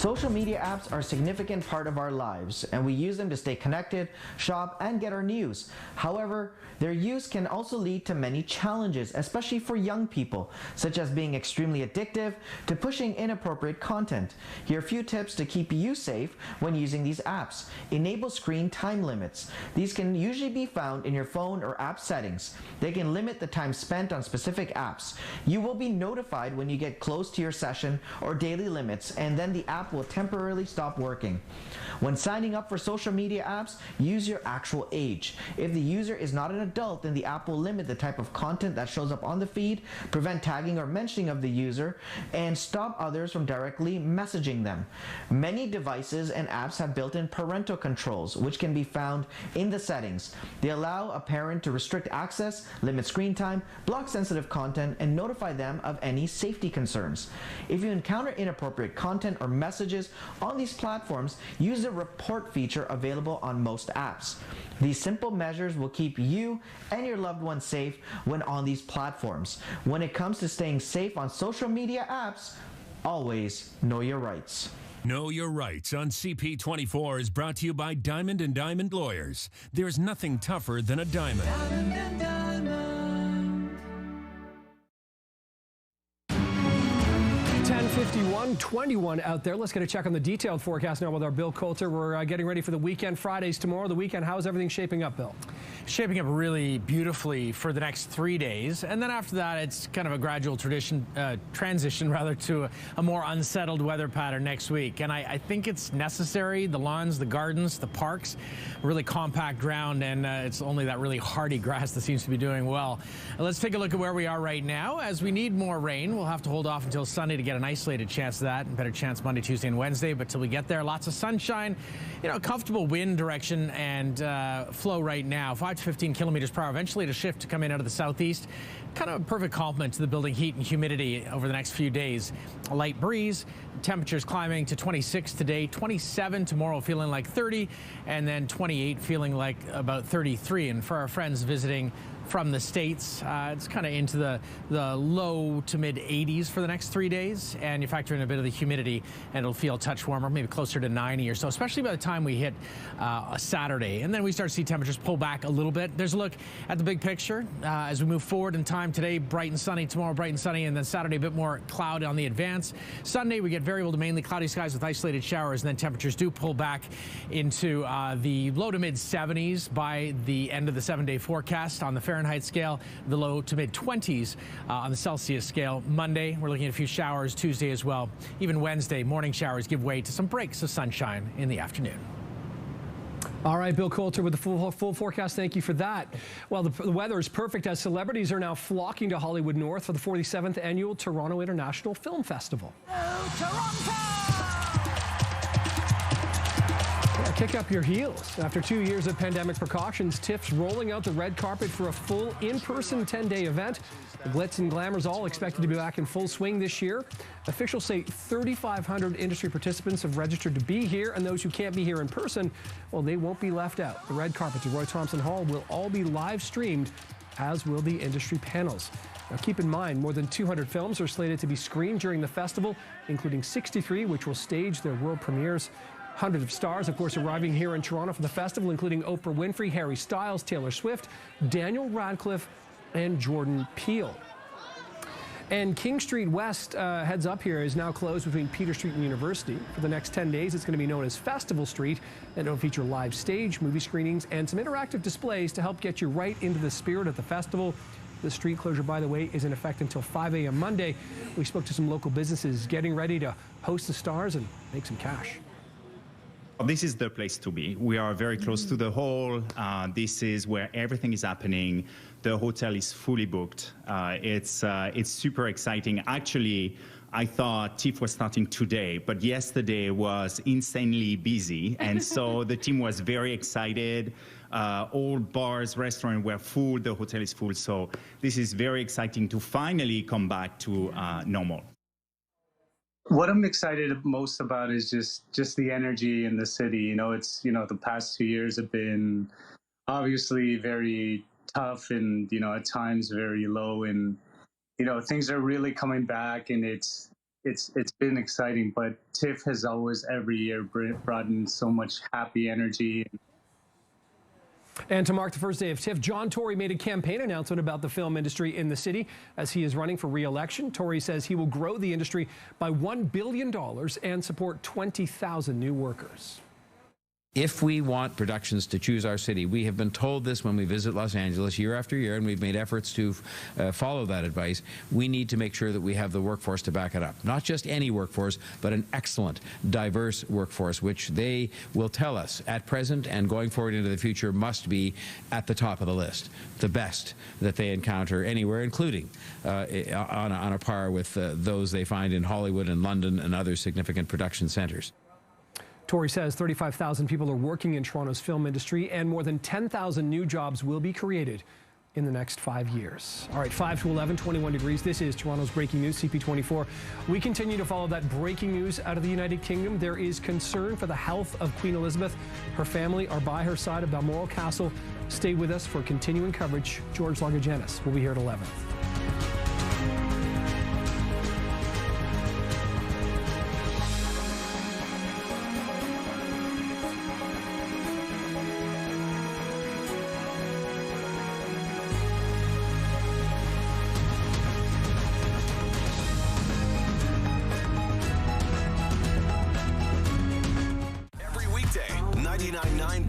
Social media apps are a significant part of our lives, and we use them to stay connected, shop, and get our news. However, their use can also lead to many challenges, especially for young people, such as being extremely addictive to pushing inappropriate content. Here are a few tips to keep you safe when using these apps. Enable screen time limits. These can usually be found in your phone or app settings. They can limit the time spent on specific apps. You will be notified when you get close to your session or daily limits, and then the app will temporarily stop working. When signing up for social media apps, use your actual age. If the user is not an adult, then the app will limit the type of content that shows up on the feed, prevent tagging or mentioning of the user, and stop others from directly messaging them. Many devices and apps have built-in parental controls, which can be found in the settings. They allow a parent to restrict access, limit screen time, block sensitive content, and notify them of any safety concerns. If you encounter inappropriate content or messages on these platforms, use the report feature available on most apps. These simple measures will keep you and your loved ones safe when on these platforms. When it comes to staying safe on social media apps, always know your rights. Know Your Rights on CP24 is brought to you by Diamond and Diamond Lawyers. There's nothing tougher than a diamond. Diamond and Diamond. 10:51, 21 out there. Let's get a check on the detailed forecast now with our Bill Coulter. We're getting ready for the weekend. Fridays tomorrow. The weekend, how's everything shaping up, Bill? Shaping up really beautifully for the next 3 days, and then after that it's kind of a gradual transition to a more unsettled weather pattern next week. And I think it's necessary. The lawns, the gardens, the parks, really compact ground, and it's only that really hardy grass that seems to be doing well. Let's take a look at where we are right now. As we need more rain, we'll have to hold off until Sunday to get an isolated chance of that, and better chance Monday, Tuesday, and Wednesday. But till we get there, lots of sunshine, comfortable wind direction and flow right now. 5 to 15 kilometers per hour. Eventually, to shift to come in out of the southeast. Kind of a perfect complement to the building heat and humidity over the next few days. A light breeze, temperatures climbing to 26 today, 27 tomorrow, feeling like 30, and then 28, feeling like about 33. And for our friends visiting from the States, it's kind of into the low to mid 80s for the next 3 days, and you factor in a bit of the humidity and it'll feel a touch warmer, maybe closer to 90 or so, especially by the time we hit a Saturday. And then we start to see temperatures pull back a little bit. There's a look at the big picture as we move forward in time. Today bright and sunny, tomorrow bright and sunny, and then Saturday a bit more cloud on the advance. Sunday we get variable to mainly cloudy skies with isolated showers, and then temperatures do pull back into the low to mid 70s by the end of the 7-day forecast on the Fahrenheit scale, the low to mid 20s on the Celsius scale. Monday, we're looking at a few showers. Tuesday as well. Even Wednesday, morning showers give way to some breaks of sunshine in the afternoon. All right, Bill Coulter with the full forecast. Thank you for that. Well, the weather is perfect as celebrities are now flocking to Hollywood North for the 47th annual Toronto International Film Festival. Kick up your heels. After 2 years of pandemic precautions, TIFF's rolling out the red carpet for a full in-person 10-day event. The glitz and glamour's all expected to be back in full swing this year. Officials say 3,500 industry participants have registered to be here, and those who can't be here in person, well, they won't be left out. The red carpet at Roy Thomson Hall will all be live streamed, as will the industry panels. Now, keep in mind, more than 200 films are slated to be screened during the festival, including 63 which will stage their world premieres. Hundreds of stars, of course, arriving here in Toronto for the festival, including Oprah Winfrey, Harry Styles, Taylor Swift, Daniel Radcliffe, and Jordan Peele. And King Street West, heads up here, is now closed between Peter Street and University. For the next 10 days, it's going to be known as Festival Street, and it'll feature live stage, movie screenings, and some interactive displays to help get you right into the spirit of the festival. The street closure, by the way, is in effect until 5 a.m. Monday. We spoke to some local businesses getting ready to host the stars and make some cash. This is the place to be. We are very close to the hall. This is where everything is happening. The hotel is fully booked. It's super exciting. Actually, I thought TIFF was starting today, but yesterday was insanely busy. And so the team was very excited. All bars, restaurants were full. The hotel is full. So this is very exciting to finally come back to normal. What I'm excited most about is just the energy in the city. It's, the past 2 years have been obviously very tough and, at times very low. And, things are really coming back, and it's it's been exciting. But TIFF has always, every year, brought in so much happy energy. And to mark the first day of TIFF, John Tory made a campaign announcement about the film industry in the city as he is running for re-election. Tory says he will grow the industry by $1 billion and support 20,000 new workers. If we want productions to choose our city, we have been told this when we visit Los Angeles year after year, and we've made efforts to follow that advice. We need to make sure that we have the workforce to back it up. Not just any workforce, but an excellent, diverse workforce, which they will tell us at present and going forward into the future must be at the top of the list. The best that they encounter anywhere, including on a par with those they find in Hollywood and London and other significant production centers. Tory says 35,000 people are working in Toronto's film industry and more than 10,000 new jobs will be created in the next 5 years. All right, 5 to 11, 21 degrees. This is Toronto's breaking news, CP24. We continue to follow that breaking news out of the United Kingdom. There is concern for the health of Queen Elizabeth. Her family are by her side at Balmoral Castle. Stay with us for continuing coverage. George Lagagenis will be here at 11.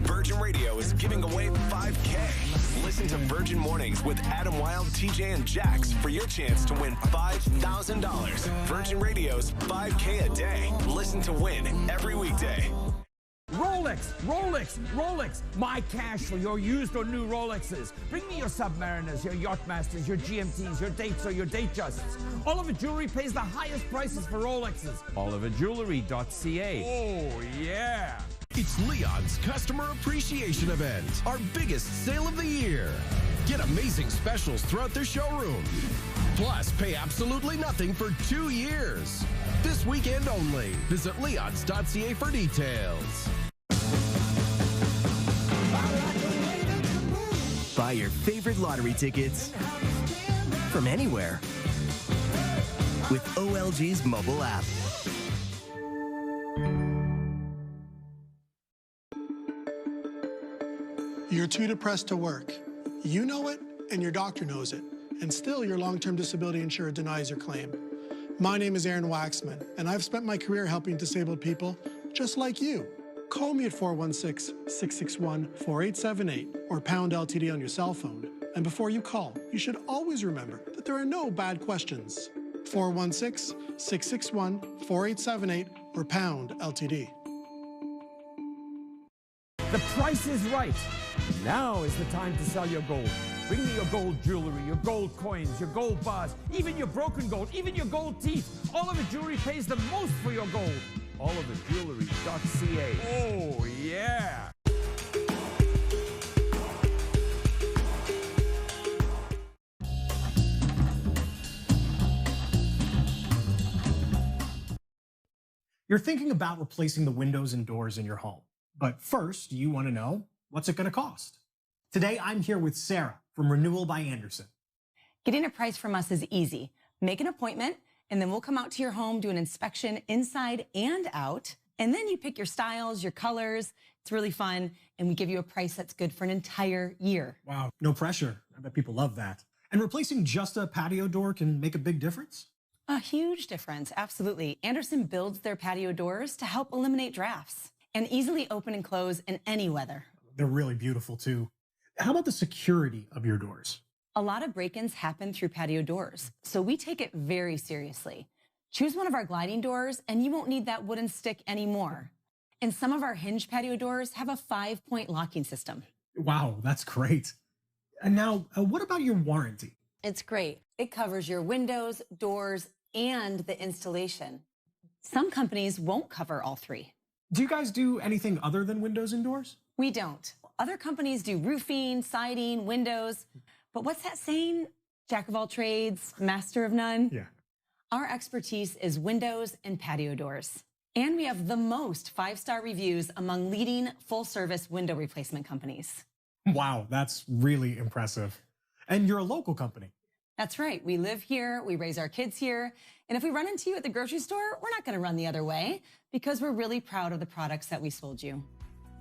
Virgin Radio is giving away $5K. Listen to Virgin Mornings with Adam Wilde, TJ, and Jax for your chance to win $5,000. Virgin Radio's 5K a day. Listen to win every weekday. Rolex, Rolex, Rolex. My cash for your used or new Rolexes. Bring me your Submariners, your Yachtmasters, your GMTs, your Dates or your Datejusts. Oliver Jewelry pays the highest prices for Rolexes. oliverjewelry.ca. Oh, yeah. It's Leon's Customer Appreciation Event, our biggest sale of the year. Get amazing specials throughout their showroom. Plus, pay absolutely nothing for 2 years. This weekend only. Visit leons.ca for details. Buy your favorite lottery tickets from anywhere with OLG's mobile app. You're too depressed to work. You know it, and your doctor knows it. And still, your long-term disability insurer denies your claim. My name is Aaron Waxman, and I've spent my career helping disabled people just like you. Call me at 416-661-4878 or pound LTD on your cell phone. And before you call, you should always remember that there are no bad questions. 416-661-4878 or pound LTD. The price is right. Now is the time to sell your gold. Bring me your gold jewelry, your gold coins, your gold bars, even your broken gold, even your gold teeth. Oliver Jewelry pays the most for your gold. oliverjewelry.ca. Oh, yeah. You're thinking about replacing the windows and doors in your home. But first, you want to know, what's it going to cost? Today, I'm here with Sarah from Renewal by Anderson. Getting a price from us is easy. Make an appointment, and then we'll come out to your home, do an inspection inside and out, and then you pick your styles, your colors. It's really fun, and we give you a price that's good for an entire year. Wow, no pressure. I bet people love that. And replacing just a patio door can make a big difference? A huge difference, absolutely. Anderson builds their patio doors to help eliminate drafts and easily open and close in any weather. They're really beautiful, too. How about the security of your doors? A lot of break-ins happen through patio doors, so we take it very seriously. Choose one of our gliding doors, and you won't need that wooden stick anymore. And some of our hinge patio doors have a 5-point locking system. Wow, that's great. And now, what about your warranty? It's great. It covers your windows, doors, and the installation. Some companies won't cover all three. Do you guys do anything other than windows and doors? We don't. Other companies do roofing, siding, windows. But what's that saying? Jack of all trades, master of none? Yeah. Our expertise is windows and patio doors. And we have the most 5-star reviews among leading full-service window replacement companies. Wow, that's really impressive. And you're a local company. That's right. We live here, we raise our kids here, and if we run into you at the grocery store, we're not going to run the other way because we're really proud of the products that we sold you.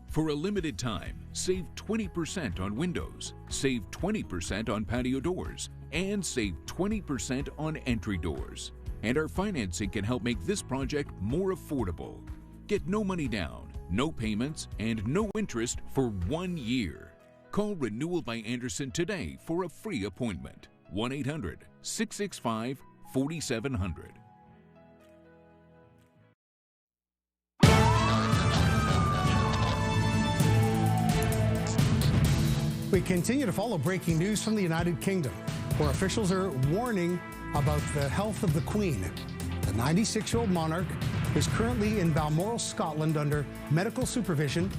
For a limited time, save 20% on windows, save 20% on patio doors, and save 20% on entry doors. And our financing can help make this project more affordable. Get no money down, no payments, and no interest for 1 year. Call Renewal by Andersen today for a free appointment. 1-800-665-4700. We continue to follow breaking news from the United Kingdom, where officials are warning about the health of the Queen. The 96-year-old monarch is currently in Balmoral, Scotland, under medical supervision.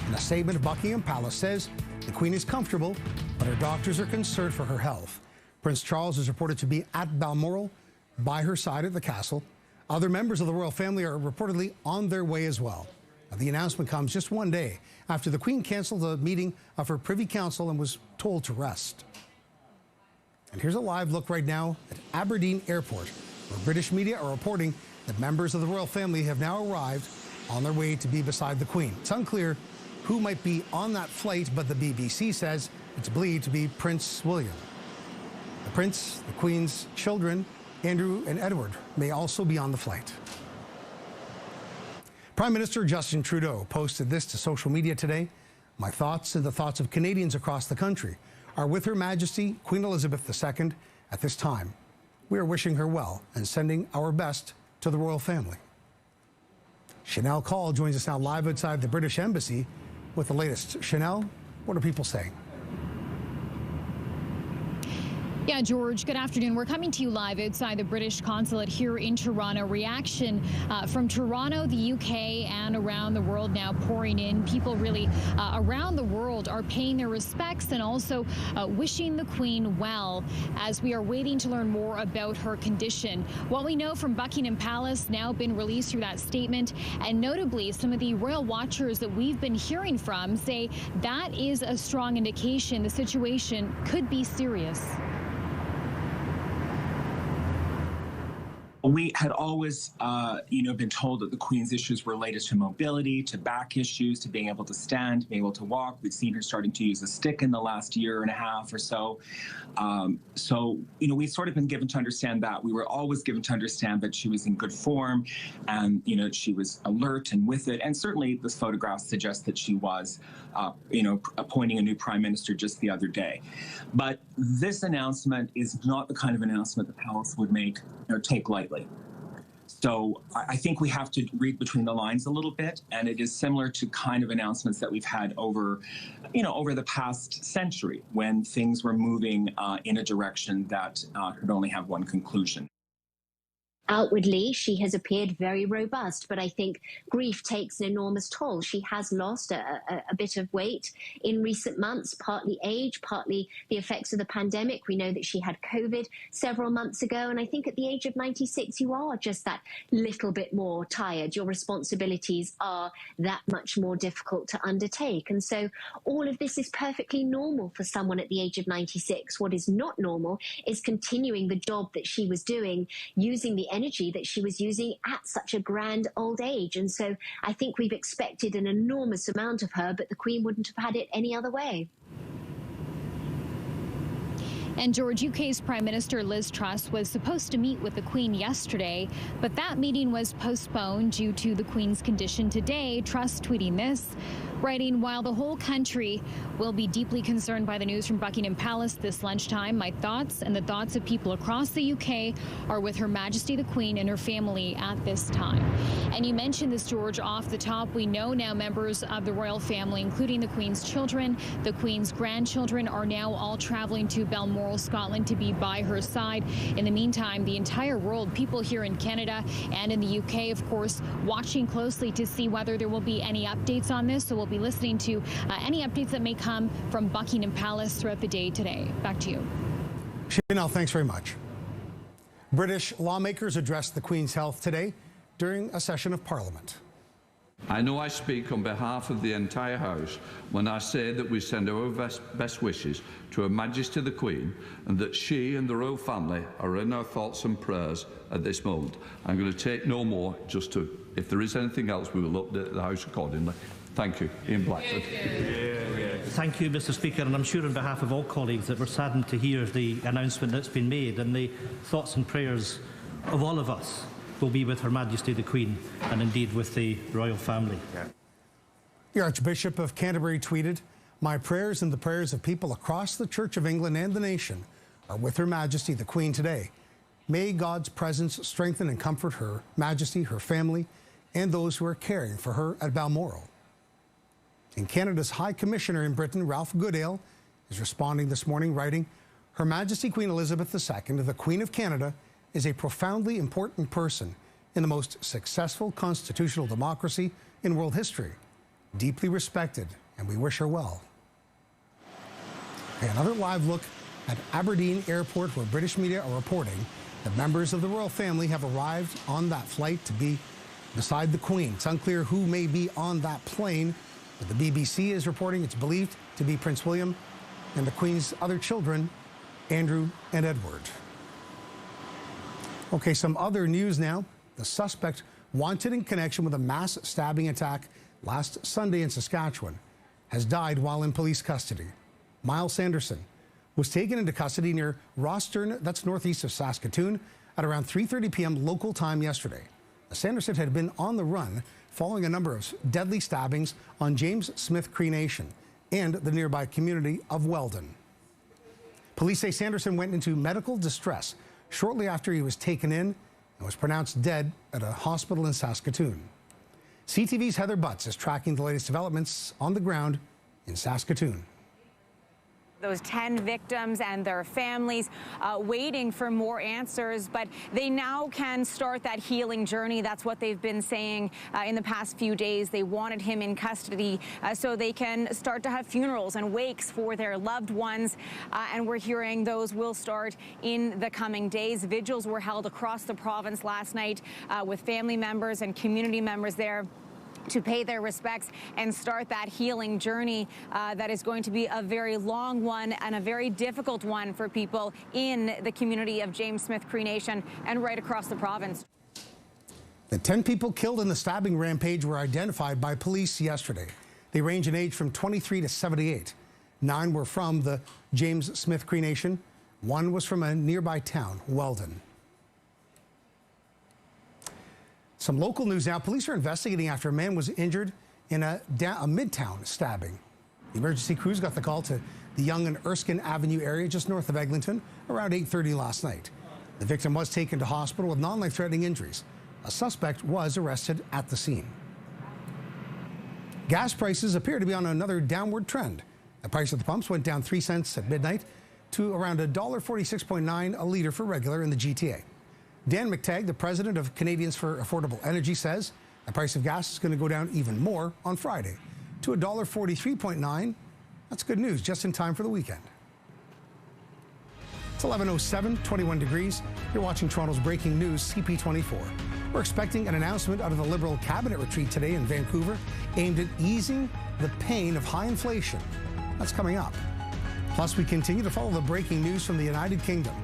And a statement of Buckingham Palace says the Queen is comfortable, but her doctors are concerned for her health. Prince Charles is reported to be at Balmoral, by her side at the castle. Other members of the royal family are reportedly on their way as well. Now, the announcement comes just one day after the Queen canceled a meeting of her Privy Council and was told to rest. And here's a live look right now at Aberdeen Airport, where British media are reporting that members of the royal family have now arrived on their way to be beside the Queen. It's unclear who might be on that flight, but the BBC says it's believed to be Prince William. The Prince, the Queen's children, Andrew and Edward, may also be on the flight. Prime Minister Justin Trudeau posted this to social media today. My thoughts and the thoughts of Canadians across the country are with Her Majesty Queen Elizabeth II at this time. We are wishing her well and sending our best to the royal family. Chanel Call joins us now live outside the British Embassy with the latest. Chanel, what are people saying? Yeah, George, good afternoon. We're coming to you live outside the British consulate here in Toronto. Reaction from Toronto, the UK, and around the world now pouring in. People really around the world are paying their respects and also wishing the Queen well as we are waiting to learn more about her condition. What we know from Buckingham Palace now been released through that statement, and notably some of the royal watchers that we've been hearing from say that is a strong indication the situation could be serious. We had always, been told that the Queen's issues were related to mobility, to back issues, to being able to stand, being able to walk. We've seen her starting to use a stick in the last year and a half or so. We've sort of been given to understand that. We were always given to understand that she was in good form and, she was alert and with it. And certainly the photographs suggest that she was, appointing a new prime minister just the other day. But this announcement is not the kind of announcement the palace would make or take lightly. So I think we have to read between the lines a little bit, and it is similar to kind of announcements that we've had over the past century when things were moving in a direction that could only have one conclusion. Outwardly, she has appeared very robust, but I think grief takes an enormous toll. She has lost a bit of weight in recent months, partly age, partly the effects of the pandemic. We know that she had COVID several months ago, and I think at the age of 96, you are just that little bit more tired. Your responsibilities are that much more difficult to undertake. And so all of this is perfectly normal for someone at the age of 96. What is not normal is continuing the job that she was doing, using the energy that she was using at such a grand old age. And so I think we've expected an enormous amount of her, but the Queen wouldn't have had it any other way. And George, UK's Prime Minister Liz Truss was supposed to meet with the Queen yesterday, but that meeting was postponed due to the Queen's condition today. Truss tweeting this, writing, while the whole country will be deeply concerned by the news from Buckingham Palace this lunchtime, my thoughts and the thoughts of people across the UK are with Her Majesty the Queen and her family at this time. And you mentioned this, George, off the top. We know now members of the royal family, including the Queen's children, the Queen's grandchildren, are now all traveling to Balmoral, Scotland to be by her side. In the meantime, the entire world, people here in Canada and in the UK, of course, watching closely to see whether there will be any updates on this. So we'll be listening to any updates that may come from Buckingham Palace throughout the day today. Back to you. Chanel, thanks very much. British lawmakers addressed the Queen's health today during a session of Parliament. I know I speak on behalf of the entire House when I say that we send our best wishes to Her Majesty the Queen and that she and the royal family are in our thoughts and prayers at this moment. I'm going to take no more, just to, if there is anything else, we will update the House accordingly. Thank you. Ian Blackford. Thank you, Mr. Speaker, and I'm sure on behalf of all colleagues that we're saddened to hear the announcement that's been made, and the thoughts and prayers of all of us will be with Her Majesty the Queen and indeed with the royal family. The Archbishop of Canterbury tweeted, "My prayers and the prayers of people across the Church of England and the nation are with Her Majesty the Queen today. May God's presence strengthen and comfort Her Majesty, her family, and those who are caring for her at Balmoral." And Canada's High Commissioner in Britain, Ralph Goodale, is responding this morning, writing, "Her Majesty Queen Elizabeth II, the Queen of Canada, is a profoundly important person in the most successful constitutional democracy in world history. Deeply respected, and we wish her well." Okay, another live look at Aberdeen Airport, where British media are reporting that members of the royal family have arrived on that flight to be beside the Queen. It's unclear who may be on that plane, but the BBC is reporting it's believed to be Prince William and the Queen's other children, Andrew and Edward. Okay, some other news now. The suspect wanted in connection with a mass stabbing attack last Sunday in Saskatchewan has died while in police custody. Miles Sanderson was taken into custody near Rostern, that's northeast of Saskatoon, at around 3:30 p.m. local time yesterday. Sanderson had been on the run following a number of deadly stabbings on James Smith Cree Nation and the nearby community of Weldon. Police say Sanderson went into medical distress shortly after he was taken in and was pronounced dead at a hospital in Saskatoon. CTV's Heather Butts is tracking the latest developments on the ground in Saskatoon. Those 10 victims and their families waiting for more answers, but they now can start that healing journey. That's what they've been saying in the past few days. They wanted him in custody so they can start to have funerals and wakes for their loved ones, and we're hearing those will start in the coming days. Vigils were held across the province last night with family members and community members there to pay their respects and start that healing journey that is going to be a very long one and a very difficult one for people in the community of James Smith Cree Nation and right across the province. The 10 people killed in the stabbing rampage were identified by police yesterday. They range in age from 23 to 78. 9 were from the James Smith Cree Nation. 1 was from a nearby town, Weldon. Some local news now. Police are investigating after a man was injured in a Midtown stabbing. The emergency crews got the call to the Yonge and Erskine Avenue area just north of Eglinton around 8:30 last night. The victim was taken to hospital with non-life-threatening injuries. A suspect was arrested at the scene. Gas prices appear to be on another downward trend. The price at the pumps went down 3 cents at midnight to around $1.46.9 a litre for regular in the GTA. Dan McTagg, the president of Canadians for Affordable Energy, says the price of gas is going to go down even more on Friday to $1.43.9. That's good news, just in time for the weekend. It's 11:07, 21 degrees. You're watching Toronto's breaking news, CP24. We're expecting an announcement out of the Liberal cabinet retreat today in Vancouver aimed at easing the pain of high inflation. That's coming up. Plus, we continue to follow the breaking news from the United Kingdom.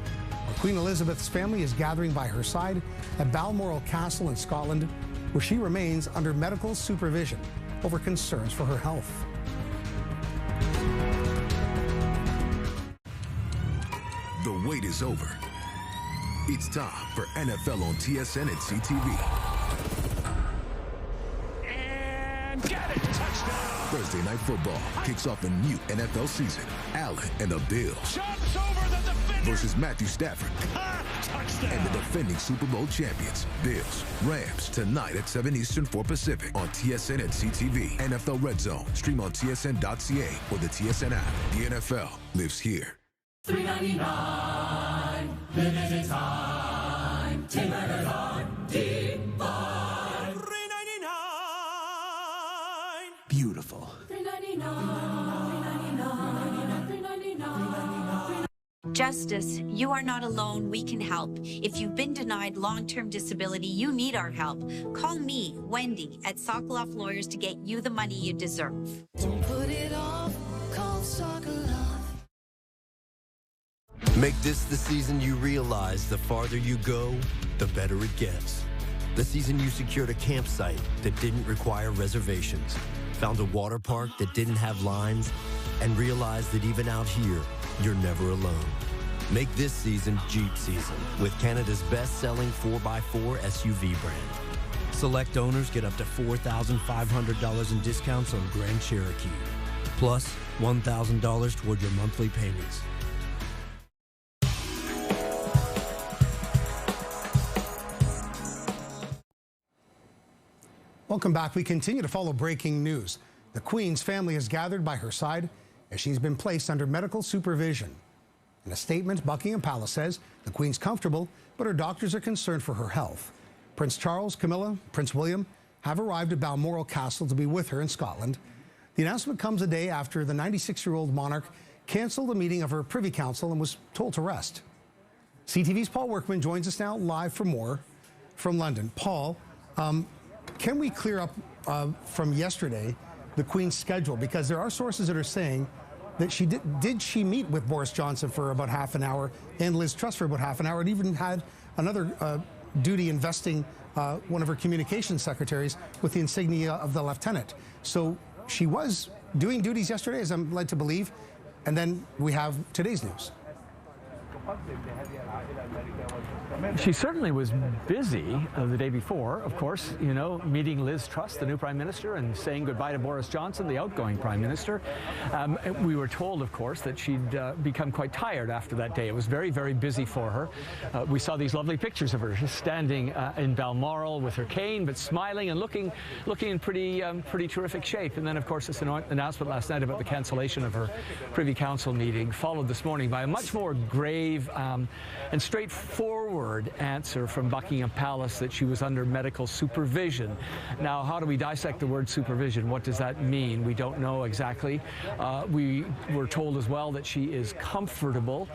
Queen Elizabeth's family is gathering by her side at Balmoral Castle in Scotland, where she remains under medical supervision over concerns for her health. The wait is over. It's time for NFL on TSN and CTV. And get it! Touchdown! Thursday Night Football kicks off a new NFL season. Allen and the Bills Jumps over the defender! versus Matthew Stafford Touchdown! and the defending Super Bowl champions, Bills. Rams, tonight at 7 Eastern, 4 Pacific on TSN and CTV. NFL Red Zone. Stream on tsn.ca or the TSN app. The NFL lives here. $3.99, limited time, Tim Hortons on Deep Buy. $3.99. Beautiful. $3.99. $3.99. $3.99. Justice, you are not alone. We can help. If you've been denied long-term disability, you need our help. Call me, Wendy, at Sokoloff Lawyers to get you the money you deserve. Don't put it off, call Sokoloff. Make this the season you realize the farther you go, the better it gets. The season you secured a campsite that didn't require reservations, found a water park that didn't have lines, and realized that even out here, you're never alone. Make this season Jeep season with Canada's best-selling 4x4 SUV brand. Select owners get up to $4,500 in discounts on Grand Cherokee, plus $1,000 toward your monthly payments. Welcome back. We continue to follow breaking news. The Queen's family is gathered by her side as she's been placed under medical supervision. In a statement, Buckingham Palace says the Queen's comfortable, but her doctors are concerned for her health. Prince Charles, Camilla, Prince William have arrived at Balmoral Castle to be with her in Scotland. The announcement comes a day after the 96-year-old monarch cancelled a meeting of her Privy Council and was told to rest. CTV's Paul Workman joins us now live for more from London. Paul, can we clear up from yesterday the Queen's schedule? Because there are sources that are saying that she did she meet with Boris Johnson for about half an hour and Liz Truss for about half an hour, and even had another duty investing one of her communications secretaries with the insignia of the lieutenant. So she was doing duties yesterday, as I'm led to believe, and then we have today's news. She certainly was busy the day before, of course, you know, meeting Liz Truss, the new Prime Minister, and saying goodbye to Boris Johnson, the outgoing Prime Minister. We were told, of course, that she'd become quite tired after that day. It was very, very busy for her. We saw these lovely pictures of her standing in Balmoral with her cane, but smiling and looking in pretty terrific shape. And then, of course, this announcement last night about the cancellation of her Privy Council meeting followed this morning by a much more grave and straightforward answer from Buckingham Palace that she was under medical supervision. Now, how do we dissect the word supervision? What does that mean? We don't know exactly. We were told as well that she is comfortable,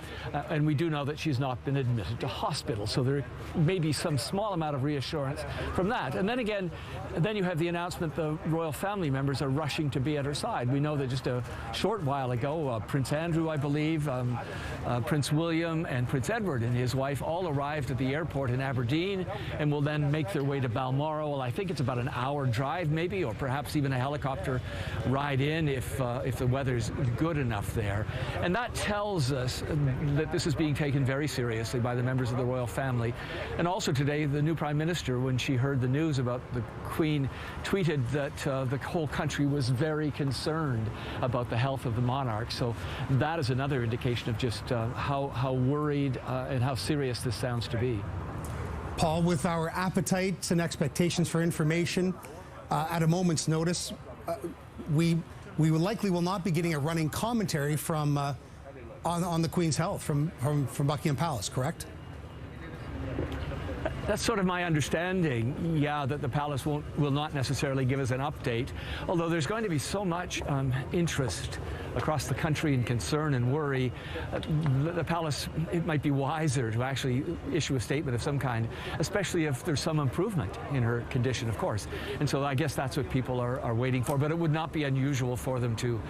and we do know that she's not been admitted to hospital. So there may be some small amount of reassurance from that. And then again, then you have the announcement the royal family members are rushing to be at her side. We know that just a short while ago, Prince Andrew, I believe, Prince William and Prince Edward and his wife all arrived at the airport in Aberdeen and will then make their way to Balmoral. I think it's about an hour drive maybe, or perhaps even a helicopter ride in if the weather's good enough there. And that tells us that this is being taken very seriously by the members of the royal family. And also today, the new Prime Minister, when she heard the news about the Queen, tweeted that the whole country was very concerned about the health of the monarch. So that is another indication of just how worried and how serious this sounds to be. Paul, with our appetites and expectations for information at a moment's notice, we likely will not be getting a running commentary from on the Queen's health from Buckingham Palace, correct? That's sort of my understanding, yeah, that the palace will not necessarily give us an update, although there's going to be so much interest across the country and concern and worry. The palace, it might be wiser to actually issue a statement of some kind, especially if there's some improvement in her condition, of course. And so I guess that's what people are waiting for, but it would not be unusual for them to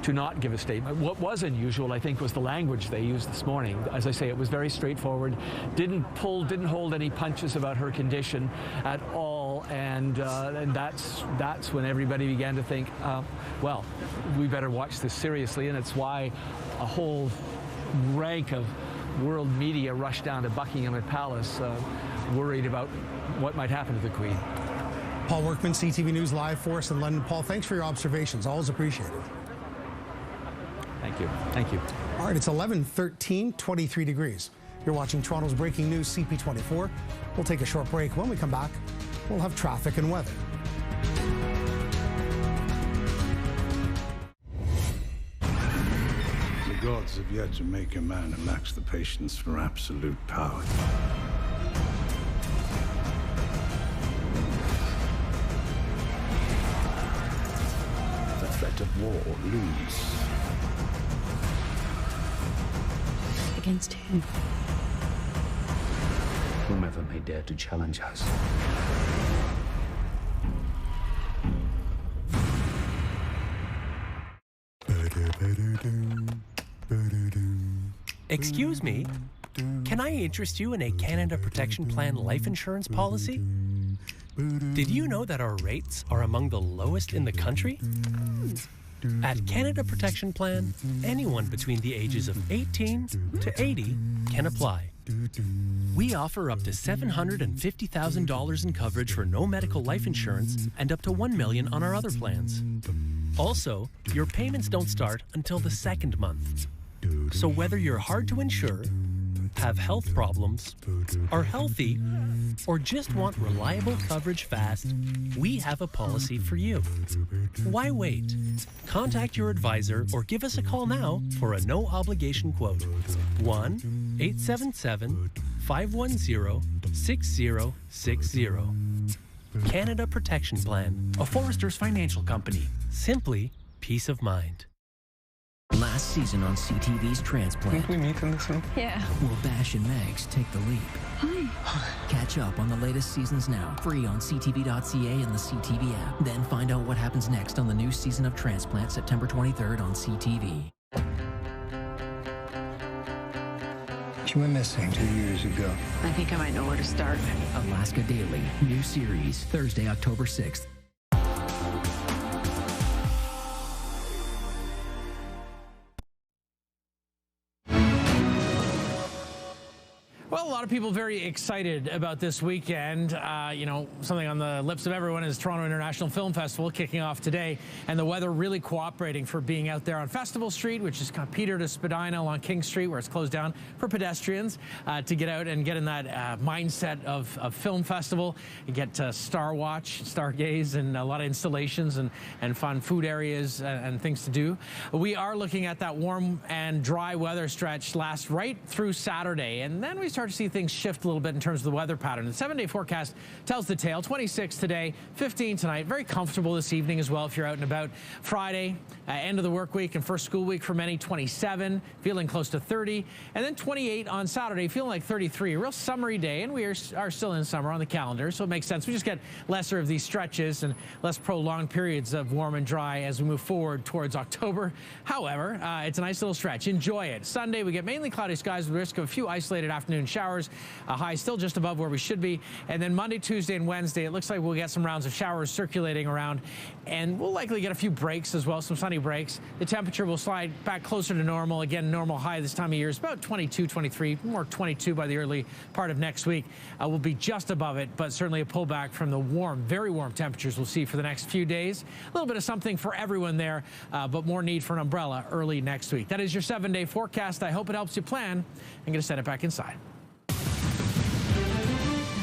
not give a statement. What was unusual, I think, was the language they used this morning. As I say, it was very straightforward, didn't hold any punches about her condition at all, and that's when everybody began to think, well, we better watch this seriously, and it's why a whole rank of world media rushed down to Buckingham Palace, worried about what might happen to the Queen. Paul Workman, CTV News live for us in London. Paul, thanks for your observations. Always appreciated. Thank you. Thank you. All right, it's 11:13, 23 degrees. You're watching Toronto's breaking news, CP24. We'll take a short break. When we come back, we'll have traffic and weather. The gods have yet to make a man who lacks the patience for absolute power. The threat of war looms. The against him. Whomever may dare to challenge us. Excuse me, can I interest you in a Canada Protection Plan life insurance policy? Did you know that our rates are among the lowest in the country? At Canada Protection Plan, anyone between the ages of 18 to 80 can apply. We offer up to $750,000 in coverage for no medical life insurance and up to $1 million on our other plans. Also, your payments don't start until the second month. So whether you're hard to insure, have health problems, are healthy, or just want reliable coverage fast, we have a policy for you. Why wait? Contact your advisor or give us a call now for a no-obligation quote. 1-877-510-6060. Canada Protection Plan, a Forrester's Financial Company. Simply peace of mind. Last season on CTV's Transplant. Think we meet in this room? Yeah. Will Bash and Megs take the leap? Hi. Catch up on the latest seasons now, free on CTV.ca and the CTV app. Then find out what happens next on the new season of Transplant, September 23rd on CTV. You went missing 2 years ago. I think I might know where to start. Alaska Daily, new series, Thursday, October 6th. Well, a lot of people very excited about this weekend. You know, something on the lips of everyone is Toronto International Film Festival kicking off today, and the weather really cooperating for being out there on Festival Street, which is kind of Peter to Spadina along King Street, where it's closed down for pedestrians to get out and get in that mindset of film festival. You get Star Watch, Stargaze, and a lot of installations and fun food areas and things to do. We are looking at that warm and dry weather stretch last right through Saturday, and then we start to see things shift a little bit in terms of the weather pattern. The 7-day forecast tells the tale. 26 today, 15 tonight. Very comfortable this evening as well if you're out and about. Friday, end of the work week and first school week for many, 27, feeling close to 30. And then 28 on Saturday, feeling like 33. A real summery day, and we are still in summer on the calendar, so it makes sense. We just get lesser of these stretches and less prolonged periods of warm and dry as we move forward towards October. However, it's a nice little stretch. Enjoy it. Sunday, we get mainly cloudy skies with risk of a few isolated afternoon showers. High still just above where we should be. And then Monday, Tuesday, and Wednesday, it looks like we'll get some rounds of showers circulating around, and we'll likely get a few breaks as well, some sunny breaks. The temperature will slide back closer to normal. Again, normal high this time of year is about 22, 23, more 22 by the early part of next week. We'll be just above it, but certainly a pullback from the warm, very warm temperatures we'll see for the next few days. A little bit of something for everyone there, but more need for an umbrella early next week. That is your 7-day forecast. I hope it helps you plan. I'm going to set it back inside.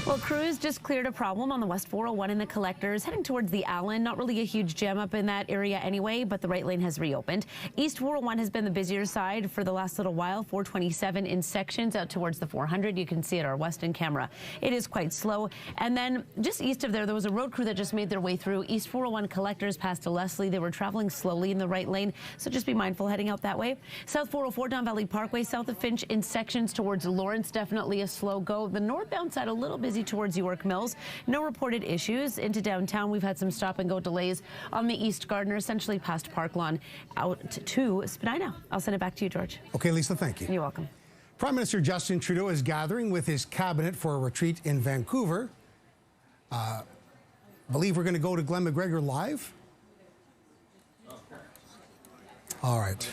Well, crews just cleared a problem on the West 401 in the Collectors, heading towards the Allen. Not really a huge jam up in that area anyway, but the right lane has reopened. East 401 has been the busier side for the last little while. 427 in sections out towards the 400. You can see it our western camera. It is quite slow. And then just east of there was a road crew that just made their way through East 401 Collectors past to Leslie. They were traveling slowly in the right lane, so just be mindful heading out that way. South 404 Don Valley Parkway, south of Finch in sections towards Lawrence, definitely a slow go. The northbound side a little busy towards York Mills. No reported issues. Into downtown, we've had some stop and go delays on the East Gardner, essentially past Park Lawn out to Spadina. I'll send it back to you, George. Okay, Lisa, thank you. You're welcome. Prime Minister Justin Trudeau is gathering with his cabinet for a retreat in Vancouver. Believe we're going to go to Glenn McGregor live? All right.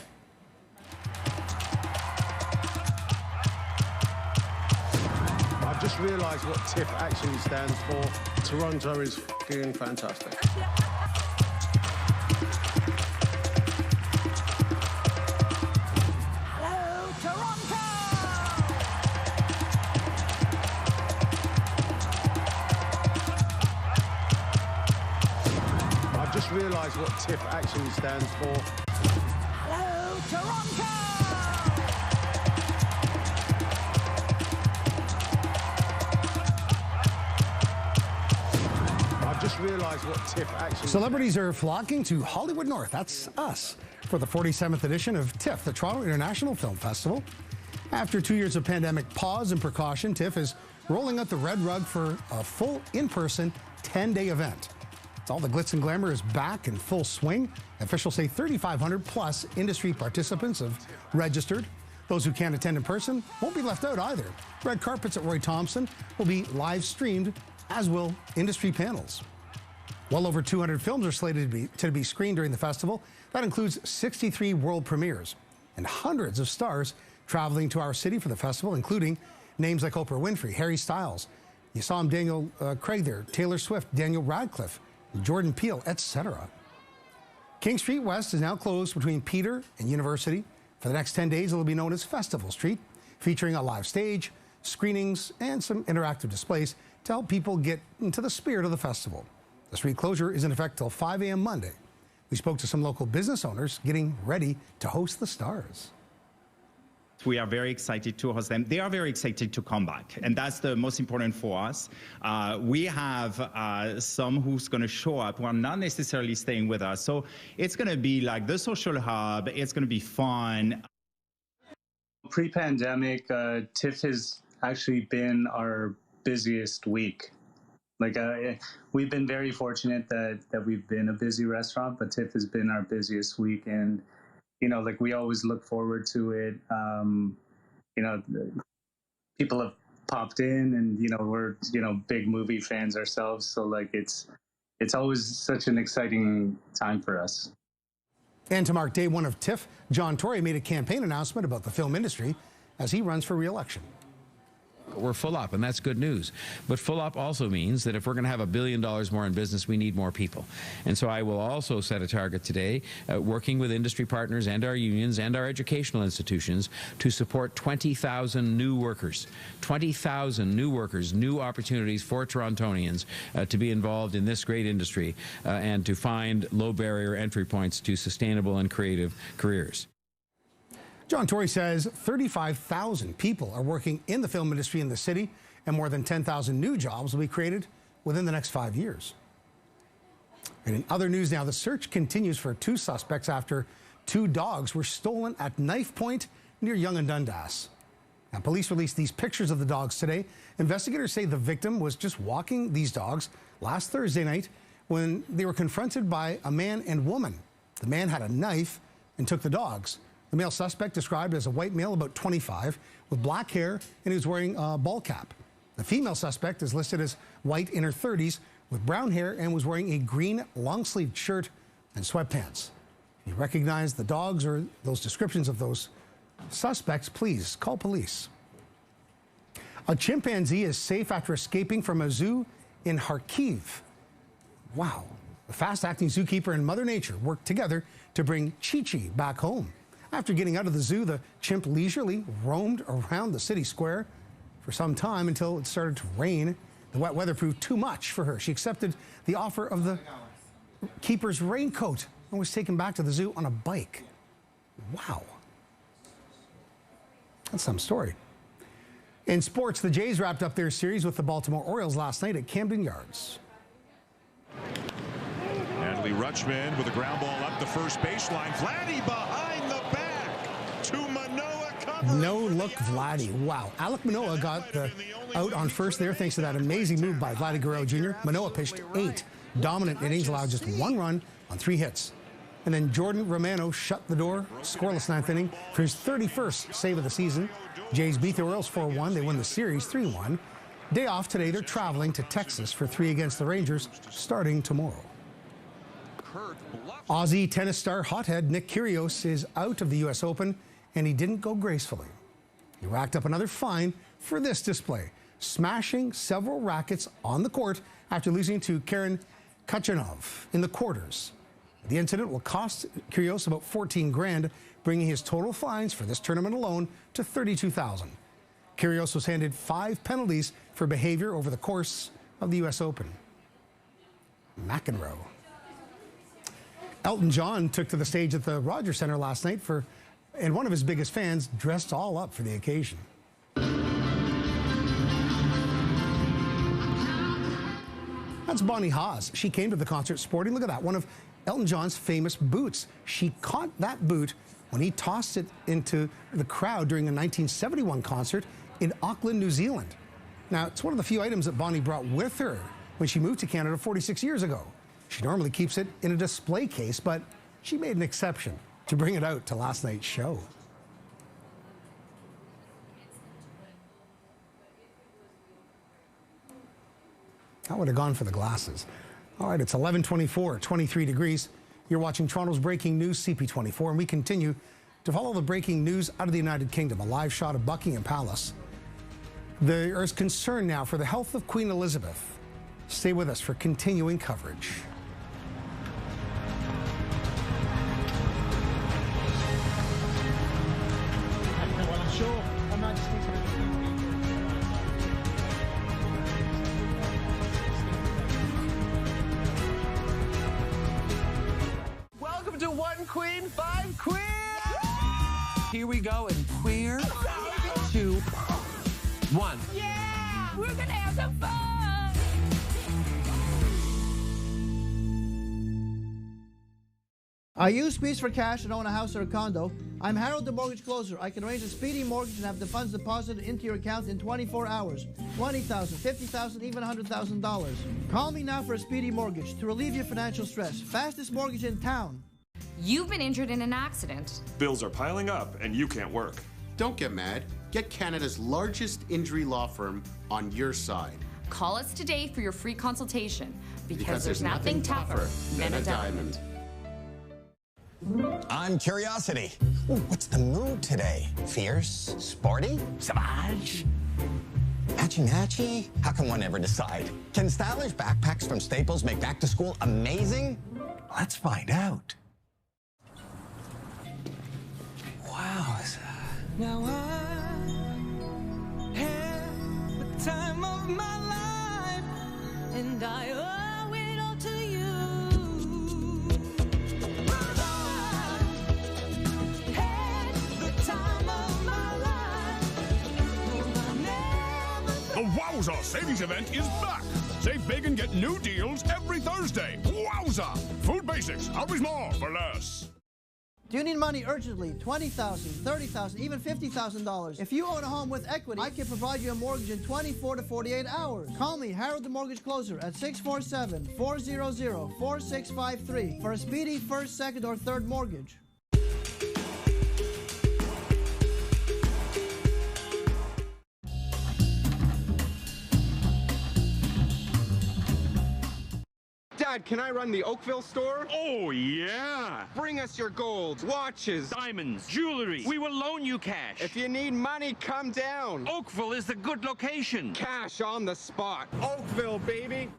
I've just realised what TIFF actually stands for. Toronto is f***ing fantastic. Hello, Toronto! I've just realised what TIFF actually stands for. Hello, Toronto! Just realised what TIFF actually... Celebrities are flocking to Hollywood North, that's us, for the 47th edition of TIFF, the Toronto International Film Festival. After 2 years of pandemic pause and precaution, TIFF is rolling out the red rug for a full in-person 10-day event. All the glitz and glamour is back in full swing. Officials say 3,500 plus industry participants have registered. Those who can't attend in person won't be left out either. Red carpets at Roy Thompson will be live streamed, as will industry panels. Well over 200 films are slated to be screened during the festival. That includes 63 world premieres and hundreds of stars traveling to our city for the festival, including names like Oprah Winfrey, Harry Styles. You saw him, Daniel Craig there, Taylor Swift, Daniel Radcliffe, Jordan Peele, etc. King Street West is now closed between Peter and University. For the next 10 days, it will be known as Festival Street, featuring a live stage, screenings, and some interactive displays to help people get into the spirit of the festival. The street closure is in effect till 5 a.m. Monday. We spoke to some local business owners getting ready to host the stars. We are very excited to host them. They are very excited to come back, and that's the most important for us. We have some who's going to show up who are not necessarily staying with us. So it's going to be like the social hub. It's going to be fun. Pre-pandemic, TIFF has actually been our busiest week. Like we've been very fortunate that we've been a busy restaurant, but TIFF has been our busiest week. And you know, like we always look forward to it. You know, people have popped in, and you know, we're big movie fans ourselves. So like it's always such an exciting time for us. And to mark day one of TIFF, John Tory made a campaign announcement about the film industry as he runs for re-election. We're full up, and that's good news. But full up also means that if we're going to have $1 billion more in business, we need more people. And so I will also set a target today, working with industry partners and our unions and our educational institutions to support 20,000 new workers. 20,000 new workers, new opportunities for Torontonians to be involved in this great industry and to find low barrier entry points to sustainable and creative careers. John Tory says 35,000 people are working in the film industry in the city, and more than 10,000 new jobs will be created within the next 5 years. And in other news now, the search continues for 2 suspects after 2 dogs were stolen at knife point near Yonge and Dundas. Now, police released these pictures of the dogs today. Investigators say the victim was just walking these dogs last Thursday night when they were confronted by a man and woman. The man had a knife and took the dogs. The male suspect, described as a white male about 25 with black hair, and he was wearing a ball cap. The female suspect is listed as white in her 30s with brown hair and was wearing a green long-sleeved shirt and sweatpants. If you recognize the dogs or those descriptions of those suspects, please call police. A chimpanzee is safe after escaping from a zoo in Kharkiv. Wow. The fast-acting zookeeper and Mother Nature worked together to bring Chi-Chi back home. After getting out of the zoo, the chimp leisurely roamed around the city square for some time until it started to rain. The wet weather proved too much for her. She accepted the offer of the keeper's raincoat and was taken back to the zoo on a bike. Wow. That's some story. In sports, the Jays wrapped up their series with the Baltimore Orioles last night at Camden Yards. Natalie Rutschman with a ground ball up the first baseline. Vladdy behind the back to Manoah. No look Vladdy. Wow. Alek Manoah got the out on first there thanks to that amazing move by Vladdy Guerrero Jr. Manoah pitched 8 dominant innings, allowed just 1 run on 3 hits. And then Jordan Romano shut the door, scoreless 9th inning for his 31st save of the season. Jays beat the Orioles 4-1. They win the series 3-1. Day off today. They're traveling to Texas for 3 against the Rangers starting tomorrow. Aussie tennis star hothead Nick Kyrgios is out of the U.S. Open, and he didn't go gracefully. He racked up another fine for this display, smashing several rackets on the court after losing to Karen Khachanov in the quarters. The incident will cost Kyrgios about $14,000, bringing his total fines for this tournament alone to $32,000. Kyrgios was handed 5 penalties for behavior over the course of the U.S. Open. McEnroe. Elton John took to the stage at the Rogers Centre last night and one of his biggest fans dressed all up for the occasion. That's Bonnie Haas. She came to the concert sporting, look at that, one of Elton John's famous boots. She caught that boot when he tossed it into the crowd during a 1971 concert in Auckland, New Zealand. Now, it's one of the few items that Bonnie brought with her when she moved to Canada 46 years ago. She normally keeps it in a display case, but she made an exception to bring it out to last night's show. That would have gone for the glasses. All right, it's 11:24, 23 degrees. You're watching Toronto's breaking news, CP24, and we continue to follow the breaking news out of the United Kingdom. A live shot of Buckingham Palace. There is concern now for the health of Queen Elizabeth. Stay with us for continuing coverage. Welcome to One Queen, Five Queer! Here we go in queer, 2, 1. Yeah! We're gonna have some fun! I use Speeds for Cash and own a house or a condo. I'm Harold, the mortgage closer. I can arrange a speedy mortgage and have the funds deposited into your account in 24 hours. $20,000, $50,000, even $100,000. Call me now for a speedy mortgage to relieve your financial stress. Fastest mortgage in town. You've been injured in an accident. Bills are piling up and you can't work. Don't get mad. Get Canada's largest injury law firm on your side. Call us today for your free consultation because there's nothing tougher than a diamond. I'm Curiosity. Ooh, what's the mood today? Fierce? Sporty? Savage? Matchy-matchy? How can one ever decide? Can stylish backpacks from Staples make back to school amazing? Let's find out. Wow. Now I had the time of my life, and I owe it all to you. The Wowza Savings Event is back. Save big and get new deals every Thursday. Wowza! Food Basics, always more for less. Do you need money urgently? $20,000, $30,000, even $50,000. If you own a home with equity, I can provide you a mortgage in 24 to 48 hours. Call me, Harold the Mortgage Closer, at 647-400-4653 for a speedy first, second, or third mortgage. Dad, can I run the Oakville store? Oh, yeah. Bring us your gold, watches, Diamonds, jewelry. We will loan you cash. If you need money, come down. Oakville is the good location. Cash on the spot. Oakville, baby.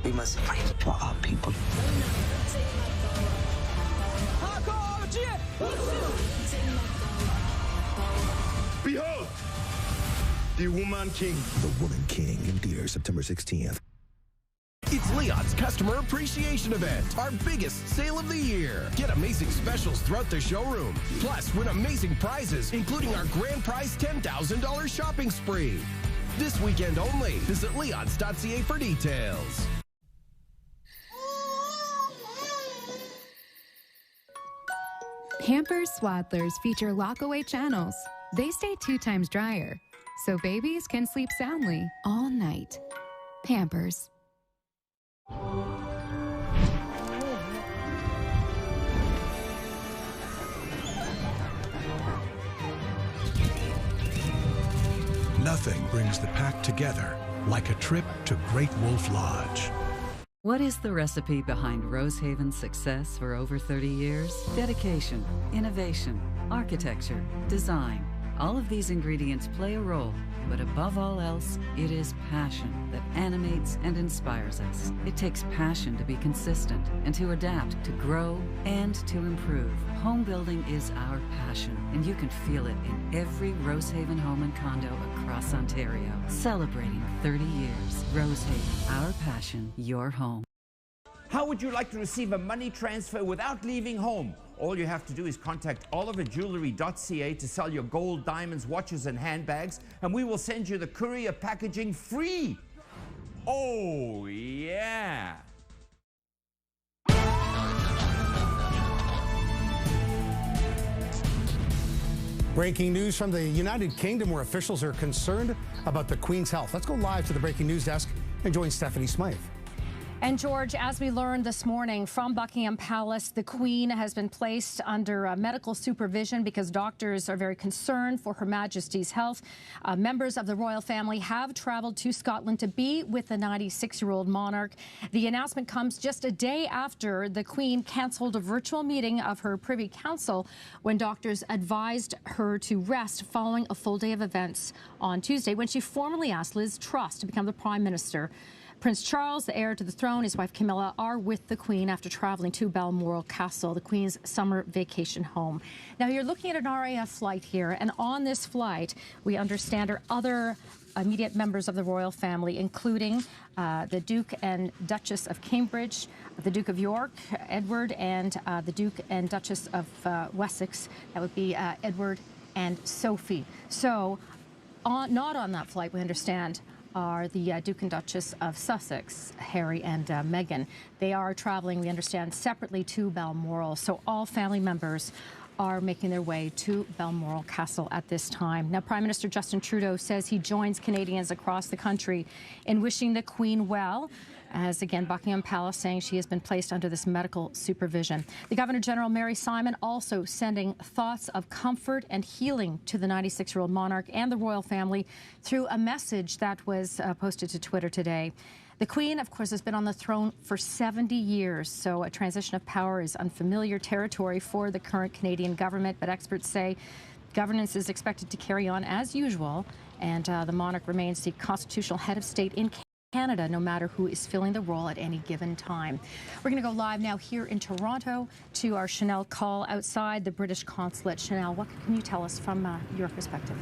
We must fight for our people. Behold, the Woman King. The Woman King in theaters September 16th. It's Leon's Customer Appreciation Event, our biggest sale of the year. Get amazing specials throughout the showroom. Plus, win amazing prizes, including our grand prize $10,000 shopping spree. This weekend only. Visit leons.ca for details. Pampers Swaddlers feature lock-away channels. They stay 2 times drier, so babies can sleep soundly all night. Pampers. Nothing brings the pack together like a trip to Great Wolf Lodge. What is the recipe behind Rosehaven's success for over 30 years? Dedication, innovation, architecture, design. All of these ingredients play a role, but above all else, it is passion that animates and inspires us. It takes passion to be consistent and to adapt, to grow, and to improve. Home building is our passion, and you can feel it in every Rosehaven home and condo across Ontario. Celebrating 30 years. Rosehaven, our passion, your home. How would you like to receive a money transfer without leaving home? All you have to do is contact oliverjewelry.ca to sell your gold, diamonds, watches, and handbags, and we will send you the courier packaging free. Oh, yeah. Breaking news from the United Kingdom, where officials are concerned about the Queen's health. Let's go live to the breaking news desk and join Stephanie Smythe. And George, as we learned this morning from Buckingham Palace, the Queen has been placed under medical supervision because doctors are very concerned for Her Majesty's health. Members of the royal family have traveled to Scotland to be with the 96-year-old monarch. The announcement comes just a day after the Queen cancelled a virtual meeting of her Privy Council when doctors advised her to rest following a full day of events on Tuesday when she formally asked Liz Truss to become the Prime Minister. Prince Charles, the heir to the throne, his wife Camilla, are with the Queen after traveling to Balmoral Castle, the Queen's summer vacation home. Now, you're looking at an RAF flight here, and on this flight, we understand are other immediate members of the royal family, including the Duke and Duchess of Cambridge, the Duke of York, Edward, and the Duke and Duchess of Wessex. That would be Edward and Sophie. So, not on that flight, we understand, are the Duke and Duchess of Sussex, Harry and Meghan. They are traveling, we understand, separately to Balmoral. So all family members are making their way to Balmoral Castle at this time. Now, Prime Minister Justin Trudeau says he joins Canadians across the country in wishing the Queen well, as again, Buckingham Palace saying she has been placed under this medical supervision. The Governor-General, Mary Simon, also sending thoughts of comfort and healing to the 96-year-old monarch and the royal family through a message that was posted to Twitter today. The Queen, of course, has been on the throne for 70 years, so a transition of power is unfamiliar territory for the current Canadian government, but experts say governance is expected to carry on as usual, and the monarch remains the constitutional head of state in Canada, no matter who is filling the role at any given time. We're going to go live now here in Toronto to our Chanel call outside the British consulate. Chanel, what can you tell us from your perspective?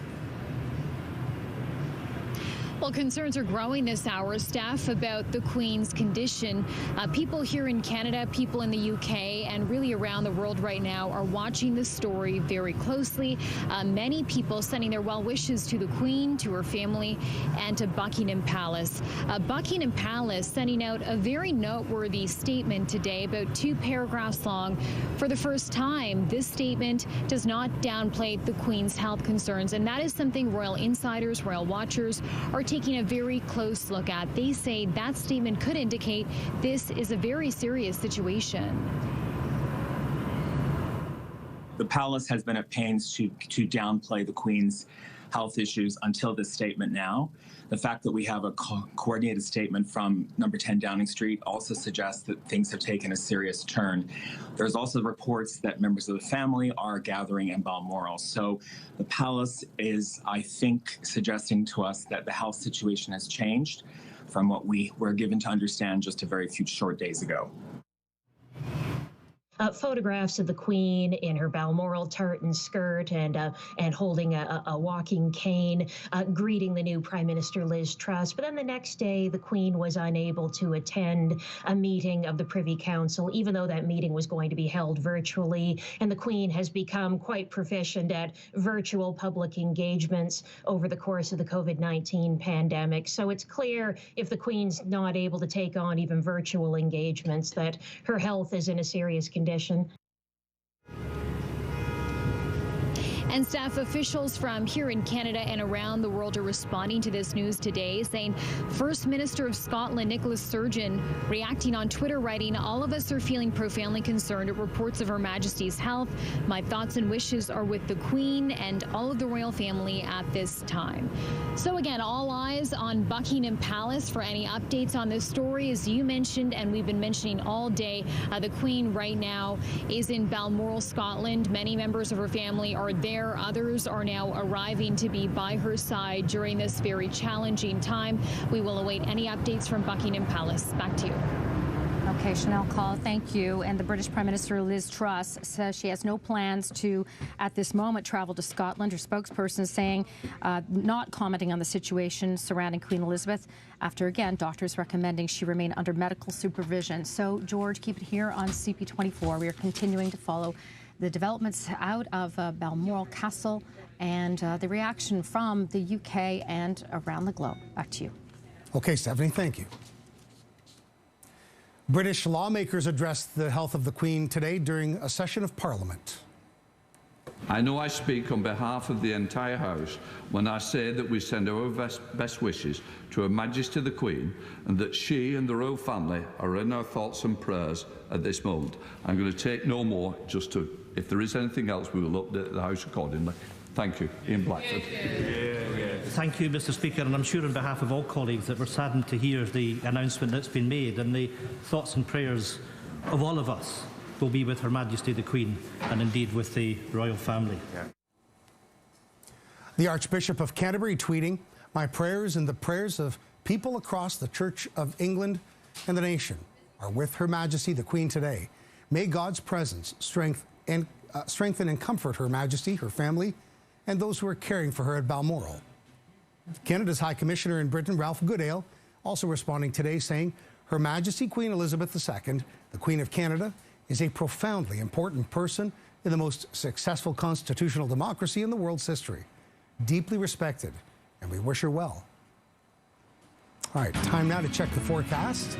Well, concerns are growing this hour, Steph, about the Queen's condition. People here in Canada, people in the UK, and really around the world right now are watching this story very closely. Many people sending their well wishes to the Queen, to her family, and to Buckingham Palace. Buckingham Palace sending out a very noteworthy statement today, about 2 paragraphs long. For the first time, this statement does not downplay the Queen's health concerns, and that is something royal insiders, royal watchers are taking a very close look at. They say that statement could indicate this is a very serious situation. The palace has been at pains to downplay the Queen's health issues until this statement now. The fact that we have a coordinated statement from number 10 Downing Street also suggests that things have taken a serious turn. There's also reports that members of the family are gathering in Balmoral. So the palace is, I think, suggesting to us that the health situation has changed from what we were given to understand just a very few short days ago. Photographs of the Queen in her Balmoral tartan skirt and holding a walking cane, greeting the new Prime Minister Liz Truss. But then the next day, the Queen was unable to attend a meeting of the Privy Council, even though that meeting was going to be held virtually. And the Queen has become quite proficient at virtual public engagements over the course of the COVID-19 pandemic. So it's clear if the Queen's not able to take on even virtual engagements, that her health is in a serious condition. And staff officials from here in Canada and around the world are responding to this news today, saying First Minister of Scotland, Nicola Sturgeon, reacting on Twitter, writing, "All of us are feeling profoundly concerned at reports of Her Majesty's health. My thoughts and wishes are with the Queen and all of the royal family at this time." So again, all eyes on Buckingham Palace for any updates on this story. As you mentioned, and we've been mentioning all day, the Queen right now is in Balmoral, Scotland. Many members of her family are there. Others are now arriving to be by her side during this very challenging time. We will await any updates from Buckingham Palace. Back to you. Okay, Chanel Call, thank you. And the British Prime Minister Liz Truss says she has no plans to, at this moment, travel to Scotland. Her spokesperson saying not commenting on the situation surrounding Queen Elizabeth after, again, doctors recommending she remain under medical supervision. So, George, keep it here on CP24. We are continuing to follow the developments out of Balmoral Castle and the reaction from the UK and around the globe. Back to you. Okay, Stephanie, thank you. British lawmakers addressed the health of the Queen today during a session of Parliament. I know I speak on behalf of the entire House when I say that we send our best wishes to Her Majesty the Queen, and that she and the royal family are in our thoughts and prayers at this moment. I'm going to take no more, just to, if there is anything else, we will update the House accordingly. Thank you. Ian Blackford. Thank you, Mr. Speaker, and I'm sure on behalf of all colleagues that we're saddened to hear the announcement that's been made, and the thoughts and prayers of all of us will be with Her Majesty the Queen and indeed with the royal family. The Archbishop of Canterbury tweeting, "My prayers and the prayers of people across the Church of England and the nation are with Her Majesty the Queen today. May God's presence strengthen and comfort Her Majesty, her family, and those who are caring for her at Balmoral." Canada's High Commissioner in Britain, Ralph Goodale, also responding today, saying, "Her Majesty Queen Elizabeth II, the Queen of Canada, is a profoundly important person in the most successful constitutional democracy in the world's history. Deeply respected, and we wish her well." All right, time now to check the forecast.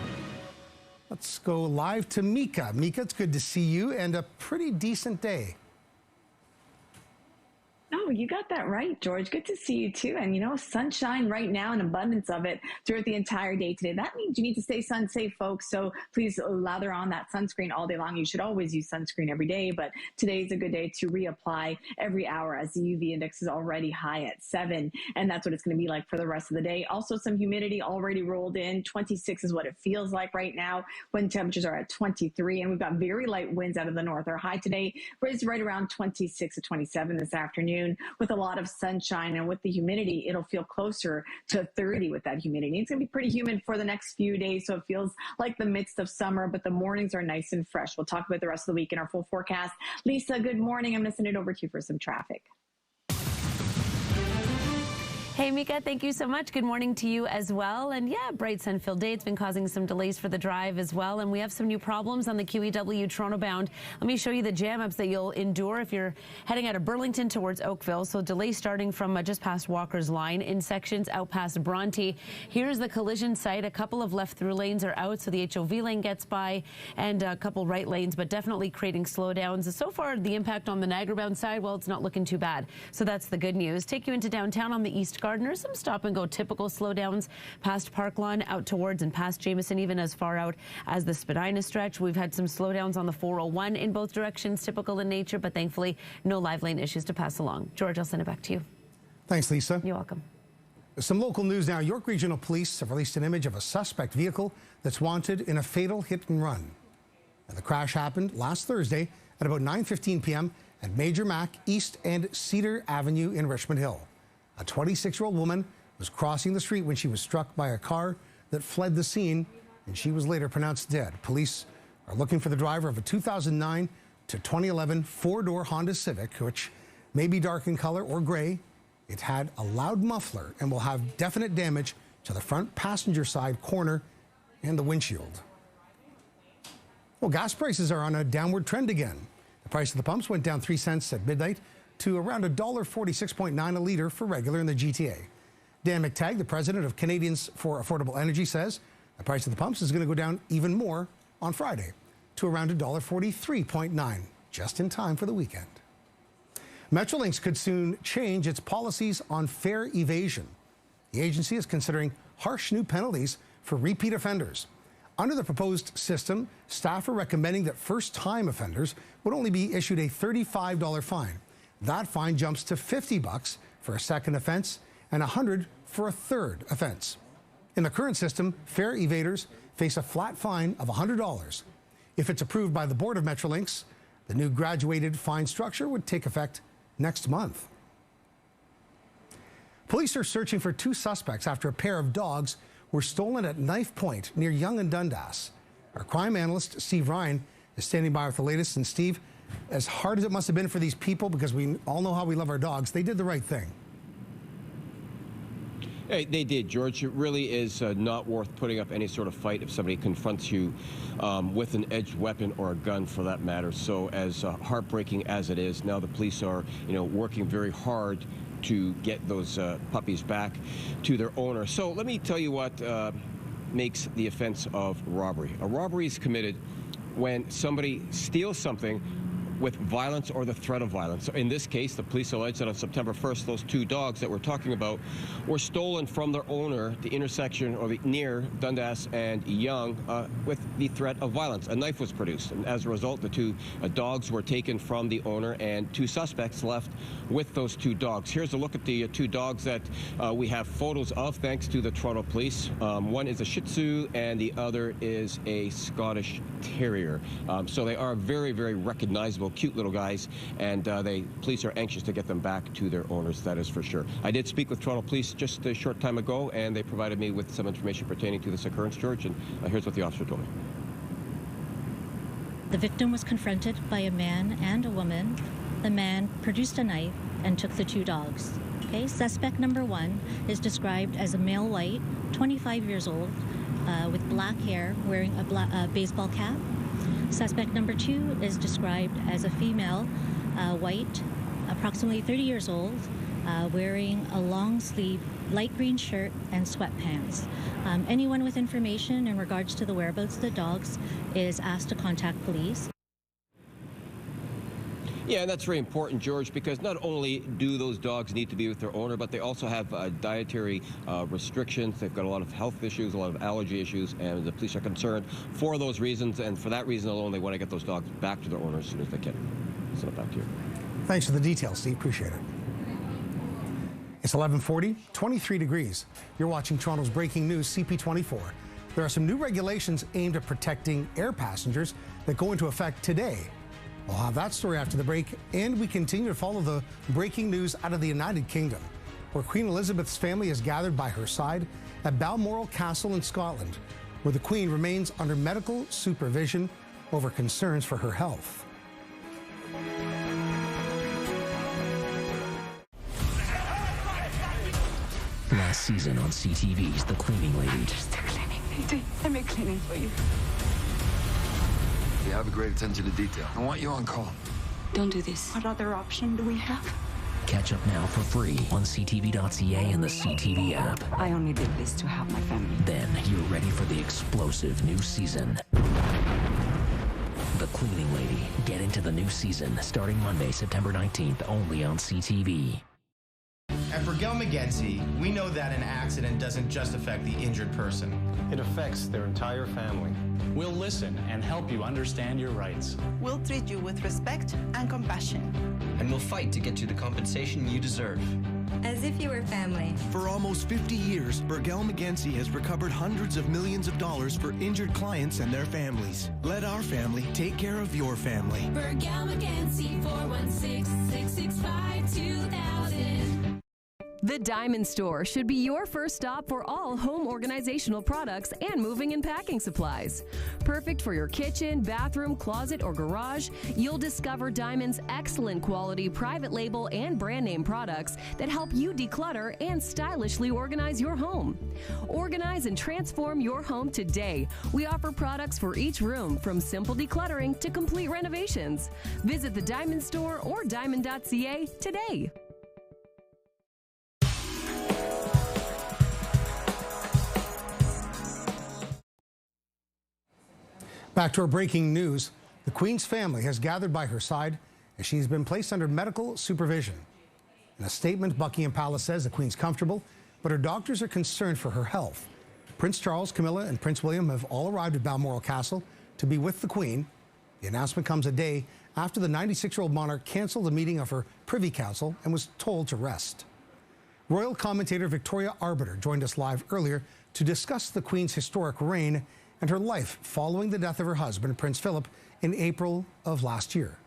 Let's go live to Mika. Mika, it's good to see you, and a pretty decent day. Oh, you got that right, George. Good to see you too. And you know, sunshine right now, an abundance of it throughout the entire day today. That means you need to stay sun safe, folks. So please lather on that sunscreen all day long. You should always use sunscreen every day, but today's a good day to reapply every hour as the UV index is already high at 7. And that's what it's going to be like for the rest of the day. Also, some humidity already rolled in. 26 is what it feels like right now when temperatures are at 23. And we've got very light winds out of the north. Our high today is right around 26 to 27 this afternoon. With a lot of sunshine and with the humidity, it'll feel closer to 30 with that humidity. It's going to be pretty humid for the next few days, so it feels like the midst of summer, but the mornings are nice and fresh. We'll talk about the rest of the week in our full forecast. Lisa, good morning. I'm going to send it over to you for some traffic. Hey, Mika, thank you so much. Good morning to you as well. And yeah, bright sun-filled day. It's been causing some delays for the drive as well. And we have some new problems on the QEW Toronto bound. Let me show you the jam-ups that you'll endure if you're heading out of Burlington towards Oakville. So delays starting from just past Walker's Line in sections out past Bronte. Here's the collision site. A couple of left through lanes are out, so the HOV lane gets by, and a couple right lanes, but definitely creating slowdowns. So far, the impact on the Niagara bound side, well, it's not looking too bad. So that's the good news. Take you into downtown on the East Gardner, some stop and go typical slowdowns past Park Lawn out towards and past Jameson, even as far out as the Spadina stretch. We've had some slowdowns on the 401 in both directions, typical in nature, but thankfully no live lane issues to pass along. George, I'll send it back to you. Thanks, Lisa. You're welcome. Some local news now. York Regional Police have released an image of a suspect vehicle that's wanted in a fatal hit and run. And the crash happened last Thursday at about 9:15 p.m. at Major Mac East and Cedar Avenue in Richmond Hill. A 26-year-old woman was crossing the street when she was struck by a car that fled the scene, and she was later pronounced dead. Police are looking for the driver of a 2009 to 2011 four-door Honda Civic, which may be dark in color or gray. It had a loud muffler and will have definite damage to the front passenger side corner and the windshield. Well, gas prices are on a downward trend again. The price of the pumps went down 3 cents at midnight to around $1.46.9 a litre for regular in the GTA. Dan McTagg, the president of Canadians for Affordable Energy, says the price of the pumps is going to go down even more on Friday to around $1.43.9, just in time for the weekend. Metrolinx could soon change its policies on fare evasion. The agency is considering harsh new penalties for repeat offenders. Under the proposed system, staff are recommending that first-time offenders would only be issued a $35 fine. That fine jumps to $50 for a second offense and $100 for a third offense. In the current system, fare evaders face a flat fine of $100. If it's approved by the board of Metrolinx, the new graduated fine structure would take effect next month. Police are searching for 2 suspects after a pair of dogs were stolen at Knife Point near Yonge and Dundas. Our crime analyst, Steve Ryan, is standing by with the latest. And Steve, as hard as it must have been for these people, because we all know how we love our dogs, they did the right thing. Hey, they did, George. It really is not worth putting up any sort of fight if somebody confronts you with an edged weapon or a gun, for that matter. So as heartbreaking as it is, now the police are, working very hard to get those puppies back to their owner. So let me tell you what makes the offense of robbery. A robbery is committed when somebody steals something with violence or the threat of violence. So in this case, the police allege that on September 1st, those 2 dogs that we're talking about were stolen from their owner at the intersection or near Dundas and Yonge with the threat of violence. A knife was produced, and as a result, the 2 dogs were taken from the owner, and 2 suspects left with those 2 dogs. Here's a look at the 2 dogs that we have photos of, thanks to the Toronto Police. One is a Shih Tzu, and the other is a Scottish Terrier. So they are very, very recognizable, cute little guys, and police are anxious to get them back to their owners, that is for sure. I did speak with Toronto Police just a short time ago, and they provided me with some information pertaining to this occurrence, George, and here's what the officer told me. The victim was confronted by a man and a woman. The man produced a knife and took the 2 dogs. Okay, suspect number 1 is described as a male white, 25 years old, with black hair, wearing a baseball cap. Suspect number 2 is described as a female, white, approximately 30 years old, wearing a long sleeve light green shirt and sweatpants. Anyone with information in regards to the whereabouts of the dogs is asked to contact police. Yeah, and that's very important, George, because not only do those dogs need to be with their owner, but they also have dietary restrictions. They've got a lot of health issues, a lot of allergy issues, and the police are concerned for those reasons, and for that reason alone, they want to get those dogs back to their owner as soon as they can. Send it back to you. Thanks for the details, Steve. Appreciate it. It's 11:40, 23 degrees. You're watching Toronto's breaking news, CP24. There are some new regulations aimed at protecting air passengers that go into effect today. We'll have that story after the break, and we continue to follow the breaking news out of the United Kingdom, where Queen Elizabeth's family is gathered by her side at Balmoral Castle in Scotland, where the Queen remains under medical supervision over concerns for her health. Last season on CTV's The Cleaning Lady. Just a cleaning lady. I make cleaning for you. You have a great attention to detail. I want you on call. Don't do this. What other option do we have? Catch up now for free on CTV.ca and the CTV app. I only did this to help my family. Then you're ready for the explosive new season. The Cleaning Lady. Get into the new season starting Monday, September 19th, only on CTV. At Burgell McGenzie, we know that an accident doesn't just affect the injured person. It affects their entire family. We'll listen and help you understand your rights. We'll treat you with respect and compassion. And we'll fight to get you the compensation you deserve. As if you were family. For almost 50 years, Burgell McGenzie has recovered hundreds of millions of dollars for injured clients and their families. Let our family take care of your family. Burgell McGenzie, 416-665-2000. The Diamond Store should be your first stop for all home organizational products and moving and packing supplies. Perfect for your kitchen, bathroom, closet, or garage, you'll discover Diamond's excellent quality private label and brand name products that help you declutter and stylishly organize your home. Organize and transform your home today. We offer products for each room, from simple decluttering to complete renovations. Visit the Diamond Store or diamond.ca today. Back to our breaking news. The Queen's family has gathered by her side as she's been placed under medical supervision. In a statement, Buckingham Palace says the Queen's comfortable, but her doctors are concerned for her health. Prince Charles, Camilla, and Prince William have all arrived at Balmoral Castle to be with the Queen. The announcement comes a day after the 96-year-old monarch canceled a meeting of her Privy Council and was told to rest. Royal commentator Victoria Arbiter joined us live earlier to discuss the Queen's historic reign and her life following the death of her husband, Prince Philip, in April of last year.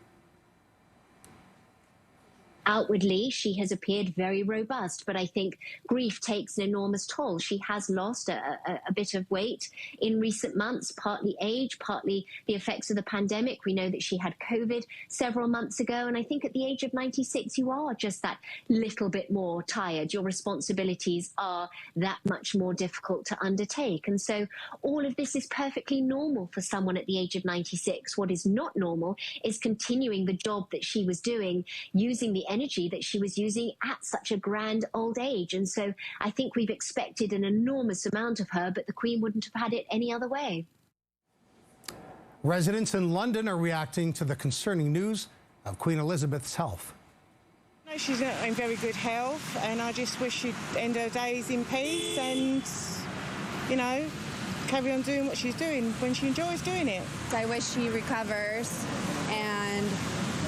Outwardly, she has appeared very robust, but I think grief takes an enormous toll. She has lost a bit of weight in recent months, partly age, partly the effects of the pandemic. We know that she had COVID several months ago, and I think at the age of 96, you are just that little bit more tired. Your responsibilities are that much more difficult to undertake. And so all of this is perfectly normal for someone at the age of 96. What is not normal is continuing the job that she was doing, using the energy that she was using at such a grand old age. And so I think we've expected an enormous amount of her, but the Queen wouldn't have had it any other way. Residents in London are reacting to the concerning news of Queen Elizabeth's health. She's in very good health, and I just wish she'd end her days in peace and, you know, carry on doing what she's doing when she enjoys doing it. I wish she recovers, and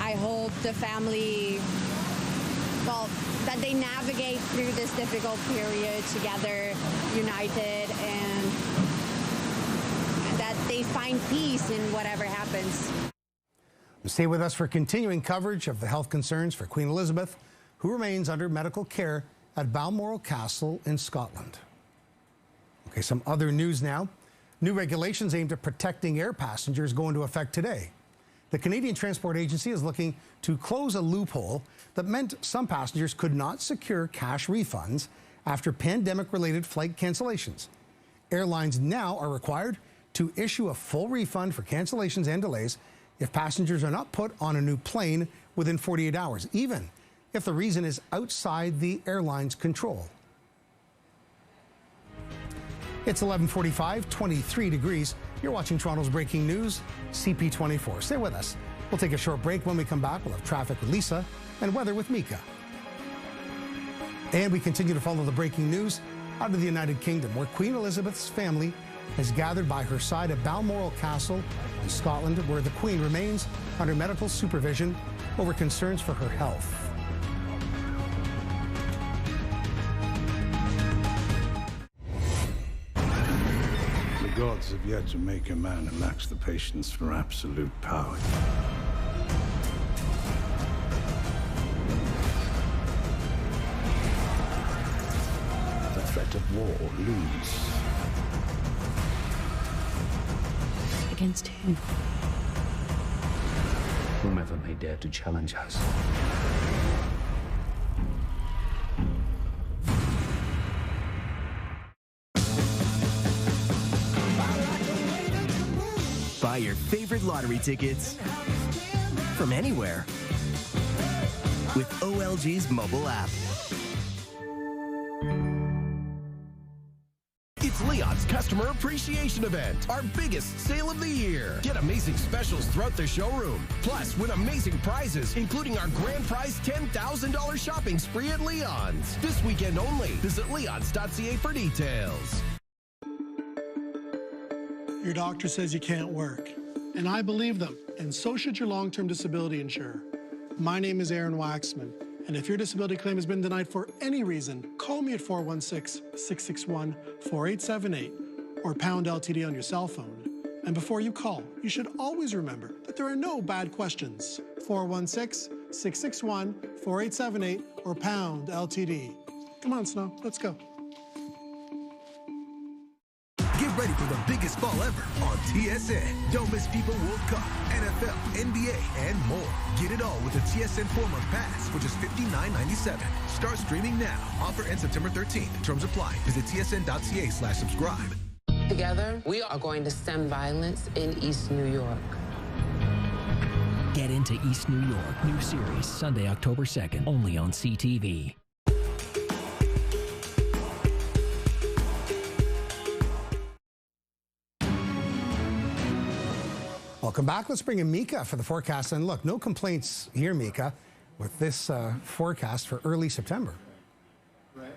I hope the family, well, that they navigate through this difficult period together, united, and that they find peace in whatever happens. Stay with us for continuing coverage of the health concerns for Queen Elizabeth, who remains under medical care at Balmoral Castle in Scotland. Okay, some other news now. New regulations aimed at protecting air passengers go into effect today. The Canadian Transport Agency is looking to close a loophole that meant some passengers could not secure cash refunds after pandemic-related flight cancellations. Airlines now are required to issue a full refund for cancellations and delays if passengers are not put on a new plane within 48 hours, even if the reason is outside the airline's control. It's 11:45, 23 degrees. You're watching Toronto's breaking news, CP24. Stay with us. We'll take a short break. When we come back, we'll have traffic with Lisa and weather with Mika. And we continue to follow the breaking news out of the United Kingdom, where Queen Elizabeth's family has gathered by her side at Balmoral Castle in Scotland, where the Queen remains under medical supervision over concerns for her health. The gods have yet to make a man who lacks the patience for absolute power. The threat of war looms. Against whom? Whomever may dare to challenge us. Buy your favorite lottery tickets from anywhere with OLG's mobile app. It's Leon's Customer Appreciation Event, our biggest sale of the year. Get amazing specials throughout the showroom. Plus, win amazing prizes, including our grand prize $10,000 shopping spree at Leon's. This weekend only. Visit leons.ca for details. Your doctor says you can't work, and I believe them, and so should your long-term disability insurer. My name is Aaron Waxman, and if your disability claim has been denied for any reason, call me at 416-661-4878 or pound LTD on your cell phone. And before you call, you should always remember that there are no bad questions. 416-661-4878 or pound LTD. Come on, Snow, let's go. Get ready for the biggest fall ever on TSN. Don't miss FIFA World Cup, NFL, NBA, and more. Get it all with a TSN 4-month pass for just $59.97. Start streaming now. Offer ends September 13th. Terms apply. Visit tsn.ca/subscribe. Together, we are going to stem violence in East New York. Get into East New York. New series, Sunday, October 2nd, only on CTV. Welcome back. Let's bring in Mika for the forecast. And look, no complaints here, Mika, with this forecast for early September. Right.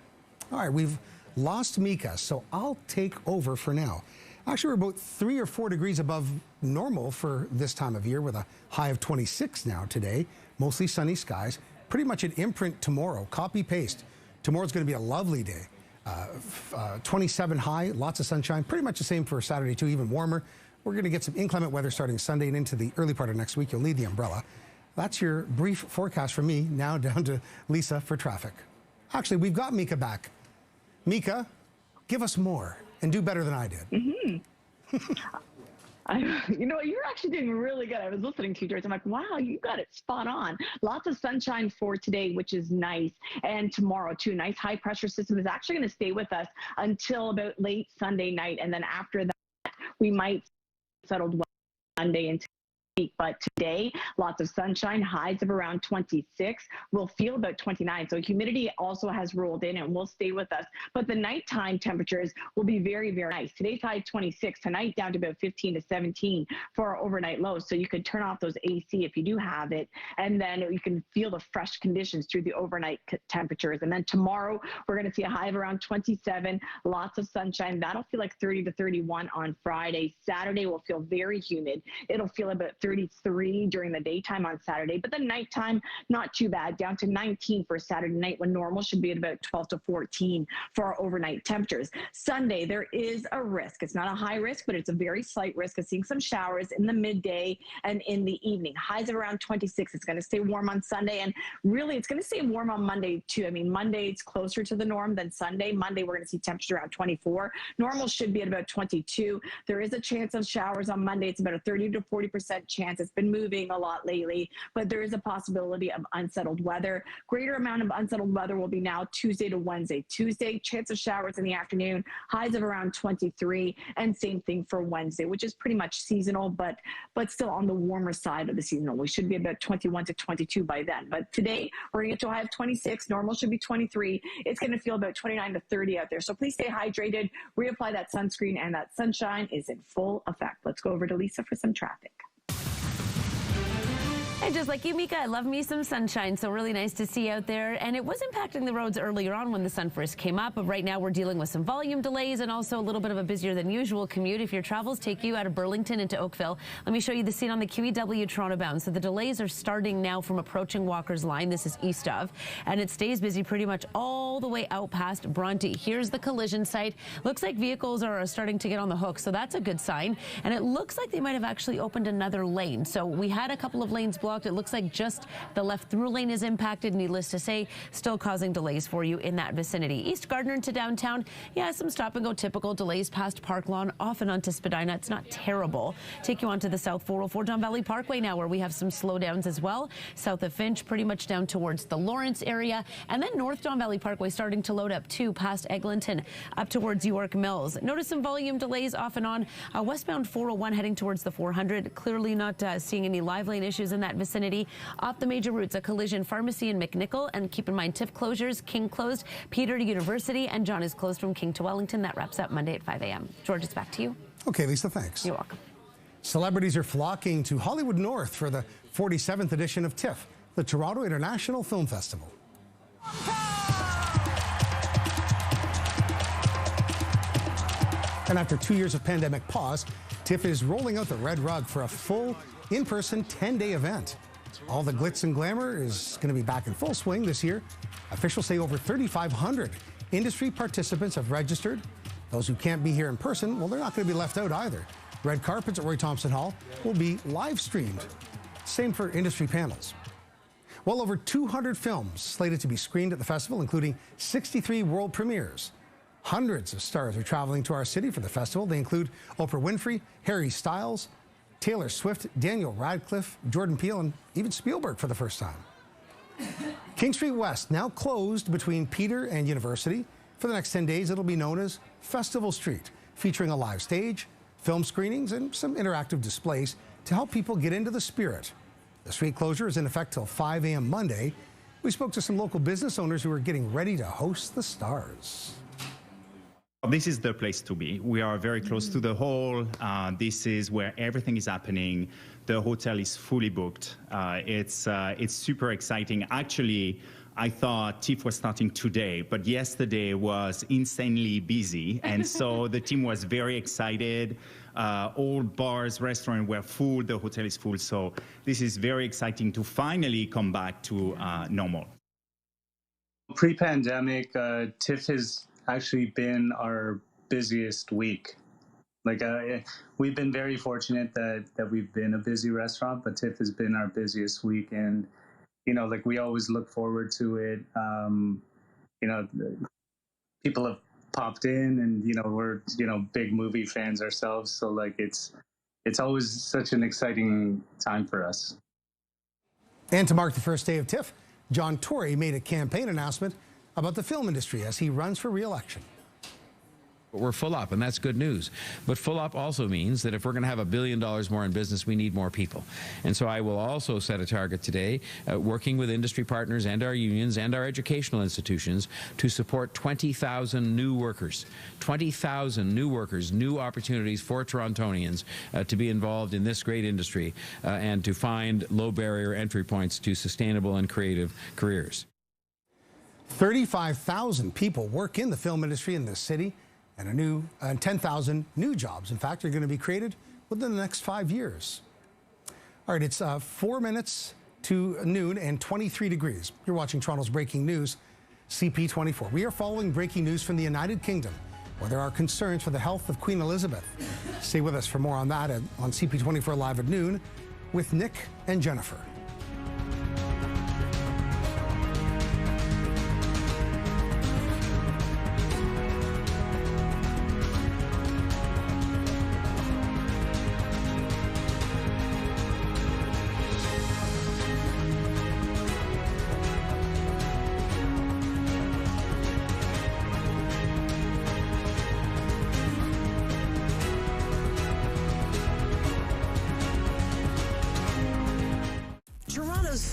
All right, we've lost Mika, so I'll take over for now. Actually, we're about 3 or 4 degrees above normal for this time of year with a high of 26 now today. Mostly sunny skies. Pretty much an imprint tomorrow. Copy paste. Tomorrow's going to be a lovely day. 27 high, lots of sunshine. Pretty much the same for Saturday too, even warmer. We're going to get some inclement weather starting Sunday and into the early part of next week. You'll need the umbrella. That's your brief forecast from me. Now down to Lisa for traffic. Actually, we've got Mika back. Mika, give us more and do better than I did. You know, you're actually doing really good. I was listening to you, George. I'm like, wow, you got it spot on. Lots of sunshine for today, which is nice. And tomorrow, too. Nice high pressure system is actually going to stay with us until about late Sunday night. And then after that, we might settled Monday into week, but today, lots of sunshine, highs of around 26. We'll feel about 29. So humidity also has rolled in and will stay with us. But the nighttime temperatures will be very, very nice. Today's high 26, tonight down to about 15 to 17 for our overnight lows. So you could turn off those AC if you do have it, and then you can feel the fresh conditions through the overnight temperatures. And then tomorrow, we're going to see a high of around 27, lots of sunshine. That'll feel like 30 to 31 on Friday. Saturday will feel very humid. It'll feel about 33 during the daytime on Saturday, but the nighttime, not too bad, down to 19 for Saturday night, when normal should be at about 12 to 14 for our overnight temperatures. Sunday, there is a risk. It's not a high risk, but it's a very slight risk of seeing some showers in the midday and in the evening. Highs of around 26. It's going to stay warm on Sunday, and really it's going to stay warm on Monday too. I mean, Monday it's closer to the norm than Sunday. Monday we're going to see temperature around 24. Normal should be at about 22. There is a chance of showers on Monday. It's about a 30 to 40% chance. It's been moving a lot lately, but there is a possibility of unsettled weather. Greater amount of unsettled weather will be now Tuesday to Wednesday. Tuesday, chance of showers in the afternoon, highs of around 23, and same thing for Wednesday, which is pretty much seasonal, but still on the warmer side of the seasonal. We should be about 21 to 22 by then. But today, we're going to get to a high of 26. Normal should be 23. It's going to feel about 29 to 30 out there. So please stay hydrated, reapply that sunscreen, and that sunshine is in full effect. Let's go over to Lisa for some traffic. And just like you, Mika, I love me some sunshine, so really nice to see out there. And it was impacting the roads earlier on when the sun first came up, but right now we're dealing with some volume delays and also a little bit of a busier than usual commute if your travels take you out of Burlington into Oakville. Let me show you the scene on the QEW Toronto bound. So the delays are starting now from approaching Walker's Line. This is east of, and it stays busy pretty much all the way out past Bronte. Here's the collision site. Looks like vehicles are starting to get on the hook, so that's a good sign. And it looks like they might have actually opened another lane. So we had a couple of lanes blocked. It looks like just the left through lane is impacted, needless to say, still causing delays for you in that vicinity. East Gardner into downtown, yeah, some stop and go typical delays past Park Lawn, off and onto Spadina. It's not terrible. Take you onto the South 404 Don Valley Parkway now, where we have some slowdowns as well. South of Finch, pretty much down towards the Lawrence area. And then North Don Valley Parkway starting to load up too, past Eglinton, up towards York Mills. Notice some volume delays off and on. Westbound 401 heading towards the 400. Clearly not seeing any live lane issues in that vicinity. Off the major routes, a collision, Pharmacy and McNichol. And keep in mind, TIFF closures, King closed, Peter to University, and John is closed from King to Wellington. That wraps up Monday at 5 a.m. George, it's back to you. Okay, Lisa, thanks. You're welcome. Celebrities are flocking to Hollywood North for the 47th edition of TIFF, the Toronto International Film Festival. And after 2 years of pandemic pause, TIFF is rolling out the red rug for a full in-person 10-day event. All the glitz and glamour is going to be back in full swing this year. Officials say over 3,500 industry participants have registered. Those who can't be here in person, well, they're not going to be left out either. Red carpets at Roy Thompson Hall will be live streamed. Same for industry panels. Well over 200 films slated to be screened at the festival, including 63 world premieres. Hundreds of stars are traveling to our city for the festival. They include Oprah Winfrey, Harry Styles, Taylor Swift, Daniel Radcliffe, Jordan Peele, and even Spielberg for the first time. King Street West now closed between Peter and University. For the next 10 days, it'll be known as Festival Street, featuring a live stage, film screenings, and some interactive displays to help people get into the spirit. The street closure is in effect till 5 a.m. Monday. We spoke to some local business owners who are getting ready to host the stars. This is the place to be. We are very close to the hall. This is where everything is happening. The hotel is fully booked. It's super exciting. Actually, I thought TIFF was starting today, but yesterday was insanely busy. And so the team was very excited. All bars, restaurants were full. The hotel is full. So this is very exciting to finally come back to normal. Pre-pandemic, TIFF has actually been our busiest week. Like we've been very fortunate that we've been a busy restaurant, but TIFF has been our busiest week, and like we always look forward to it. People have popped in, and we're big movie fans ourselves, so like it's always such an exciting time for us. And to mark the first day of TIFF, John Tory made a campaign announcement about the film industry as he runs for re-election. We're full up, and that's good news. But full up also means that if we're going to have $1 billion more in business, we need more people. And so I will also set a target today, working with industry partners and our unions and our educational institutions to support 20,000 new workers. 20,000 new workers, new opportunities for Torontonians to be involved in this great industry and to find low barrier entry points to sustainable and creative careers. 35,000 people work in the film industry in this city, and 10,000 new jobs, in fact, are going to be created within the next 5 years. All right, it's 4 minutes to noon and 23 degrees. You're watching Toronto's Breaking News, CP24. We are following breaking news from the United Kingdom, where there are concerns for the health of Queen Elizabeth. Stay with us for more on that on CP24 Live at noon with Nick and Jennifer.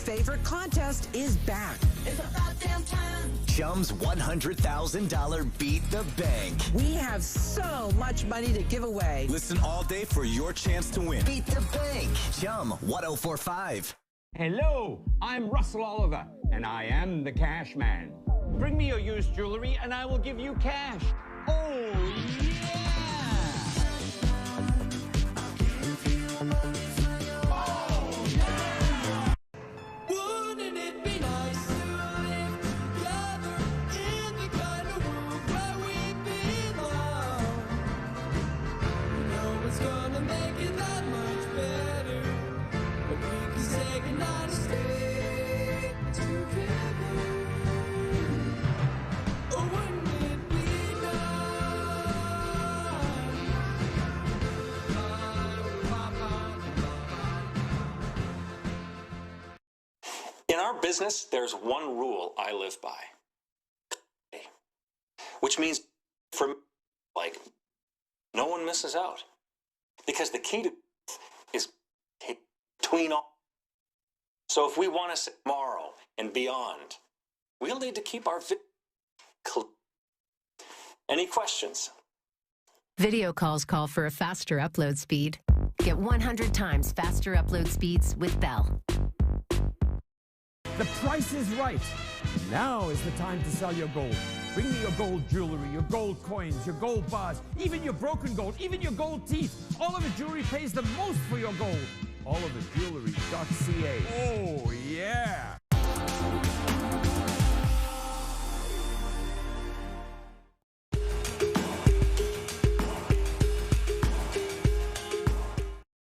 Favorite contest is back. It's about damn time. Chum's $100,000 Beat the Bank. We have so much money to give away. Listen all day for your chance to win. Beat the Bank. Chum 1045. Hello, I'm Russell Oliver, and I am the cash man. Bring me your used jewelry, and I will give you cash. Oh, yeah! In our business, there's one rule I live by, which means for me, like, no one misses out. Because the key to is between all. So if we want to see tomorrow and beyond, we'll need to keep our clear. Any questions? Video calls call for a faster upload speed. Get 100 times faster upload speeds with Bell. The price is right. Now is the time to sell your gold. Bring me your gold jewelry, your gold coins, your gold bars, even your broken gold, even your gold teeth. All of the jewelry pays the most for your gold. allofthejewelry.ca. Oh, yeah.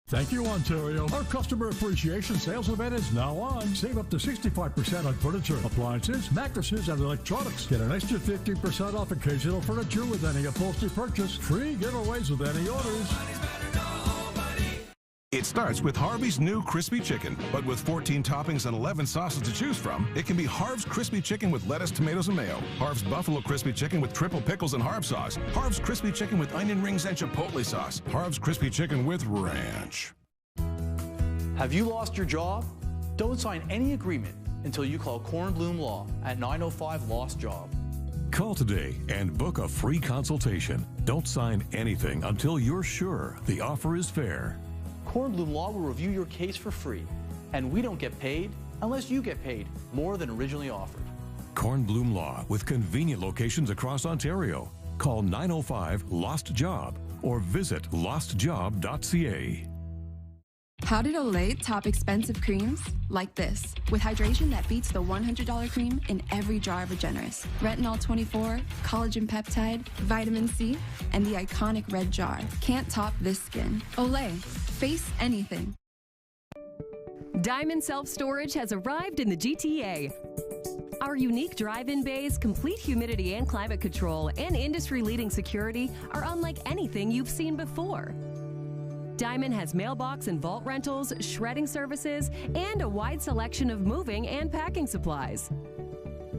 Thank you, Ontario. Our customer appreciation sales event is now on. Save up to 65% on furniture, appliances, mattresses, and electronics. Get an extra 50% off occasional furniture with any upholstery purchase. Free giveaways with any orders. It starts with Harvey's new Crispy Chicken, but with 14 toppings and 11 sauces to choose from, it can be Harv's Crispy Chicken with lettuce, tomatoes, and mayo, Harv's Buffalo Crispy Chicken with triple pickles and Harv sauce, Harv's Crispy Chicken with onion rings and chipotle sauce, Harv's Crispy Chicken with ranch. Have you lost your job? Don't sign any agreement until you call Kornblum Law at 905 Lost Job. Call today and book a free consultation. Don't sign anything until you're sure the offer is fair. Kornblum Law will review your case for free, and we don't get paid unless you get paid more than originally offered. Kornblum Law with convenient locations across Ontario. Call 905-LOST-JOB or visit lostjob.ca. How did Olay top expensive creams? Like this, with hydration that beats the $100 cream in every jar of Regenerist. Retinol 24, collagen peptide, vitamin C, and the iconic red jar. Can't top this skin. Olay, face anything. Diamond Self-Storage has arrived in the GTA. Our unique drive-in bays, complete humidity and climate control, and industry-leading security are unlike anything you've seen before. Diamond has mailbox and vault rentals, shredding services, and a wide selection of moving and packing supplies.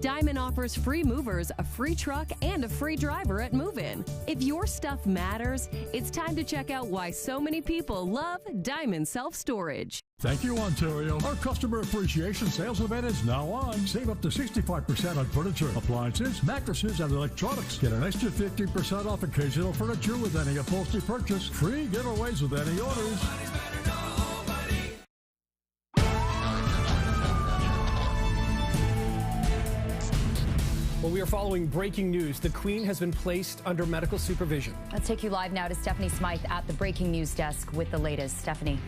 Diamond offers free movers, a free truck, and a free driver at move-in. If your stuff matters, it's time to check out why so many people love Diamond Self-Storage. Thank you, Ontario. Our customer appreciation sales event is now on. Save up to 65% on furniture, appliances, mattresses, and electronics. Get an extra 50% off occasional furniture with any upholstery purchase. Free giveaways with any orders. Well, we are following breaking news. The Queen has been placed under medical supervision. Let's take you live now to Stephanie Smythe at the breaking news desk with the latest. Stephanie.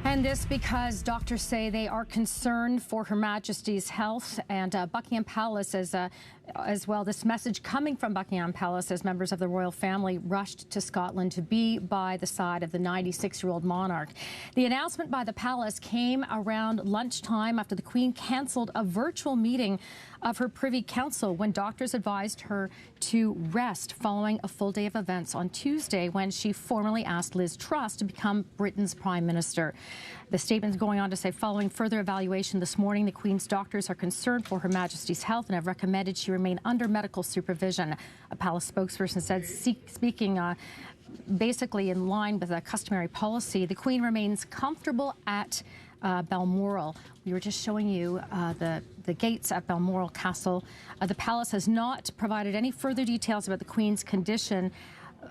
And this because doctors say they are concerned for Her Majesty's health, and Buckingham Palace as well. This message coming from Buckingham Palace as members of the royal family rushed to Scotland to be by the side of the 96-year-old monarch. The announcement by the palace came around lunchtime after the Queen cancelled a virtual meeting of her Privy Council when doctors advised her to rest following a full day of events on Tuesday when she formally asked Liz Truss to become Britain's Prime Minister. The statement is going on to say, following further evaluation this morning, the Queen's doctors are concerned for Her Majesty's health and have recommended she remain under medical supervision. A palace spokesperson said, speaking basically in line with a customary policy, the Queen remains comfortable at Balmoral. We were just showing you the gates at Balmoral Castle. The palace has not provided any further details about the Queen's condition,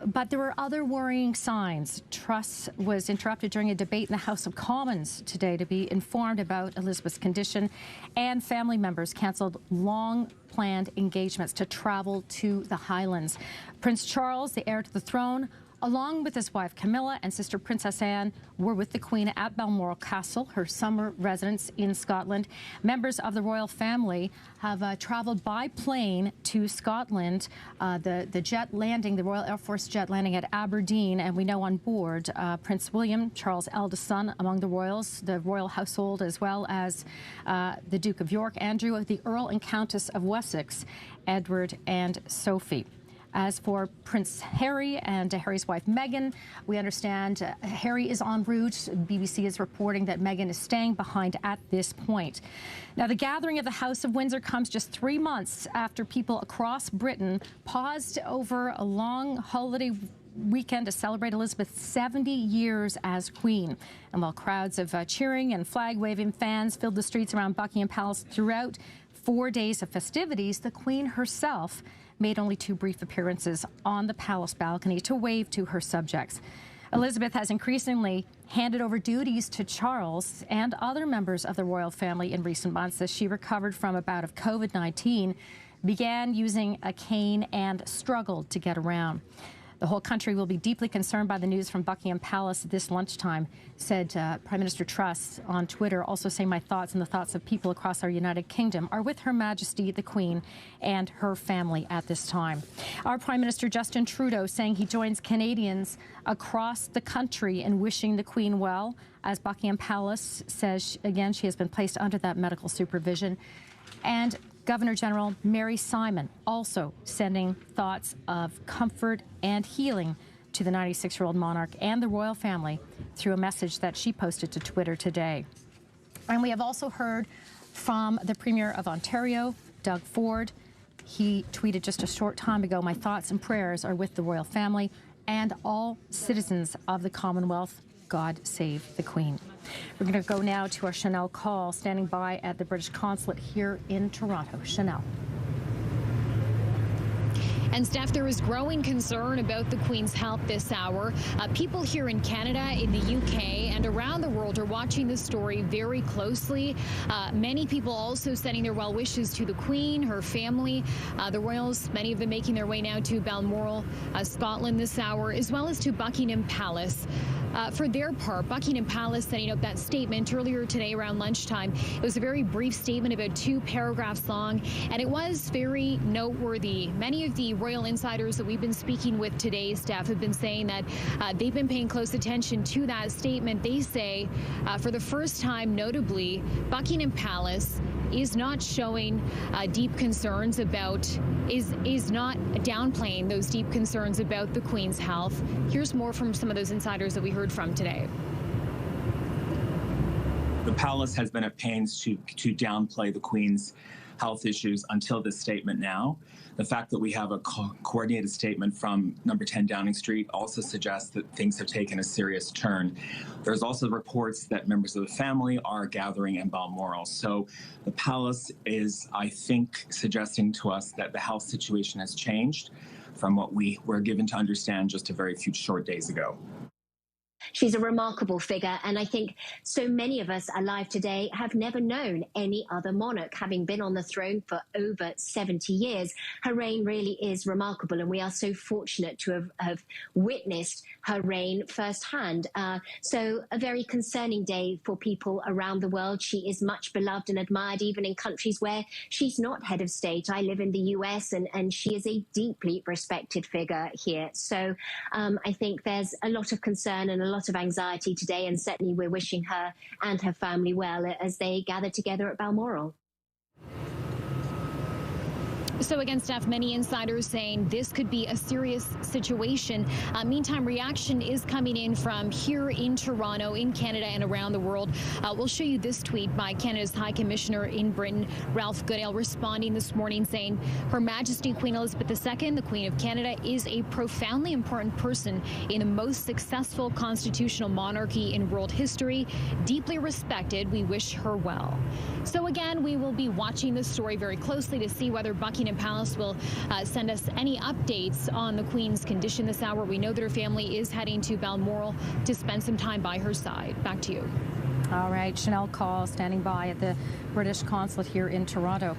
but there were other worrying signs. Truss was interrupted during a debate in the House of Commons today to be informed about Elizabeth's condition, and family members cancelled long-planned engagements to travel to the Highlands. Prince Charles, the heir to the throne, along with his wife Camilla and sister Princess Anne, were with the Queen at Balmoral Castle, her summer residence in Scotland. Members of the royal family have travelled by plane to Scotland. The jet landing, the Royal Air Force jet landing at Aberdeen, and we know on board Prince William, Charles' eldest son among the royals, the royal household, as well as the Duke of York, Andrew, the Earl and Countess of Wessex, Edward and Sophie. As for Prince Harry and Harry's wife Meghan, we understand Harry is en route. BBC is reporting that Meghan is staying behind at this point. Now, the gathering of the House of Windsor comes just 3 months after people across Britain paused over a long holiday weekend to celebrate Elizabeth's 70 years as Queen. And while crowds of cheering and flag-waving fans filled the streets around Buckingham Palace throughout 4 days of festivities, the Queen herself made only 2 brief appearances on the palace balcony to wave to her subjects. Elizabeth has increasingly handed over duties to Charles and other members of the royal family in recent months as she recovered from a bout of COVID-19, began using a cane and struggled to get around. The whole country will be deeply concerned by the news from Buckingham Palace this lunchtime, said Prime Minister Truss on Twitter, also saying, my thoughts and the thoughts of people across our United Kingdom are with Her Majesty the Queen and her family at this time. Our Prime Minister Justin Trudeau saying he joins Canadians across the country in wishing the Queen well, as Buckingham Palace says, again, she has been placed under that medical supervision. And Governor General Mary Simon also sending thoughts of comfort and healing to the 96-year-old monarch and the royal family through a message that she posted to Twitter today. And we have also heard from the Premier of Ontario, Doug Ford. He tweeted just a short time ago, my thoughts and prayers are with the royal family and all citizens of the Commonwealth. God save the Queen. We're going to go now to our Chanel Call, standing by at the British Consulate here in Toronto. Chanel. And Steph, there is growing concern about the Queen's health this hour. People here in Canada, in the UK, and around the world are watching this story very closely. Many people also sending their well wishes to the Queen, her family, the royals, many of them making their way now to Balmoral, Scotland this hour, as well as to Buckingham Palace. For their part, Buckingham Palace sending out that statement earlier today around lunchtime. It was a very brief statement, about 2 paragraphs long, and it was very noteworthy. Many of the royal insiders that we've been speaking with today, Steph, have been saying that they've been paying close attention to that statement. They say, for the first time, notably, Buckingham Palace is not showing deep concerns about, is not downplaying those deep concerns about the Queen's health. Here's more from some of those insiders that we heard from today. The palace has been at pains to downplay the Queen's health issues until this statement now. The fact that we have a coordinated statement from number 10 Downing Street also suggests that things have taken a serious turn. There's also reports that members of the family are gathering in Balmoral. So the palace is, I think, suggesting to us that the health situation has changed from what we were given to understand just a very few short days ago. She's a remarkable figure, and I think so many of us alive today have never known any other monarch. Having been on the throne for over 70 years, her reign really is remarkable, and we are so fortunate to have witnessed her reign firsthand. So a very concerning day for people around the world. She is much beloved and admired, even in countries where she's not head of state. I live in the US, and she is a deeply respected figure here. So I think there's a lot of concern and a lot of anxiety today, and certainly we're wishing her and her family well as they gather together at Balmoral. So again, Steph, many insiders saying this could be a serious situation. Meantime, reaction is coming in from here in Toronto, in Canada, and around the world. We'll show you this tweet by Canada's High Commissioner in Britain, Ralph Goodale, responding this morning saying, Her Majesty Queen Elizabeth II, the Queen of Canada, is a profoundly important person in the most successful constitutional monarchy in world history. Deeply respected. We wish her well. So again, we will be watching this story very closely to see whether Buckingham Palace will send us any updates on the Queen's condition this hour. We know that her family is heading to Balmoral to spend some time by her side. Back to you. All right, Chanel Call standing by at the British consulate here in Toronto.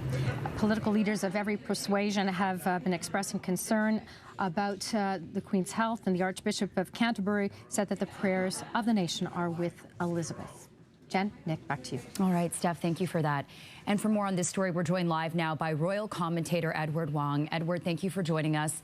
Political leaders of every persuasion have been expressing concern about the Queen's health, and the Archbishop of Canterbury said that the prayers of the nation are with Elizabeth. Jen, Nick, back to you. All right, Steph, thank you for that. And for more on this story, we're joined live now by royal commentator Edward Wong. Edward, thank you for joining us.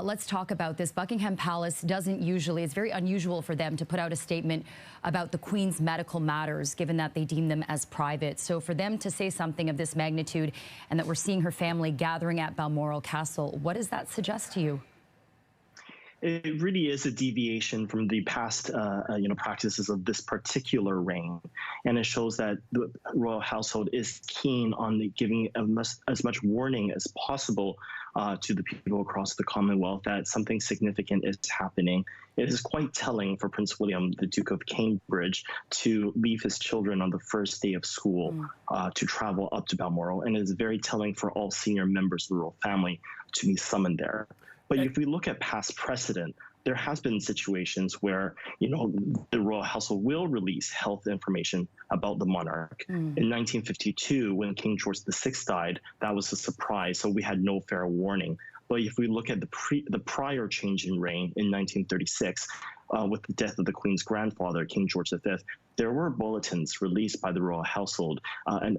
Let's talk about this. Buckingham Palace it's very unusual for them to put out a statement about the Queen's medical matters, given that they deem them as private. So for them to say something of this magnitude and that we're seeing her family gathering at Balmoral Castle, what does that suggest to you? It really is a deviation from the past, practices of this particular reign, and it shows that the royal household is keen on giving as much warning as possible to the people across the Commonwealth that something significant is happening. It is quite telling for Prince William, the Duke of Cambridge, to leave his children on the first day of school to travel up to Balmoral, and it is very telling for all senior members of the royal family to be summoned there. But if we look at past precedent, there has been situations where, the royal household will release health information about the monarch. In 1952, when King George VI died, that was a surprise, so we had no fair warning. But if we look at the prior change in reign in 1936, with the death of the Queen's grandfather, King George V, there were bulletins released by the royal household and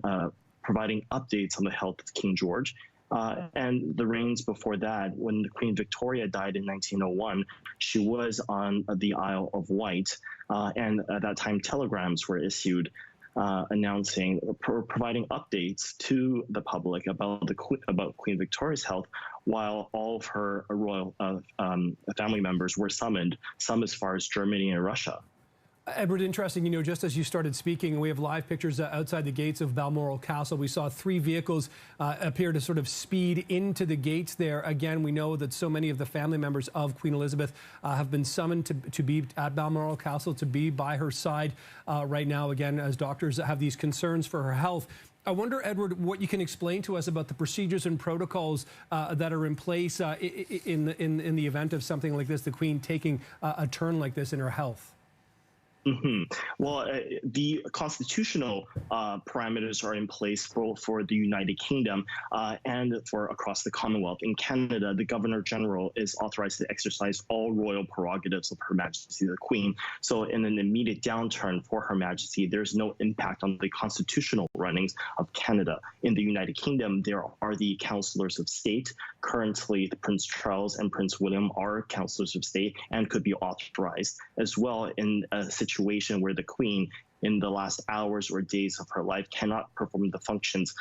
providing updates on the health of King George. And the reigns before that, when the Queen Victoria died in 1901, she was on the Isle of Wight, and at that time telegrams were issued announcing, providing updates to the public about Queen Victoria's health, while all of her royal family members were summoned, some as far as Germany and Russia. Edward, interesting, just as you started speaking, we have live pictures outside the gates of Balmoral Castle. We saw 3 vehicles appear to sort of speed into the gates there. Again, we know that so many of the family members of Queen Elizabeth have been summoned to be at Balmoral Castle, to be by her side right now, again, as doctors have these concerns for her health. I wonder, Edward, what you can explain to us about the procedures and protocols that are in place in the event of something like this, the Queen taking a turn like this in her health. Well, the constitutional parameters are in place for the United Kingdom and for across the Commonwealth. In Canada, the Governor General is authorized to exercise all royal prerogatives of Her Majesty the Queen. So in an immediate downturn for Her Majesty, there's no impact on the constitutional runnings of Canada. In the United Kingdom, there are the Councillors of State. Currently, Prince Charles and Prince William are Councillors of State and could be authorized as well in a situation where the Queen, in the last hours or days of her life, cannot perform the functions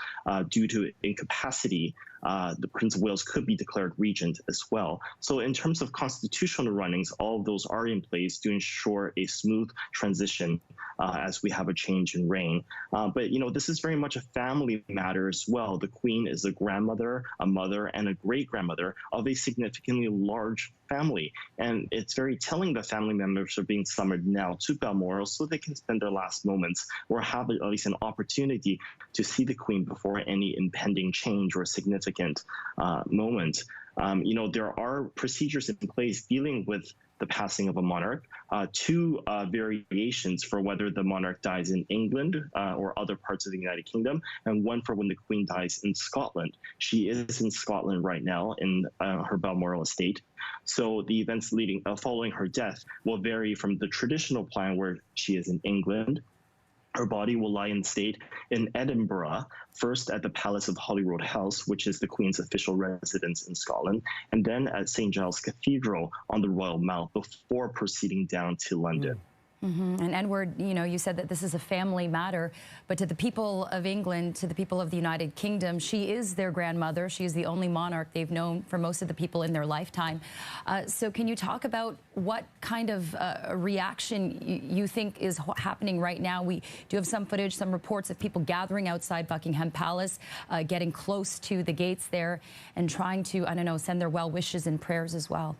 due to incapacity. The Prince of Wales could be declared regent as well. So in terms of constitutional runnings, all of those are in place to ensure a smooth transition as we have a change in reign. But, you know, this is very much a family matter as well. The Queen is a grandmother, a mother, and a great-grandmother of a significantly large family. And it's very telling that family members are being summoned now to Balmoral so they can spend their last moments or have at least an opportunity to see the Queen before any impending change or significant moment. You know, there are procedures in place dealing with the passing of a monarch, two variations for whether the monarch dies in England or other parts of the United Kingdom, and one for when the Queen dies in Scotland. She is in Scotland right now in her Balmoral estate. So the events following her death will vary from the traditional plan where she is in England. Her body will lie in state in Edinburgh, first at the Palace of Holyrood House, which is the Queen's official residence in Scotland, and then at St. Giles Cathedral on the Royal Mount before proceeding down to London. And Edward, you know, you said that this is a family matter, but to the people of England, to the people of the United Kingdom, she is their grandmother. She is the only monarch they've known for most of the people in their lifetime. So can you talk about what kind of reaction you think is happening right now? We do have some footage, some reports of people gathering outside Buckingham Palace, getting close to the gates there and trying to, I don't know, send their well wishes and prayers as well.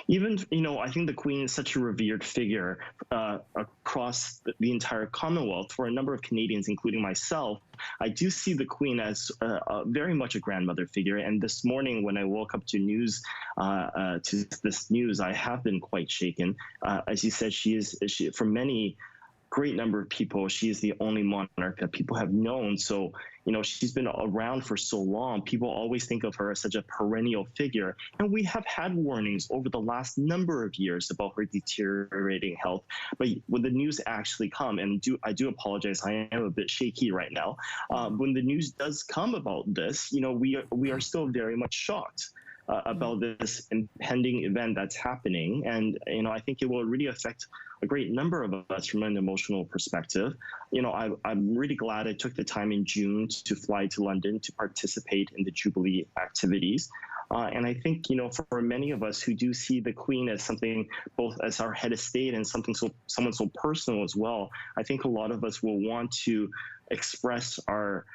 Even, you know, I think the Queen is such a revered figure across the entire Commonwealth. For a number of Canadians, including myself, I do see the Queen as very much a grandmother figure. And this morning, when I woke up to this news, I have been quite shaken. As you said, she for many great number of people, she is the only monarch that people have known. So, you know, she's been around for so long. People always think of her as such a perennial figure. And we have had warnings over the last number of years about her deteriorating health. But when the news actually come, and I do apologize, I am a bit shaky right now. When the news does come about this, you know, we are still very much shocked about this impending event that's happening. And, you know, I think it will really affect a great number of us from an emotional perspective. You know, I'm really glad I took the time in June to fly to London to participate in the Jubilee activities. And I think, you know, for many of us who do see the Queen as something both as our head of state and someone so personal as well, I think a lot of us will want to express our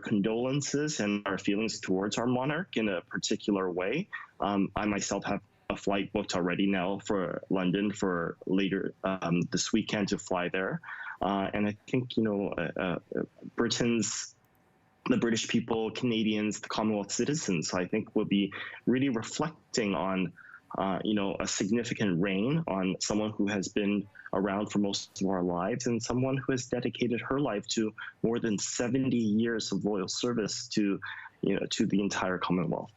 condolences and our feelings towards our monarch in a particular way. I myself have a flight booked already now for London for later this weekend to fly there. And I think, you know, the British people, Canadians, the Commonwealth citizens, I think will be really reflecting on, you know, a significant reign on someone who has been around for most of our lives and someone who has dedicated her life to more than 70 years of loyal service to, you know, to the entire Commonwealth.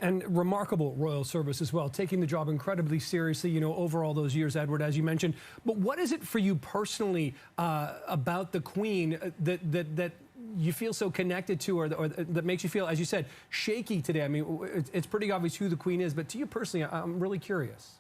And remarkable royal service as well, taking the job incredibly seriously, you know, over all those years, Edward, as you mentioned. But what is it for you personally about the Queen that you feel so connected to, or that makes you feel, as you said, shaky today? I mean, it's pretty obvious who the Queen is, but to you personally, I'm really curious.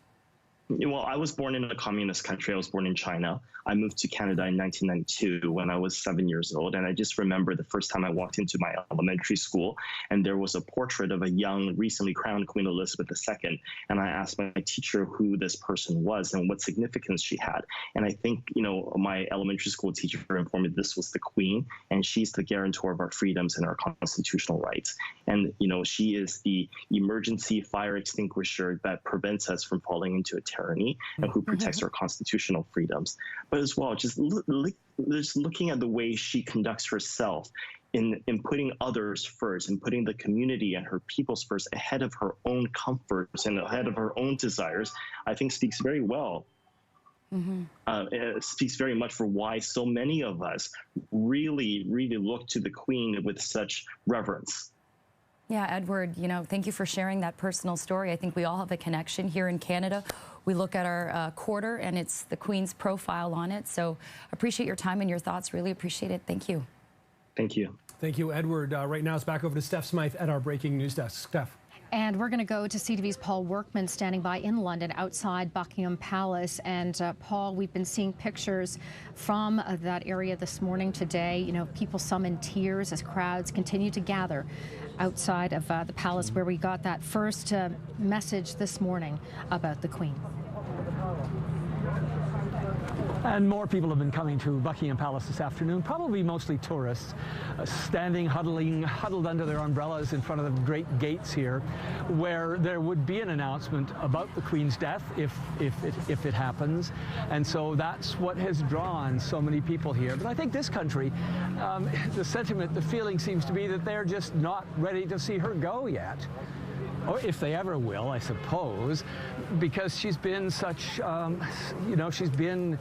Well, I was born in a communist country. I was born in China. I moved to Canada in 1992 when I was 7 years old. And I just remember the first time I walked into my elementary school and there was a portrait of a young, recently crowned Queen Elizabeth II. And I asked my teacher who this person was and what significance she had. And I think, you know, my elementary school teacher informed me this was the Queen, and she's the guarantor of our freedoms and our constitutional rights. And, you know, she is the emergency fire extinguisher that prevents us from falling into a tyranny and who protects our constitutional freedoms. But as well, just looking at the way she conducts herself in putting others first and putting the community and her peoples first ahead of her own comforts and ahead of her own desires, I think speaks very well. It speaks very much for why so many of us really, really look to the Queen with such reverence. Yeah, Edward, you know, thank you for sharing that personal story. I think we all have a connection here in Canada. We look at our quarter and it's the Queen's profile on it. So appreciate your time and your thoughts. Really appreciate it. Thank you. Thank you. Thank you, Edward. Right now it's back over to Steph Smythe at our breaking news desk. Steph. And we're going to go to CTV's Paul Workman standing by in London outside Buckingham Palace. And Paul, we've been seeing pictures from that area this morning, today. You know, people some in tears as crowds continue to gather outside of the palace where we got that first message this morning about the Queen. And more people have been coming to Buckingham Palace this afternoon, probably mostly tourists, standing, huddled under their umbrellas in front of the great gates here, where there would be an announcement about the Queen's death if it happens. And so that's what has drawn so many people here. But I think this country, the sentiment, the feeling seems to be that they're just not ready to see her go yet. Or if they ever will, I suppose, because she's been such, you know, she's been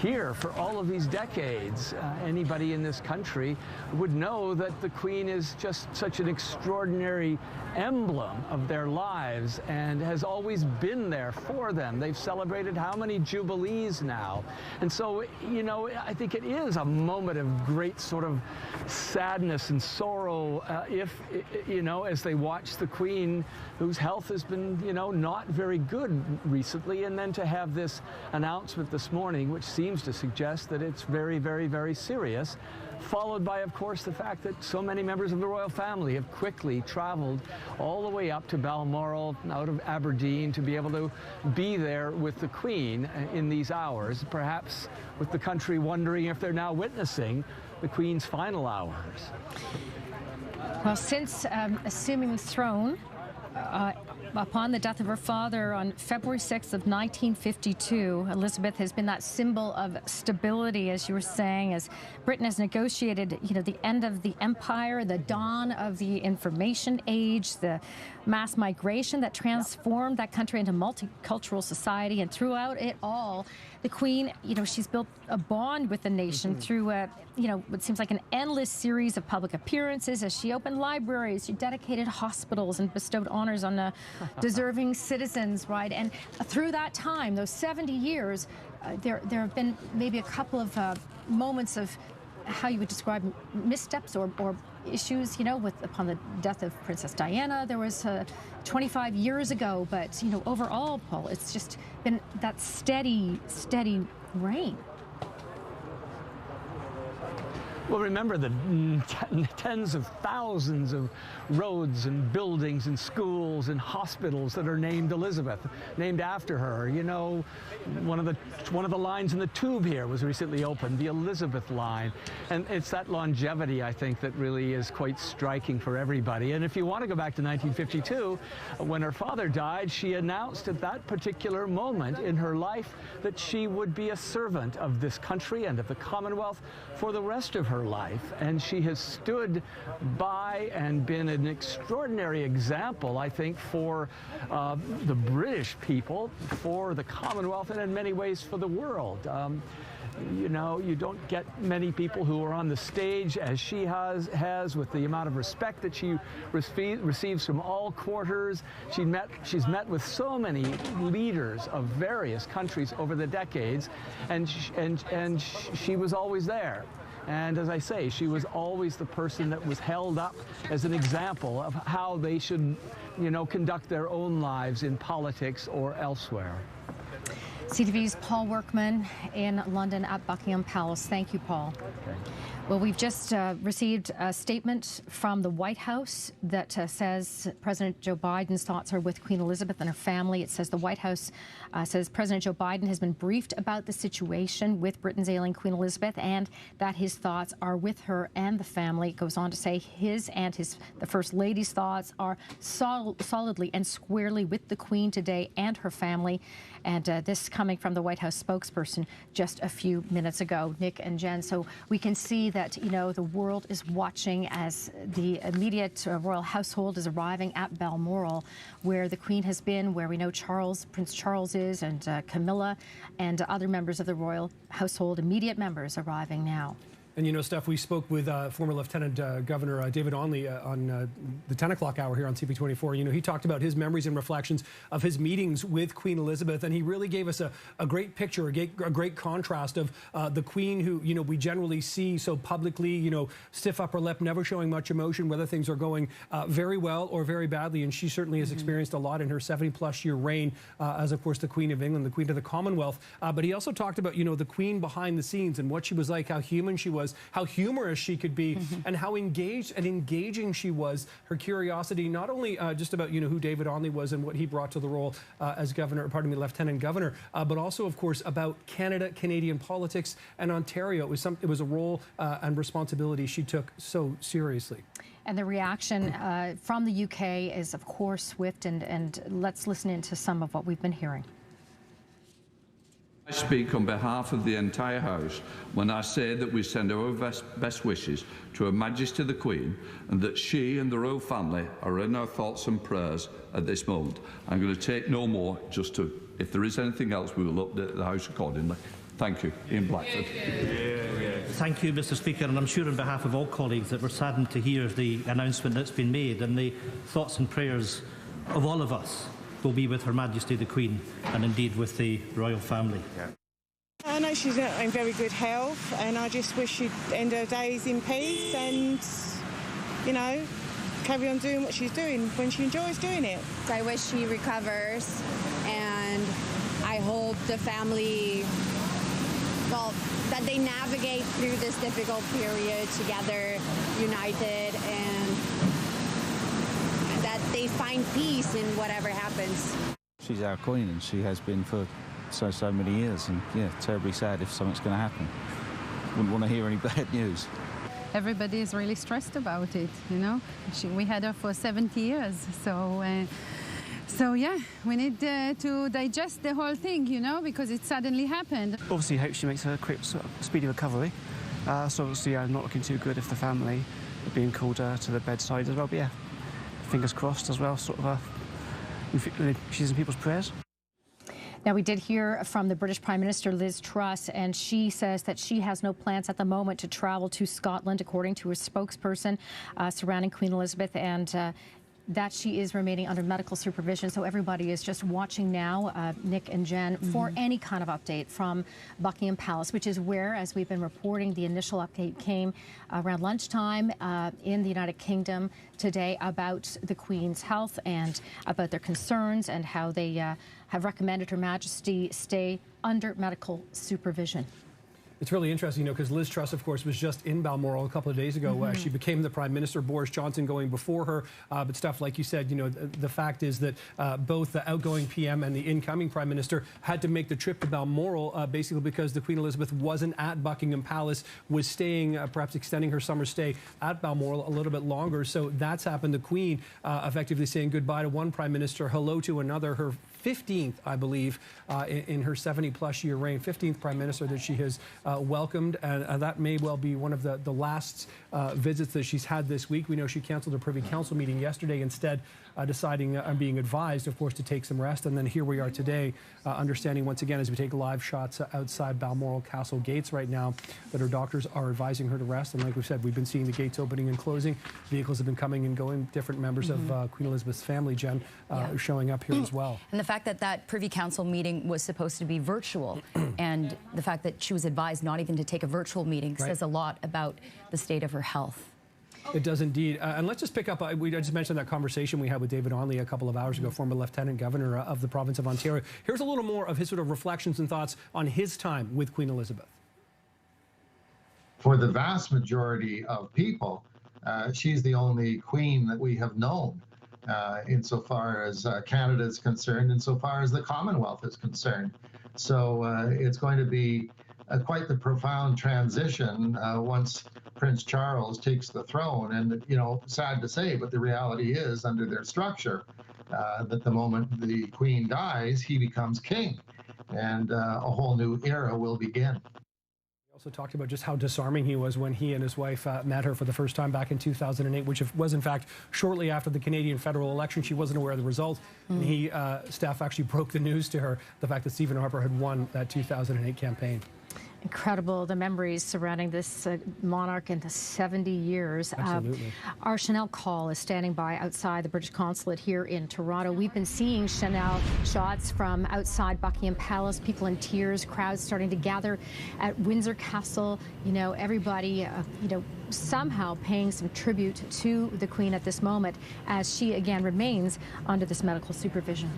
here for all of these decades. Anybody in this country would know that the Queen is just such an extraordinary emblem of their lives and has always been there for them. They've celebrated how many jubilees now? And so, you know, I think it is a moment of great sort of sadness and sorrow if, you know, as they watch the Queen, whose health has been, you know, not very good recently, and then to have this announcement this morning, which seems to suggest that it's very, very, very serious, followed by, of course, the fact that so many members of the royal family have quickly traveled all the way up to Balmoral, out of Aberdeen, to be able to be there with the Queen in these hours, perhaps with the country wondering if they're now witnessing the Queen's final hours. Well, since assuming the throne, upon the death of her father on February 6th of 1952, Elizabeth has been that symbol of stability, as you were saying, as Britain has negotiated, you know, the end of the empire, the dawn of the information age, the mass migration that transformed that country into multicultural society. And throughout it all, the Queen, you know, she's built a bond with the nation through you know, what seems like an endless series of public appearances as she opened libraries, she dedicated hospitals and bestowed honors on deserving citizens, right? And through that time, those 70 years, there have been maybe a couple of moments of how you would describe missteps or issues, you know, upon the death of Princess Diana. There was 25 years ago, but, you know, overall, Paul, it's just been that steady reign. Well, remember the tens of thousands of roads and buildings and schools and hospitals that are named Elizabeth, named after her. You know, one of the lines in the tube here was recently opened, the Elizabeth line. And it's that longevity, I think, that really is quite striking for everybody. And if you want to go back to 1952, when her father died, she announced at that particular moment in her life that she would be a servant of this country and of the Commonwealth for the rest of her life. And she has stood by and been an extraordinary example, I think, for the British people, for the Commonwealth, and in many ways for the world. You know, you don't get many people who are on the stage as she has with the amount of respect that she receives from all quarters. She's met with so many leaders of various countries over the decades, and she was always there. And as I say, she was always the person that was held up as an example of how they should, you know, conduct their own lives in politics or elsewhere. CTV's Paul Workman in London at Buckingham Palace. Thank you, Paul. Okay. Well, we've just received a statement from the White House that says President Joe Biden's thoughts are with Queen Elizabeth and her family. It says the White House says President Joe Biden has been briefed about the situation with Britain's ailing Queen Elizabeth and that his thoughts are with her and the family. It goes on to say his and the First Lady's thoughts are solidly and squarely with the Queen today and her family. And this coming from the White House spokesperson just a few minutes ago, Nick and Jen. So we can see that, you know, the world is watching as the immediate royal household is arriving at Balmoral, where the Queen has been, where we know Prince Charles is, and Camilla, and other members of the royal household, immediate members arriving now. And, you know, Steph, we spoke with former Lieutenant Governor David Onley on the 10 o'clock hour here on CP24. You know, he talked about his memories and reflections of his meetings with Queen Elizabeth, and he really gave us a great picture, a great contrast of the Queen who, you know, we generally see so publicly, you know, stiff upper lip, never showing much emotion, whether things are going very well or very badly. And she certainly has experienced a lot in her 70-plus year reign as, of course, the Queen of England, the Queen of the Commonwealth. But he also talked about, you know, the Queen behind the scenes and what she was like, how human she was, was, how humorous she could be, and how engaged and engaging she was. Her curiosity, not only just about, you know, who David Onley was and what he brought to the role as governor, pardon me, lieutenant governor, but also, of course, about Canada, Canadian politics, and Ontario. It was a role and responsibility she took so seriously. And the reaction from the UK is, of course, swift, and let's listen into some of what we've been hearing. I speak on behalf of the entire House when I say that we send our best wishes to Her Majesty the Queen, and that she and the royal family are in our thoughts and prayers at this moment. I'm going to take no more, just to, if there is anything else, we will update the House accordingly. Thank you. Ian Blackford. Thank you, Mr. Speaker, and I'm sure on behalf of all colleagues that we're saddened to hear the announcement that's been made, and the thoughts and prayers of all of us will be with Her Majesty the Queen and indeed with the royal family. I know she's not in very good health, and I just wish she'd end her days in peace and, you know, carry on doing what she's doing when she enjoys doing it. I wish she recovers, and I hope the family, well, that they navigate through this difficult period together, united, and that they find peace in whatever happens. She's our queen, and she has been for so many years, and yeah, terribly sad if something's going to happen. Wouldn't want to hear any bad news. Everybody is really stressed about it, you know. We had her for 70 years, so yeah, we need to digest the whole thing, you know, because it suddenly happened. Obviously, hope she makes a quick, speedy recovery. So obviously, yeah, not looking too good if the family are being called to the bedside as well. But yeah, fingers crossed as well. She's in people's prayers. Now, we did hear from the British Prime Minister, Liz Truss, and she says that she has no plans at the moment to travel to Scotland, according to a spokesperson surrounding Queen Elizabeth, and that she is remaining under medical supervision. So everybody is just watching now, Nick and Jen, for any kind of update from Buckingham Palace, which is where, as we've been reporting, the initial update came around lunchtime in the United Kingdom today about the Queen's health and about their concerns and how they have recommended Her Majesty stay under medical supervision. It's really interesting, you know, because Liz Truss, of course, was just in Balmoral a couple of days ago. She became the Prime Minister, Boris Johnson going before her. But stuff like you said, you know, the fact is that both the outgoing PM and the incoming Prime Minister had to make the trip to Balmoral basically because the Queen Elizabeth wasn't at Buckingham Palace, was staying, perhaps extending her summer stay at Balmoral a little bit longer. So that's happened. The Queen effectively saying goodbye to one Prime Minister, hello to another. Her 15th, I believe, in her 70-plus year reign, 15th Prime Minister that she has welcomed, and that may well be one of the last visits that she's had this week. We know she canceled a Privy Council meeting yesterday, instead deciding and being advised, of course, to take some rest. And then here we are today, understanding once again as we take live shots outside Balmoral Castle gates right now that her doctors are advising her to rest. And like we said, we've been seeing the gates opening and closing. Vehicles have been coming and going. Different members of Queen Elizabeth's family, Jen, showing up here as well. And the fact that that Privy Council meeting was supposed to be virtual and the fact that she was advised not even to take a virtual meeting says a lot about the state of her health. It does indeed. And let's just pick up, I just mentioned that conversation we had with David Onley a couple of hours ago, former Lieutenant Governor of the province of Ontario. Here's a little more of his sort of reflections and thoughts on his time with Queen Elizabeth. For the vast majority of people, she's the only queen that we have known insofar as Canada is concerned, insofar as the Commonwealth is concerned. So it's going to be quite the profound transition once Prince Charles takes the throne. And, you know, sad to say, but the reality is, under their structure, that the moment the Queen dies, he becomes king, and a whole new era will begin. Also talked about just how disarming he was when he and his wife met her for the first time back in 2008, which was in fact shortly after the Canadian federal election. She wasn't aware of the result, and staff actually broke the news to her, the fact that Stephen Harper had won that 2008 campaign. Incredible, the memories surrounding this monarch in the 70 years. Absolutely. Our Chanel Call is standing by outside the British consulate here in Toronto. We've been seeing Chanel shots from outside Buckingham Palace, people in tears, crowds starting to gather at Windsor Castle. You know, everybody, you know, somehow paying some tribute to the Queen at this moment as she again remains under this medical supervision.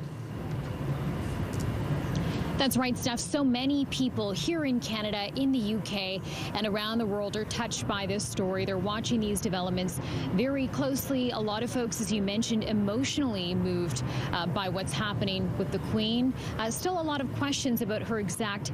That's right, Steph. So many people here in Canada, in the UK, and around the world are touched by this story. They're watching these developments very closely. A lot of folks, as you mentioned, emotionally moved by what's happening with the Queen. Still a lot of questions about her exact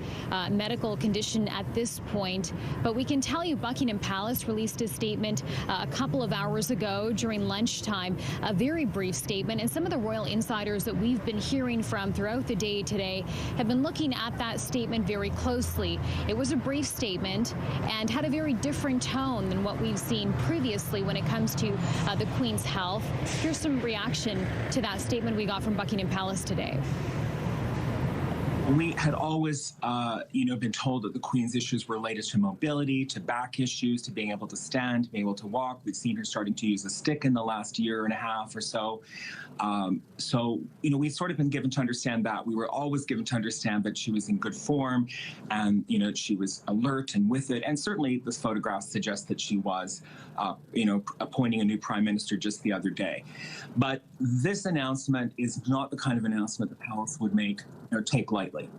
medical condition at this point. But we can tell you Buckingham Palace released a statement a couple of hours ago during lunchtime, a very brief statement. And some of the royal insiders that we've been hearing from throughout the day today have been looking at that statement very closely. It was a brief statement and had a very different tone than what we've seen previously when it comes to the Queen's health. Here's some reaction to that statement we got from Buckingham Palace today. We had always, been told that the Queen's issues were related to mobility, to back issues, to being able to stand, being able to walk. We've seen her starting to use a stick in the last year and a half or so. We've sort of been given to understand that. We were always given to understand that she was in good form and, she was alert and with it. And certainly this photograph suggests that she was, appointing a new prime minister just the other day. But this announcement is not the kind of announcement the palace would make or take lightly.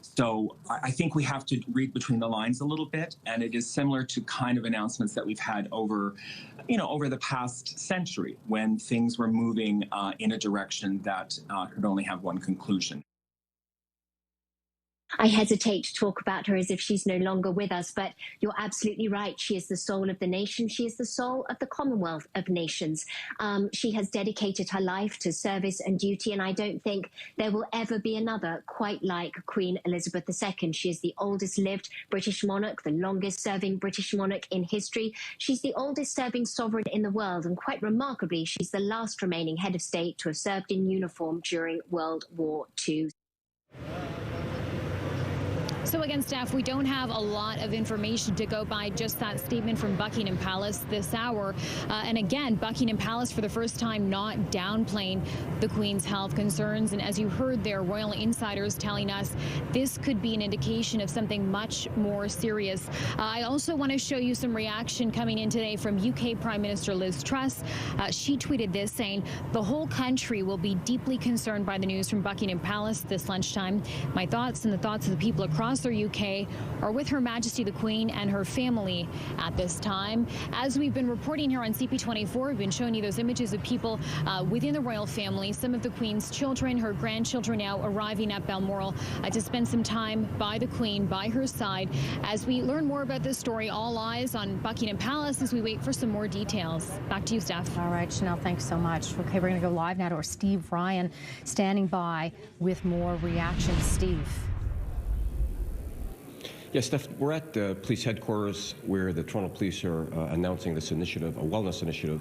So I think we have to read between the lines a little bit, and it is similar to kind of announcements that we've had over the past century when things were moving in a direction that could only have one conclusion. I hesitate to talk about her as if she's no longer with us, but you're absolutely right. She is the soul of the nation. She is the soul of the Commonwealth of Nations. She has dedicated her life to service and duty, and I don't think there will ever be another quite like Queen Elizabeth II. She is the oldest lived British monarch, the longest serving British monarch in history. She's the oldest serving sovereign in the world, and quite remarkably, she's the last remaining head of state to have served in uniform during World War II. So again, Steph, we don't have a lot of information to go by, just that statement from Buckingham Palace this hour. And again, Buckingham Palace for the first time not downplaying the Queen's health concerns. And as you heard there, royal insiders telling us this could be an indication of something much more serious. I also want to show you some reaction coming in today from UK Prime Minister Liz Truss. She tweeted this saying, "The whole country will be deeply concerned by the news from Buckingham Palace this lunchtime. My thoughts and the thoughts of the people across the UK are with Her Majesty the Queen and her family at this time." As we've been reporting here on CP24, we've been showing you those images of people within the royal family, some of the Queen's children, her grandchildren now arriving at Balmoral to spend some time by the Queen, by her side. As we learn more about this story, all eyes on Buckingham Palace as we wait for some more details. Back to you, Steph. All right, Chanel, thanks so much. Okay, we're going to go live now to our Steve Ryan standing by with more reactions. Steve. Yes, Steph, we're at the police headquarters where the Toronto Police are announcing this initiative, a wellness initiative,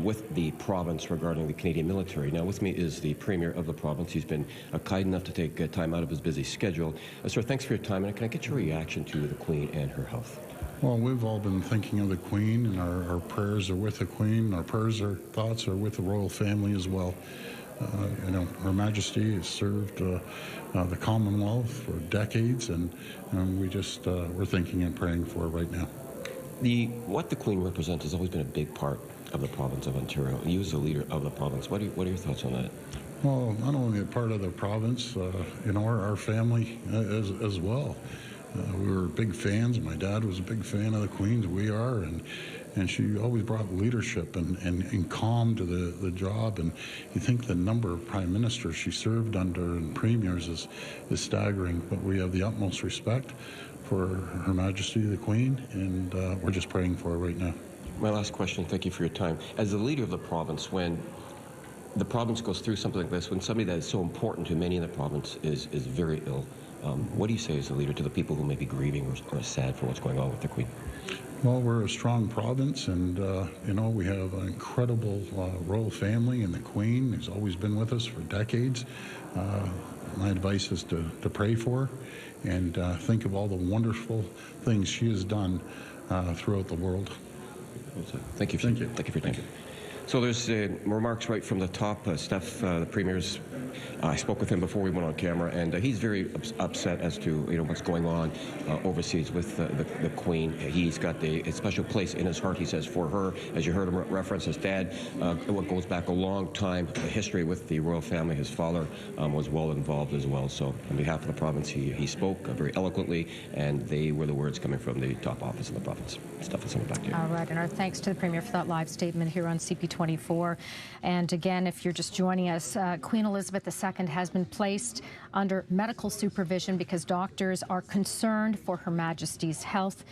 with the province regarding the Canadian military. Now, with me is the Premier of the province. He's been kind enough to take time out of his busy schedule. Sir, thanks for your time, and can I get your reaction to the Queen and her health? Well, we've all been thinking of the Queen, and our prayers are with the Queen. Our thoughts are with the royal family as well. Her Majesty has served the Commonwealth for decades, and we're thinking and praying for her right now. What the Queen represents has always been a big part of the province of Ontario. You as the leader of the province, what are your thoughts on that? Well, not only a part of the province, our family as well. We were big fans. My dad was a big fan of the Queen's. We are, and she always brought leadership and calm to the job. And you think the number of prime ministers she served under and premiers is staggering. But we have the utmost respect for Her Majesty the Queen, and we're just praying for her right now. My last question, thank you for your time. As the leader of the province, when the province goes through something like this, when somebody that is so important to many in the province is very ill, what do you say as a leader to the people who may be grieving or sad for what's going on with the Queen? Well, we're a strong province, and we have an incredible royal family, and the Queen has always been with us for decades. My advice is to pray for her and think of all the wonderful things she has done throughout the world. Thank you. Thank you for your time. So there's remarks right from the top. Steph, the Premier's, I spoke with him before we went on camera, and he's very upset as to what's going on overseas with the Queen. He's got a special place in his heart, he says, for her. As you heard him reference his dad, what goes back a long time, a history with the royal family. His father was well involved as well. So on behalf of the province, he spoke very eloquently, and they were the words coming from the top office in the province. Steph, I'll send it back to you. All right, and our thanks to the Premier for that live statement here on CP24. And again, if you're just joining us, Queen Elizabeth II has been placed under medical supervision because doctors are concerned for Her Majesty's health.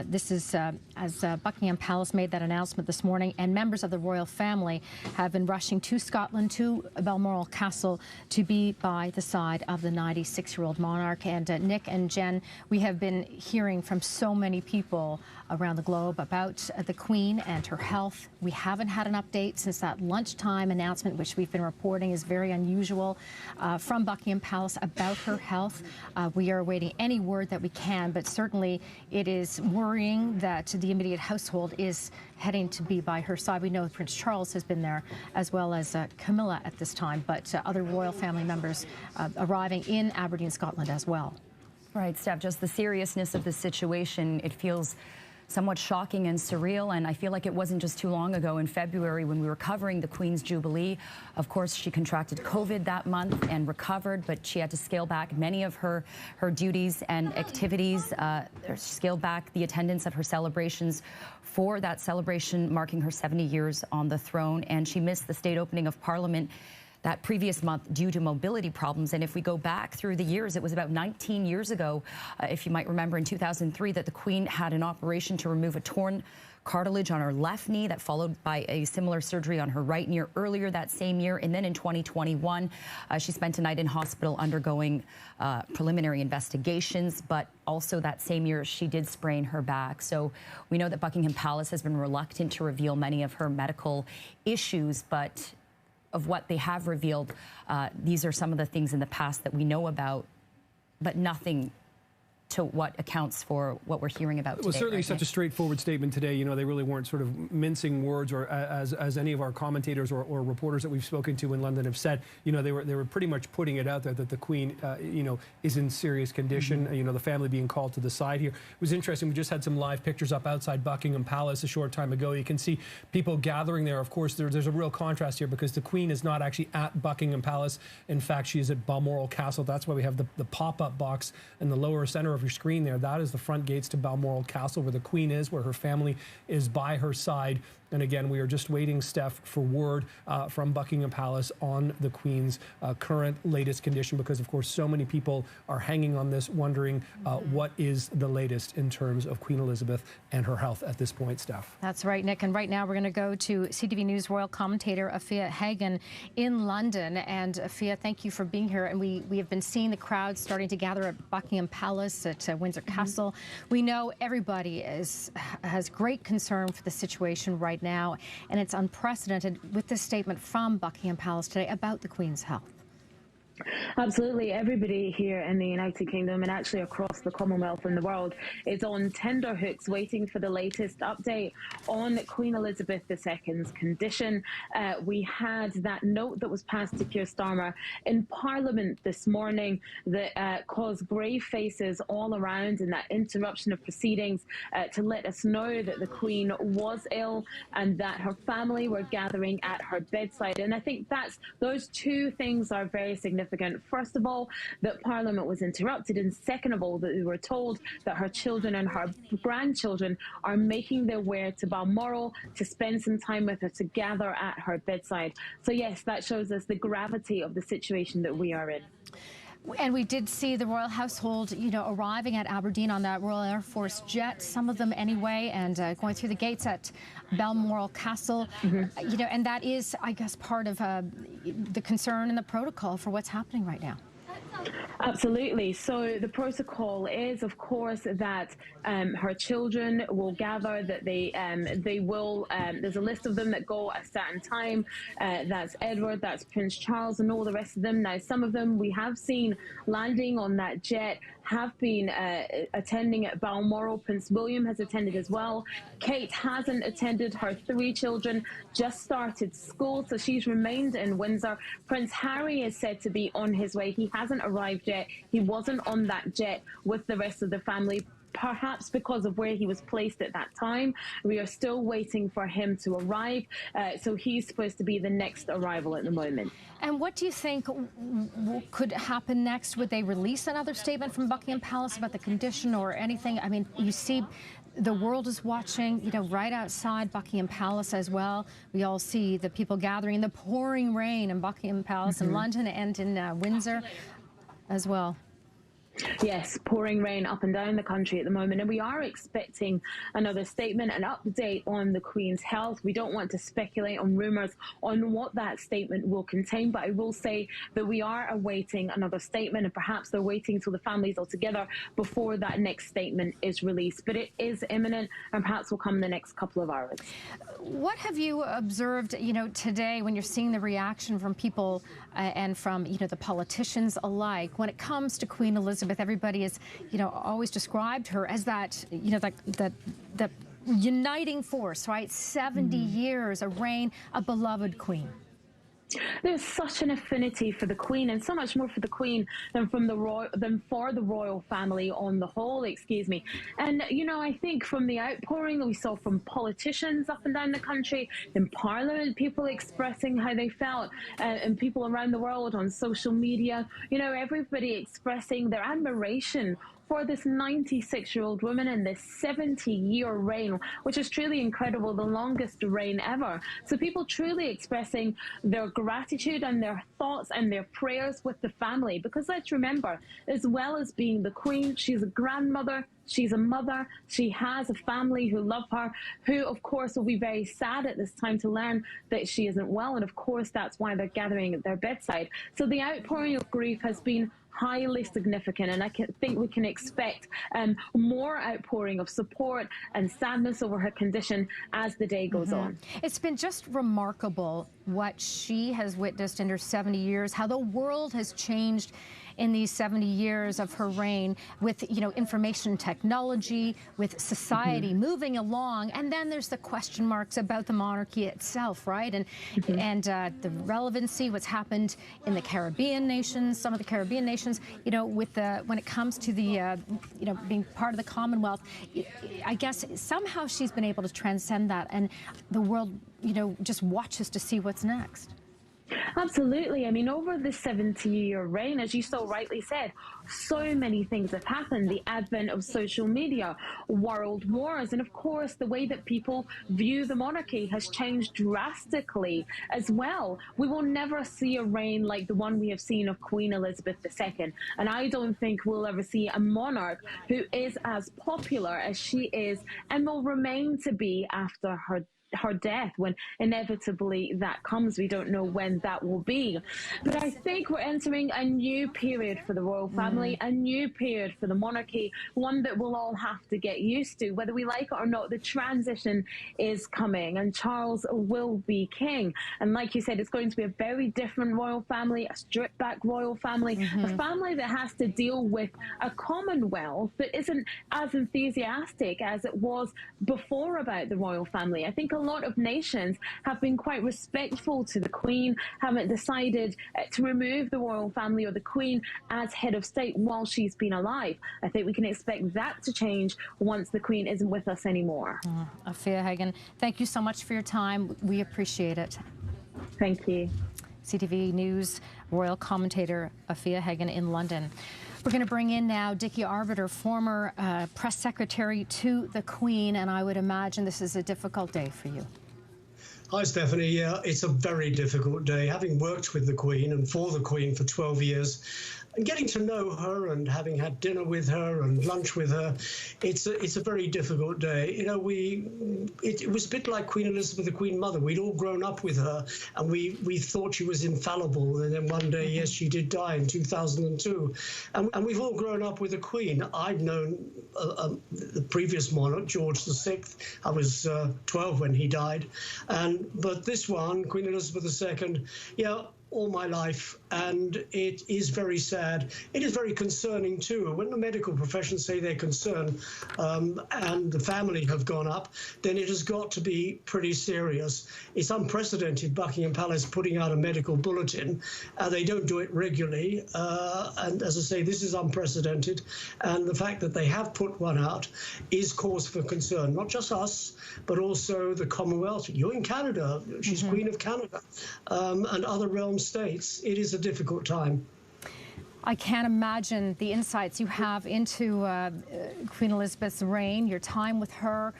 This is as Buckingham Palace made that announcement this morning, and members of the royal family have been rushing to Scotland, to Balmoral Castle, to be by the side of the 96-year-old monarch. And Nick and Jen, we have been hearing from so many people around the globe about the Queen and her health. We haven't had an update since that lunchtime announcement, which we've been reporting is very unusual, from Buckingham Palace about her health. We are awaiting any word that we can, but certainly it is worrying that the immediate household is heading to be by her side. We know Prince Charles has been there, as well as Camilla at this time, but other royal family members arriving in Aberdeen, Scotland as well. Right, Steph, just the seriousness of the situation, it feels somewhat shocking and surreal, and I feel like it wasn't just too long ago in February when we were covering the Queen's Jubilee. Of course, she contracted COVID that month and recovered, but she had to scale back many of her duties and activities, scale back the attendance at her celebrations for that celebration marking her 70 years on the throne, and she missed the state opening of Parliament that previous month due to mobility problems. And if we go back through the years, it was about 19 years ago, if you might remember, in 2003, that the Queen had an operation to remove a torn cartilage on her left knee that followed by a similar surgery on her right knee earlier that same year. And then in 2021, she spent a night in hospital undergoing preliminary investigations, but also that same year she did sprain her back. So we know that Buckingham Palace has been reluctant to reveal many of her medical issues, but of what they have revealed, these are some of the things in the past that we know about, but nothing to what accounts for what we're hearing about today. Well, certainly such a straightforward statement today. You know, they really weren't sort of mincing words, or as any of our commentators or reporters that we've spoken to in London have said, you know, they were pretty much putting it out there that the Queen, you know, is in serious condition. Mm-hmm. You know, the family being called to the side here. It was interesting. We just had some live pictures up outside Buckingham Palace a short time ago. You can see people gathering there. Of course, there's a real contrast here because the Queen is not actually at Buckingham Palace. In fact, she is at Balmoral Castle. That's why we have the pop-up box in the lower center of your screen there. That is the front gates to Balmoral Castle, where the Queen is, where her family is by her side. And again, we are just waiting, Steph, for word from Buckingham Palace on the Queen's current latest condition, because, of course, so many people are hanging on this, wondering what is the latest in terms of Queen Elizabeth and her health at this point, Steph. That's right, Nick. And right now we're going to go to CTV News royal commentator Afia Hagan in London. And Afia, thank you for being here. And we have been seeing the crowd starting to gather at Buckingham Palace, at Windsor Castle. We know everybody has great concern for the situation right now, and it's unprecedented with this statement from Buckingham Palace today about the Queen's health. Absolutely. Everybody here in the United Kingdom and actually across the Commonwealth and the world is on tenterhooks waiting for the latest update on Queen Elizabeth II's condition. We had that note that was passed to Keir Starmer in Parliament this morning that caused grave faces all around in that interruption of proceedings to let us know that the Queen was ill and that her family were gathering at her bedside. And I think those two things are very significant. First of all, that Parliament was interrupted, and second of all, that we were told that her children and her grandchildren are making their way to Balmoral to spend some time with her, to gather at her bedside. So yes, that shows us the gravity of the situation that we are in. And we did see the royal household, you know, arriving at Aberdeen on that Royal Air Force jet, some of them anyway, and going through the gates at Balmoral Castle. Mm-hmm. You know, and that is, I guess, part of the concern and the protocol for what's happening right now. Absolutely. So the protocol is, of course, that her children will gather, that they will, there's a list of them that go at a certain time. That's Edward, that's Prince Charles, and all the rest of them. Now, some of them we have seen landing on that jet, have been attending at Balmoral. Prince William has attended as well. Kate hasn't attended. Her 3 children just started school, so she's remained in Windsor. Prince Harry is said to be on his way. He hasn't arrived yet. He wasn't on that jet with the rest of the family, perhaps because of where he was placed at that time. We are still waiting for him to arrive. So he's supposed to be the next arrival at the moment. And what do you think could happen next? Would they release another statement from Buckingham Palace about the condition or anything? I mean, you see, the world is watching, you know, right outside Buckingham Palace as well. We all see the people gathering in the pouring rain in Buckingham Palace in London and in Windsor as well. Yes, pouring rain up and down the country at the moment, and we are expecting another statement, an update on the Queen's health. We don't want to speculate on rumours on what that statement will contain, but I will say that we are awaiting another statement, and perhaps they're waiting till the families all together before that next statement is released. But it is imminent, and perhaps will come in the next couple of hours. What have you observed, you know, today when you're seeing the reaction from people and from, you know, the politicians alike when it comes to Queen Elizabeth? Everybody has, you know, always described her as that, you know, that uniting force, right? 70 years, a reign, a beloved queen. There's such an affinity for the Queen, and so much more for the Queen than for the royal family on the whole, excuse me. And, you know, I think from the outpouring we saw from politicians up and down the country, in Parliament, people expressing how they felt, and people around the world on social media, you know, everybody expressing their admiration for this 96-year-old woman and this 70-year reign, which is truly incredible, the longest reign ever. So people truly expressing their gratitude and their thoughts and their prayers with the family, because let's remember, as well as being the Queen, she's a grandmother, she's a mother, she has a family who love her, who of course will be very sad at this time to learn that she isn't well, and of course that's why they're gathering at their bedside. So the outpouring of grief has been highly significant, and I think we can expect more outpouring of support and sadness over her condition as the day goes on. It's been just remarkable what she has witnessed in her 70 years, how the world has changed in these 70 years of her reign with, you know, information technology, with society moving along. And then there's the question marks about the monarchy itself, right? And the relevancy, what's happened in the Caribbean nations, some of the Caribbean nations, you know, with the, when it comes to the, you know, being part of the Commonwealth, I guess somehow she's been able to transcend that, and the world, you know, just watches to see what's next. Absolutely. I mean, over the 70-year reign, as you so rightly said, so many things have happened. The advent of social media, world wars, and of course, the way that people view the monarchy has changed drastically as well. We will never see a reign like the one we have seen of Queen Elizabeth II. And I don't think we'll ever see a monarch who is as popular as she is and will remain to be after her death, when inevitably that comes. We don't know when that will be. But I think we're entering a new period for the royal family, a new period for the monarchy, one that we'll all have to get used to. Whether we like it or not, the transition is coming, and Charles will be king. And like you said, it's going to be a very different royal family, a stripped back royal family, a family that has to deal with a Commonwealth that isn't as enthusiastic as it was before about the royal family. I think a lot of nations have been quite respectful to the Queen, haven't decided to remove the royal family or the Queen as head of state while she's been alive. I think we can expect that to change once the Queen isn't with us anymore. Afia Hagen, thank you so much for your time. We appreciate it. Thank you. CTV News royal commentator Afia Hagen in London. We're going to bring in now Dickie Arbiter, former press secretary to the Queen, and I would imagine this is a difficult day for you. Hi, Stephanie. Yeah, it's a very difficult day. Having worked with the Queen and for the Queen for 12 years, And getting to know her and having had dinner with her and lunch with her, it's a very difficult day. You know, it was a bit like Queen Elizabeth, the Queen Mother. We'd all grown up with her, and we thought she was infallible. And then one day, yes, she did die in 2002. And we've all grown up with the Queen. I'd known the previous monarch, George VI. I was 12 when he died. But this one, Queen Elizabeth II, yeah, all my life, and it is very sad. It is very concerning too. When the medical profession say they're concerned and the family have gone up, then it has got to be pretty serious. It's unprecedented, Buckingham Palace putting out a medical bulletin. They don't do it regularly, and as I say, this is unprecedented, and the fact that they have put one out is cause for concern, not just us, but also the Commonwealth. You're in Canada, she's Queen of Canada, and other realm states. It is a difficult time. I can't imagine the insights you have into Queen Elizabeth's reign, your time with her.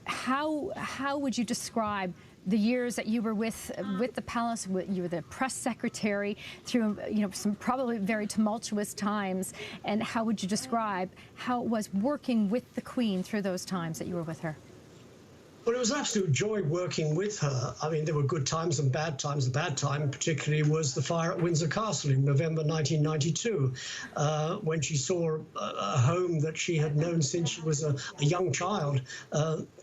How would you describe the years that you were with the palace? You were the press secretary through some probably very tumultuous times, and how would you describe how it was working with the Queen through those times that you were with her? Well, it was an absolute joy working with her. I mean, there were good times and bad times. The bad time particularly was the fire at Windsor Castle in November 1992, when she saw a home that she had known since she was a young child,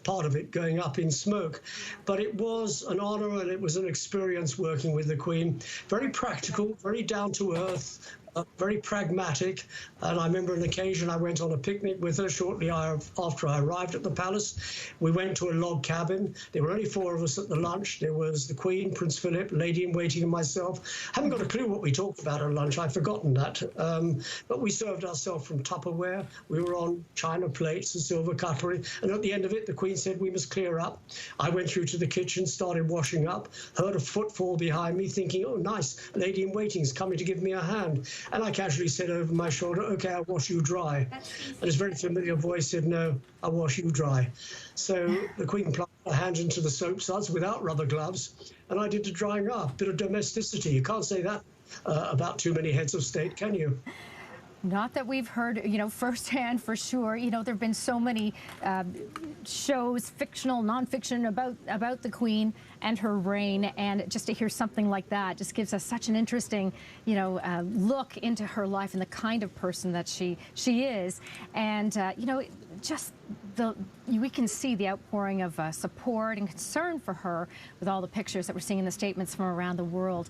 part of it going up in smoke. But it was an honor and it was an experience working with the Queen. Very practical, very down to earth, very pragmatic. And I remember an occasion I went on a picnic with her shortly after I arrived at the palace. We went to a log cabin. There were only 4 of us at the lunch. There was the Queen, Prince Philip, Lady-in-Waiting and myself. Haven't got a clue what we talked about at lunch. I've forgotten that. But we served ourselves from Tupperware. We were on china plates and silver cutlery. And at the end of it, the Queen said, we must clear up. I went through to the kitchen, started washing up, heard a footfall behind me, thinking, oh, nice, Lady-in-Waiting's coming to give me a hand. And I casually said over my shoulder, okay, I'll wash you dry. And his very familiar voice said, no, I'll wash you dry. So the Queen plunged her hands into the soap suds without rubber gloves, and I did the drying up. Bit of domesticity. You can't say that about too many heads of state, can you? Not that we've heard, firsthand for sure. There have been so many shows, fictional, nonfiction, about the Queen and her reign, and just to hear something like that just gives us such an interesting, look into her life and the kind of person that she is. And we can see the outpouring of support and concern for her with all the pictures that we're seeing in the statements from around the world.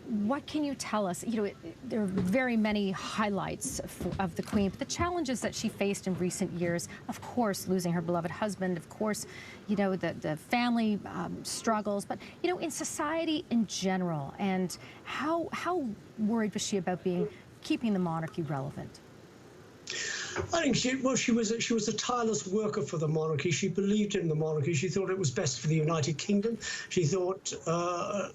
What can you tell us? There are very many highlights of the Queen, but the challenges that she faced in recent years, of course, losing her beloved husband, of course, the family struggles, but, in society in general, and how worried was she about keeping the monarchy relevant? I think she was a tireless worker for the monarchy. She believed in the monarchy. She thought it was best for the United Kingdom. She thought,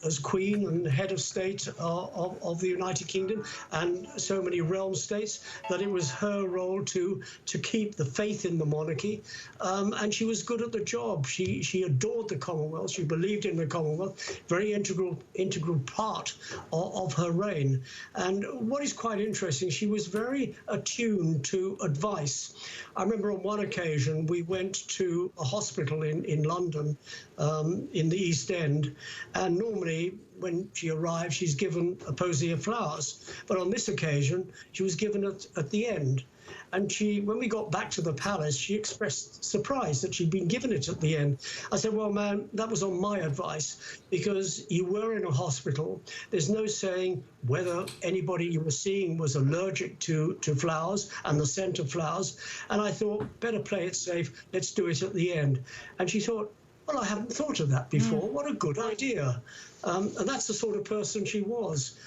as Queen and head of state of the United Kingdom and so many realm states, that it was her role to keep the faith in the monarchy. And she was good at the job. She adored the Commonwealth. She believed in the Commonwealth. Very integral part of her reign. And what is quite interesting, she was very attuned to advice. I remember on one occasion we went to a hospital in London, in the East End, and normally when she arrived she's given a posy of flowers, but on this occasion she was given it at the end. And when we got back to the palace, she expressed surprise that she'd been given it at the end. I said, well, ma'am, that was on my advice, because you were in a hospital. There's no saying whether anybody you were seeing was allergic to flowers and the scent of flowers. And I thought, better play it safe. Let's do it at the end. And she thought, well, I haven't thought of that before. What a good idea. And that's the sort of person she was.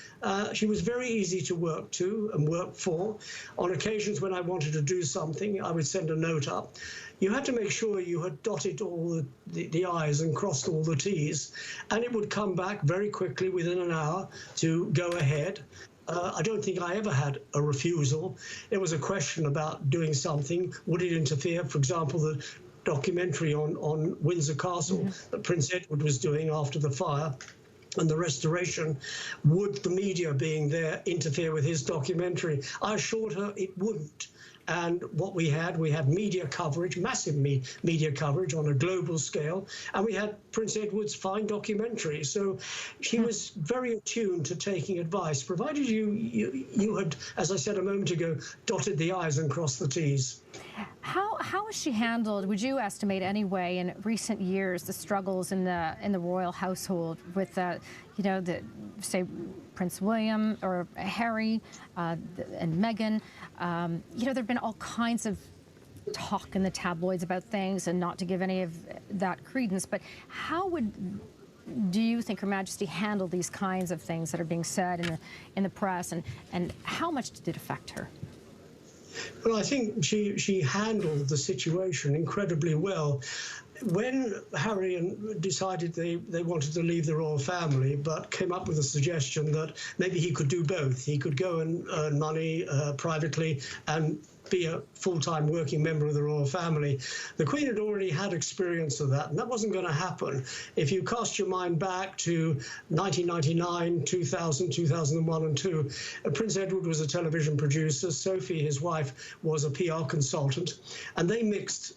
She was very easy to work to and work for. On occasions when I wanted to do something, I would send a note up. You had to make sure you had dotted all the I's and crossed all the T's, and it would come back very quickly within an hour to go ahead. I don't think I ever had a refusal. There was a question about doing something. Would it interfere? For example, the documentary on Windsor Castle that Prince Edward was doing after the fire. and the restoration, would the media being there interfere with his documentary? I assured her it wouldn't. And what we had media coverage, massive media coverage on a global scale, and we had Prince Edward's fine documentary. So she was very attuned to taking advice, provided you had, as I said a moment ago, dotted the I's and crossed the T's. How has she handled, would you estimate anyway, in recent years, the struggles in the royal household with, you know, say Prince William or Harry and Meghan? You know, there've been all kinds of talk in the tabloids about things, and not to give any of that credence, but how do you think Her Majesty handled these kinds of things that are being said in the press, and how much did it affect her? Well, I think she handled the situation incredibly well. When Harry decided they wanted to leave the royal family, but came up with a suggestion that maybe he could do both. He could go and earn money privately and be a full-time working member of the royal family. The Queen had already had experience of that, and that wasn't going to happen. If you cast your mind back to 1999, 2000, 2001 and 2, Prince Edward was a television producer. Sophie, his wife, was a PR consultant, and they mixed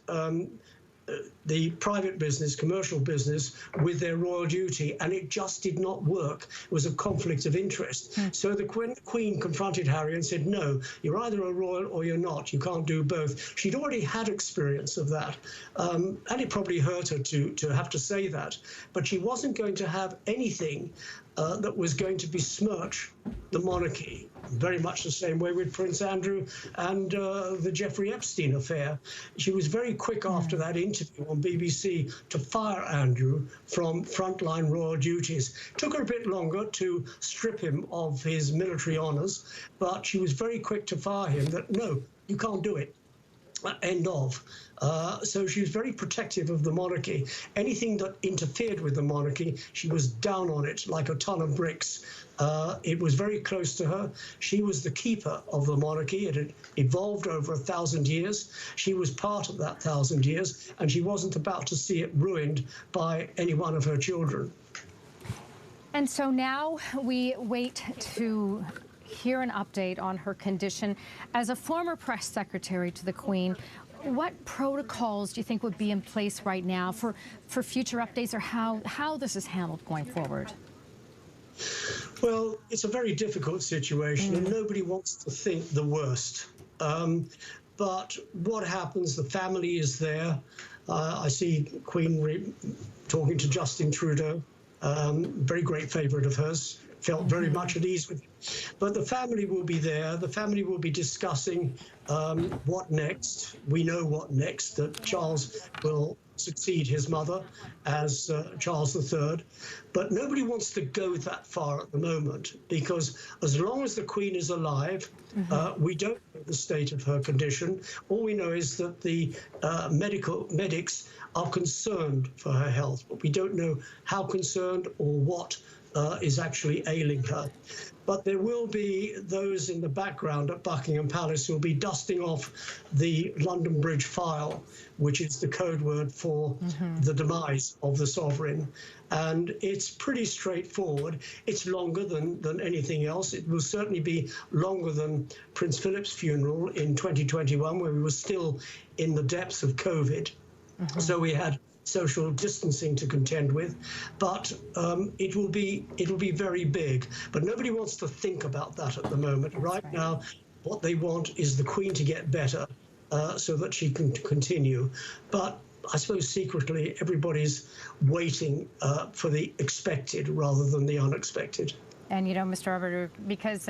the private business, commercial business, with their royal duty, and it just did not work. It was a conflict of interest. So the Queen confronted Harry and said, no, you're either a royal or you're not. You can't do both. She'd already had experience of that, and it probably hurt her to have to say that. But she wasn't going to have anything that was going to besmirch the monarchy, very much the same way with Prince Andrew and the Jeffrey Epstein affair. She was very quick after that interview on BBC to fire Andrew from frontline royal duties. Took her a bit longer to strip him of his military honours, but she was very quick to fire him that, no, you can't do it. End of. So she was very protective of the monarchy. Anything that interfered with the monarchy, she was down on it like a ton of bricks. It was very close to her. She was the keeper of the monarchy. It had evolved over 1,000 years. She was part of that 1,000 years, and she wasn't about to see it ruined by any one of her children. And so now we wait to hear an update on her condition. As a former press secretary to the Queen, what protocols do you think would be in place right now for future updates, or how this is handled going forward? Well, it's a very difficult situation, and nobody wants to think the worst. But what happens, the family is there. I see Queen talking to Justin Trudeau, very great favourite of hers. Felt very much at ease with him. But the family will be there. The family will be discussing what next. We know what next, that Charles will succeed his mother as Charles III. But nobody wants to go that far at the moment, because as long as the Queen is alive, we don't know the state of her condition. All we know is that the medics are concerned for her health, but we don't know how concerned or what is actually ailing her. But there will be those in the background at Buckingham Palace who will be dusting off the London Bridge file, which is the code word for the demise of the sovereign. And it's pretty straightforward. It's longer than anything else. It will certainly be longer than Prince Philip's funeral in 2021, where we were still in the depths of COVID. So we had social distancing to contend with, but it will be very big. But nobody wants to think about that at the moment. Right now, what they want is the Queen to get better so that she can continue. But I suppose secretly everybody's waiting for the expected rather than the unexpected. And, you know, Mr. Arbiter, because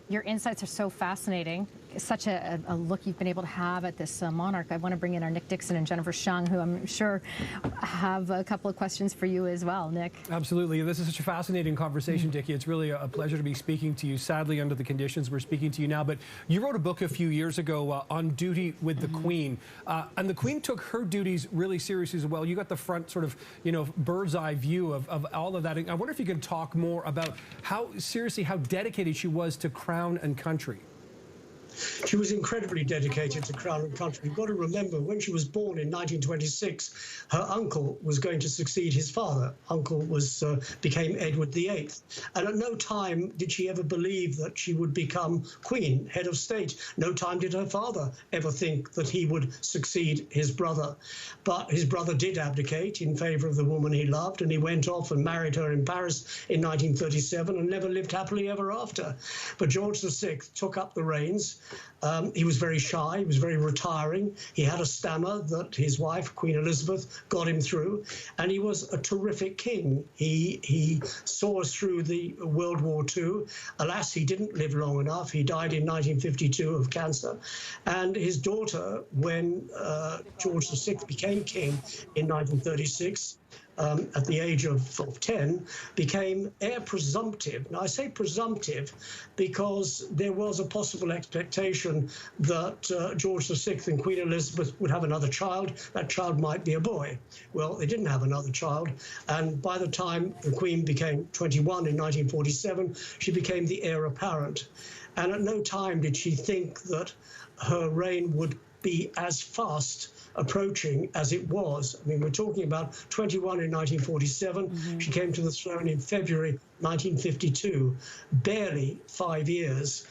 your insights are so fascinating, such a look you've been able to have at this monarch, I want to bring in our Nick Dixon and Jennifer Shung, who I'm sure have a couple of questions for you as well, Nick. Absolutely. This is such a fascinating conversation, Dickie. It's really a pleasure to be speaking to you. Sadly, under the conditions we're speaking to you now, but you wrote a book a few years ago on duty with the Queen, and the Queen took her duties really seriously as well. You got the front sort of, you know, bird's eye view of all of that. I wonder if you could talk more about how seriously, how dedicated she was to crown and country. She was incredibly dedicated to Crown and Country. You've got to remember, when she was born in 1926, her uncle was going to succeed his father. Uncle became Edward VIII. And at no time did she ever believe that she would become Queen, head of state. No time did her father ever think that he would succeed his brother. But his brother did abdicate in favour of the woman he loved, and he went off and married her in Paris in 1937 and never lived happily ever after. But George VI took up the reins. He was very shy, he was very retiring. He had a stammer that his wife, Queen Elizabeth, got him through, and he was a terrific king. He saw us through the World War II. Alas, he didn't live long enough. He died in 1952 of cancer. And his daughter, when George VI became king in 1936, at the age of 10, became heir presumptive. Now, I say presumptive because there was a possible expectation that George VI and Queen Elizabeth would have another child. That child might be a boy. Well, they didn't have another child, and by the time the Queen became 21 in 1947, she became the heir apparent. And at no time did she think that her reign would be as fast approaching as it was. I mean, we're talking about 21 in 1947. Mm-hmm. She came to the throne in February 1952, barely 5 years.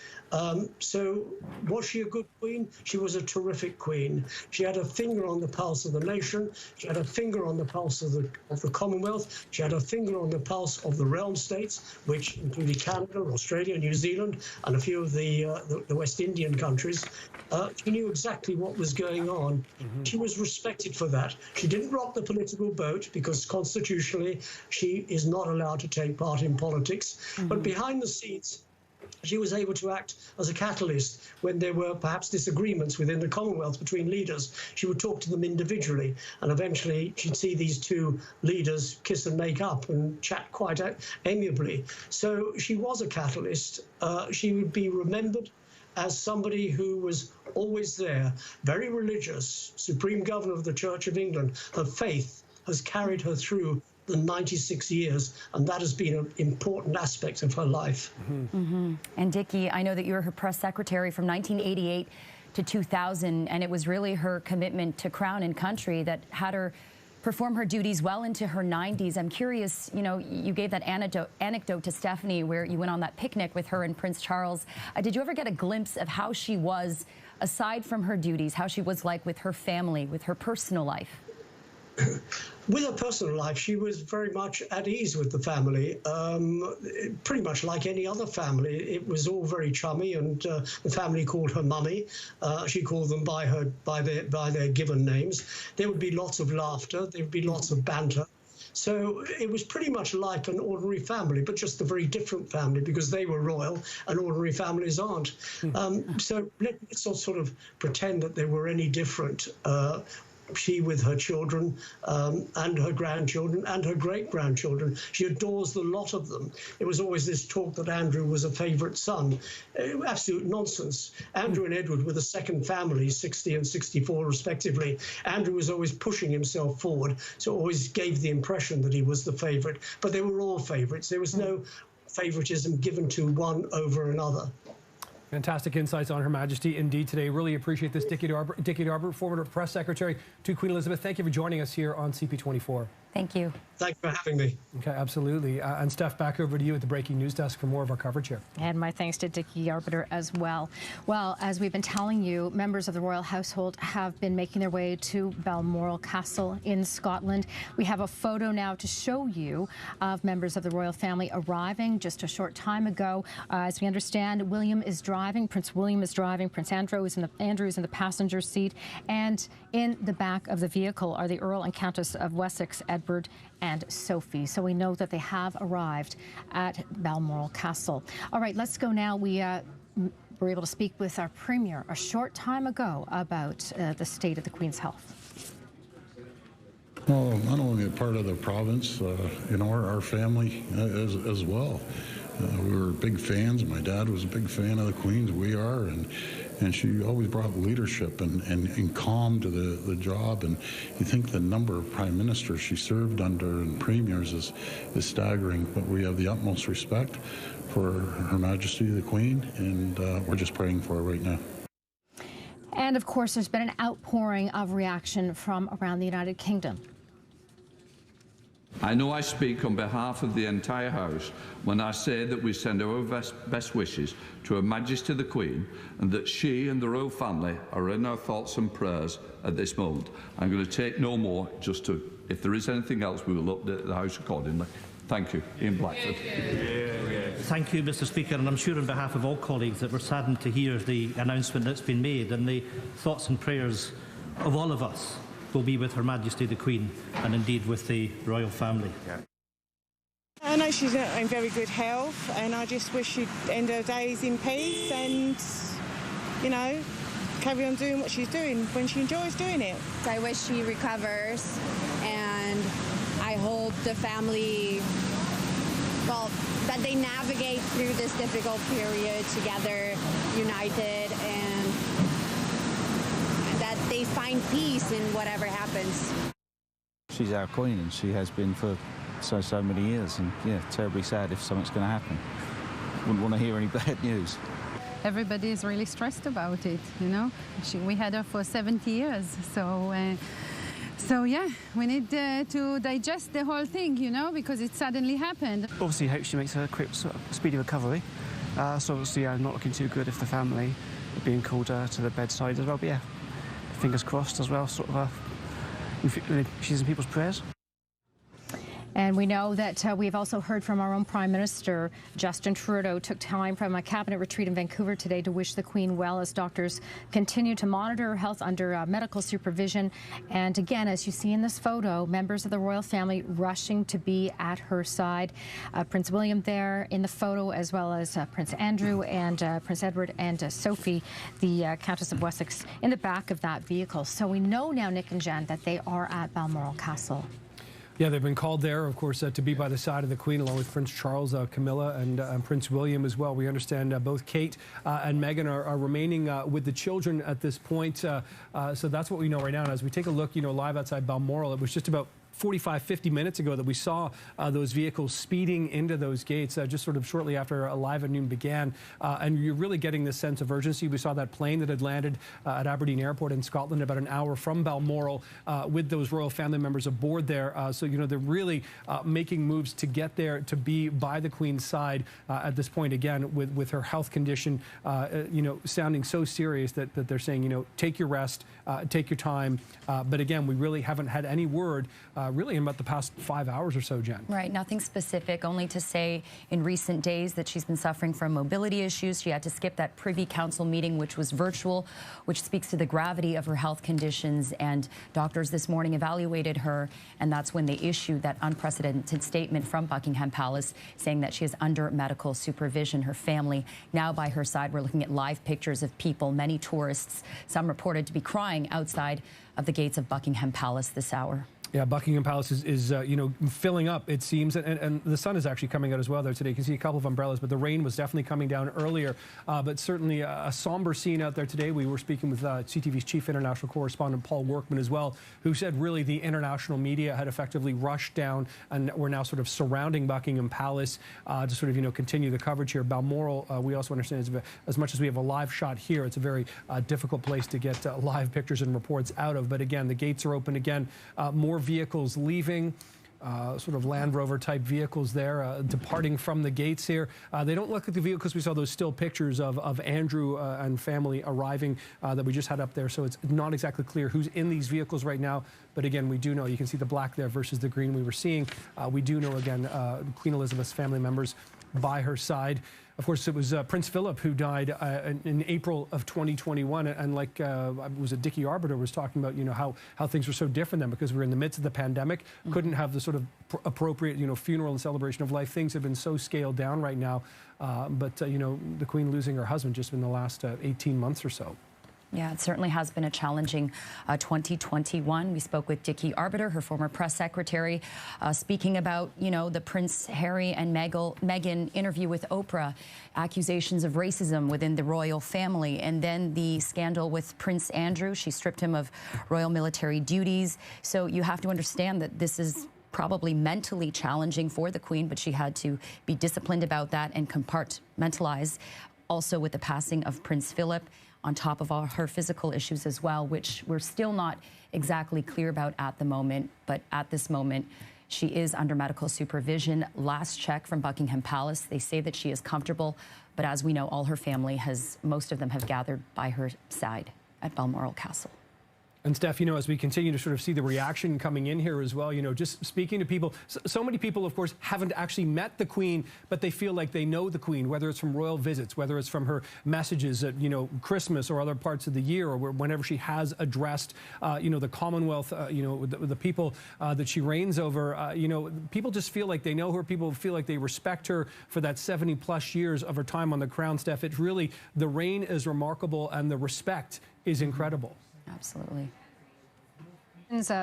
So was she a good queen? She was a terrific queen. She had a finger on the pulse of the nation. She had a finger on the pulse of the Commonwealth. She had a finger on the pulse of the realm states, which included Canada, Australia, New Zealand, and a few of the West Indian countries. She knew exactly what was going on. Mm-hmm. She was respected for that. She didn't rock the political boat because constitutionally she is not allowed to take part in politics. Mm-hmm. But behind the scenes, she was able to act as a catalyst when there were perhaps disagreements within the Commonwealth between leaders. She would talk to them individually, and eventually she'd see these two leaders kiss and make up and chat quite amiably. So she was a catalyst. She would be remembered as somebody who was always there, very religious, Supreme Governor of the Church of England. Her faith has carried her through the 96 years, and that has been an important aspect of her life. Mm-hmm. Mm-hmm. And Dickie, I know that you were her press secretary from 1988 to 2000, and it was really her commitment to Crown and Country that had her perform her duties well into her 90s. I'm curious, you know, you gave that anecdote to Stephanie where you went on that picnic with her and Prince Charles. Did you ever get a glimpse of how she was, aside from her duties, how she was like with her family, with her personal life? With her personal life, she was very much at ease with the family, pretty much like any other family. It was all very chummy, and the family called her mummy. She called them by their given names. There would be lots of laughter. There would be lots of banter. So it was pretty much like an ordinary family, but just a very different family because they were royal and ordinary families aren't. So let's not sort of pretend that they were any different. She with her children and her grandchildren and her great-grandchildren. She adores the lot of them. There was always this talk that Andrew was a favourite son. Absolute nonsense. Andrew and Edward were the second family, 60 and 64 respectively. Andrew was always pushing himself forward, so always gave the impression that he was the favourite. But they were all favourites. There was no favouritism given to one over another. Fantastic insights on Her Majesty indeed today. Really appreciate this. Dickie Darber, former press secretary to Queen Elizabeth. Thank you for joining us here on CP24. Thank you. Thanks for having me. Okay, absolutely. And Steph, back over to you at the breaking news desk for more of our coverage here. And my thanks to Dickie Arbiter as well. Well, as we've been telling you, members of the royal household have been making their way to Balmoral Castle in Scotland. We have a photo now to show you of members of the royal family arriving just a short time ago. As we understand, William is driving, Prince William is driving, Prince Andrew is in the passenger seat, and in the back of the vehicle are the Earl and Countess of Wessex, Edward and Sophie. So we know that they have arrived at Balmoral Castle. All right, let's go now. We were able to speak with our Premier a short time ago about the state of the Queen's health. Well, not only a part of the province, you know, our family as well. We were big fans. My dad was a big fan of the Queen's. We are, and and she always brought leadership and calm to the job. And you think the number of prime ministers she served under and premiers is staggering, but we have the utmost respect for Her Majesty the Queen, and we're just praying for her right now. And of course, there's been an outpouring of reaction from around the United Kingdom. I know I speak on behalf of the entire House when I say that we send our best wishes to Her Majesty the Queen, and that she and the royal family are in our thoughts and prayers at this moment. I'm going to take no more, just to, if there is anything else, we will update the House accordingly. Thank you. Ian Blackford. Thank you, Mr. Speaker, and I'm sure on behalf of all colleagues that we're saddened to hear the announcement that's been made, and the thoughts and prayers of all of us will be with Her Majesty the Queen and indeed with the royal family. I know she's not in very good health, and I just wish she'd end her days in peace and, you know, carry on doing what she's doing when she enjoys doing it. I wish she recovers, and I hope the family, well, that they navigate through this difficult period together, united, and that they find peace in whatever happens. She's our queen, and she has been for so many years, and yeah, terribly sad if something's going to happen. Wouldn't want to hear any bad news. Everybody is really stressed about it, you know. We had her for 70 years, so yeah, we need to digest the whole thing, you know, because it suddenly happened. Obviously, hope she makes a quick, speedy recovery. So obviously, not looking too good if the family are being called to the bedside as well. But yeah, fingers crossed as well. She's in people's prayers. And we know that we've also heard from our own Prime Minister, Justin Trudeau, took time from a cabinet retreat in Vancouver today to wish the Queen well as doctors continue to monitor her health under medical supervision. And again, as you see in this photo, members of the royal family rushing to be at her side. Prince William there in the photo, as well as Prince Andrew and Prince Edward and Sophie, the Countess of Wessex, in the back of that vehicle. So we know now, Nick and Jen, that they are at Balmoral Castle. Yeah, they've been called there, of course, to be by the side of the Queen, along with Prince Charles, Camilla, and Prince William as well. We understand both Kate and Meghan are remaining with the children at this point. So that's what we know right now. And as we take a look, you know, live outside Balmoral, it was just about 45-50 minutes ago that we saw those vehicles speeding into those gates just sort of shortly after Live at Noon began. And you're really getting this sense of urgency. We saw that plane that had landed at Aberdeen Airport in Scotland about an hour from Balmoral with those royal family members aboard there. So, you know, they're really making moves to get there, to be by the Queen's side at this point, again, with her health condition, you know, sounding so serious that they're saying, you know, take your rest, take your time. But again, we really haven't had any word really in about the past 5 hours or so, Jen. Right, nothing specific, only to say in recent days that she's been suffering from mobility issues. She had to skip that Privy Council meeting, which was virtual, which speaks to the gravity of her health conditions. And doctors this morning evaluated her, and that's when they issued that unprecedented statement from Buckingham Palace saying that she is under medical supervision. Her family now by her side. We're looking at live pictures of people, many tourists, some reported to be crying outside of the gates of Buckingham Palace this hour. Yeah, Buckingham Palace is you know, filling up, it seems, and the sun is actually coming out as well there today. You can see a couple of umbrellas, but the rain was definitely coming down earlier. But certainly a somber scene out there today. We were speaking with CTV's chief international correspondent, Paul Workman, as well, who said really the international media had effectively rushed down and were now sort of surrounding Buckingham Palace to sort of, you know, continue the coverage here. Balmoral, we also understand, as much as we have a live shot here, it's a very difficult place to get live pictures and reports out of. But again, the gates are open again. More vehicles leaving, sort of Land Rover type vehicles there, departing from the gates here. They don't look like the vehicles. We saw those still pictures of Andrew and family arriving that we just had up there. So it's not exactly clear who's in these vehicles right now. But again, we do know, you can see the black there versus the green we were seeing. We do know, again, Queen Elizabeth's family members by her side. Of course, it was Prince Philip who died in April of 2021. And like was it Dickie Arbiter was talking about, you know, how things were so different then because we were in the midst of the pandemic, couldn't have the sort of appropriate, you know, funeral and celebration of life. Things have been so scaled down right now. But, you know, the Queen losing her husband just in the last 18 months or so. Yeah, it certainly has been a challenging 2021. We spoke with Dickie Arbiter, her former press secretary, speaking about, the Prince Harry and Meghan interview with Oprah, accusations of racism within the royal family, and then the scandal with Prince Andrew. She stripped him of royal military duties. So you have to understand that this is probably mentally challenging for the Queen, but she had to be disciplined about that and compartmentalize. Also with the passing of Prince Philip, on top of all her physical issues as well, which we're still not exactly clear about at the moment. But at this moment, she is under medical supervision. Last check from Buckingham Palace, they say that she is comfortable. But as we know, all her family most of them have gathered by her side at Balmoral Castle. And Steph, as we continue to sort of see the reaction coming in here as well, just speaking to people, so many people, of course, haven't actually met the Queen, but they feel like they know the Queen, whether it's from royal visits, whether it's from her messages at, Christmas or other parts of the year, or whenever she has addressed, the Commonwealth, the people that she reigns over, people just feel like they know her. People feel like they respect her for that 70+ years of her time on the crown, Steph. It's really, the reign is remarkable and the respect is incredible. Absolutely.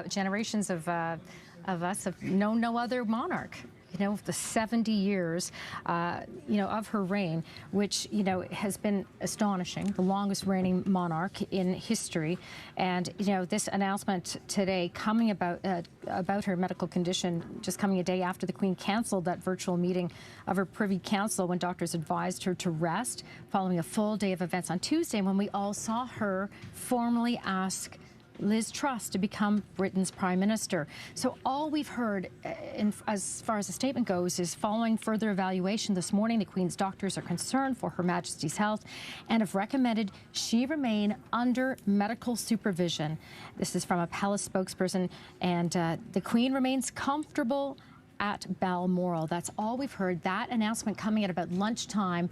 Generations of us have known no other monarch. The 70 years, of her reign, which, has been astonishing, the longest reigning monarch in history. And, this announcement today coming about her medical condition, just coming a day after the Queen canceled that virtual meeting of her Privy Council when doctors advised her to rest following a full day of events on Tuesday, when we all saw her formally ask Liz Truss to become Britain's Prime Minister. So all we've heard, as far as the statement goes, is following further evaluation this morning, the Queen's doctors are concerned for Her Majesty's health and have recommended she remain under medical supervision. This is from a palace spokesperson, and the Queen remains comfortable at Balmoral. That's all we've heard. That announcement coming at about lunchtime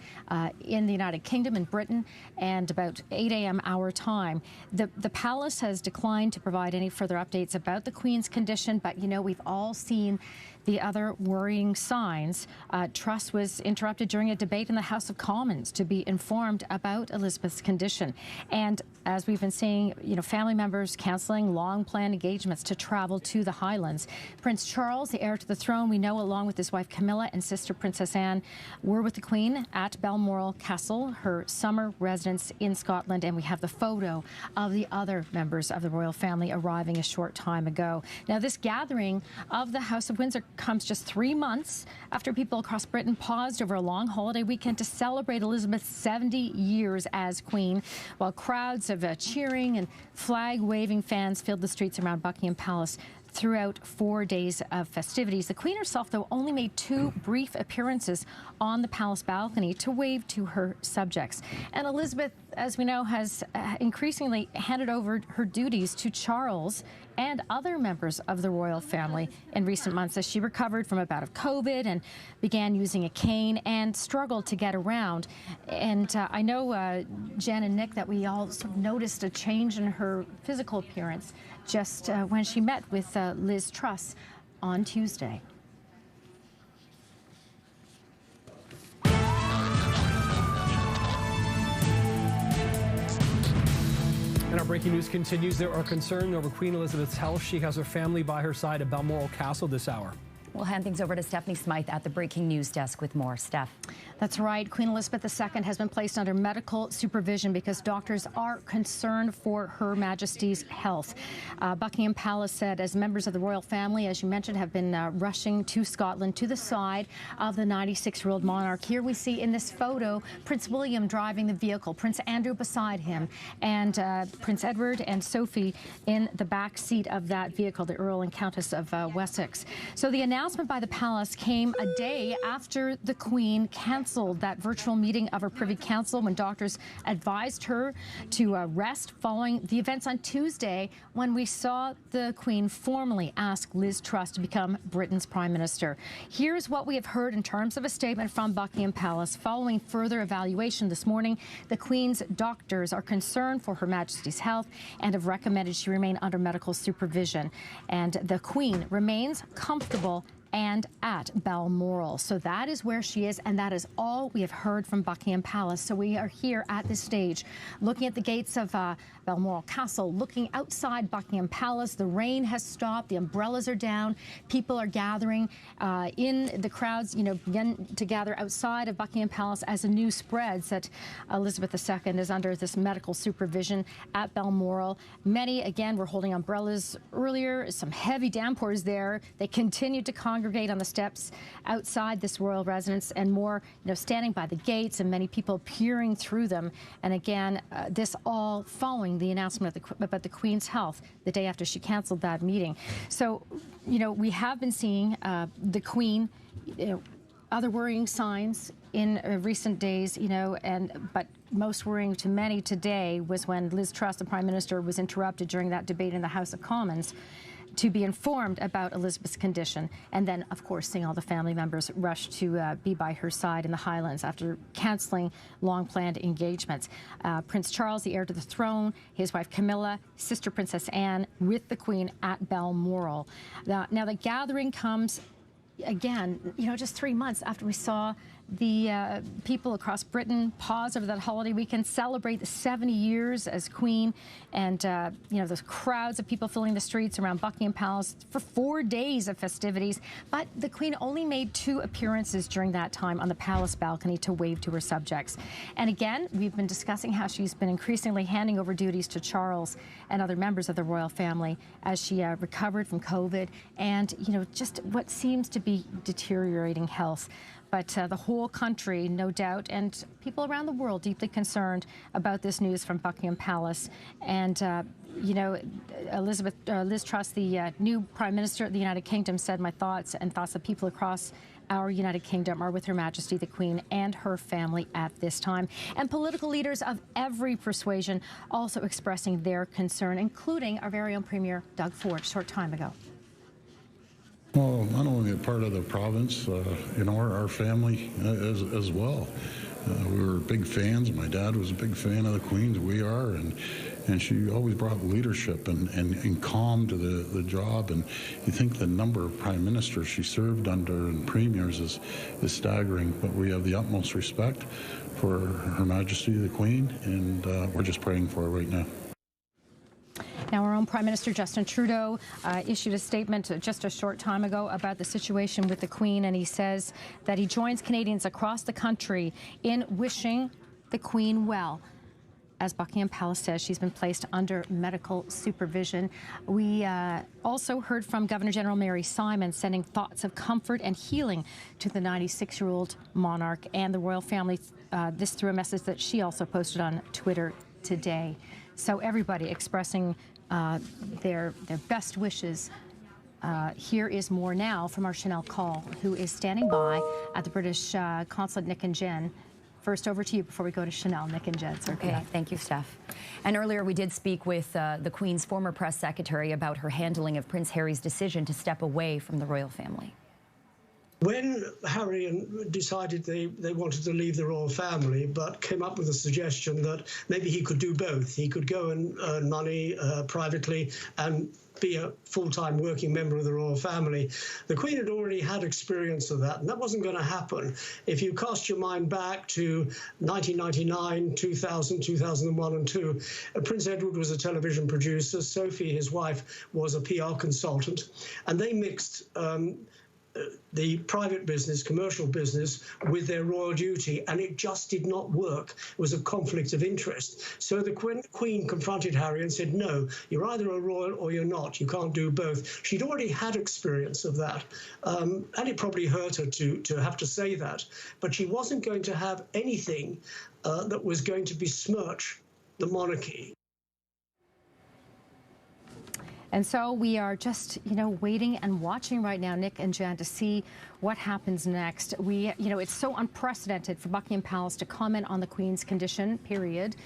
in the United Kingdom and Britain, and about 8 a.m. our time. The palace has declined to provide any further updates about the Queen's condition, but we've all seen the other worrying signs. Truss was interrupted during a debate in the House of Commons to be informed about Elizabeth's condition. And as we've been seeing, family members cancelling long-planned engagements to travel to the Highlands. Prince Charles, the heir to the throne, we know, along with his wife Camilla and sister Princess Anne, were with the Queen at Balmoral Castle, her summer residence in Scotland. And we have the photo of the other members of the royal family arriving a short time ago. Now, this gathering of the House of Windsor comes just 3 months after people across Britain paused over a long holiday weekend to celebrate Elizabeth's 70 years as Queen, while crowds of cheering and flag-waving fans filled the streets around Buckingham Palace throughout 4 days of festivities. The Queen herself, though, only made 2 brief appearances on the palace balcony to wave to her subjects. And Elizabeth, as we know, has increasingly handed over her duties to Charles and other members of the royal family in recent months as she recovered from a bout of COVID and began using a cane and struggled to get around. And I know, Jen and Nick, that we all sort of noticed a change in her physical appearance just when she met with Liz Truss on Tuesday. And our breaking news continues. There are concerns over Queen Elizabeth's health. She has her family by her side at Balmoral Castle this hour. We'll hand things over to Stephanie Smythe at the breaking news desk with more. Steph. That's right. Queen Elizabeth II has been placed under medical supervision because doctors are concerned for Her Majesty's health. Buckingham Palace said as members of the royal family, as you mentioned, have been rushing to Scotland to the side of the 96-year-old monarch. Here we see in this photo Prince William driving the vehicle, Prince Andrew beside him, and Prince Edward and Sophie in the back seat of that vehicle, the Earl and Countess of Wessex. So the announcement by the palace came a day after the Queen canceled that virtual meeting of her Privy Council when doctors advised her to rest following the events on Tuesday when we saw the Queen formally ask Liz Truss to become Britain's Prime Minister. Here's what we have heard in terms of a statement from Buckingham Palace. Following further evaluation this morning, the Queen's doctors are concerned for Her Majesty's health and have recommended she remain under medical supervision. And the Queen remains comfortable and at Balmoral. So that is where she is, and that is all we have heard from Buckingham Palace. So we are here at this stage, looking at the gates of Balmoral Castle, looking outside Buckingham Palace. The rain has stopped, the umbrellas are down, people are gathering in the crowds, begin to gather outside of Buckingham Palace as the news spreads that Elizabeth II is under this medical supervision at Balmoral. Many, again, were holding umbrellas earlier, some heavy downpours there. They continued to congregate on the steps outside this royal residence, and more, standing by the gates, and many people peering through them. And again, this all following the announcement about the Queen's health the day after she canceled that meeting. So, we have been seeing the Queen, other worrying signs in recent days, but most worrying to many today was when Liz Truss, the Prime Minister, was interrupted during that debate in the House of Commons to be informed about Elizabeth's condition, and then, of course, seeing all the family members rush to be by her side in the Highlands after cancelling long-planned engagements. Prince Charles, the heir to the throne, his wife Camilla, sister Princess Anne, with the Queen at Balmoral. Now the gathering comes, again, just 3 months after we saw the people across Britain pause over that holiday weekend, celebrate the 70 years as Queen, and those crowds of people filling the streets around Buckingham Palace for 4 days of festivities. But the Queen only made 2 appearances during that time on the palace balcony to wave to her subjects. And again, we've been discussing how she's been increasingly handing over duties to Charles and other members of the royal family as she recovered from COVID and, just what seems to be deteriorating health. But the whole country, no doubt, and people around the world deeply concerned about this news from Buckingham Palace. And, Liz Truss, the new Prime Minister of the United Kingdom, said, "My thoughts and thoughts of people across our United Kingdom are with Her Majesty the Queen and her family at this time." And political leaders of every persuasion also expressing their concern, including our very own Premier Doug Ford a short time ago. Well, not only a part of the province, our family as well. We were big fans. My dad was a big fan of the Queen's. We are, and she always brought leadership and calm to the job. And you think the number of prime ministers she served under and premiers is staggering. But we have the utmost respect for Her Majesty the Queen, and we're just praying for her right now. Now, our own Prime Minister Justin Trudeau issued a statement just a short time ago about the situation with the Queen, and he says that he joins Canadians across the country in wishing the Queen well. As Buckingham Palace says, she's been placed under medical supervision. We also heard from Governor General Mary Simon, sending thoughts of comfort and healing to the 96-year-old monarch and the royal family, this through a message that she also posted on Twitter today. So everybody expressing their best wishes. Here is more now from our Chanel Call, who is standing by at the British Consulate, Nick and Jen. First, over to you before we go to Chanel. Nick and Jen. Okay, thank you, Steph. And earlier we did speak with the Queen's former press secretary about her handling of Prince Harry's decision to step away from the royal family. When Harry decided they wanted to leave the royal family, but came up with a suggestion that maybe he could do both. He could go and earn money privately and be a full-time working member of the royal family. The Queen had already had experience of that, and that wasn't going to happen. If you cast your mind back to 1999, 2000, 2001 and 2, Prince Edward was a television producer. Sophie, his wife, was a PR consultant, and they mixed the private business, commercial business, with their royal duty, and it just did not work. It was a conflict of interest. So the Queen confronted Harry and said, no, you're either a royal or you're not. You can't do both. She'd already had experience of that, and it probably hurt her to have to say that. But she wasn't going to have anything that was going to besmirch the monarchy. And so we are just, waiting and watching right now, Nick and Jen, to see what happens next. It's so unprecedented for Buckingham Palace to comment on the Queen's condition, period.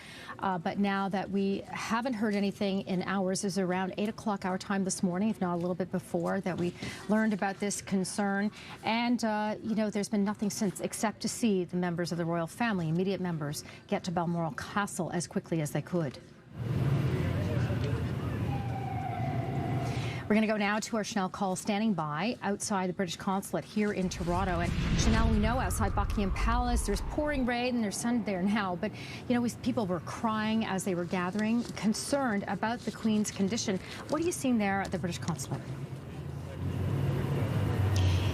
But now that we haven't heard anything in hours, is around 8 o'clock our time this morning, if not a little bit before, that we learned about this concern. And, there's been nothing since except to see the members of the royal family, immediate members, get to Balmoral Castle as quickly as they could. We're going to go now to our Chanel Call standing by outside the British consulate here in Toronto. And Chanel, we know outside Buckingham Palace, there's pouring rain and there's sun there now. But, you know, people were crying as they were gathering, concerned about the Queen's condition. What are you seeing there at the British consulate?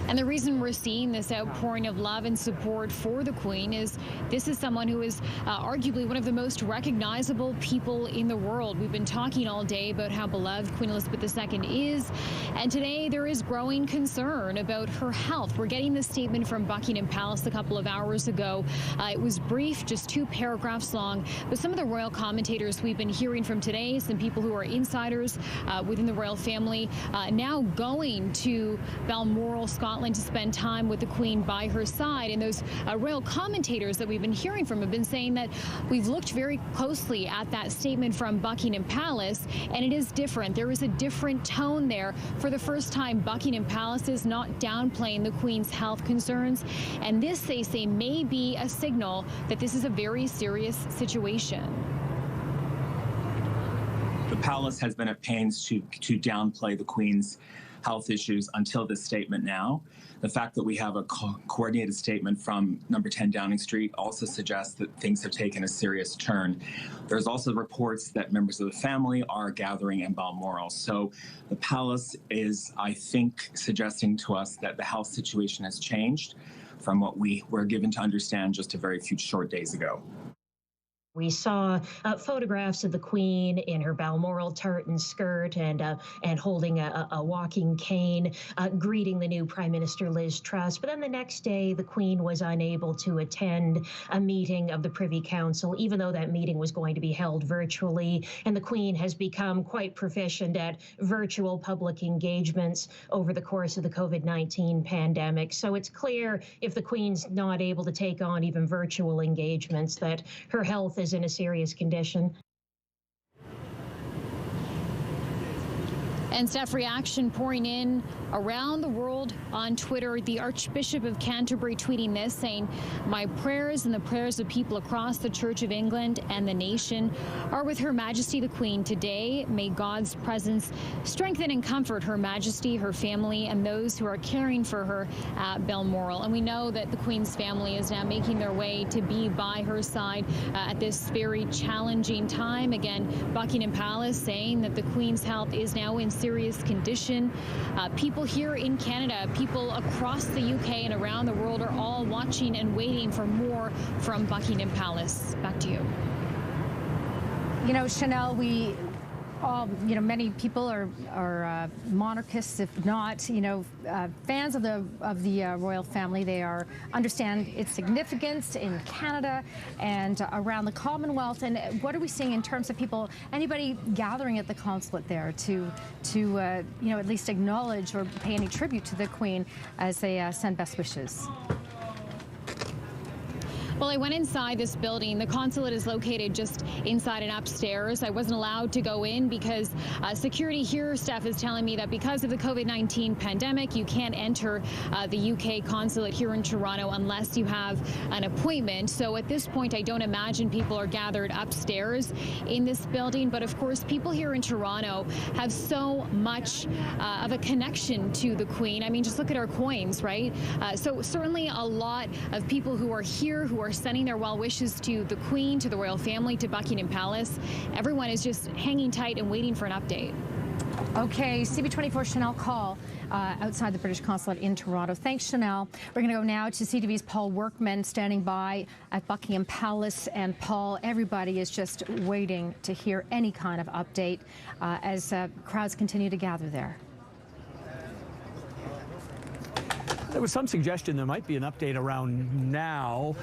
And the reason we're seeing this outpouring of love and support for the Queen is this is someone who is arguably one of the most recognizable people in the world. We've been talking all day about how beloved Queen Elizabeth II is, and today there is growing concern about her health. We're getting this statement from Buckingham Palace a couple of hours ago. It was brief, just 2 paragraphs long, but some of the royal commentators we've been hearing from today, some people who are insiders within the royal family, now going to Balmoral, Scotland, to spend time with the Queen by her side. And those royal commentators that we've been hearing from have been saying that we've looked very closely at that statement from Buckingham Palace, and it is different. There is a different tone there. For the first time, Buckingham Palace is not downplaying the Queen's health concerns, and this, they say, may be a signal that this is a very serious situation. The palace has been at pains to downplay the Queen's health issues until this statement now. The fact that we have a coordinated statement from number 10 Downing Street also suggests that things have taken a serious turn. There's also reports that members of the family are gathering in Balmoral. So the palace is, I think, suggesting to us that the health situation has changed from what we were given to understand just a very few short days ago. We saw photographs of the Queen in her Balmoral tartan skirt and holding a walking cane, greeting the new Prime Minister Liz Truss. But then the next day, the Queen was unable to attend a meeting of the Privy Council, even though that meeting was going to be held virtually. And the Queen has become quite proficient at virtual public engagements over the course of the COVID-19 pandemic. So it's clear if the Queen's not able to take on even virtual engagements, that her health is in a serious condition. And Steph, reaction pouring in around the world on Twitter. The Archbishop of Canterbury tweeting this, saying, "My prayers and the prayers of people across the Church of England and the nation are with Her Majesty the Queen today. May God's presence strengthen and comfort Her Majesty, her family, and those who are caring for her at Balmoral." And we know that the Queen's family is now making their way to be by her side at this very challenging time. Again, Buckingham Palace saying that the Queen's health is now in serious condition. People here in Canada, people across the UK and around the world are all watching and waiting for more from Buckingham Palace. Back to you. You know, Chanel, many people are monarchists, if not, fans of the royal family. They understand its significance in Canada and around the Commonwealth. And what are we seeing in terms of people, anybody gathering at the consulate there to at least acknowledge or pay any tribute to the Queen as they send best wishes? Well, I went inside this building. The consulate is located just inside and upstairs. I wasn't allowed to go in because security here, staff is telling me that because of the COVID-19 pandemic, you can't enter the UK consulate here in Toronto unless you have an appointment. So at this point, I don't imagine people are gathered upstairs in this building. But of course, people here in Toronto have so much of a connection to the Queen. I mean, just look at our coins, right? So certainly a lot of people who are here, who are sending their well wishes to the Queen, to the royal family, to Buckingham Palace. Everyone is just hanging tight and waiting for an update. Okay, CP24's Chanel Call outside the British consulate in Toronto. Thanks, Chanel. We're going to go now to CTV's Paul Workman standing by at Buckingham Palace. And Paul, everybody is just waiting to hear any kind of update as crowds continue to gather there. There was some suggestion there might be an update around now,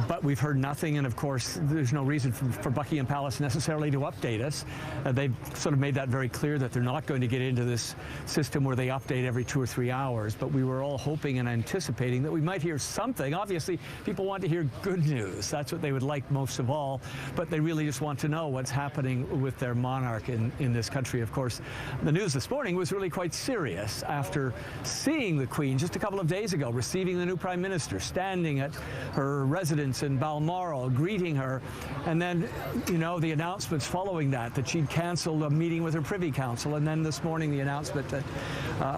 but we've heard nothing. And of course, there's no reason for Buckingham Palace necessarily to update us. They've sort of made that very clear that they're not going to get into this system where they update every 2 or 3 hours. But we were all hoping and anticipating that we might hear something. Obviously, people want to hear good news. That's what they would like most of all. But they really just want to know what's happening with their monarch in this country. Of course, the news this morning was really quite serious after seeing the Queen just a couple of days days ago, receiving the new Prime Minister, standing at her residence in Balmoral, greeting her, and then, you know, the announcements following that she'd canceled a meeting with her Privy Council, and then this morning the announcement that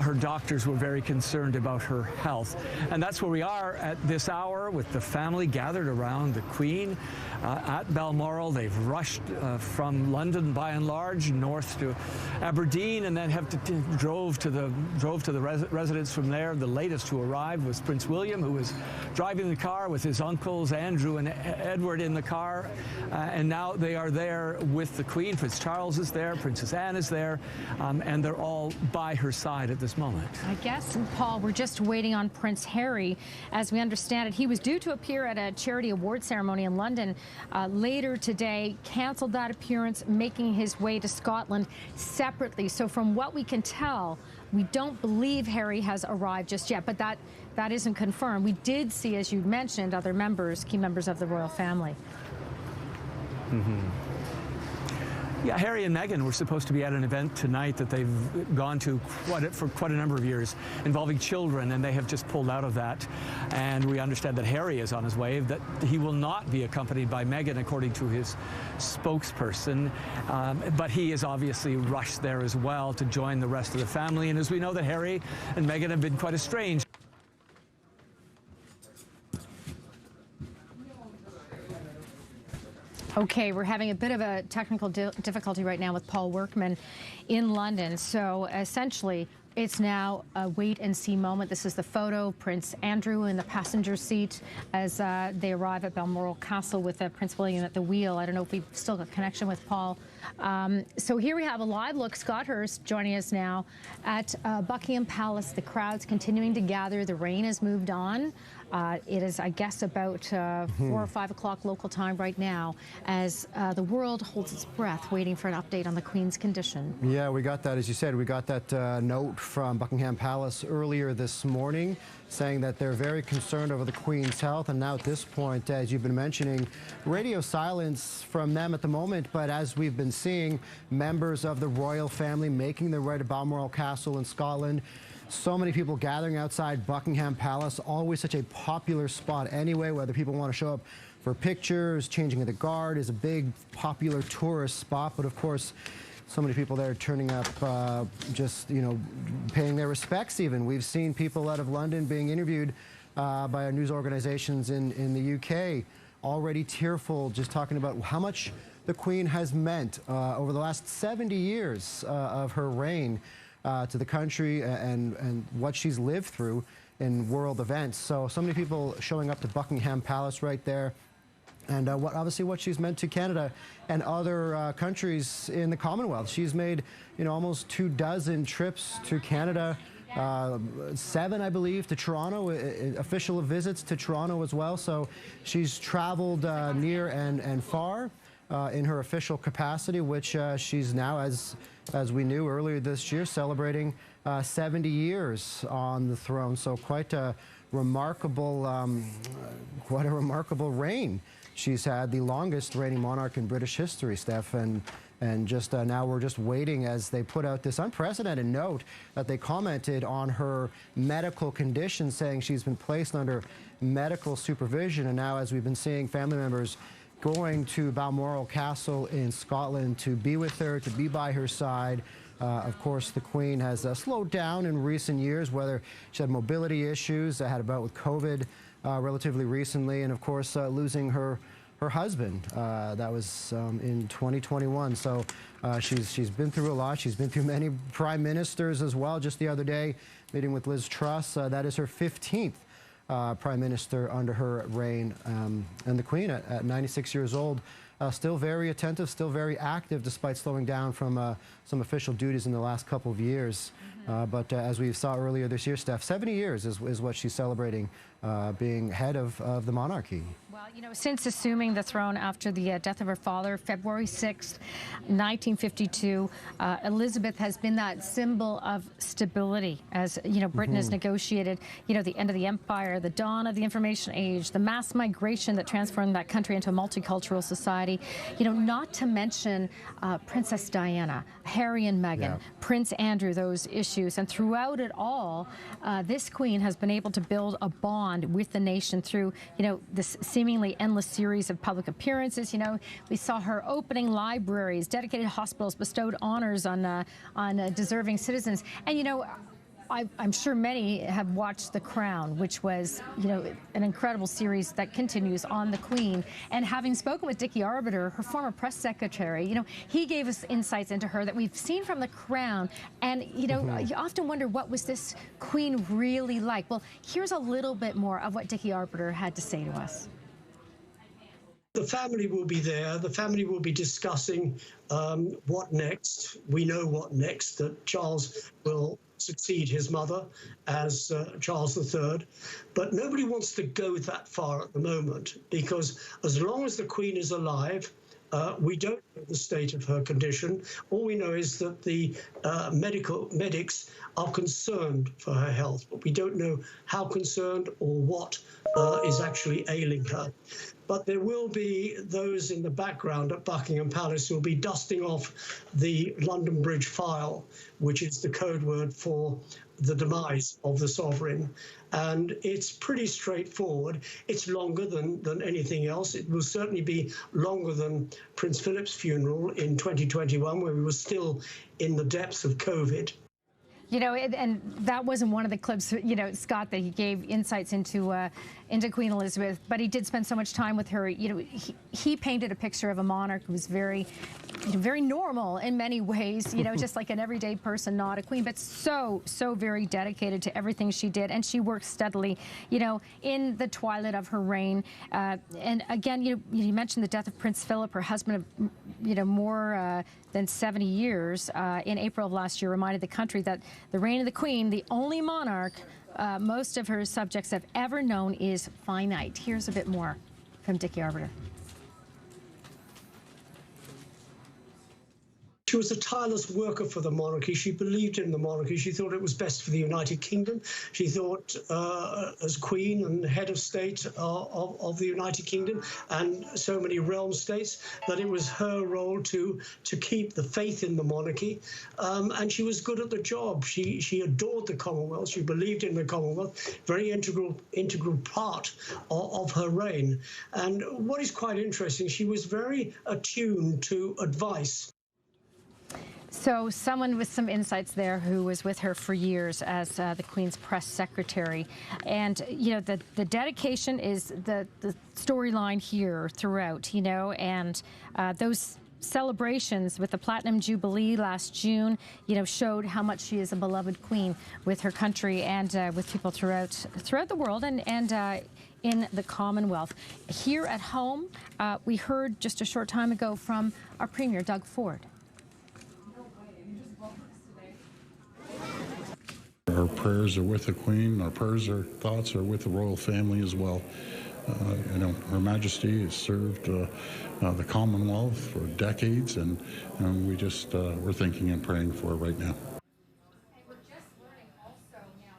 her doctors were very concerned about her health. And that's where we are at this hour, with the family gathered around the Queen at Balmoral. They've rushed from London, by and large, north to Aberdeen, and then drove to the residence from there. The latest to arrive was Prince William, who was driving the car with his uncles Andrew and Edward in the car, and now they are there with the Queen. Prince Charles is there, Princess Anne is there, and they're all by her side at this moment. I guess, Paul, we're just waiting on Prince Harry. As we understand it, he was due to appear at a charity award ceremony in London later today, canceled that appearance, making his way to Scotland separately. So from what we can tell, we don't believe Harry has arrived just yet, but that isn't confirmed. We did see, as you mentioned, other members, key members of the royal family. Yeah, Harry and Meghan were supposed to be at an event tonight that they've gone to for quite a number of years, involving children, and they have just pulled out of that. And we understand that Harry is on his way, that he will not be accompanied by Meghan, according to his spokesperson. But he is obviously rushed there as well to join the rest of the family. And as we know, that Harry and Meghan have been quite estranged. Okay, we're having a bit of a technical difficulty right now with Paul Workman in London. So essentially, it's now a wait-and-see moment. This is the photo, Prince Andrew in the passenger seat as they arrive at Balmoral Castle with Prince William at the wheel. I don't know if we've still got connection with Paul. So here we have a live look. Scott Hurst joining us now at Buckingham Palace. The crowd's continuing to gather. The rain has moved on. It is, I guess, about 4 or 5 o'clock local time right now as the world holds its breath waiting for an update on the Queen's condition. Yeah, we got that, as you said, we got that note from Buckingham Palace earlier this morning saying that they're very concerned over the Queen's health. And now at this point, as you've been mentioning, radio silence from them at the moment. But as we've been seeing, members of the royal family making their way to Balmoral Castle in Scotland. So many people gathering outside Buckingham Palace, always such a popular spot anyway, whether people want to show up for pictures, changing of the guard is a big popular tourist spot. But of course, so many people there turning up, just, you know, paying their respects even. We've seen people out of London being interviewed by our news organizations in the UK, already tearful, just talking about how much the Queen has meant over the last 70 years of her reign to the country and what she's lived through in world events. So many people showing up to Buckingham Palace right there. And obviously what she's meant to Canada and other countries in the Commonwealth. She's made, you know, almost 24 trips to Canada, 7, I believe, to Toronto, official visits to Toronto as well. So she's traveled near and far in her official capacity, which she's now, as we knew earlier this year, celebrating 70 years on the throne. So quite a remarkable reign. She's had the longest reigning monarch in British history, Steph, and just now we're just waiting as they put out this unprecedented note that they commented on her medical condition, saying she's been placed under medical supervision. And now, as we've been seeing, family members going to Balmoral Castle in Scotland to be with her, to be by her side. Of course, the Queen has slowed down in recent years, whether she had mobility issues, had a bout with COVID relatively recently, and of course losing her husband. That was in 2021. So she's been through a lot. She's been through many prime ministers as well. Just the other day, meeting with Liz Truss, that is her 15th prime minister under her reign. And the Queen, at 96 years old, still very attentive, still very active, despite slowing down from some official duties in the last couple of years. But as we saw earlier this year, Steph, 70 years is what she's celebrating, being head of the monarchy. Well, you know, since assuming the throne after the death of her father, February 6th, 1952, Elizabeth has been that symbol of stability as, you know, Britain has negotiated, you know, the end of the empire, the dawn of the information age, the mass migration that transformed that country into a multicultural society. family, you know, not to mention Princess Diana, Harry and Meghan, Prince Andrew, those issues. And throughout it all, this queen has been able to build a bond with the nation through, you know, this seemingly endless series of public appearances. You know, we saw her opening libraries, dedicated hospitals, bestowed honors on deserving citizens. And, you know, I'm sure many have watched The Crown, which was, you know, an incredible series that continues on the Queen. And having spoken with Dickie Arbiter, her former press secretary, you know, he gave us insights into her that we've seen from The Crown. And, you know, you often wonder, what was this Queen really like? Well, here's a little bit more of what Dickie Arbiter had to say to us. The family will be there. The family will be discussing what next. We know what next, that Charles will succeed his mother as Charles III. But nobody wants to go that far at the moment, because as long as the Queen is alive, we don't know the state of her condition. All we know is that the medics are concerned for her health, but we don't know how concerned or what is actually ailing her. But there will be those in the background at Buckingham Palace who will be dusting off the London Bridge file, which is the code word for the demise of the sovereign. And it's pretty straightforward. It's longer than anything else. It will certainly be longer than Prince Philip's funeral in 2021, where we were still in the depths of COVID. You know, and that wasn't one of the clips, you know, Scott, that he gave insights into Queen Elizabeth, but he did spend so much time with her. You know, he painted a picture of a monarch who was very, you know, very normal in many ways, you know, just like an everyday person, not a queen, but so very dedicated to everything she did. And she worked steadily, you know, in the twilight of her reign. And again, you mentioned the death of Prince Philip, her husband of, you know, more than 70 years, in April of last year, reminded the country that the reign of the Queen, the only monarch most of her subjects have ever known, is finite. Here's a bit more from Dickie Arbiter. She was a tireless worker for the monarchy. She believed in the monarchy. She thought it was best for the United Kingdom. She thought, as Queen and head of state of the United Kingdom and so many realm states, that it was her role to keep the faith in the monarchy. And she was good at the job. She adored the Commonwealth. She believed in the Commonwealth. Very integral part of her reign. And what is quite interesting, she was very attuned to advice. So someone with some insights there who was with her for years as the Queen's press secretary. And, you know, the dedication is the storyline here throughout, you know, and those celebrations with the Platinum Jubilee last June, you know, showed how much she is a beloved queen with her country and with people throughout the world and in the Commonwealth. Here at home, we heard just a short time ago from our Premier, Doug Ford. Our prayers are with the Queen. Our thoughts are with the royal family as well. You know, Her Majesty has served the Commonwealth for decades, and we're thinking and praying for her right now.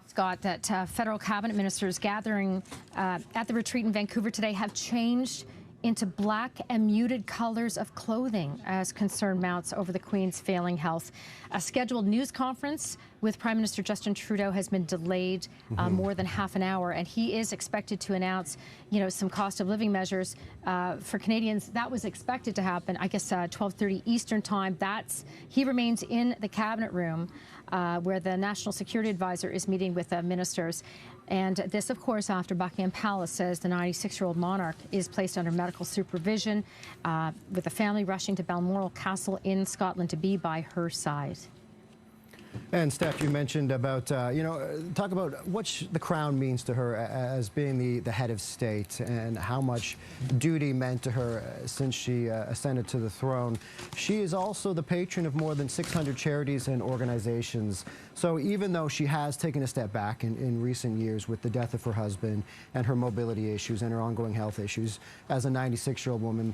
Scott, that federal cabinet ministers gathering at the retreat in Vancouver today have changed into black and muted colors of clothing as concern mounts over the Queen's failing health. A scheduled news conference with Prime Minister Justin Trudeau has been delayed more than half an hour, and he is expected to announce, you know, some cost of living measures for Canadians. That was expected to happen, I guess, 12:30 Eastern time. He remains in the cabinet room where the National Security Advisor is meeting with ministers. And this, of course, after Buckingham Palace says the 96-year-old monarch is placed under medical supervision, with the family rushing to Balmoral Castle in Scotland to be by her side. And Steph, you mentioned about, talk about what the crown means to her as being the head of state and how much duty meant to her since she ascended to the throne. She is also the patron of more than 600 charities and organizations. So even though she has taken a step back in recent years with the death of her husband and her mobility issues and her ongoing health issues, as a 96-year-old woman,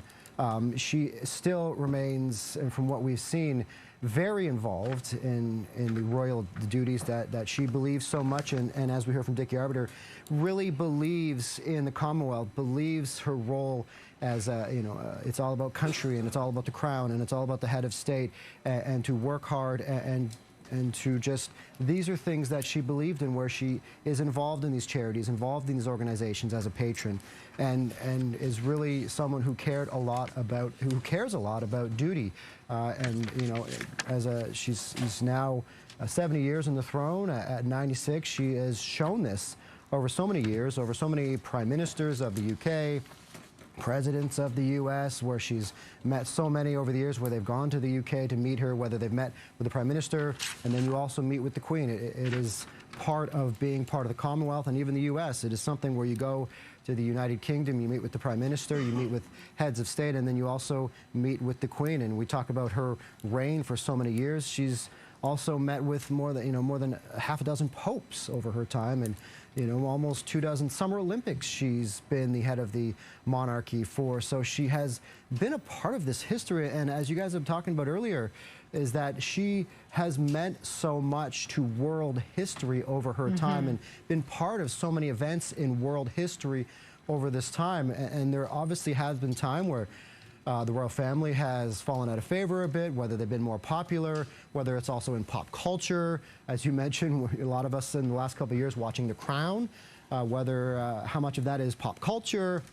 she still remains, and from what we've seen, very involved in the royal duties that she believes so much in, and as we heard from Dickie Arbiter, really believes in the Commonwealth, believes her role as it's all about country, and it's all about the crown, and it's all about the head of state, and to work hard and to just, these are things that she believed in, where she is involved in these charities, involved in these organizations as a patron, and is really someone who cares a lot about duty, and she's now 70 years in the throne. At 96, she has shown this over so many years, over so many prime ministers of the UK, presidents of the U.S., where she's met so many over the years, where they've gone to the UK to meet her, whether they've met with the Prime Minister, and then you also meet with the Queen. It is part of being part of the Commonwealth, and even the U.S. It is something where you go to the United Kingdom, you meet with the Prime Minister, you meet with heads of state, and then you also meet with the Queen. And we talk about her reign for so many years. She's also met with more than half a dozen popes over her time, and almost 24 Summer Olympics she's been the head of the monarchy for. So she has been a part of this history, and as you guys have been talking about earlier, is that she has meant so much to world history over her time, and been part of so many events in world history over this time. And there obviously has been time where the royal family has fallen out of favor a bit, whether they've been more popular, whether it's also in pop culture. As you mentioned, a lot of us in the last couple of years watching The Crown, whether how much of that is pop culture,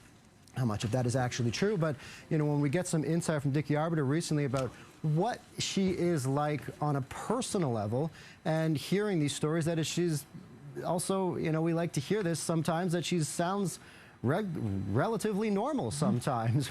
how much of that is actually true. But when we get some insight from Dickie Arbiter recently about what she is like on a personal level, and hearing these stories, that is, she's also, we like to hear this sometimes, that she sounds relatively normal sometimes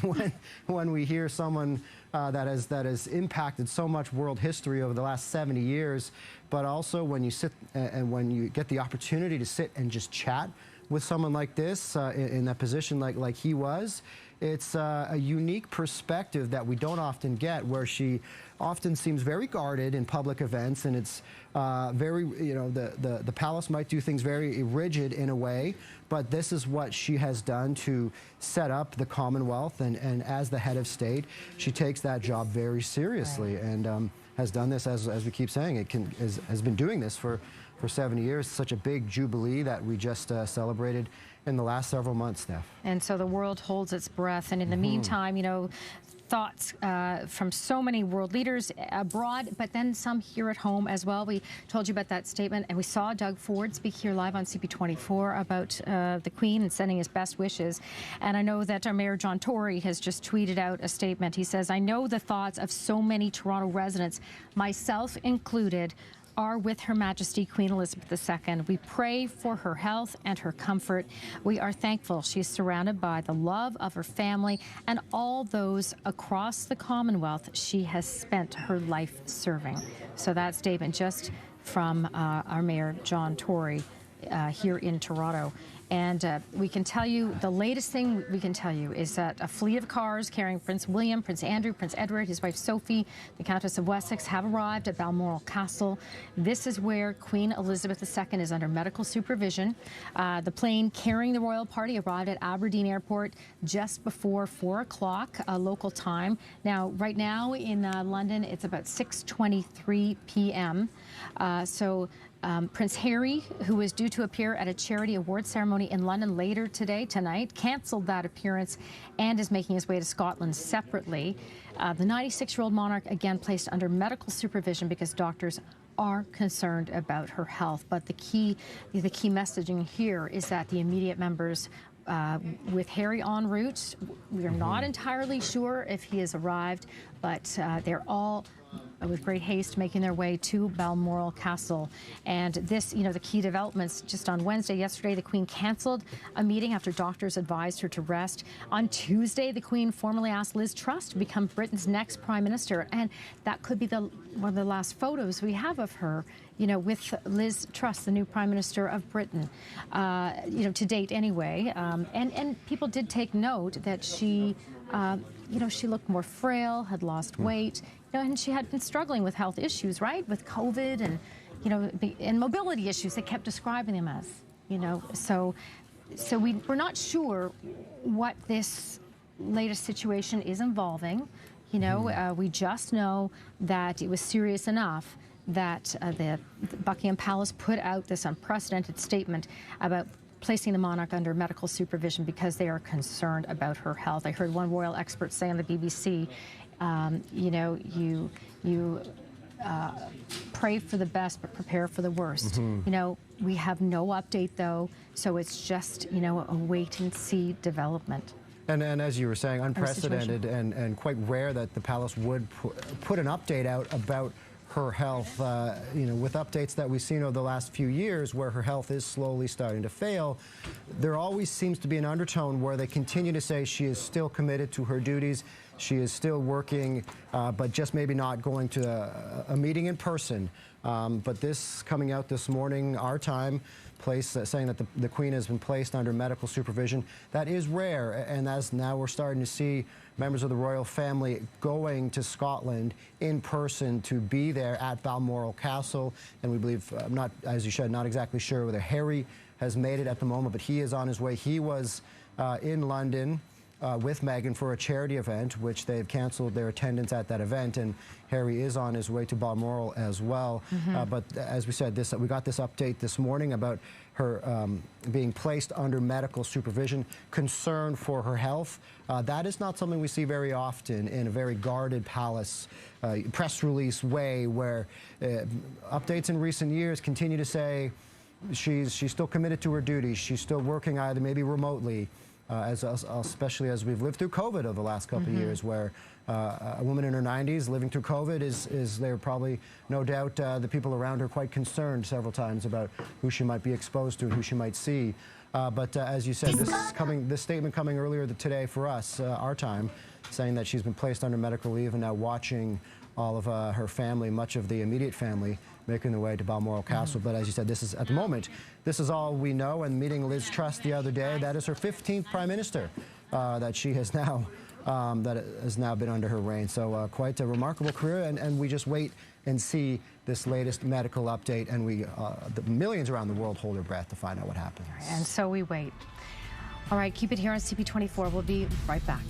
when we hear someone that has impacted so much world history over the last 70 years. But also when you sit and when you get the opportunity to sit and just chat with someone like this in that position like he was, it's a unique perspective that we don't often get, where she often seems very guarded in public events, and it's very, the palace might do things very rigid in a way, but this is what she has done to set up the Commonwealth, and as the head of state, she takes that job very seriously, and has done this, as we keep saying, has been doing this for 70 years. Such a big jubilee that we just celebrated in the last several months, Steph. And so the world holds its breath. And in the meantime, thoughts from so many world leaders abroad, but then some here at home as well. We told you about that statement, and we saw Doug Ford speak here live on CP24 about the Queen and sending his best wishes. And I know that our Mayor John Tory has just tweeted out a statement. He says, "I know the thoughts of so many Toronto residents, myself included, are with Her Majesty Queen Elizabeth II. We pray for her health and her comfort. We are thankful she is surrounded by the love of her family and all those across the Commonwealth she has spent her life serving." So that statement just from our Mayor John Tory here in Toronto. And we can tell you, the latest thing we can tell you is that a fleet of cars carrying Prince William, Prince Andrew, Prince Edward, his wife Sophie, the Countess of Wessex have arrived at Balmoral Castle. This is where Queen Elizabeth II is under medical supervision. The plane carrying the royal party arrived at Aberdeen Airport just before 4 o'clock local time. Now, right now in London, it's about 6:23 p.m. Prince Harry, who was due to appear at a charity award ceremony in London later tonight, cancelled that appearance and is making his way to Scotland separately. The 96-year-old monarch again placed under medical supervision because doctors are concerned about her health. But the key messaging here is that the immediate members with Harry en route, we are not entirely sure if he has arrived, but they're all with great haste making their way to Balmoral Castle. And this, the key developments just on yesterday, the Queen cancelled a meeting after doctors advised her to rest. On Tuesday, the Queen formally asked Liz Truss to become Britain's next Prime Minister. And that could be one of the last photos we have of her, with Liz Truss, the new Prime Minister of Britain, to date anyway. And people did take note that she looked more frail, had lost weight, and she had been struggling with health issues, right? With COVID and mobility issues. They kept describing them as, So we're not sure what this latest situation is involving. We just know that it was serious enough that the Buckingham Palace put out this unprecedented statement about placing the monarch under medical supervision because they are concerned about her health. I heard one royal expert say on the BBC, you know, you pray for the best but prepare for the worst. You know, we have no update though, so it's just, you know, a wait and see development. And as you were saying, unprecedented and quite rare that the palace would put an update out about her health, you know, with updates that we've seen over the last few years where her health is slowly starting to fail. There always seems to be an undertone where they continue to say she is still committed to her duties, she is still working, but just maybe not going to a meeting in person. But this coming out this morning, our time, saying that the Queen has been placed under medical supervision. That is rare, and as now we're starting to see members of the royal family going to Scotland in person to be there at Balmoral Castle, and we believe, not, as you said, not exactly sure whether Harry has made it at the moment, but he is on his way. He was in London with Meghan for a charity event, which they've canceled their attendance at that event, and Harry is on his way to Balmoral as well. But as we said, we got this update this morning about her being placed under medical supervision, concern for her health. That is not something we see very often in a very guarded palace press release way, where updates in recent years continue to say she's still committed to her duties, she's still working either maybe remotely, especially as we've lived through COVID over the last couple of years, where a woman in her 90s living through COVID is there probably, no doubt, the people around her quite concerned several times about who she might be exposed to and who she might see. But as you said, this statement coming earlier today for us, our time, saying that she's been placed under medical leave and now watching all of her family, much of the immediate family, making their way to Balmoral Castle. But as you said, this is, at the moment, this is all we know. And meeting Liz Truss the other day, that is her 15th Prime Minister that she has now, that has now been under her reign. So quite a remarkable career, and we just wait and see this latest medical update, and the millions around the world hold their breath to find out what happens. And so we wait. All right, keep it here on CP24. We'll be right back.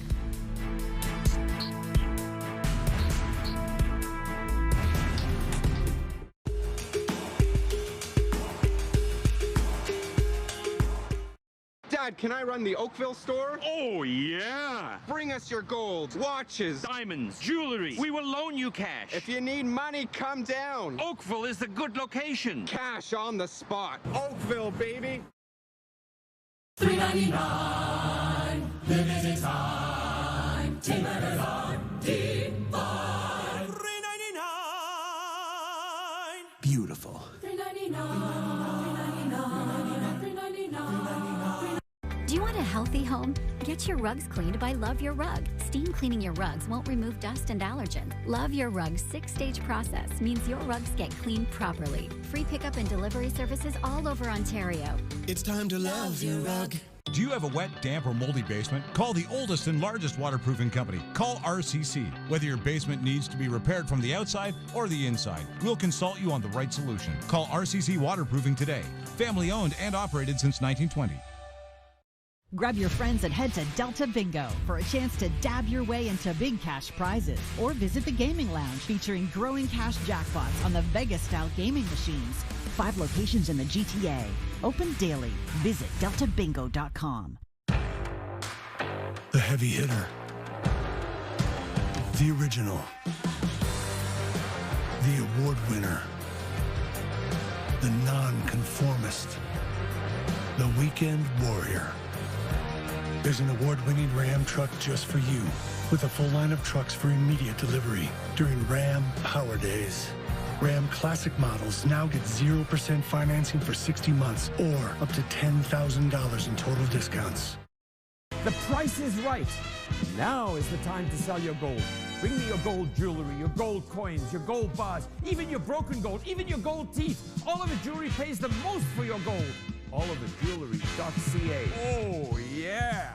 Dad, can I run the Oakville store? Oh, yeah. Bring us your gold, watches, Diamonds, jewelry. We will loan you cash. If you need money, come down. Oakville is the good location. Cash on the spot. Oakville, baby. $3.99. Limited time. Timber on Divine. $3.99. Beautiful. $3.99. Do you want a healthy home? Get your rugs cleaned by Love Your Rug. Steam cleaning your rugs won't remove dust and allergens. Love Your Rug's 6-stage process means your rugs get cleaned properly. Free pickup and delivery services all over Ontario. It's time to love your rug. Do you have a wet, damp, or moldy basement? Call the oldest and largest waterproofing company. Call RCC. Whether your basement needs to be repaired from the outside or the inside, we'll consult you on the right solution. Call RCC Waterproofing today. Family owned and operated since 1920. Grab your friends and head to Delta Bingo for a chance to dab your way into big cash prizes. Or visit the Gaming Lounge featuring growing cash jackpots on the Vegas-style gaming machines. 5 locations in the GTA. Open daily. Visit deltabingo.com. The heavy hitter. The original. The award winner. The non-conformist. The weekend warrior. There's an award-winning Ram truck just for you, with a full line of trucks for immediate delivery during Ram Power Days. Ram Classic models now get 0% financing for 60 months or up to $10,000 in total discounts. The price is right. Now is the time to sell your gold. Bring me your gold jewelry, your gold coins, your gold bars, even your broken gold, even your gold teeth. All of the jewelry pays the most for your gold. allofthejewelry.ca. Oh, yeah.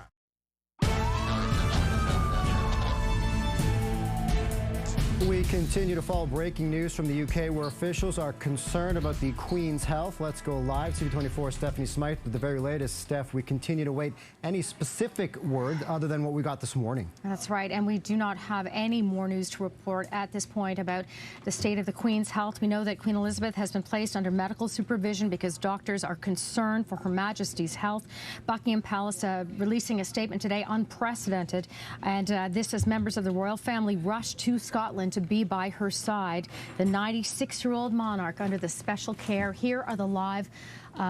We continue to follow breaking news from the UK where officials are concerned about the Queen's health. Let's go live. CP24's Stephanie Smythe with the very latest. Steph, we continue to wait any specific word other than what we got this morning. That's right, and we do not have any more news to report at this point about the state of the Queen's health. We know that Queen Elizabeth has been placed under medical supervision because doctors are concerned for Her Majesty's health. Buckingham Palace releasing a statement today, unprecedented, and this as members of the royal family rushed to Scotland to be by her side. The 96-year-old monarch under the special care. Here are the live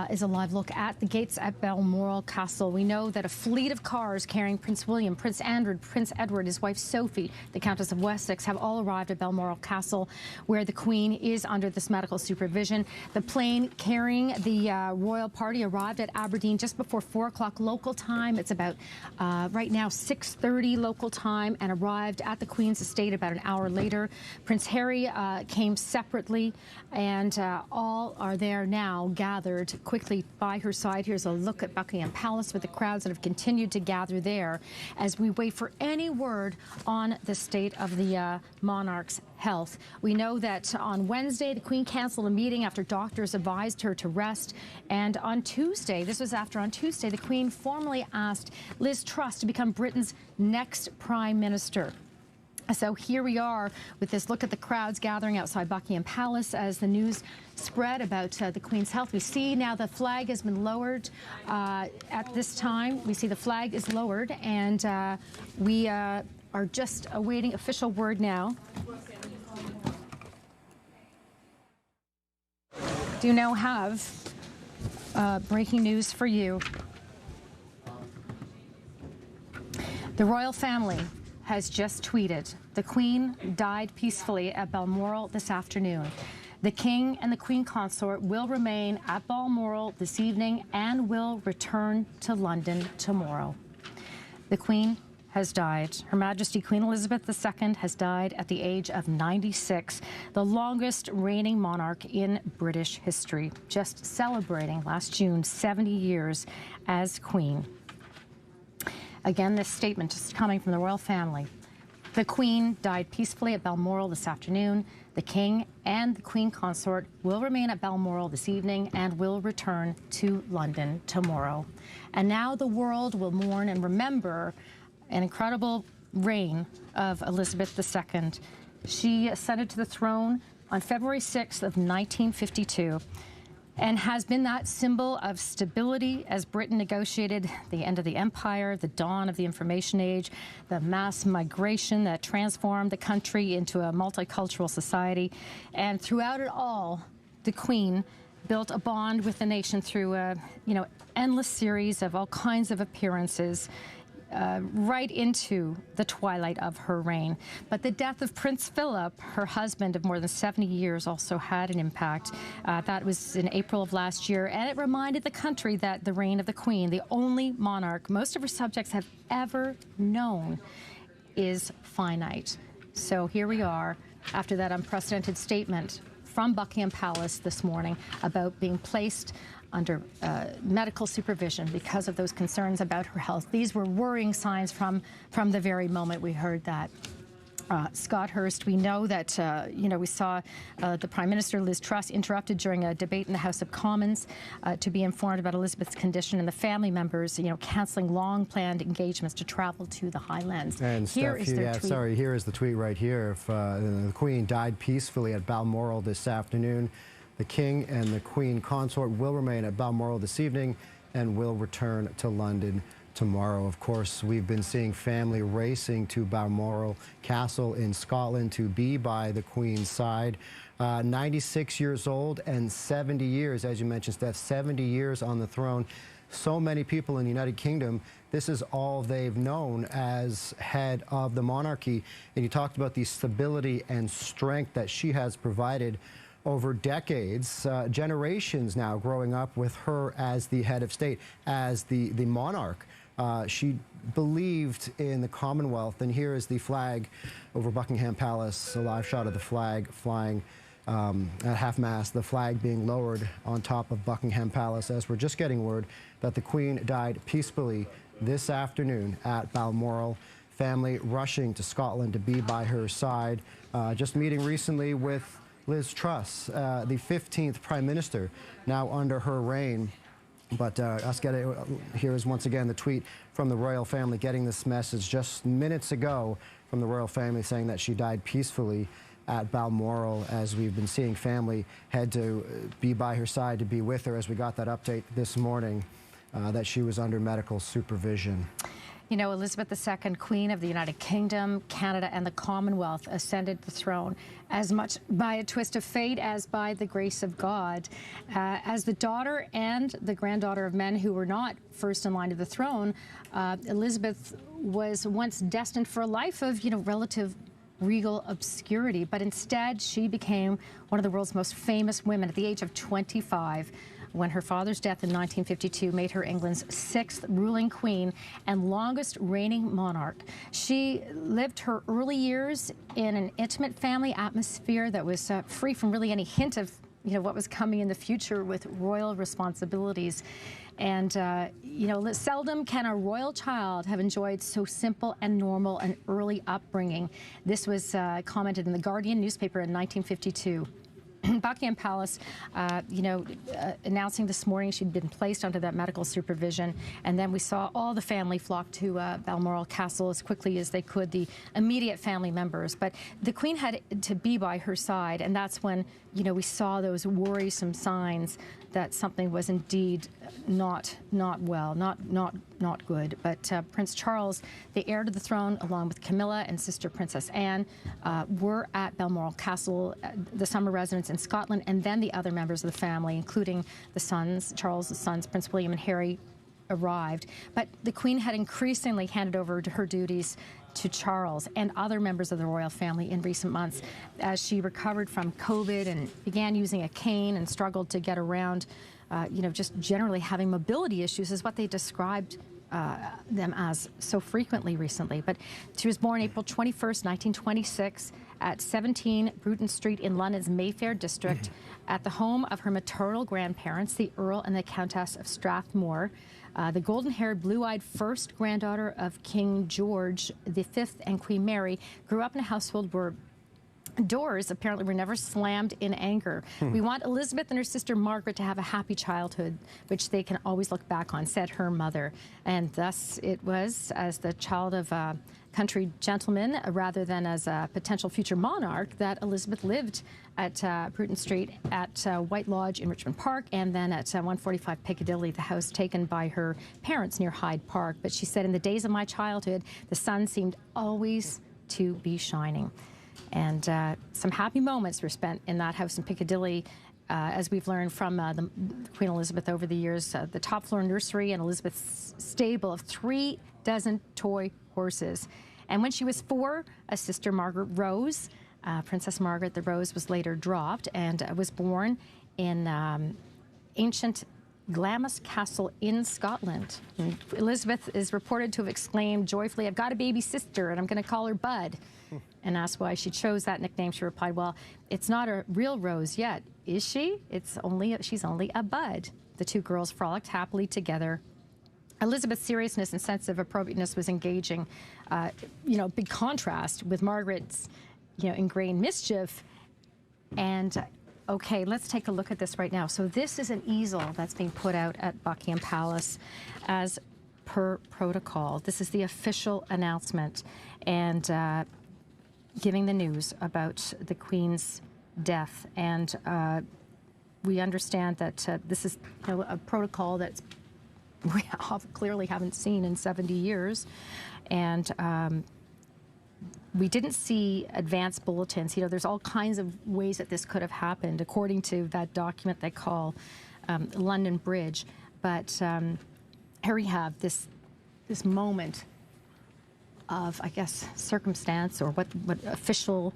is a live look at the gates at Balmoral Castle. We know that a fleet of cars carrying Prince William, Prince Andrew, Prince Edward, his wife Sophie, the Countess of Wessex, have all arrived at Balmoral Castle, where the Queen is under this medical supervision. The plane carrying the royal party arrived at Aberdeen just before 4 o'clock local time. It's about right now 6:30 local time, and arrived at the Queen's estate about an hour later. Prince Harry came separately, and all are there now gathered quickly by her side. Here's a look at Buckingham Palace with the crowds that have continued to gather there as we wait for any word on the state of the monarch's health. We know that on Wednesday, the Queen canceled a meeting after doctors advised her to rest. And on Tuesday, this was after on Tuesday, the Queen formally asked Liz Truss to become Britain's next Prime Minister. So here we are with this look at the crowds gathering outside Buckingham Palace as the news spread about the Queen's health. We see now the flag has been lowered at this time. We see the flag is lowered, and we are just awaiting official word now. Do now have breaking news for you. The royal family has just tweeted, the Queen died peacefully at Balmoral this afternoon. The King and the Queen Consort will remain at Balmoral this evening and will return to London tomorrow. The Queen has died. Her Majesty Queen Elizabeth II has died at the age of 96, the longest reigning monarch in British history, just celebrating last June 70 years as Queen. Again, this statement is coming from the royal family. The Queen died peacefully at Balmoral this afternoon. The King and the Queen Consort will remain at Balmoral this evening and will return to London tomorrow. And now the world will mourn and remember an incredible reign of Elizabeth II. She ascended to the throne on February 6th of 1952. And has been that symbol of stability as Britain negotiated the end of the empire, the dawn of the information age, the mass migration that transformed the country into a multicultural society. And throughout it all, the Queen built a bond with the nation through a endless series of all kinds of appearances, right into the twilight of her reign. But the death of Prince Philip, her husband of more than 70 years, also had an impact. That was in April of last year, and it reminded the country that the reign of the Queen, the only monarch most of her subjects have ever known, is finite. So here we are after that unprecedented statement from Buckingham Palace this morning about being placed under medical supervision because of those concerns about her health. These were worrying signs from the very moment we heard that. Scott Hurst, we know that, we saw the Prime Minister, Liz Truss, interrupted during a debate in the House of Commons to be informed about Elizabeth's condition, and the family members, cancelling long-planned engagements to travel to the Highlands. And here Steph, is their tweet. Sorry, here is the tweet right here. If, the Queen died peacefully at Balmoral this afternoon. The King and the Queen Consort will remain at Balmoral this evening and will return to London tomorrow. Of course, we've been seeing family racing to Balmoral Castle in Scotland to be by the Queen's side. 96 years old and 70 years, as you mentioned, Steph, 70 years on the throne. So many people in the United Kingdom, this is all they've known as head of the monarchy. And you talked about the stability and strength that she has provided over decades, generations now growing up with her as the head of state, as the monarch. She believed in the Commonwealth, and here is the flag over Buckingham Palace, a live shot of the flag flying at half-mast, the flag being lowered on top of Buckingham Palace, as we're just getting word that the Queen died peacefully this afternoon at Balmoral. Family rushing to Scotland to be by her side. just meeting recently with Liz Truss, the 15th Prime Minister now under her reign. But here is once again the tweet from the royal family getting this message just minutes ago from the royal family saying that she died peacefully at Balmoral, as we've been seeing family head to be by her side, to be with her, as we got that update this morning that she was under medical supervision. You know, Elizabeth II, Queen of the United Kingdom, Canada, and the Commonwealth, ascended the throne as much by a twist of fate as by the grace of God. As the daughter and the granddaughter of men who were not first in line to the throne, Elizabeth was once destined for a life of, relative regal obscurity, but instead she became one of the world's most famous women at the age of 25, when her father's death in 1952 made her England's 6th ruling queen and longest reigning monarch. She lived her early years in an intimate family atmosphere that was free from really any hint of what was coming in the future with royal responsibilities. And, seldom can a royal child have enjoyed so simple and normal an early upbringing. This was commented in the Guardian newspaper in 1952. Buckingham Palace, announcing this morning she'd been placed under that medical supervision, and then we saw all the family flock to Balmoral Castle as quickly as they could, the immediate family members. But the Queen had to be by her side, and that's when, we saw those worrisome signs that something was indeed not well, not good. But Prince Charles, the heir to the throne, along with Camilla and sister Princess Anne, were at Balmoral Castle, the summer residence in Scotland, and then the other members of the family, including the sons, Charles' sons, Prince William and Harry, arrived. But the Queen had increasingly handed over her duties to Charles and other members of the royal family in recent months as she recovered from COVID and began using a cane and struggled to get around, just generally having mobility issues is what they described them as so frequently recently. But she was born April 21st, 1926 at 17 Bruton Street in London's Mayfair district at the home of her maternal grandparents, the Earl and the Countess of Strathmore. The golden-haired, blue-eyed first granddaughter of King George V and Queen Mary, grew up in a household where doors apparently were never slammed in anger. We want Elizabeth and her sister Margaret to have a happy childhood, which they can always look back on, said her mother. And thus it was, as the child of a country gentleman rather than as a potential future monarch, that Elizabeth lived at Bruton Street, at White Lodge in Richmond Park, and then at 145 Piccadilly, the house taken by her parents near Hyde Park. But she said, in the days of my childhood, the sun seemed always to be shining. And some happy moments were spent in that house in Piccadilly, as we've learned from Queen Elizabeth over the years. The top floor nursery and Elizabeth's stable of 3 dozen toy horses. And when she was 4, a sister, Margaret Rose, Princess Margaret the Rose, was later dropped and was born in ancient Glamis Castle in Scotland. And Elizabeth is reported to have exclaimed joyfully, "I've got a baby sister and I'm going to call her Bud." And asked why she chose that nickname, she replied, "Well, it's not a real rose yet, is she? She's only a bud." The 2 girls frolicked happily together. Elizabeth's seriousness and sense of appropriateness was engaging, big contrast with Margaret's, ingrained mischief. And okay, let's take a look at this right now. So this is an easel that's being put out at Buckingham Palace as per protocol. This is the official announcement and giving the news about the Queen's death. And we understand that this is a protocol that's we clearly haven't seen in 70 years. And we didn't see advance bulletins. There's all kinds of ways that this could have happened, according to that document they call London Bridge. But here we have this moment of, I guess, circumstance or what official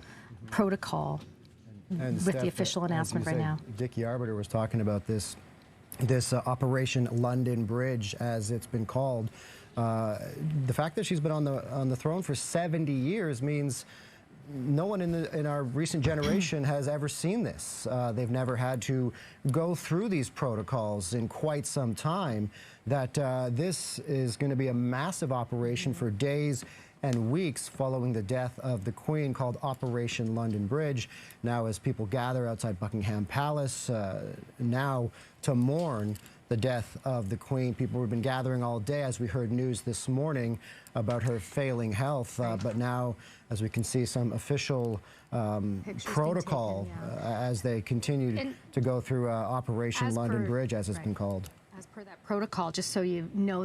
protocol and with Steph, the official announcement right now. Dickie Arbiter was talking about this Operation London Bridge, as it's been called. The fact that she's been on the throne for 70 years means no one in our recent generation has ever seen this. They've never had to go through these protocols in quite some time. That this is going to be a massive operation for days and weeks following the death of the Queen, called Operation London Bridge. Now, as people gather outside Buckingham Palace, now to mourn the death of the Queen. People have been gathering all day, as we heard news this morning about her failing health. But now, as we can see, some official protocol as they continue to go through Operation London Bridge, as it's been called. As per that protocol, just so you know,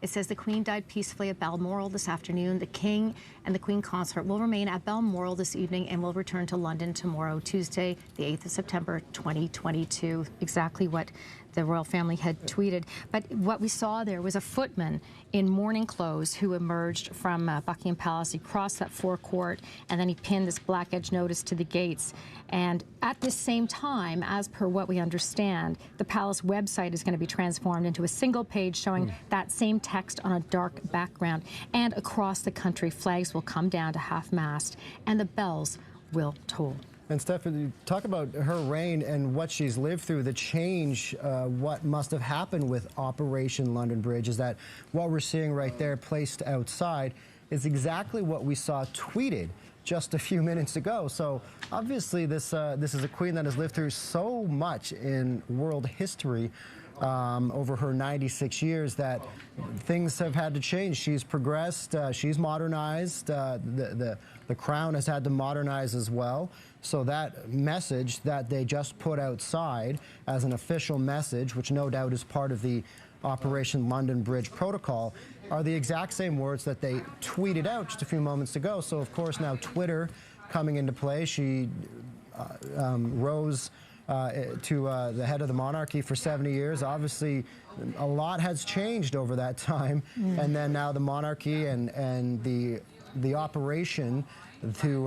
it says the Queen died peacefully at Balmoral this afternoon. The King and the Queen Consort will remain at Balmoral this evening and will return to London tomorrow, Tuesday, the 8th of September, 2022. Exactly what the royal family had tweeted. But what we saw there was a footman in mourning clothes who emerged from Buckingham Palace. He crossed that forecourt, and then he pinned this black edge notice to the gates. And at this same time, as per what we understand, the palace website is going to be transformed into a single page showing that same text on a dark background. And across the country, flags will come down to half-mast, and the bells will toll. And Stephanie, talk about her reign and what she's lived through, the change, what must have happened with Operation London Bridge is that what we're seeing right there placed outside is exactly what we saw tweeted just a few minutes ago. So obviously this is a queen that has lived through so much in world history over her 96 years that things have had to change. She's progressed, she's modernized, the crown has had to modernize as well. So that message that they just put outside as an official message, which no doubt is part of the Operation London Bridge protocol, are the exact same words that they tweeted out just a few moments ago. So of course now Twitter coming into play. She rose to the head of the monarchy for 70 years. Obviously, a lot has changed over that time. And then now the monarchy and the operation to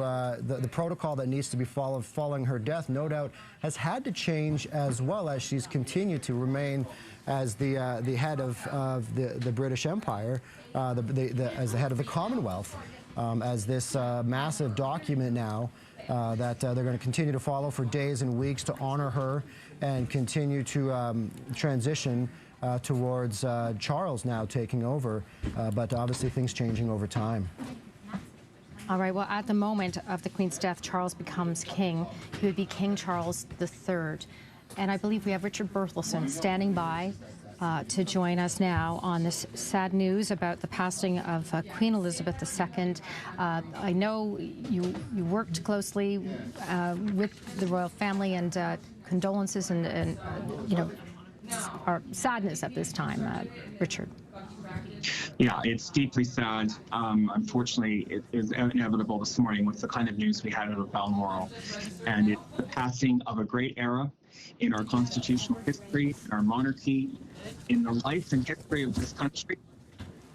the protocol that needs to be followed following her death, no doubt, has had to change as well as she's continued to remain as the head of the British Empire, as the head of the Commonwealth, as this massive document now that they're going to continue to follow for days and weeks to honor her and continue to transition towards Charles now taking over, but obviously things changing over time. All right, well, at the moment of the Queen's death, Charles becomes king. He would be King Charles III. And I believe we have Richard Berthelsen standing by to join us now on this sad news about the passing of Queen Elizabeth II. I know you worked closely with the royal family, and condolences and you know, our sadness at this time, Richard. Yeah, it's deeply sad. Unfortunately, it is inevitable this morning with the kind of news we had out of Balmoral. And it's the passing of a great era in our constitutional history, in our monarchy, in the life and history of this country.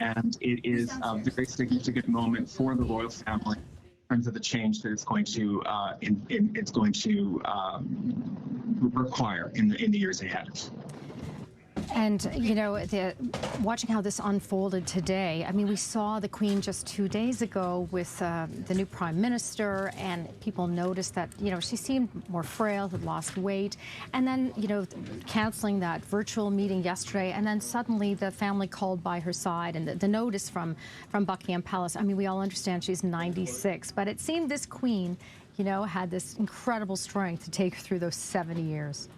And it is a very significant moment for the royal family in terms of the change that it's going to require in the years ahead. And, you know, watching how this unfolded today, I mean, we saw the Queen just 2 days ago with the new Prime Minister, and people noticed that, you know, she seemed more frail, had lost weight, and then, you know, canceling that virtual meeting yesterday, and then suddenly the family called by her side, and the notice from Buckingham Palace. I mean, we all understand she's 96, but it seemed this Queen, you know, had this incredible strength to take her through those 70 years.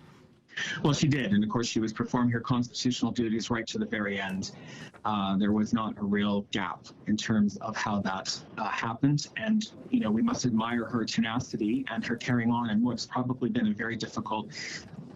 Well, she did, and of course she was performing her constitutional duties right to the very end. There was not a real gap in terms of how that happened, and you know, we must admire her tenacity and her carrying on in what's probably been a very difficult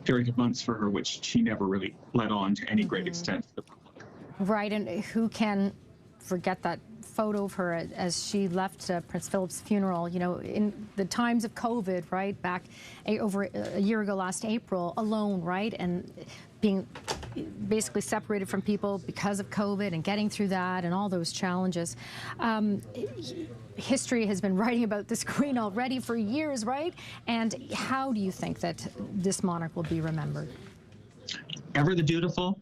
period of months for her, which she never really let on to any great extent to the public. Right, and who can forget that photo of her as she left Prince Philip's funeral, you know, in the times of COVID, right, back over a year ago last April, alone, right, and being basically separated from people because of COVID and getting through that and all those challenges. History has been writing about this Queen already for years, right? And how do you think that this monarch will be remembered? Ever the dutiful,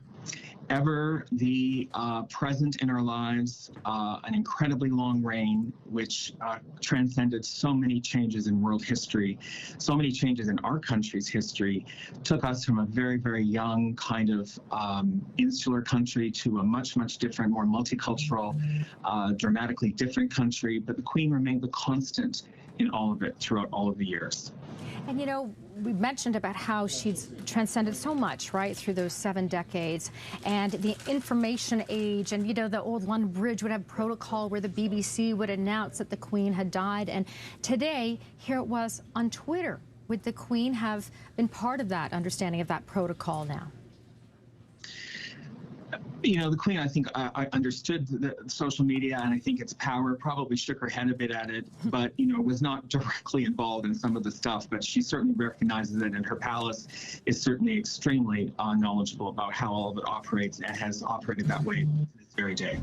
ever the present in our lives, an incredibly long reign, which transcended so many changes in world history, so many changes in our country's history, took us from a very, very young kind of insular country to a much, much different, more multicultural, dramatically different country. But the Queen remained the constant in all of it throughout all of the years. And you know, we mentioned about how she's transcended so much, right, through those 7 decades, and the information age, and you know, the old London Bridge would have protocol where the BBC would announce that the Queen had died, and today, here it was on Twitter. Would the Queen have been part of that understanding of that protocol now? You know, the Queen, I think, I understood the social media, and I think its power, probably shook her head a bit at it, but, you know, was not directly involved in some of the stuff. But she certainly recognizes it, and her palace is certainly extremely knowledgeable about how all of it operates, and has operated that way to this very day.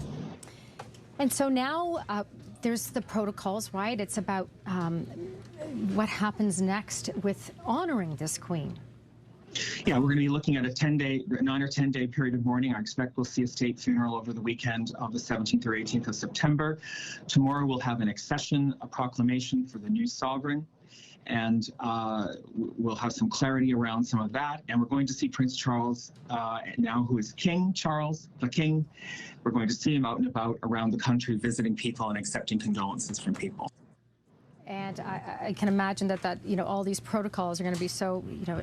And so now there's the protocols, right? It's about what happens next with honoring this Queen. Yeah, we're going to be looking at a 9 or 10 day period of mourning. I expect we'll see a state funeral over the weekend of the 17th or 18th of September. Tomorrow we'll have an accession, a proclamation for the new sovereign, and we'll have some clarity around some of that. And we're going to see Prince Charles now, who is King Charles, the King. We're going to see him out and about around the country, visiting people and accepting condolences from people. And I can imagine that you know, all these protocols are going to be so, you know,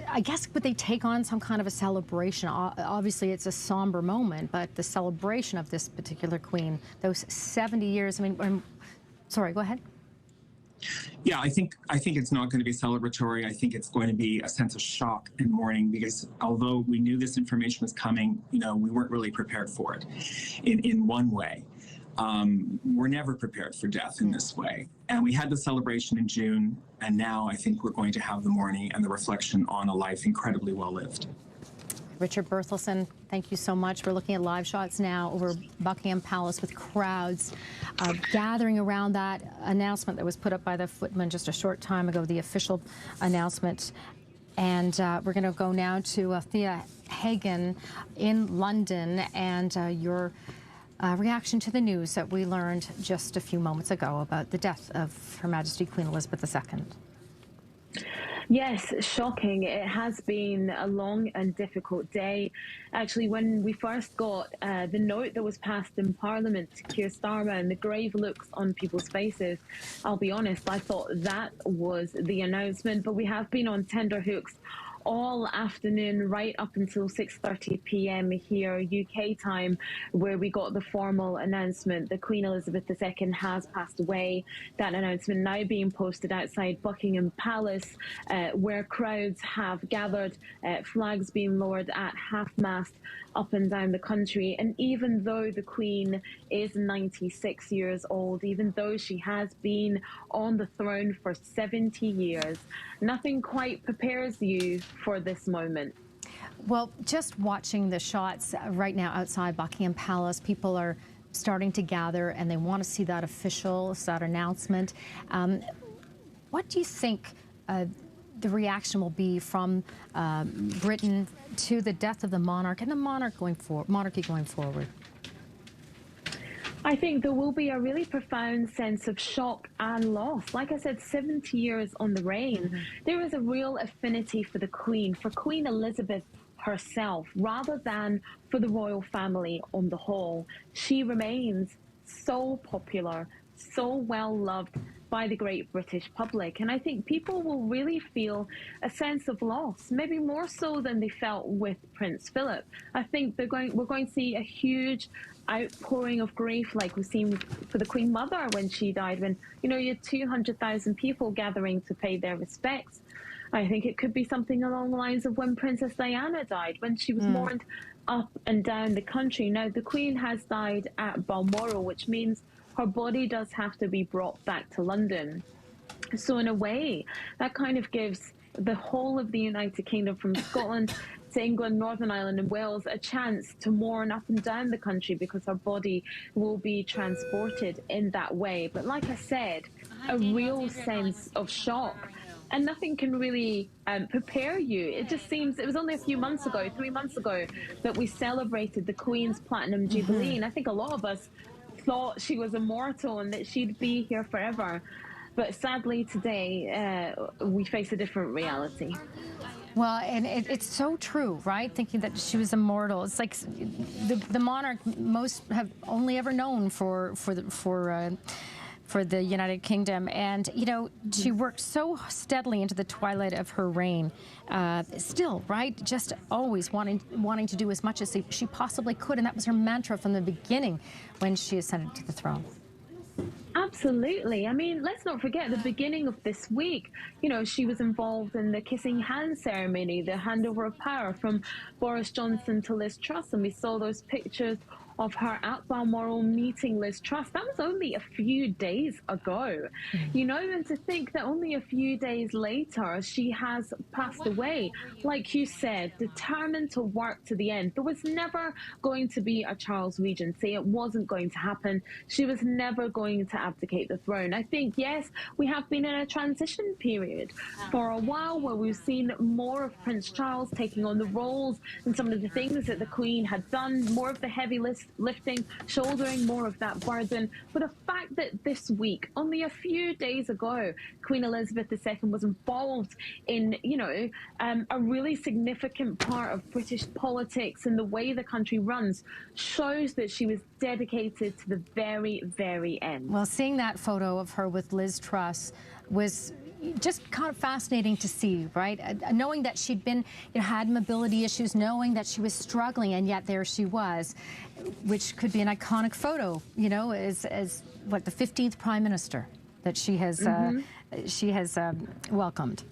I guess would they take on some kind of a celebration? Obviously, it's a somber moment, but the celebration of this particular Queen, those 70 years, I mean, sorry, go ahead. Yeah, I think it's not going to be celebratory. I think it's going to be a sense of shock and mourning, because although we knew this information was coming, you know, we weren't really prepared for it in one way. We're never prepared for death in this way. And we had the celebration in June, and now I think we're going to have the mourning and the reflection on a life incredibly well lived. Richard Berthelsen, thank you so much. We're looking at live shots now over Buckingham Palace with crowds gathering around that announcement that was put up by the footman just a short time ago, the official announcement. And we're going to go now to Thea Hagen in London, and your reaction to the news that we learned just a few moments ago about the death of Her Majesty Queen Elizabeth II. Yes, shocking. It has been a long and difficult day. Actually, when we first got the note that was passed in Parliament to Keir Starmer and the grave looks on people's faces, I'll be honest, I thought that was the announcement. But we have been on tenterhooks all afternoon, right up until 6:30 p.m. here UK time, where we got the formal announcement that Queen Elizabeth II has passed away. That announcement now being posted outside Buckingham Palace, where crowds have gathered, flags being lowered at half-mast up and down the country. And even though the Queen is 96 years old, even though she has been on the throne for 70 years, nothing quite prepares you for this moment. Well, just watching the shots right now outside Buckingham Palace, people are starting to gather and they want to see that that announcement. What do you think the reaction will be from Britain to the death of the monarch and the monarchy going forward? I think there will be a really profound sense of shock and loss. Like I said, 70 years on the reign, there is a real affinity for the Queen, for Queen Elizabeth herself, rather than for the royal family on the whole. She remains so popular, so well loved by the great British public. And I think people will really feel a sense of loss, maybe more so than they felt with Prince Philip. I think we're going to see a huge outpouring of grief like we've seen for the Queen Mother when she died, when, you know, you had 200,000 people gathering to pay their respects. I think it could be something along the lines of when Princess Diana died, when she was mourned up and down the country. Now, the Queen has died at Balmoral, which means her body does have to be brought back to London. So in a way, that kind of gives the whole of the United Kingdom, from Scotland to England, Northern Ireland and Wales, a chance to mourn up and down the country, because her body will be transported in that way. But like I said, a real sense of shock and nothing can really prepare you. It just seems, it was only a few months ago, 3 months ago, that we celebrated the Queen's Platinum Jubilee, and I think a lot of us thought she was immortal and that she'd be here forever. But sadly today, we face a different reality. Well, and it's so true, right? Thinking that she was immortal. It's like the monarch most have only ever known for the United Kingdom. And, you know, she worked so steadily into the twilight of her reign. Still, right? Just always wanting to do as much as she possibly could. And that was her mantra from the beginning when she ascended to the throne. Absolutely. I mean, let's not forget the beginning of this week. You know, she was involved in the kissing hand ceremony, the handover of power from Boris Johnson to Liz Truss, and we saw those pictures of her at Balmoral meeting Liz Truss. That was only a few days ago, you know, and to think that only a few days later she has passed away, like you said, determined to work to the end. There was never going to be a Charles Regency. It wasn't going to happen. She was never going to abdicate the throne. I think, yes, we have been in a transition period for a while where we've seen more of Prince Charles taking on the roles and some of the things that the Queen had done, more of the heavy lifting, shouldering more of that burden. But the fact that this week, only a few days ago, Queen Elizabeth II was involved in, you know, a really significant part of British politics and the way the country runs, shows that she was dedicated to the very, very end. Well, seeing that photo of her with Liz Truss was just kind of fascinating to see, right? Knowing that she'd been, you know, had mobility issues, knowing that she was struggling, and yet there she was, which could be an iconic photo, you know, as what, the 15th Prime Minister that she has welcomed.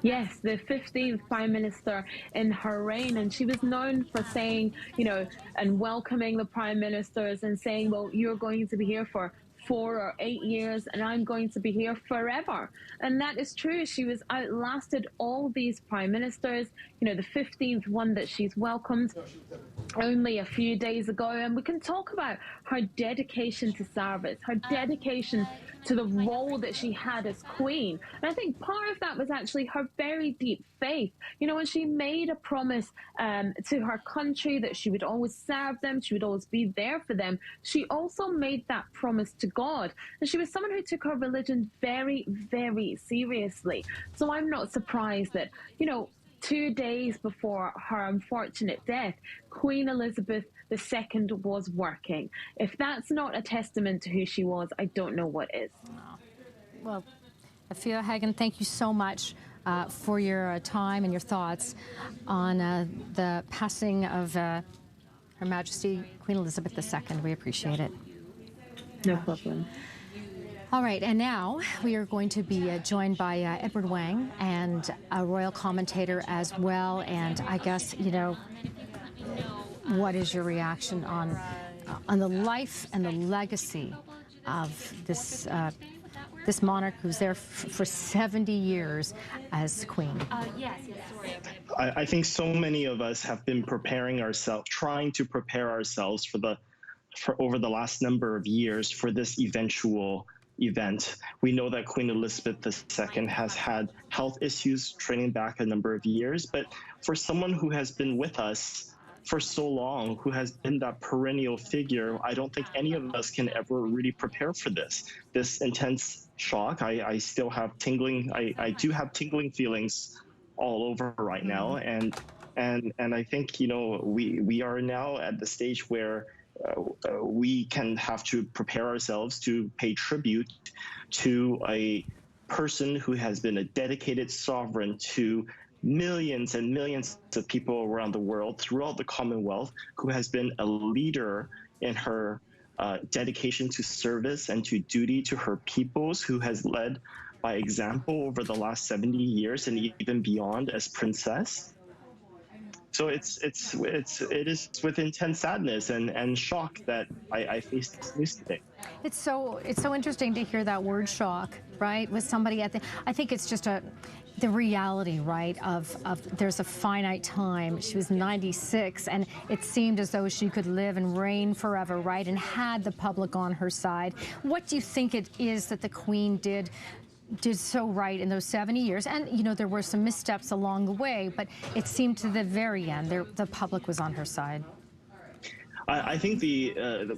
Yes, the 15th Prime Minister in her reign, and she was known for saying, you know, and welcoming the Prime Ministers and saying, well, you're going to be here for 4 or 8 years and I'm going to be here forever. And that is true. She was outlasted all these prime ministers, you know, the 15th one that she's welcomed only a few days ago. And we can talk about her dedication to service, her dedication to the role that she had as queen. And I think part of that was actually her very deep faith. You know, when she made a promise to her country that she would always serve them, she would always be there for them, she also made that promise to God. And she was someone who took her religion very, very seriously. So I'm not surprised that, you know, 2 days before her unfortunate death, Queen Elizabeth II was working. If that's not a testament to who she was, I don't know what is. Well, Afia Hagen, thank you so much for your time and your thoughts on the passing of Her Majesty Queen Elizabeth II. We appreciate it. No problem. All right, and now we are going to be joined by Edward Wang, and a royal commentator as well. And I guess, you know, what is your reaction on the life and the legacy of this this monarch who's there for 70 years as queen? I think so many of us have been preparing ourselves, trying to prepare ourselves for over the last number of years for this eventual event. We know that Queen Elizabeth II has had health issues trailing back a number of years, but for someone who has been with us for so long, who has been that perennial figure, I don't think any of us can ever really prepare for this intense shock. I still have tingling, I do have tingling feelings all over right now, and I think, you know, we are now at the stage where we can have to prepare ourselves to pay tribute to a person who has been a dedicated sovereign to millions and millions of people around the world, throughout the Commonwealth, who has been a leader in her dedication to service and to duty to her peoples, who has led by example over the last 70 years and even beyond as princess. So it is with intense sadness and shock that I face this news today. It's so interesting to hear that word shock, right? With somebody I think it's just the reality, right, of there's a finite time. She was 96, and it seemed as though she could live and reign forever, right, and had the public on her side. What do you think it is that the Queen did did so right in those 70 years. And, you know, there were some missteps along the way, but it seemed to the very end, the public was on her side. I think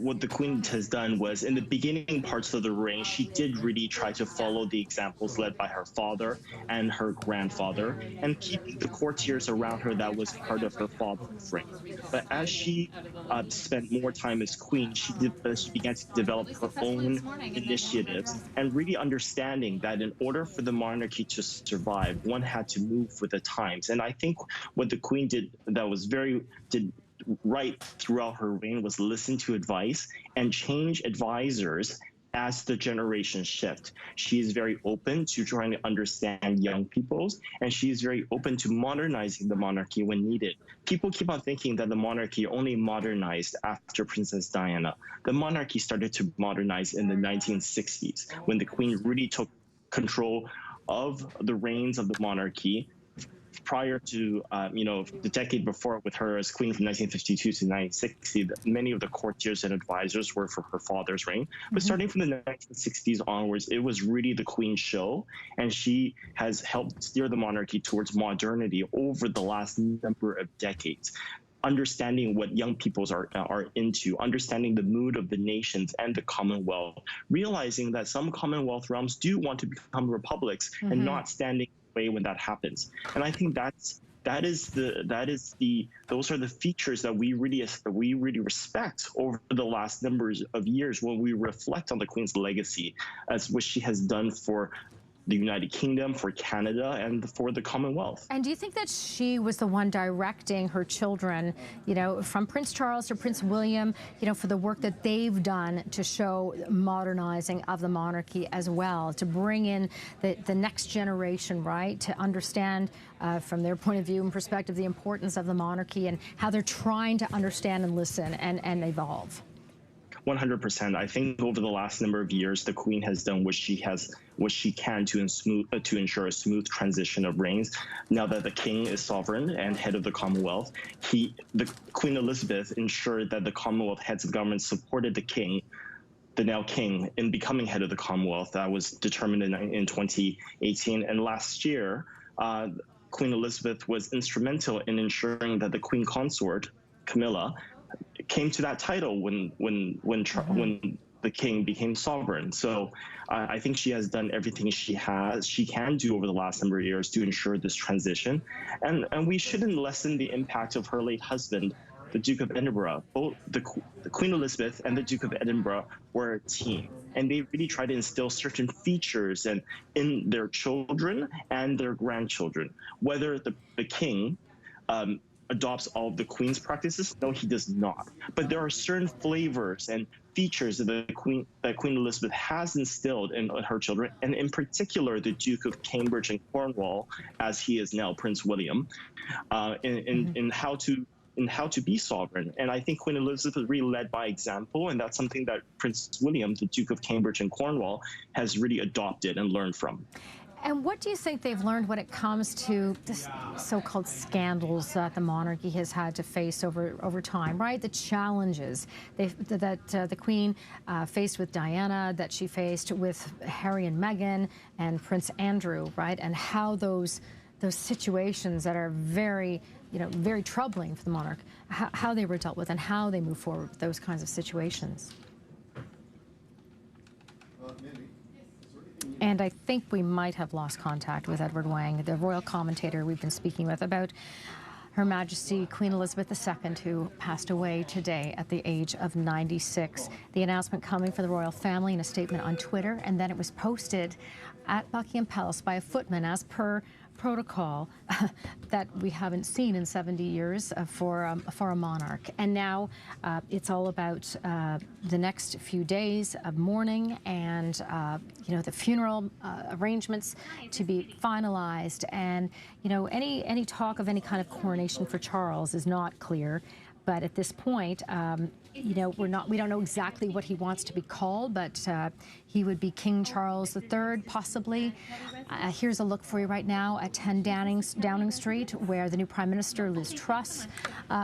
what the Queen has done was, in the beginning parts of the reign, she did really try to follow the examples led by her father and her grandfather, and keeping the courtiers around her that was part of her father's reign. But as she spent more time as Queen, she began to develop her own initiatives and really understanding that in order for the monarchy to survive, one had to move with the times. And I think what the Queen did that was right throughout her reign was listen to advice and change advisors as the generations shift. She is very open to trying to understand young people's, and she is very open to modernizing the monarchy when needed. People keep on thinking that the monarchy only modernized after Princess Diana. The monarchy started to modernize in the 1960s when the Queen really took control of the reins of the monarchy. Prior to, the decade before with her as Queen from 1952 to 1960, many of the courtiers and advisors were for her father's reign. But starting from the 1960s onwards, it was really the Queen's show, and she has helped steer the monarchy towards modernity over the last number of decades. Understanding what young peoples are into, understanding the mood of the nations and the Commonwealth, realizing that some Commonwealth realms do want to become republics and not standing way when that happens. And I think those are the features that we really respect over the last numbers of years when we reflect on the Queen's legacy as what she has done for the United Kingdom, for Canada, and for the Commonwealth. And do you think that she was the one directing her children, you know, from Prince Charles to Prince William, you know, for the work that they've done to show modernizing of the monarchy as well, to bring in the next generation, right, to understand from their point of view and perspective the importance of the monarchy and how they're trying to understand and listen and evolve? 100%. I think over the last number of years, the Queen has done what she can to ensure a smooth transition of reigns. Now that the King is sovereign and head of the Commonwealth, the Queen Elizabeth ensured that the Commonwealth heads of government supported the King, the now King, in becoming head of the Commonwealth. That was determined in 2018. And last year, Queen Elizabeth was instrumental in ensuring that the Queen Consort, Camilla, came to that title when the King became sovereign. So I think she has done everything she can do over the last number of years to ensure this transition, and we shouldn't lessen the impact of her late husband, the Duke of Edinburgh. Both the Queen Elizabeth and the Duke of Edinburgh were a team, and they really tried to instill certain features in their children and their grandchildren. Whether the King adopts all of the Queen's practices? No, he does not. But there are certain flavors and features that Queen Elizabeth has instilled in her children, and in particular the Duke of Cambridge and Cornwall, as he is now Prince William, in how to be sovereign. And I think Queen Elizabeth really led by example, and that's something that Prince William, the Duke of Cambridge and Cornwall, has really adopted and learned from. And what do you think they've learned when it comes to this so-called scandals that the monarchy has had to face over time, right? The challenges that the Queen faced with Diana, that she faced with Harry and Meghan and Prince Andrew, right? And how those situations that are very troubling for the monarch, how they were dealt with and how they move forward with those kinds of situations. And I think we might have lost contact with Edward Wang, the royal commentator we've been speaking with about Her Majesty Queen Elizabeth II, who passed away today at the age of 96. The announcement coming for the royal family in a statement on Twitter, and then it was posted at Buckingham Palace by a footman as per protocol that we haven't seen in 70 years for a monarch. And now it's all about the next few days of mourning and the funeral arrangements to be finalized. And any talk of any kind of coronation for Charles is not clear. But at this point, we don't know exactly what he wants to be called, but he would be King Charles III, possibly. Here's a look for you right now at 10 Downing Street, where the new Prime Minister, Liz Truss,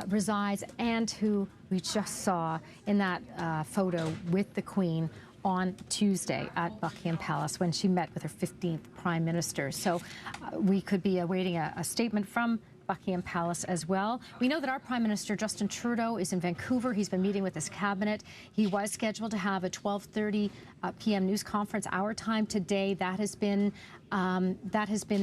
resides, and who we just saw in that photo with the Queen on Tuesday at Buckingham Palace when she met with her 15th Prime Minister. So we could be awaiting a statement from Buckingham Palace as well. We know that our Prime Minister, Justin Trudeau, is in Vancouver. He's been meeting with his cabinet. He was scheduled to have a 12:30 p.m. news conference our time today. That has been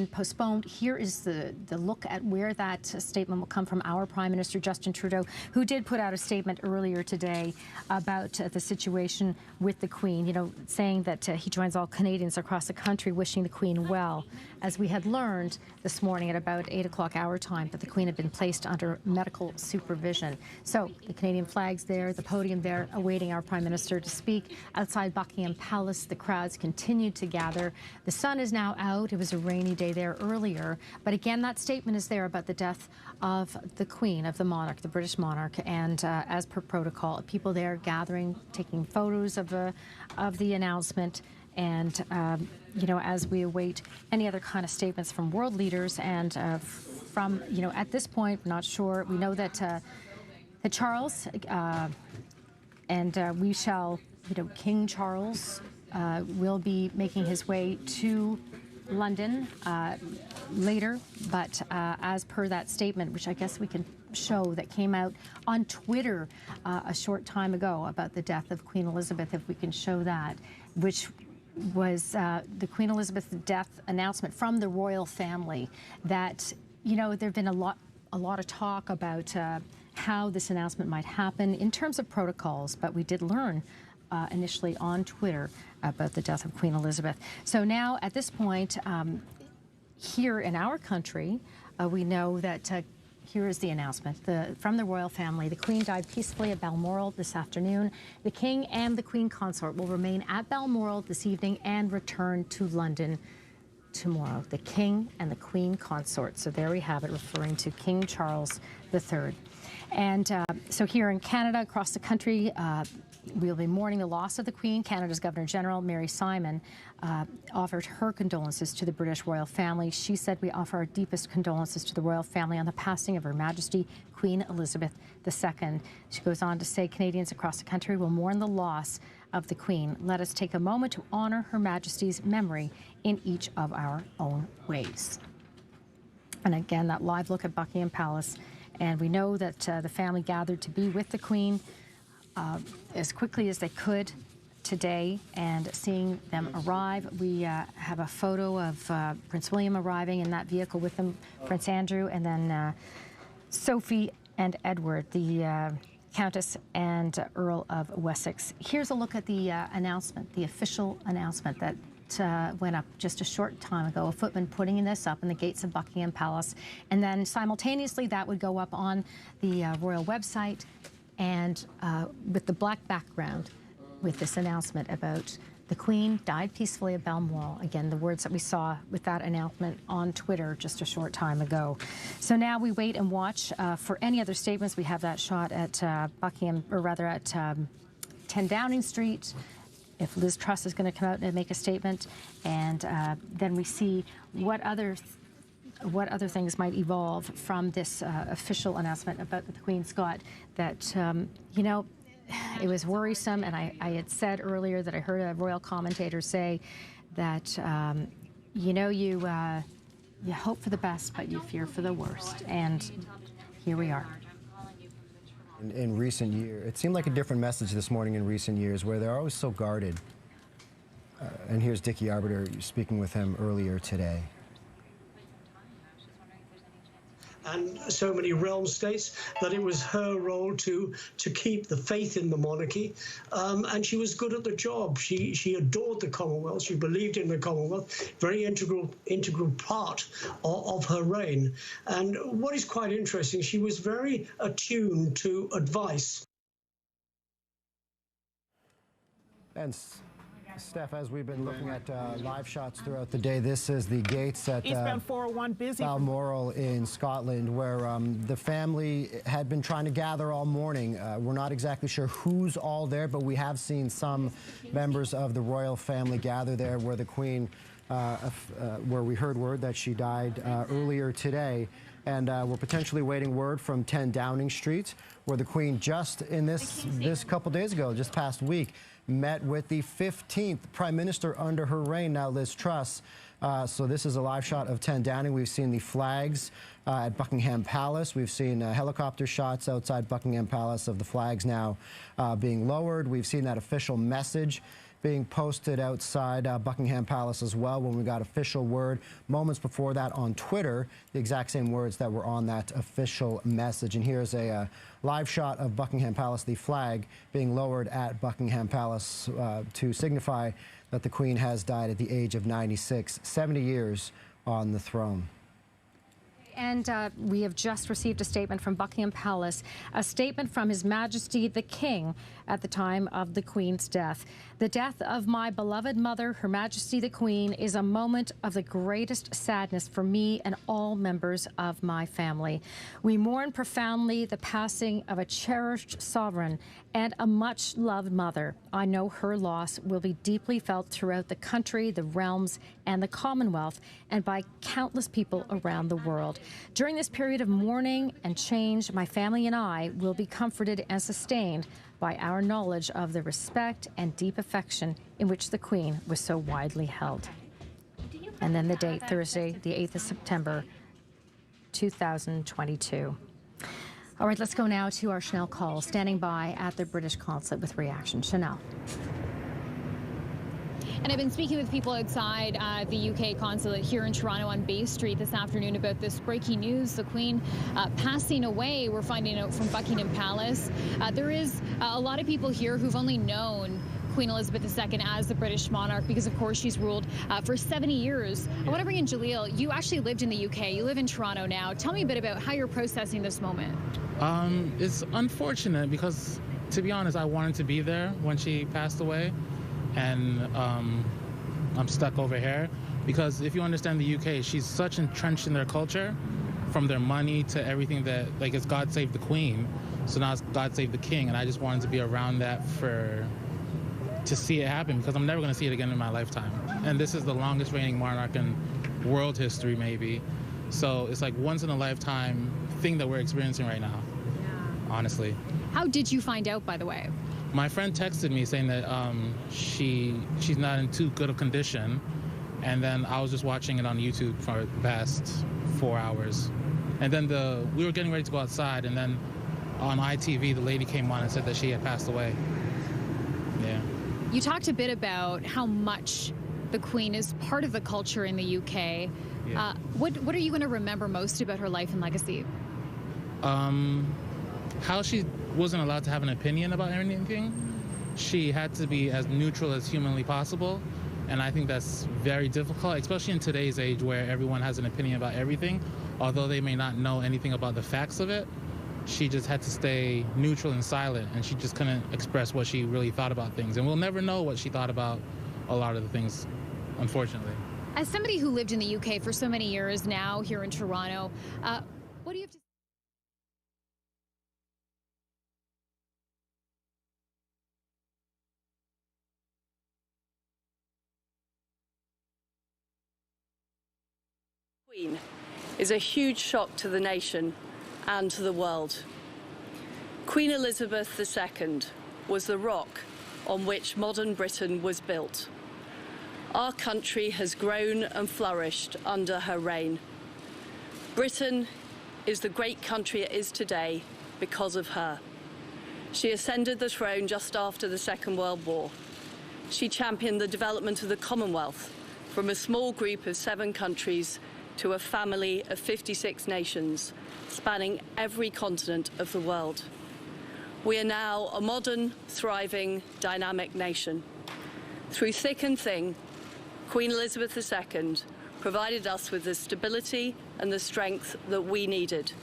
postponed. Here is the look at where that statement will come from our Prime Minister, Justin Trudeau, who did put out a statement earlier today about the situation with the Queen, you know, saying that he joins all Canadians across the country wishing the Queen well. As we had learned this morning at about 8 o'clock our time, that the Queen had been placed under medical supervision. So the Canadian flag's there, the podium there, awaiting our Prime Minister to speak. Outside Buckingham Palace, the crowds continued to gather. The sun is now out. It was a rainy day there earlier. But again, that statement is there about the death of the Queen, of the monarch, the British monarch. And as per protocol, people there gathering, taking photos of the announcement. And, you know, as we await any other kind of statements from world leaders and from, you know, at this point, we're not sure. We know that Charles and we shall, you know, King Charles will be making his way to London later. But as per that statement, which I guess we can show, that came out on Twitter a short time ago about the death of Queen Elizabeth, if we can show that, which was the Queen Elizabeth's death announcement from the royal family. That, you know, there have been a lot of talk about how this announcement might happen in terms of protocols, but we did learn initially on Twitter about the death of Queen Elizabeth. So now, at this point, here in our country, we know that here is the announcement from the royal family. The Queen died peacefully at Balmoral this afternoon. The King and the Queen Consort will remain at Balmoral this evening and return to London tomorrow. The King and the Queen Consort. So there we have it, referring to King Charles III. And so here in Canada, across the country, we'll be mourning the loss of the Queen. Canada's Governor-General, Mary Simon, offered her condolences to the British royal family. She said, "We offer our deepest condolences to the royal family on the passing of Her Majesty Queen Elizabeth II. She goes on to say, "Canadians across the country will mourn the loss of the Queen. Let us take a moment to honor Her Majesty's memory in each of our own ways." And again, that live look at Buckingham Palace. And we know that the family gathered to be with the Queen as quickly as they could today, and seeing them arrive. We have a photo of Prince William arriving in that vehicle with them, Prince Andrew, and then Sophie and Edward, the Countess and Earl of Wessex. Here's a look at the announcement, the official announcement that went up just a short time ago. A footman putting this up in the gates of Buckingham Palace, and then simultaneously that would go up on the royal website, and with the black background, with this announcement about the Queen died peacefully at Balmoral. Again, the words that we saw with that announcement on Twitter just a short time ago. So now we wait and watch for any other statements. We have that shot at Buckingham, or rather at 10 Downing Street. If Liz Truss is going to come out and make a statement, and then we see what other things might evolve from this official announcement about the Queen, Scott, that, you know, it was worrisome. And I had said earlier that I heard a royal commentator say that, you know, you hope for the best, but you fear for the worst. And here we are. In recent years, it seemed like a different message this morning in recent years, where they're always so guarded. And here's Dickie Arbiter speaking with him earlier today. And so many realm states that it was her role to keep the faith in the monarchy, and she was good at the job. She adored the Commonwealth. She believed in the Commonwealth, very integral part of her reign. And what is quite interesting, she was very attuned to advice. And Steph, as we've been looking at live shots throughout the day, this is the gates at eastbound 401 busy Balmoral in Scotland, where the family had been trying to gather all morning. We're not exactly sure who's all there, but we have seen some members of the royal family gather there, where the Queen, where we heard word that she died earlier today. And we're potentially waiting word from 10 Downing Street, where the Queen just in this couple days ago, just past week, met with the 15th Prime Minister under her reign, now Liz Truss. So this is a live shot of 10 Downing. We've seen the flags at Buckingham Palace. We've seen helicopter shots outside Buckingham Palace of the flags now being lowered. We've seen that official message being posted outside Buckingham Palace as well when we got official word moments before that on Twitter, the exact same words that were on that official message. And here's a live shot of Buckingham Palace, the flag being lowered at Buckingham Palace to signify that the Queen has died at the age of 96, 70 years on the throne. And we have just received a statement from Buckingham Palace, a statement from His Majesty the King at the time of the Queen's death. The death of my beloved mother, Her Majesty the Queen, is a moment of the greatest sadness for me and all members of my family. We mourn profoundly the passing of a cherished sovereign and a much-loved mother. I know her loss will be deeply felt throughout the country, the realms, and the Commonwealth, and by countless people around the world. During this period of mourning and change, my family and I will be comforted and sustained by our knowledge of the respect and deep affection in which the Queen was so widely held. And then the date, Thursday, the 8th of September, 2022. All right, let's go now to our Chanel Call, standing by at the British Consulate with reaction. Chanel. And I've been speaking with people outside the UK consulate here in Toronto on Bay Street this afternoon about this breaking news, the Queen passing away. We're finding out from Buckingham Palace. There is a lot of people here who've only known Queen Elizabeth II as the British monarch because, of course, she's ruled for 70 years. I want to bring in Jaleel. You actually lived in the UK. You live in Toronto now. Tell me a bit about how you're processing this moment. It's unfortunate because, to be honest, I wanted to be there when she passed away. And I'm stuck over here because if you understand the UK, she's such entrenched in their culture, from their money to everything that, like, it's God Save the Queen. So now it's God Save the King. And I just wanted to be around that to see it happen because I'm never going to see it again in my lifetime. And this is the longest reigning monarch in world history, maybe. So it's like once in a lifetime thing that we're experiencing right now, honestly. How did you find out, by the way? My friend texted me saying that she's not in too good a condition, and then I was just watching it on YouTube for the past 4 hours. And then we were getting ready to go outside, and then on ITV, the lady came on and said that she had passed away. Yeah. You talked a bit about how much the Queen is part of the culture in the UK. Yeah. What are you going to remember most about her life and legacy? How she wasn't allowed to have an opinion about anything. She had to be as neutral as humanly possible, and I think that's very difficult, especially in today's age where everyone has an opinion about everything. Although they may not know anything about the facts of it, she just had to stay neutral and silent, and she just couldn't express what she really thought about things. And we'll never know what she thought about a lot of the things, unfortunately. As somebody who lived in the UK for so many years now here in Toronto, what do you have to Queen is a huge shock to the nation and to the world. Queen Elizabeth II was the rock on which modern Britain was built. Our country has grown and flourished under her reign. Britain is the great country it is today because of her. She ascended the throne just after the Second World War. She championed the development of the Commonwealth from a small group of 7 countries to a family of 56 nations, spanning every continent of the world. We are now a modern, thriving, dynamic nation. Through thick and thin, Queen Elizabeth II provided us with the stability and the strength that we needed.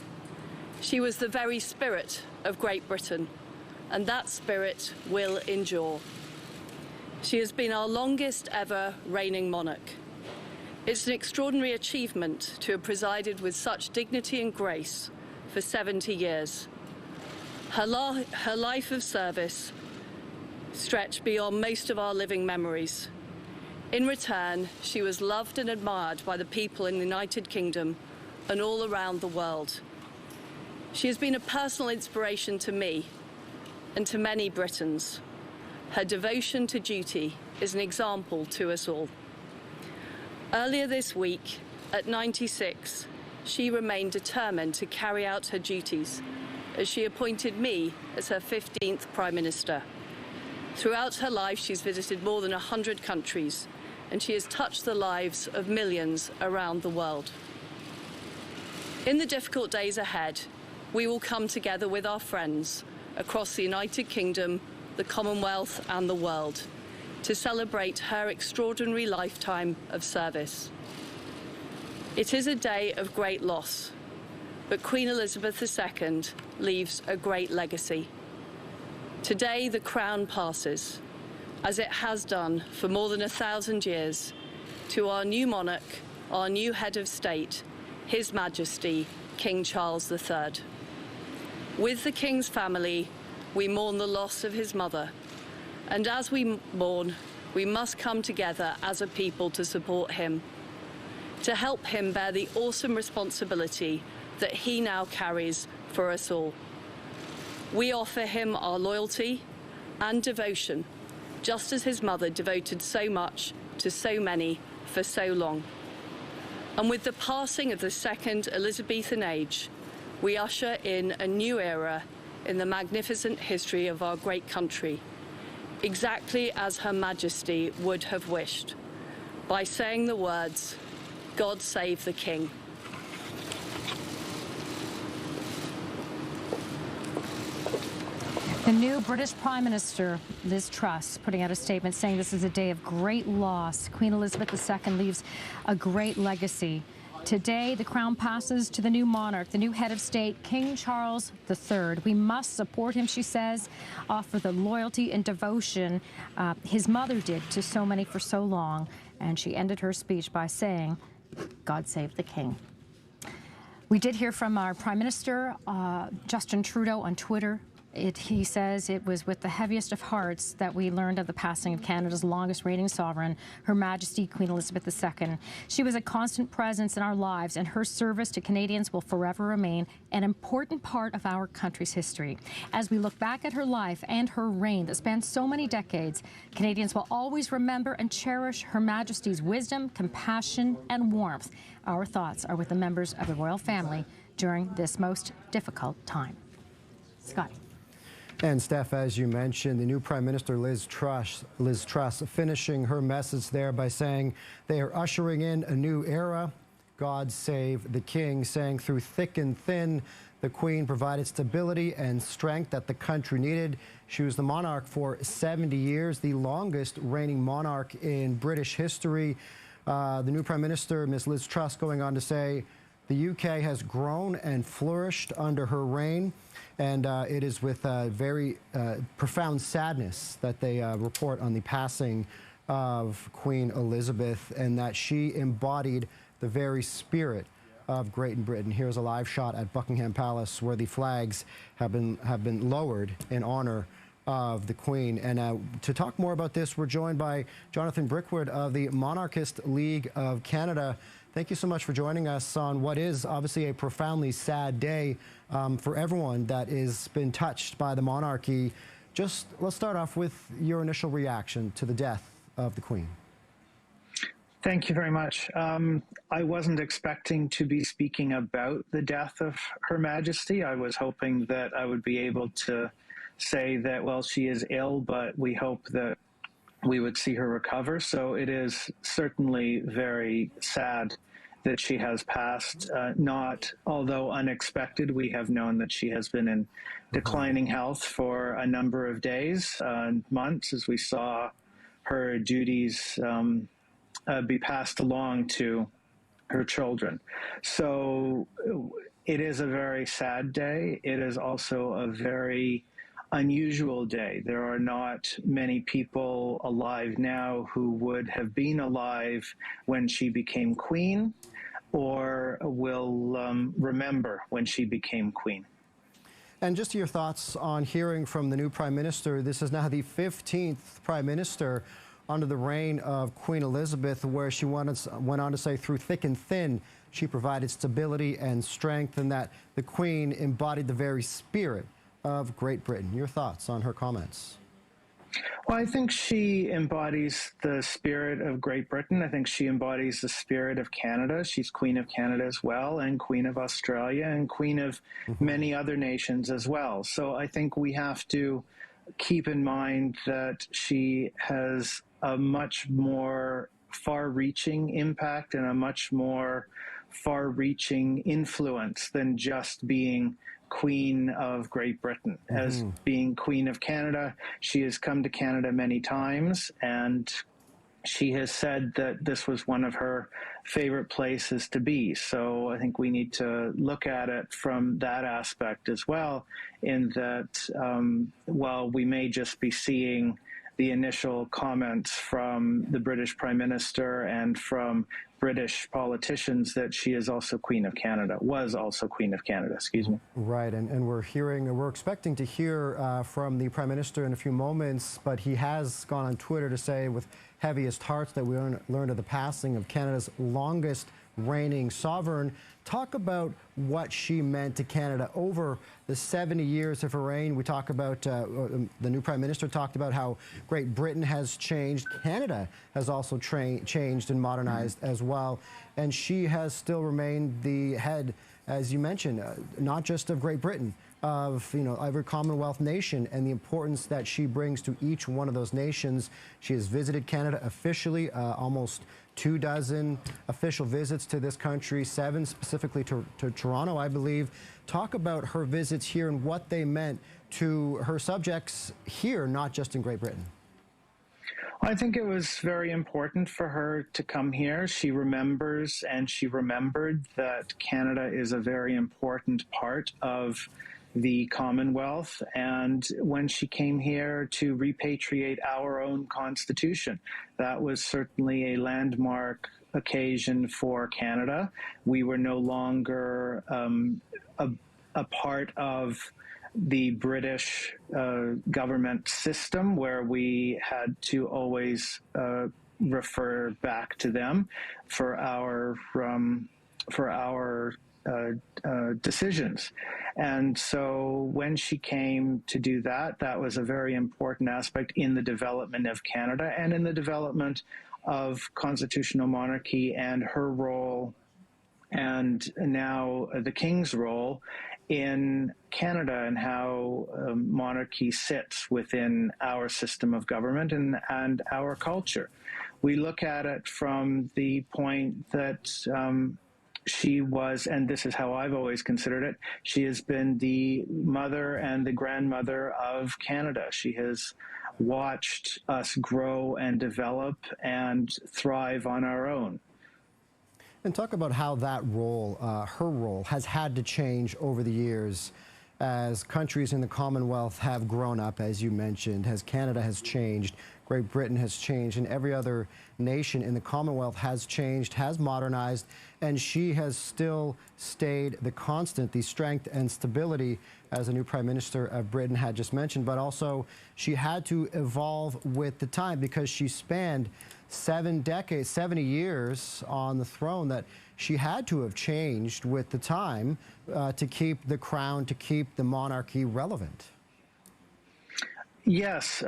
She was the very spirit of Great Britain, and that spirit will endure. She has been our longest ever reigning monarch. It's an extraordinary achievement to have presided with such dignity and grace for 70 years. Her life of service stretched beyond most of our living memories. In return, she was loved and admired by the people in the United Kingdom and all around the world. She has been a personal inspiration to me and to many Britons. Her devotion to duty is an example to us all. Earlier this week, at 96, she remained determined to carry out her duties as she appointed me as her 15th Prime Minister. Throughout her life, she's visited more than 100 countries, and she has touched the lives of millions around the world. In the difficult days ahead, we will come together with our friends across the United Kingdom, the Commonwealth and the world to celebrate her extraordinary lifetime of service. It is a day of great loss, but Queen Elizabeth II leaves a great legacy. Today, the crown passes, as it has done for more than 1,000 years, to our new monarch, our new head of state, His Majesty, King Charles III. With the King's family, we mourn the loss of his mother, and as we mourn, we must come together as a people to support him, to help him bear the awesome responsibility that he now carries for us all. We offer him our loyalty and devotion, just as his mother devoted so much to so many for so long. And with the passing of the second Elizabethan age, we usher in a new era in the magnificent history of our great country, exactly as Her Majesty would have wished, by saying the words, "God save the King." The new British Prime Minister, Liz Truss, putting out a statement saying this is a day of great loss. Queen Elizabeth II leaves a great legacy. Today, the crown passes to the new monarch, the new head of state, King Charles III. We must support him, she says, offer the loyalty and devotion his mother did to so many for so long. And she ended her speech by saying, "God save the King." We did hear from our Prime Minister, Justin Trudeau, on Twitter. He says it was with the heaviest of hearts that we learned of the passing of Canada's longest reigning sovereign, Her Majesty Queen Elizabeth II. She was a constant presence in our lives, and her service to Canadians will forever remain an important part of our country's history. As we look back at her life and her reign that spanned so many decades, Canadians will always remember and cherish Her Majesty's wisdom, compassion, and warmth. Our thoughts are with the members of the royal family during this most difficult time. Scott. And Steph, as you mentioned, the new Prime Minister Liz Truss finishing her message there by saying they are ushering in a new era. God save the King, saying through thick and thin, the Queen provided stability and strength that the country needed. She was the monarch for 70 years, the longest reigning monarch in British history. The new Prime Minister, Ms. Liz Truss, going on to say the UK has grown and flourished under her reign. And it is with very profound sadness that they report on the passing of Queen Elizabeth, and that she embodied the very spirit of Great Britain. Here's a live shot at Buckingham Palace where the flags have been lowered in honor of the Queen. And to talk more about this, we're joined by Jonathan Brickwood of the Monarchist League of Canada. Thank you so much for joining us on what is obviously a profoundly sad day for everyone that has been touched by the monarchy. Just let's start off with your initial reaction to the death of the Queen. Thank you very much. I wasn't expecting to be speaking about the death of Her Majesty. I was hoping that I would be able to say that, well, she is ill, but we hope that we would see her recover. So it is certainly very sad that she has passed. Although unexpected, we have known that she has been in declining health for a number of days and months, as we saw her duties be passed along to her children. So it is a very sad day. It is also a very unusual day. There are not many people alive now who would have been alive when she became queen or will remember when she became queen. And just your thoughts on hearing from the new Prime Minister. This is now the 15th Prime Minister under the reign of Queen Elizabeth, where she went on to say through thick and thin, she provided stability and strength, and that the Queen embodied the very spirit of Great Britain. Your thoughts on her comments? Well, I think she embodies the spirit of Great Britain. I think she embodies the spirit of Canada. She's Queen of Canada as well, and Queen of Australia, and Queen of many other nations as well. So I think we have to keep in mind that she has a much more far-reaching impact and a much more far-reaching influence than just being Queen of Great Britain. As being Queen of Canada, she has come to Canada many times, and she has said that this was one of her favorite places to be. So I think we need to look at it from that aspect as well, in that while we may just be seeing the initial comments from the British Prime Minister and from British politicians that she is also Queen of Canada, was also Queen of Canada, excuse me. Right, and we're expecting to hear from the Prime Minister in a few moments, but he has gone on Twitter to say with heaviest hearts that we learned of the passing of Canada's longest reigning sovereign. Talk about what she meant to Canada over the 70 years of her reign. We talk about, the new Prime Minister talked about how Great Britain has changed. Canada has also changed and modernized as well. And she has still remained the head, as you mentioned, not just of Great Britain, of every Commonwealth nation, and the importance that she brings to each one of those nations. She has visited Canada officially, almost 24 official visits to this country, 7 specifically to Toronto, I believe. Talk about her visits here and what they meant to her subjects here, not just in Great Britain. I think it was very important for her to come here. She remembers, and she remembered, that Canada is a very important part of the Commonwealth, and when she came here to repatriate our own Constitution, that was certainly a landmark occasion for Canada. We were no longer a part of the British government system, where we had to always refer back to them for our decisions. And so when she came to do that, that was a very important aspect in the development of Canada and in the development of constitutional monarchy and her role, and now the King's role in Canada, and how monarchy sits within our system of government and our culture. We look at it from the point that she was, and this is how I've always considered it, she has been the mother and the grandmother of Canada. She has watched us grow and develop and thrive on our own. And talk about how that role, her role, has had to change over the years as countries in the Commonwealth have grown up, as you mentioned, as Canada has changed, Great Britain has changed, and every other nation in the Commonwealth has changed, has modernized, and she has still stayed the constant, the strength and stability, as the new Prime Minister of Britain had just mentioned, but also she had to evolve with the time because she spanned 7 decades, 70 years on the throne, that she had to have changed with the time to keep the crown, to keep the monarchy relevant. Yes,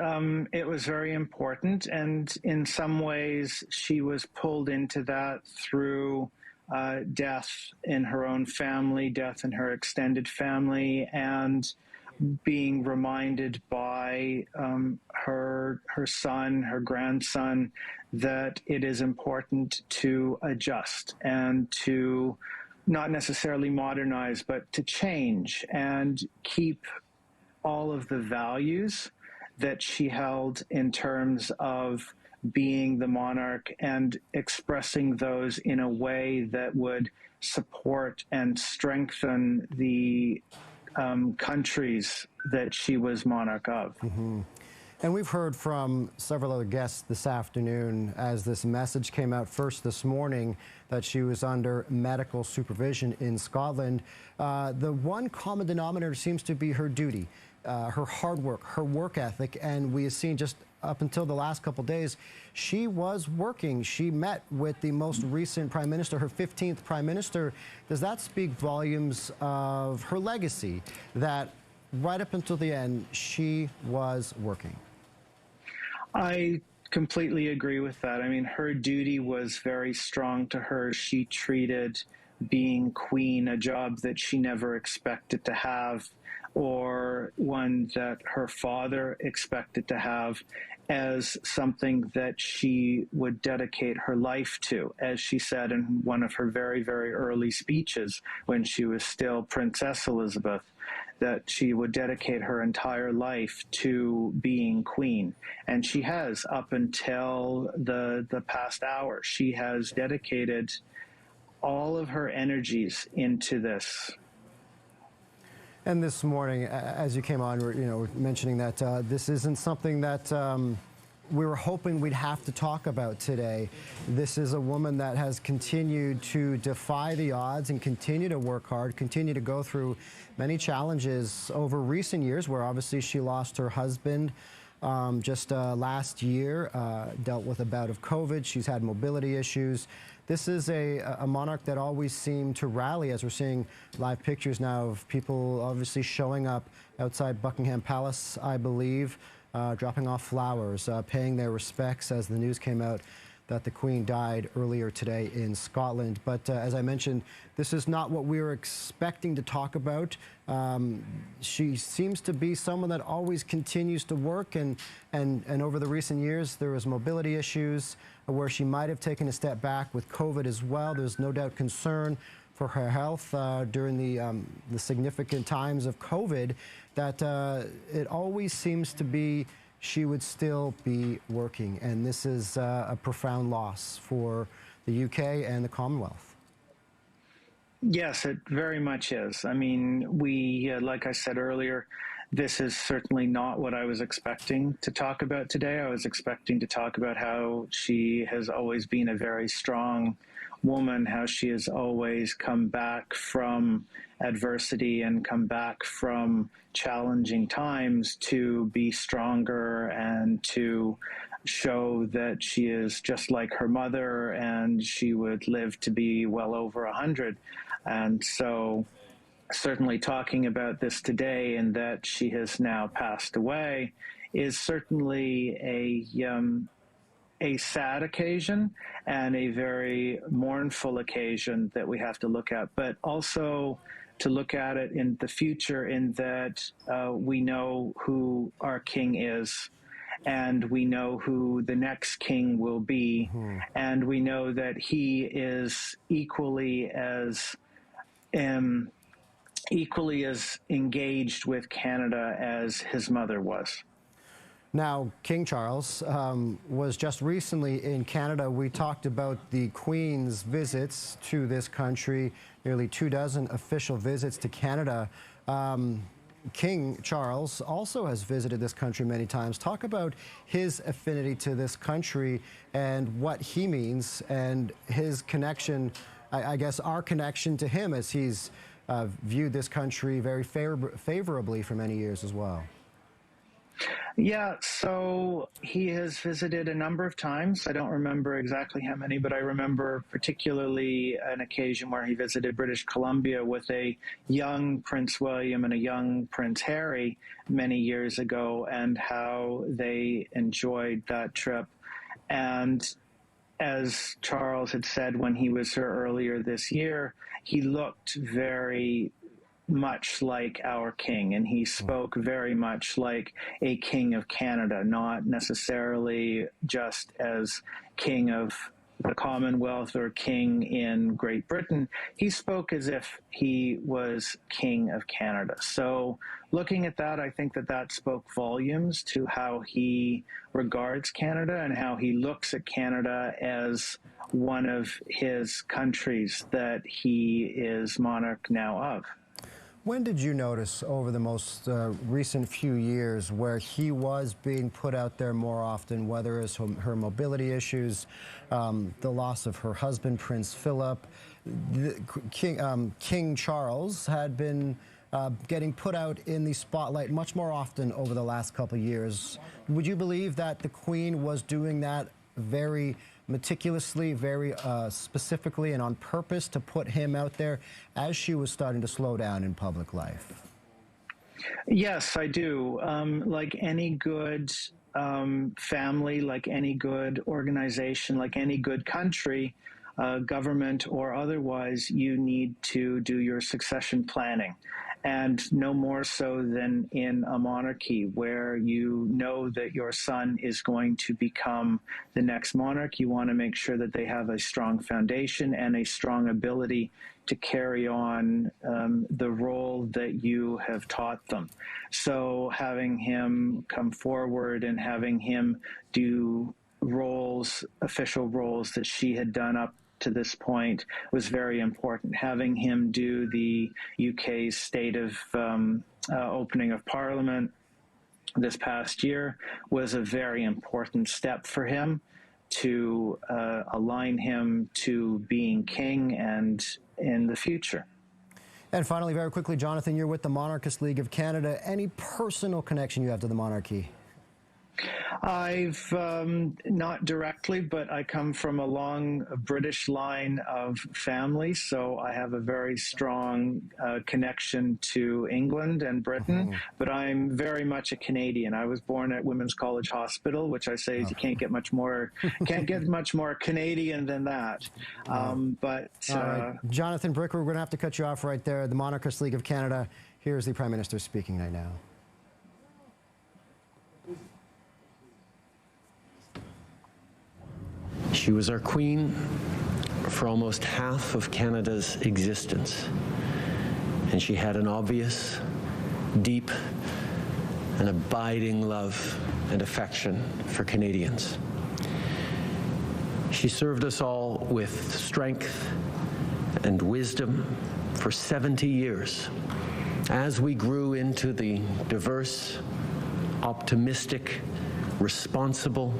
it was very important, and in some ways she was pulled into that through death in her own family, death in her extended family, and being reminded by her son, her grandson, that it is important to adjust and to not necessarily modernize, but to change and keep all of the values that she held in terms of being the monarch and expressing those in a way that would support and strengthen the countries that she was monarch of. And we've heard from several other guests this afternoon as this message came out first this morning that she was under medical supervision in Scotland. The one common denominator seems to be her duty, her hard work, her work ethic, and we have seen just up until the last couple of days, she was working. She met with the most recent Prime Minister, her 15th Prime Minister. Does that speak volumes of her legacy, that right up until the end, she was working? I completely agree with that. I mean, her duty was very strong to her. She treated being queen, a job that she never expected to have, or one that her father expected to have, as something that she would dedicate her life to, as she said in one of her very, very early speeches when she was still Princess Elizabeth, that she would dedicate her entire life to being queen. And she has, up until the past hour. She has dedicated all of her energies into this. And this morning, as you came on, we're mentioning that this isn't something that we were hoping we'd have to talk about today. This is a woman that has continued to defy the odds and continue to work hard, continue to go through many challenges over recent years, where obviously she lost her husband just last year, dealt with a bout of COVID. She's had mobility issues. This is a monarch that always seemed to rally, as we're seeing live pictures now of people obviously showing up outside Buckingham Palace, I believe, dropping off flowers, paying their respects as the news came out that the Queen died earlier today in Scotland. But as I mentioned, this is not what we were expecting to talk about. She seems to be someone that always continues to work, and over the recent years there was mobility issues where she might have taken a step back with COVID as well. There's no doubt concern for her health during the significant times of COVID, that it always seems to be she would still be working. And this is a profound loss for the UK and the Commonwealth. Yes, it very much is. I mean, like I said earlier, this is certainly not what I was expecting to talk about today. I was expecting to talk about how she has always been a very strong woman, how she has always come back from adversity and come back from challenging times to be stronger and to show that she is just like her mother and she would live to be well over 100. And so certainly talking about this today and that she has now passed away is certainly a sad occasion and a very mournful occasion that we have to look at, but also to look at it in the future, in that we know who our king is, and we know who the next king will be, and we know that he is equally as engaged with Canada as his mother was. Now, King Charles was just recently in Canada. We talked about the Queen's visits to this country, nearly 24 official visits to Canada. King Charles also has visited this country many times. Talk about his affinity to this country and what he means and his connection, I guess our connection to him, as he's viewed this country very favorably for many years as well. Yeah, so he has visited a number of times. I don't remember exactly how many, but I remember particularly an occasion where he visited British Columbia with a young Prince William and a young Prince Harry many years ago, and how they enjoyed that trip. And as Charles had said when he was here earlier this year, he looked very much like our king, and he spoke very much like a king of Canada, not necessarily just as king of the Commonwealth or king in Great Britain. He spoke as if he was king of Canada. So looking at that, I think that spoke volumes to how he regards Canada and how he looks at Canada as one of his countries that he is monarch now of. When did you notice over the most recent few years where he was being put out there more often, whether it's her mobility issues, the loss of her husband, Prince Philip? King Charles had been getting put out in the spotlight much more often over the last couple of years. Would you believe that the Queen was doing that very meticulously, very specifically and on purpose to put him out there as she was starting to slow down in public life? Yes, I do. Like any good family, like any good organization, like any good country, government or otherwise, you need to do your succession planning. And no more so than in a monarchy where you know that your son is going to become the next monarch. You want to make sure that they have a strong foundation and a strong ability to carry on the role that you have taught them. So having him come forward and having him do roles, official roles that she had done up to this point was very important. Having him do the UK's state of opening of Parliament this past year was a very important step for him to align him to being king and in the future. And finally, very quickly, Jonathan, you're with the Monarchist League of Canada. Any personal connection you have to the monarchy? I've not directly, but I come from a long British line of family, so I have a very strong connection to England and Britain, but I'm very much a Canadian. I was born at Women's College Hospital, which I say is you can't get much more Canadian than that. But Jonathan Bricker, we're going to have to cut you off right there. The Monarchist League of Canada. Here's the Prime Minister speaking right now. She was our queen for almost half of Canada's existence, and she had an obvious, deep, and abiding love and affection for Canadians. She served us all with strength and wisdom for 70 years as we grew into the diverse, optimistic, responsible,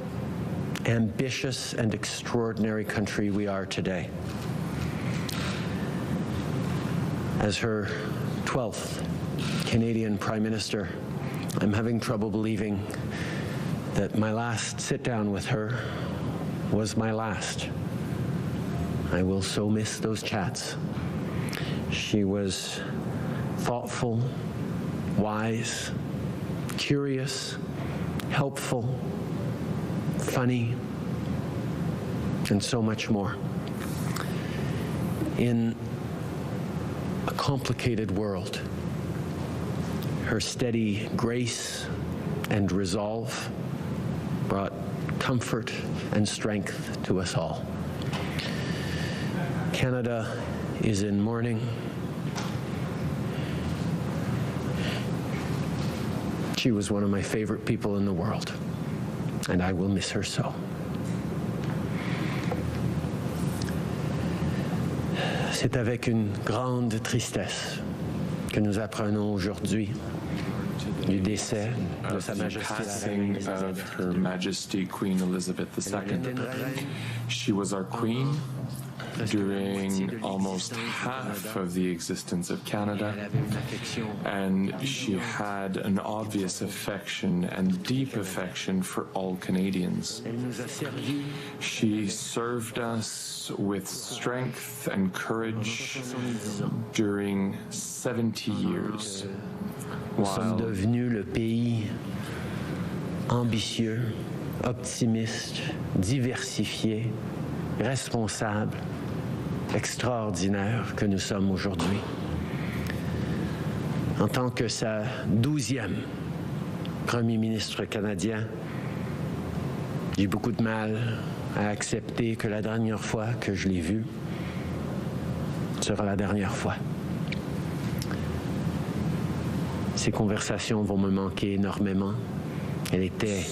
ambitious and extraordinary country we are today. As her 12th Canadian Prime Minister, I'm having trouble believing that my last sit-down with her was my last. I will so miss those chats. She was thoughtful, wise, curious, helpful, funny, and so much more. In a complicated world, her steady grace and resolve brought comfort and strength to us all. Canada is in mourning. She was one of my favorite people in the world, and I will miss her so. C'est avec une grande tristesse que nous apprenons aujourd'hui du décès de Sa Majesté passing of Her Majesty Queen Elizabeth II. She was our queen during almost half of the existence of Canada, and she had an obvious affection and deep affection for all Canadians. She served us with strength and courage during 70 years. Nous sommes devenus le pays ambitieux, optimiste, diversifié, responsable, extraordinaire que nous sommes aujourd'hui. En tant que sa 12e Premier ministre canadien, j'ai eu beaucoup de mal à accepter que la dernière fois que je l'ai vue sera la dernière fois. Ces conversations vont me manquer énormément. Elle était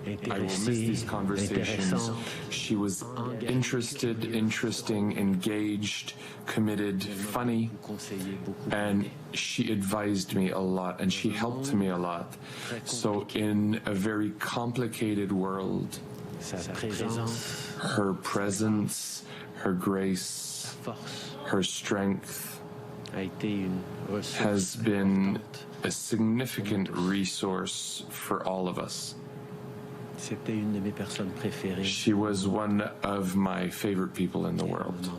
I will miss these conversations. She was interested, interesting, engaged, committed, funny, and she advised me a lot, and she helped me a lot. So in a very complicated world, her presence, her grace, her strength has been a significant resource for all of us. She was one of my favorite people in the world,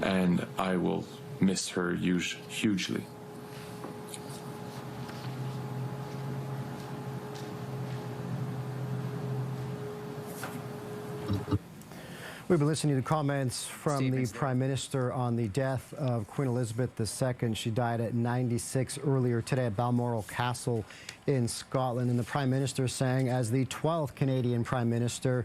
and I will miss her hugely. We've been listening to comments from the Prime Minister on the death of Queen Elizabeth II. She died at 96 earlier today at Balmoral Castle in Scotland. And the Prime Minister saying, as the 12th Canadian Prime Minister,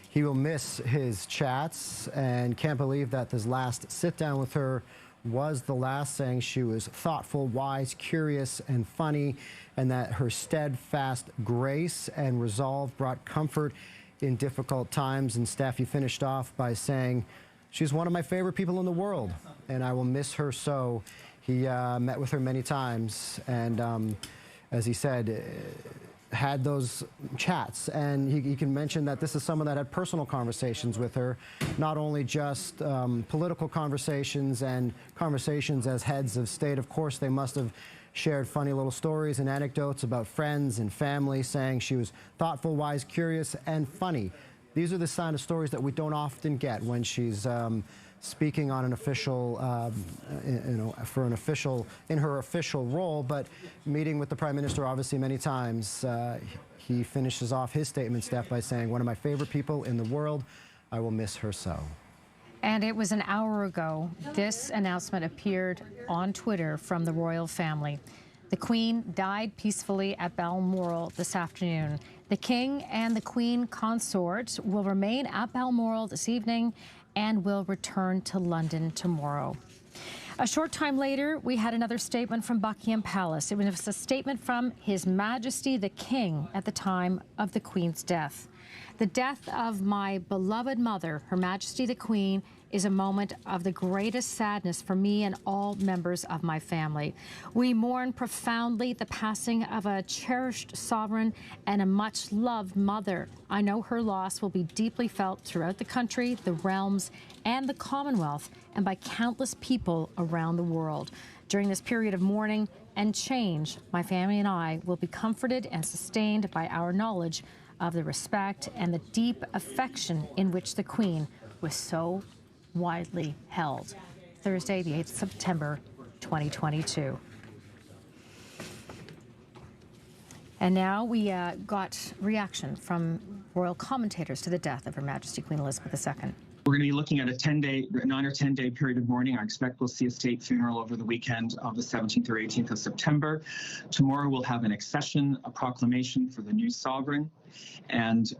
he will miss his chats and can't believe that this last sit-down with her was the last, saying she was thoughtful, wise, curious, and funny, and that her steadfast grace and resolve brought comfort in difficult times. And Steffi finished off by saying, she's one of my favorite people in the world, and I will miss her so. He met with her many times, and as he said, had those chats. And he can mention that this is someone that had personal conversations with her, not only just political conversations and conversations as heads of state. Of course, they must have shared funny little stories and anecdotes about friends and family, saying she was thoughtful, wise, curious, and funny. These are the kind of stories that we don't often get when she's speaking on an official, for an official, in her official role, but meeting with the Prime Minister obviously many times. He finishes off his statement, Steph, by saying, one of my favorite people in the world, I will miss her so. And it was an hour ago this announcement appeared on Twitter from the royal family. The Queen died peacefully at Balmoral this afternoon. The King and the Queen consort will remain at Balmoral this evening and will return to London tomorrow. A short time later, we had another statement from Buckingham Palace. It was a statement from His Majesty the King at the time of the Queen's death. The death of my beloved mother, Her Majesty the Queen, is a moment of the greatest sadness for me and all members of my family. We mourn profoundly the passing of a cherished sovereign and a much-loved mother. I know her loss will be deeply felt throughout the country, the realms, and the Commonwealth, and by countless people around the world. During this period of mourning and change, my family and I will be comforted and sustained by our knowledge of the respect and the deep affection in which the Queen was so widely held. Thursday, the 8th of September, 2022. And now we got reaction from royal commentators to the death of Her Majesty Queen Elizabeth II. We're going to be looking at a 9 or 10 day period of mourning. I expect we'll see a state funeral over the weekend of the 17th or 18th of September. Tomorrow we'll have an accession, a proclamation for the new sovereign, and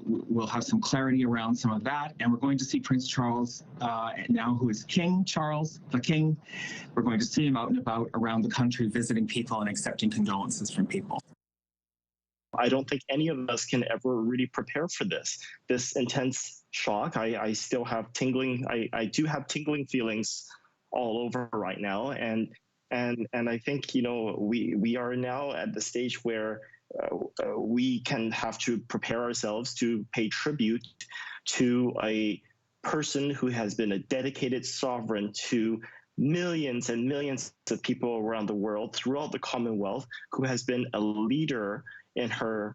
we'll have some clarity around some of that. And we're going to see Prince Charles now, who is King Charles, the King. We're going to see him out and about around the country, visiting people and accepting condolences from people. I don't think any of us can ever really prepare for this intense shock. I still have tingling. I do have tingling feelings all over right now, and I think we are now at the stage where we can have to prepare ourselves to pay tribute to a person who has been a dedicated sovereign to millions and millions of people around the world throughout the Commonwealth, who has been a leader in her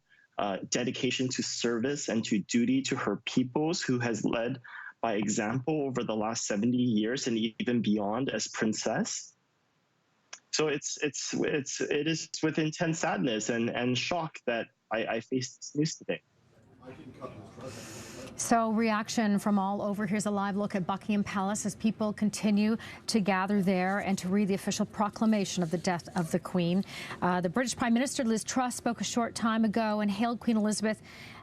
dedication to service and to duty to her peoples, who has led by example over the last 70 years and even beyond as princess. So it is with intense sadness and shock that I face this news today. So reaction from all over. Here's a live look at Buckingham Palace as people continue to gather there and to read the official proclamation of the death of the Queen. The British Prime Minister Liz Truss spoke a short time ago and hailed Queen Elizabeth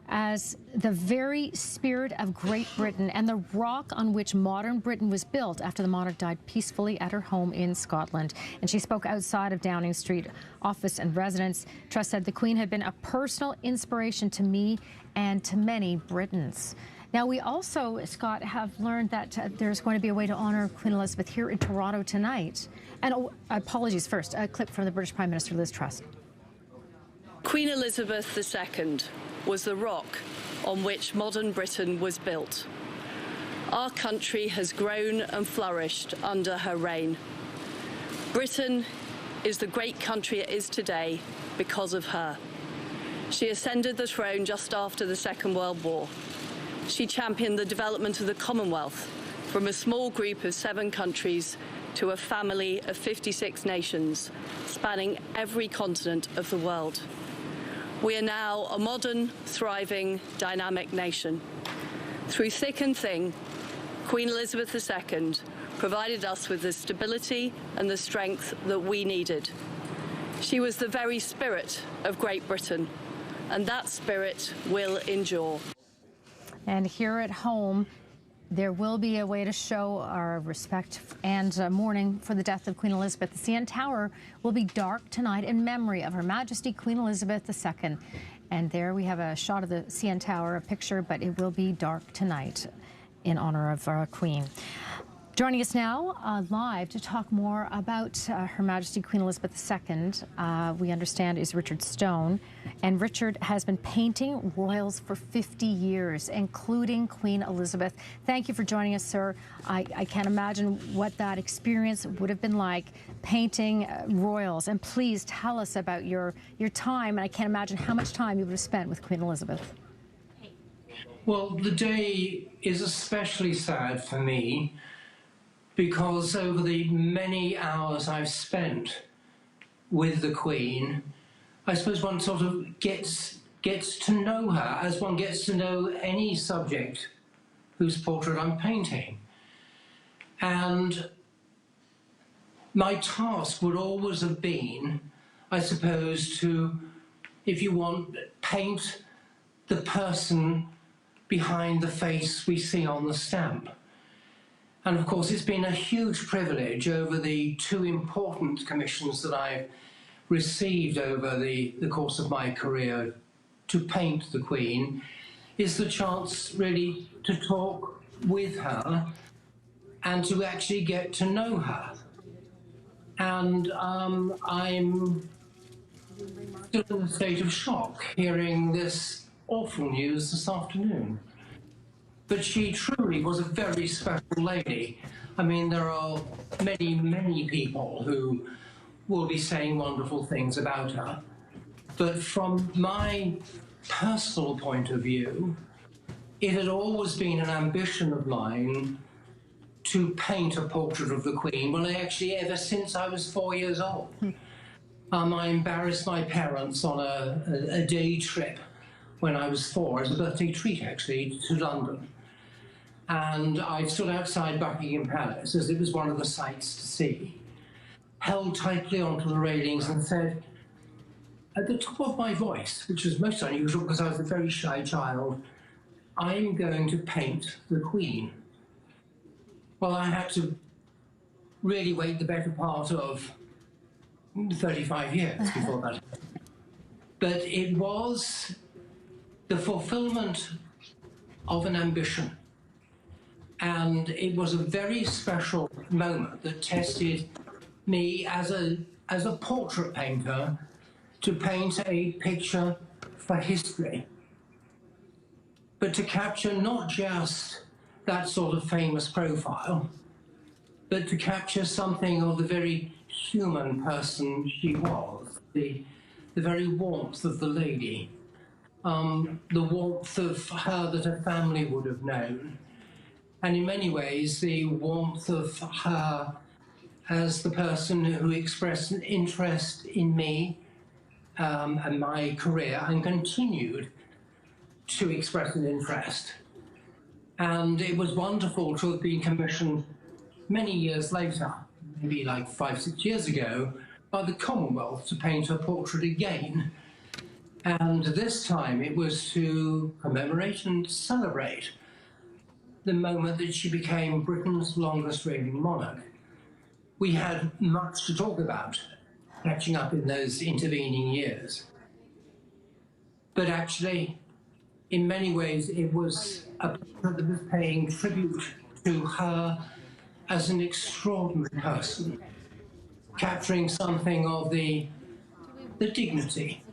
as the very spirit of Great Britain and the rock on which modern Britain was built after the monarch died peacefully at her home in Scotland. And she spoke outside of Downing Street office and residence. Truss said the Queen had been a personal inspiration to me and to many Britons. Now, we also, Scott, have learned that there's going to be a way to honor Queen Elizabeth here in Toronto tonight. And apologies first, a clip from the British Prime Minister Liz Truss. Queen Elizabeth II was the rock on which modern Britain was built. Our country has grown and flourished under her reign. Britain is the great country it is today because of her. She ascended the throne just after the Second World War. She championed the development of the Commonwealth from a small group of 7 countries to a family of 56 nations, spanning every continent of the world. We are now a modern, thriving, dynamic nation. Through thick and thin, Queen Elizabeth II provided us with the stability and the strength that we needed. She was the very spirit of Great Britain, and that spirit will endure. And here at home, there will be a way to show our respect and mourning for the death of Queen Elizabeth. The CN Tower will be dark tonight in memory of Her Majesty Queen Elizabeth II. And there we have a shot of the CN Tower, a picture, but it will be dark tonight in honor of our Queen. Joining us now live to talk more about Her Majesty Queen Elizabeth II, we understand, is Richard Stone. And Richard has been painting royals for 50 years, including Queen Elizabeth. Thank you for joining us, sir. I can't imagine what that experience would have been like, painting royals. And please tell us about your time. And I can't imagine how much time you would have spent with Queen Elizabeth. Well, the day is especially sad for me, because over the many hours I've spent with the Queen, I suppose one sort of gets to know her as one gets to know any subject whose portrait I'm painting. And my task would always have been, I suppose, to, if you want, paint the person behind the face we see on the stamp. And of course, it's been a huge privilege over the two important commissions that I've received over the course of my career to paint the Queen, is the chance really to talk with her and to actually get to know her. And I'm still in a state of shock hearing this awful news this afternoon. But she truly was a very special lady. I mean, there are many, many people who will be saying wonderful things about her. But from my personal point of view, it had always been an ambition of mine to paint a portrait of the Queen. Well, actually, ever since I was 4 years old. I embarrassed my parents on a day trip when I was 4, as a birthday treat, actually, to London. And I stood outside Buckingham Palace, as it was one of the sights to see, held tightly onto the railings and said, at the top of my voice, which was most unusual because I was a very shy child, I'm going to paint the Queen. Well, I had to really wait the better part of 35 years before that. But it was the fulfillment of an ambition. And it was a very special moment that tested me as a portrait painter to paint a picture for history, but to capture not just that sort of famous profile, but to capture something of the very human person she was, the very warmth of the lady, the warmth of her that her family would have known, and in many ways the warmth of her as the person who expressed an interest in me and my career and continued to express an interest. And it was wonderful to have been commissioned many years later, maybe like 5, 6 years ago, by the Commonwealth to paint her portrait again. And this time it was to commemorate and celebrate the moment that she became Britain's longest reigning monarch. We had much to talk about, catching up in those intervening years. But actually, in many ways, it was a portrait that was paying tribute to her as an extraordinary person, capturing something of the dignity,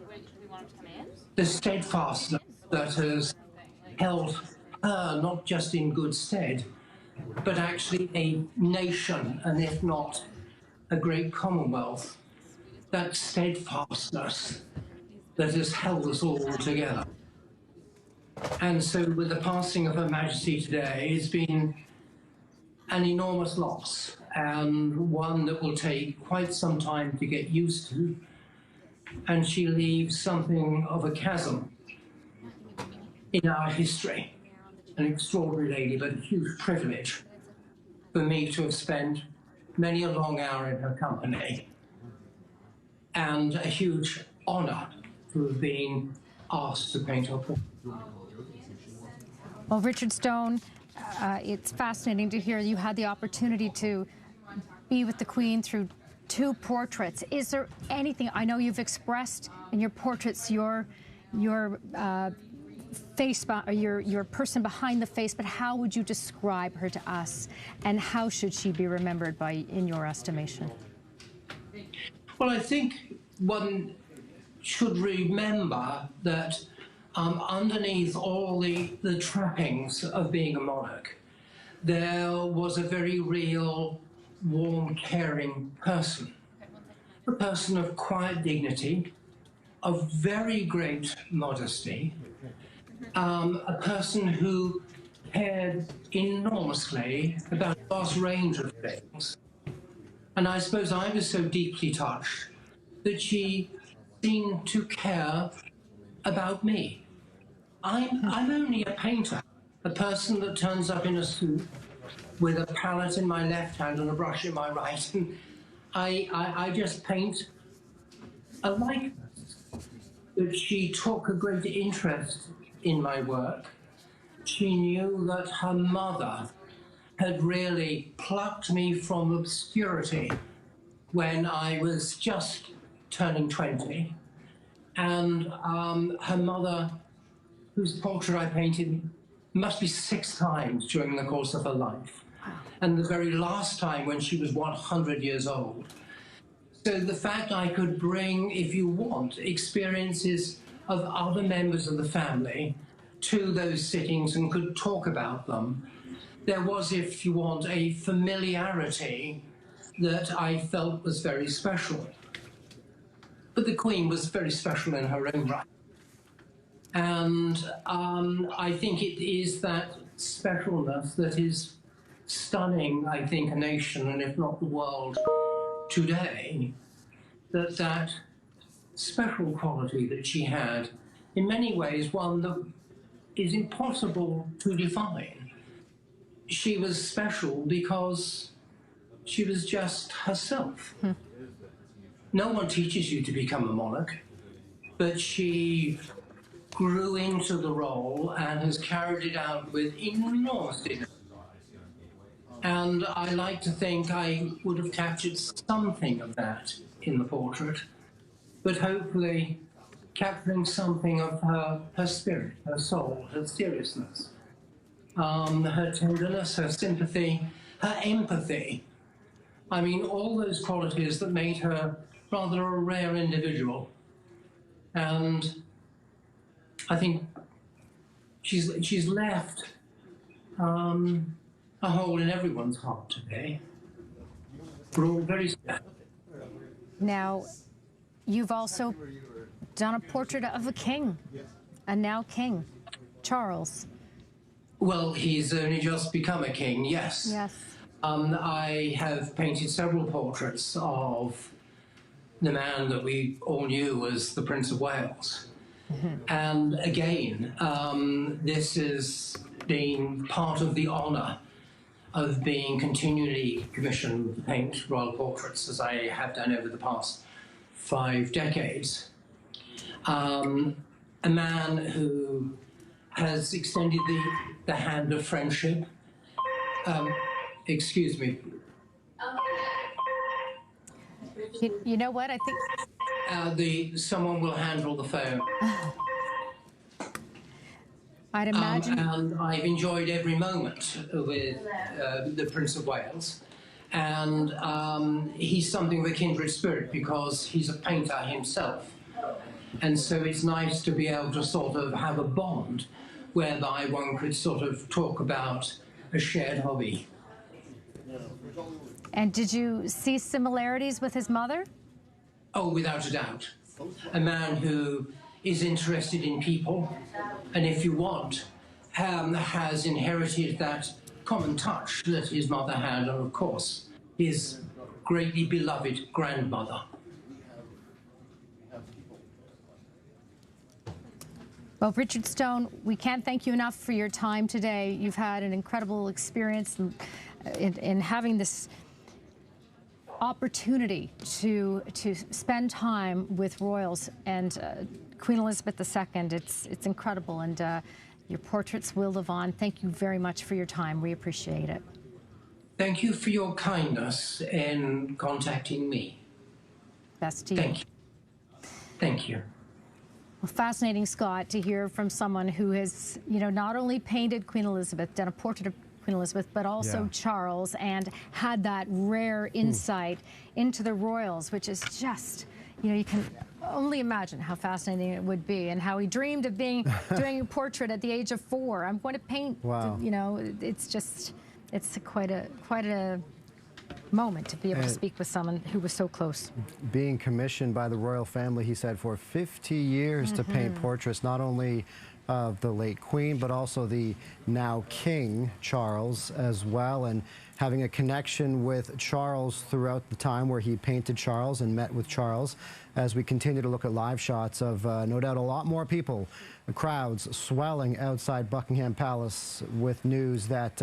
the steadfastness that has held her not just in good stead, but actually a nation, and if not a great Commonwealth, that steadfastness that has held us all together. And so with the passing of Her Majesty today, it's been an enormous loss, and one that will take quite some time to get used to. And she leaves something of a chasm in our history. an extraordinary lady, but a huge privilege for me to have spent many a long hour in her company, and a huge honour to have been asked to paint her portrait. Well, Richard Stone, it's fascinating to hear you had the opportunity to be with the Queen through 2 portraits. Is there anything, I know you've expressed in your portraits your face, your person behind the face, but how would you describe her to us, and how should she be remembered in your estimation? Well, I think one should remember that underneath all the trappings of being a monarch, there was a very real, warm, caring person. A person of quiet dignity, of very great modesty, a person who cared enormously about a vast range of things. And I suppose I was so deeply touched that she seemed to care about me. I'm only a painter, a person that turns up in a suit with a palette in my left hand and a brush in my right, and I just paint a likeness. But she took a great interest in my work. She knew that her mother had really plucked me from obscurity when I was just turning 20. And her mother, whose portrait I painted, must be 6 times during the course of her life. And the very last time when she was 100 years old. So the fact I could bring, if you want, experiences of other members of the family to those sittings and could talk about them, there was, if you want, a familiarity that I felt was very special. But the Queen was very special in her own right. And I think it is that specialness that is stunning, I think, a nation, and if not the world today, that special quality that she had, in many ways, one that is impossible to define. She was special because she was just herself. No one teaches you to become a monarch, but she grew into the role and has carried it out with enormous dignity. And I like to think I would have captured something of that in the portrait, but hopefully capturing something of her spirit, her soul, her seriousness, her tenderness, her sympathy, her empathy. I mean, all those qualities that made her rather a rare individual. And I think she's left a hole in everyone's heart today. We're all very sad. Now, you've also done a portrait of a king, a now king, Charles. Well, he's only just become a king, yes. Yes. I have painted several portraits of the man that we all knew as the Prince of Wales. And again, this has been part of the honour of being continually commissioned to paint royal portraits, as I have done over the past 5 decades. A man who has extended the hand of friendship. Excuse me. You know what? I think someone will handle the phone. I'd imagine. And I've enjoyed every moment with the Prince of Wales. And he's something of a kindred spirit because he's a painter himself. And so it's nice to be able to sort of have a bond whereby one could sort of talk about a shared hobby. And did you see similarities with his mother? Oh, without a doubt. A man who is interested in people, and if you want, has inherited that common touch that his mother had, and of course, his greatly beloved grandmother. Well, Richard Stone, we can't thank you enough for your time today. You've had an incredible experience in having this opportunity to spend time with royals and Queen Elizabeth II. It's incredible, and your portraits will live on. Thank you very much for your time. We appreciate it. Thank you for your kindness in contacting me. Best to you. Thank you. Thank you. Well, fascinating, Scott, to hear from someone who has, not only painted Queen Elizabeth, done a portrait of Queen Elizabeth, but also Charles, and had that rare insight into the royals, which is just, you can only imagine how fascinating it would be, and how he dreamed of doing a portrait at the age of 4. I'm going to paint. Wow. It's quite a moment to be able to speak with someone who was so close. Being commissioned by the royal family, he said, for 50 years to paint portraits, not only of the late Queen, but also the now King Charles as well, and having a connection with Charles throughout the time where he painted Charles and met with Charles. As we continue to look at live shots of no doubt a lot more people, crowds swelling outside Buckingham Palace with news that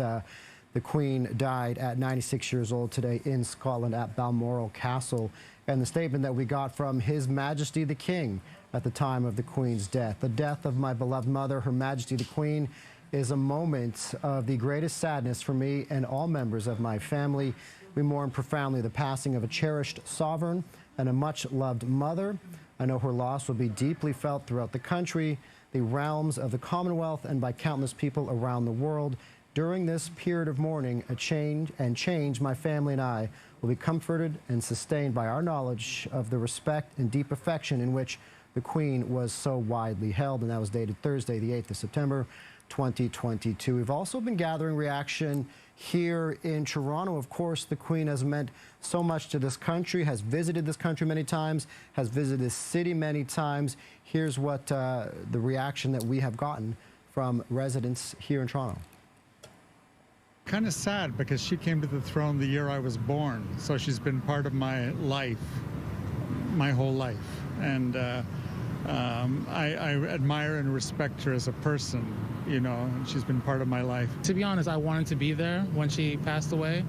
the Queen died at 96 years old today in Scotland at Balmoral Castle. And the statement that we got from His Majesty the King at the time of the Queen's death. The death of my beloved mother, Her Majesty the Queen, is a moment of the greatest sadness for me and all members of my family. We mourn profoundly the passing of a cherished sovereign and a much-loved mother. I know her loss will be deeply felt throughout the country, the realms of the Commonwealth, and by countless people around the world. During this period of mourning, my family and I will be comforted and sustained by our knowledge of the respect and deep affection in which the Queen was so widely held. And that was dated Thursday, the 8th of September, 2022. We've also been gathering reaction here in Toronto. Of course, the Queen has meant so much to this country, has visited this country many times, has visited this city many times. Here's what the reaction that we have gotten from residents here in Toronto. Kind of sad because she came to the throne the year I was born, so she's been part of my life, my whole life, and I admire and respect her as a person. She's been part of my life. To be honest, I wanted to be there when she passed away,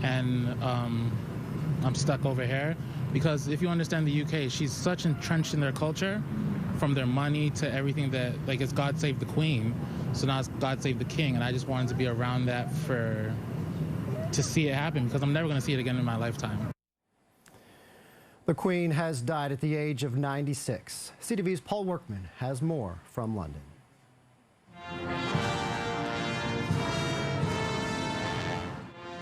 and I'm stuck over here because if you understand the UK, she's such entrenched in their culture, from their money to everything that, like, it's God Save the Queen. So now it's God Save the King, and I just wanted to be around that to see it happen, because I'm never going to see it again in my lifetime. The Queen has died at the age of 96. CTV's Paul Workman has more from London.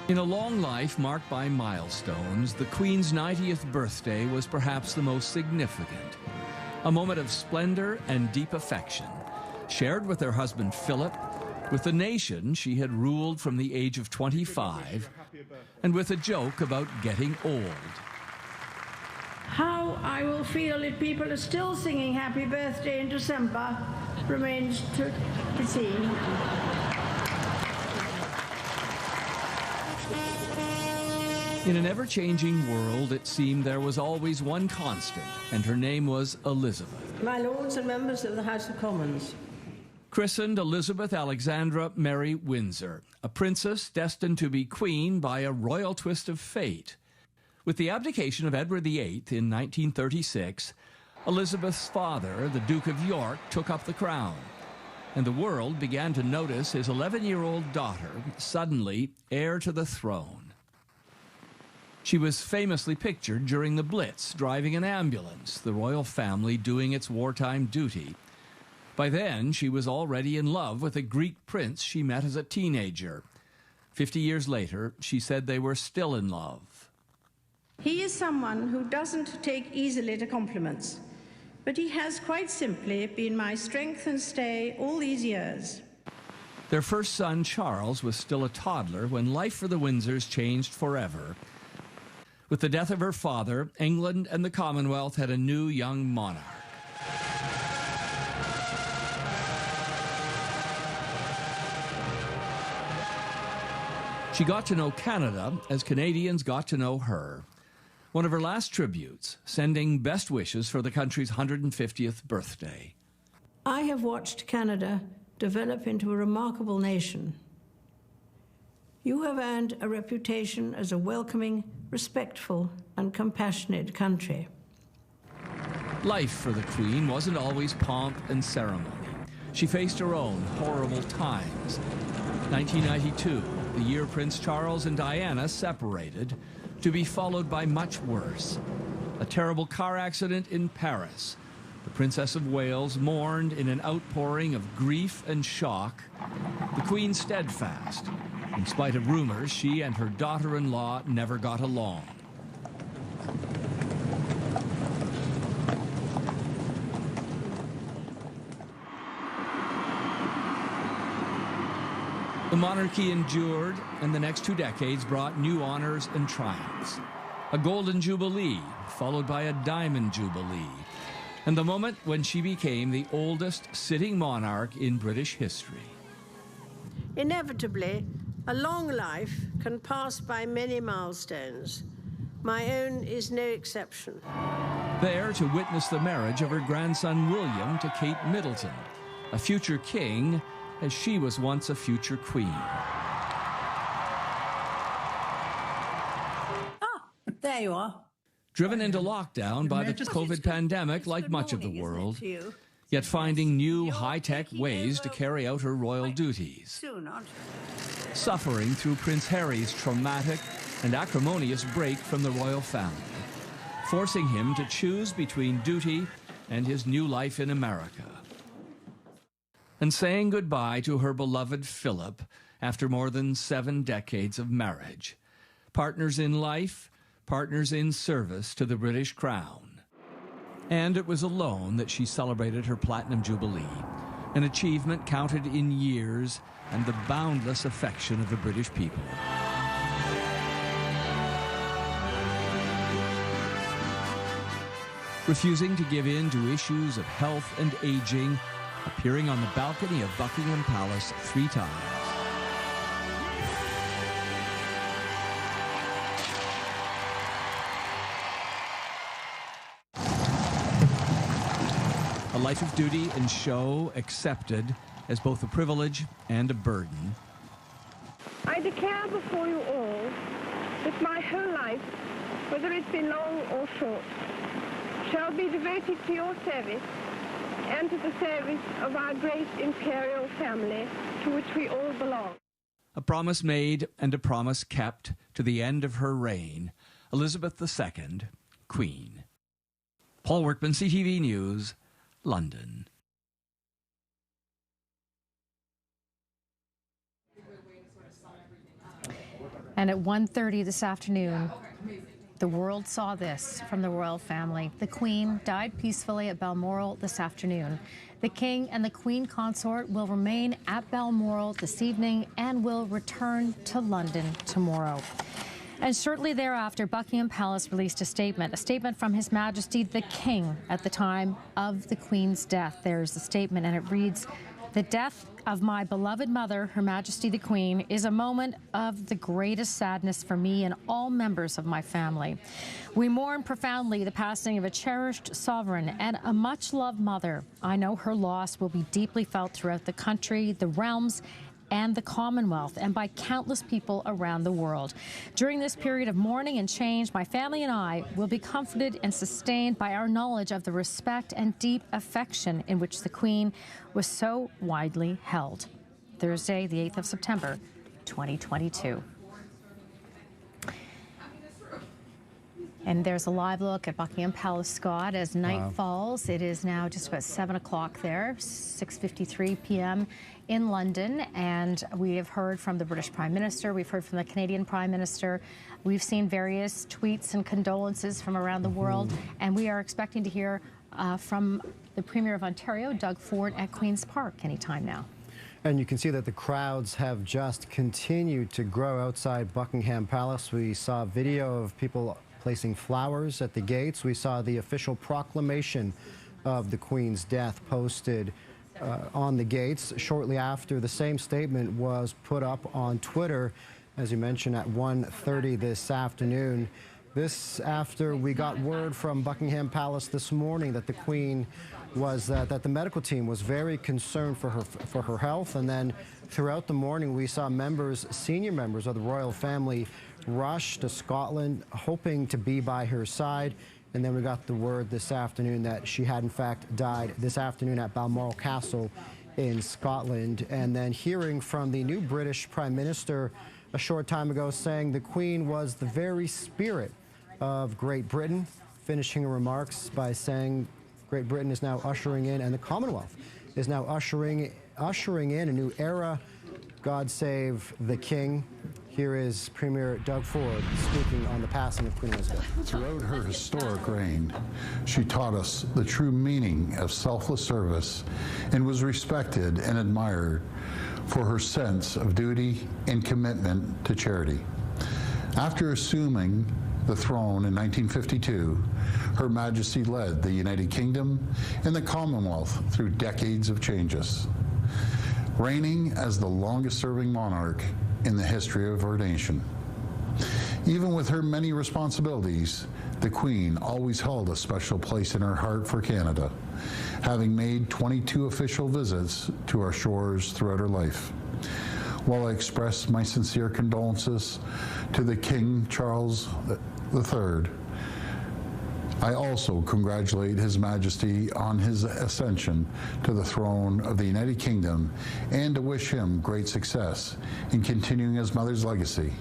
In a long life marked by milestones, the Queen's 90th birthday was perhaps the most significant. A moment of splendor and deep affection, shared with her husband Philip, with the nation she had ruled from the age of 25, and with a joke about getting old. How I will feel if people are still singing Happy Birthday in December remains to be seen. In an ever-changing world, it seemed there was always one constant, and her name was Elizabeth. My lords and members of the House of Commons. Christened Elizabeth Alexandra Mary Windsor, a princess destined to be queen by a royal twist of fate. With the abdication of Edward VIII in 1936, Elizabeth's father, the Duke of York, took up the crown, and the world began to notice his 11-year-old daughter, suddenly heir to the throne. She was famously pictured during the Blitz, driving an ambulance, the royal family doing its wartime duty. By then, she was already in love with a Greek prince she met as a teenager. 50 years later, she said they were still in love. He is someone who doesn't take easily to compliments, but he has quite simply been my strength and stay all these years. Their first son, Charles, was still a toddler when life for the Windsors changed forever. With the death of her father, England and the Commonwealth had a new young monarch. She got to know Canada as Canadians got to know her. One of her last tributes, sending best wishes for the country's 150th birthday. I have watched Canada develop into a remarkable nation. You have earned a reputation as a welcoming, respectful, and compassionate country. Life for the Queen wasn't always pomp and ceremony. She faced her own horrible times. 1992, the year Prince Charles and Diana separated, to be followed by much worse. A terrible car accident in Paris. The Princess of Wales mourned in an outpouring of grief and shock. The Queen steadfast. In spite of rumors, she and her daughter-in-law never got along. The monarchy endured, and the next 2 decades brought new honors and triumphs. A golden jubilee, followed by a diamond jubilee, and the moment when she became the oldest sitting monarch in British history. Inevitably, a long life can pass by many milestones. My own is no exception. There to witness the marriage of her grandson William to Kate Middleton, a future king, as she was once a future queen. There you are. Driven into lockdown by the COVID pandemic, like much of the world, yet finding new high-tech ways to carry out her royal duties. Suffering through Prince Harry's traumatic and acrimonious break from the royal family, forcing him to choose between duty and his new life in America. And saying goodbye to her beloved Philip after more than 7 decades of marriage. Partners in life, partners in service to the British Crown. And it was alone that she celebrated her Platinum Jubilee, an achievement counted in years and the boundless affection of the British people. Refusing to give in to issues of health and aging, appearing on the balcony of Buckingham Palace 3 times. A life of duty and show accepted as both a privilege and a burden. I declare before you all that my whole life, whether it be long or short, shall be devoted to your service and to the service of our great imperial family, to which we all belong. A promise made and a promise kept to the end of her reign. Elizabeth II, Queen. Paul Workman, CTV News, London. And at 1:30 this afternoon, the world saw this from the royal family. The Queen died peacefully at Balmoral this afternoon. The King and the Queen Consort will remain at Balmoral this evening and will return to London tomorrow. And shortly thereafter, Buckingham Palace released a statement from His Majesty the King at the time of the Queen's death. There's the statement, and it reads, "The death of my beloved mother, Her Majesty the Queen, is a moment of the greatest sadness for me and all members of my family. We mourn profoundly the passing of a cherished sovereign and a much-loved mother. I know her loss will be deeply felt throughout the country, the realms, and the Commonwealth, and by countless people around the world. During this period of mourning and change, my family and I will be comforted and sustained by our knowledge of the respect and deep affection in which the Queen was so widely held." Thursday, the 8th of September, 2022. And there's a live look at Buckingham Palace, Scott, as night falls. It is now just about 7 o'clock there, 6:53 p.m. in London. And we have heard from the British Prime Minister. We've heard from the Canadian Prime Minister. We've seen various tweets and condolences from around the world. And we are expecting to hear from the Premier of Ontario, Doug Ford, at Queen's Park anytime now. And you can see that the crowds have just continued to grow outside Buckingham Palace. We saw video of people placing flowers at the gates. We saw the official proclamation of the Queen's death posted on the gates shortly after. The same statement was put up on Twitter, as you mentioned, at 1:30 this afternoon. This after we got word from Buckingham Palace this morning that the Queen was that the medical team was very concerned for her health, and then throughout the morning we saw senior members of the royal family rush to Scotland hoping to be by her side. And then we got the word this afternoon that she had in fact died this afternoon at Balmoral Castle in Scotland. And then hearing from the new British Prime Minister a short time ago saying the Queen was the very spirit of Great Britain, finishing her remarks by saying Great Britain is now ushering in, and the Commonwealth is now ushering in a new era. God save the King. Here is Premier Doug Ford speaking on the passing of Queen Elizabeth. Throughout her historic reign, she taught us the true meaning of selfless service and was respected and admired for her sense of duty and commitment to charity. After assuming the throne in 1952, Her Majesty led the United Kingdom and the Commonwealth through decades of changes, reigning as the longest-serving monarch in the history of our nation. Even with her many responsibilities, the Queen always held a special place in her heart for Canada, having made 22 official visits to our shores throughout her life. While I express my sincere condolences to the King Charles III, I also congratulate His Majesty on his ascension to the throne of the United Kingdom and to wish him great success in continuing his mother's legacy.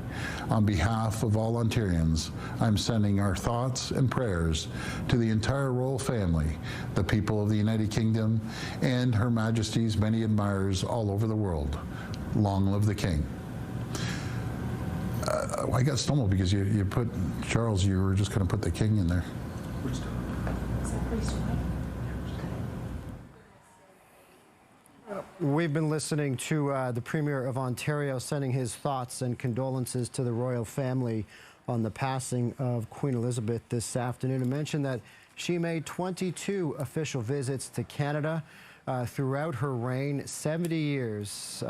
On behalf of all Ontarians, I'm sending our thoughts and prayers to the entire royal family, the people of the United Kingdom, and Her Majesty's many admirers all over the world. Long live the King. I got stumbled because you put Charles, you were just going to put the King in there. We've been listening to the Premier of Ontario sending his thoughts and condolences to the royal family on the passing of Queen Elizabeth this afternoon. I mentioned that she made 22 official visits to Canada throughout her reign, 70 years,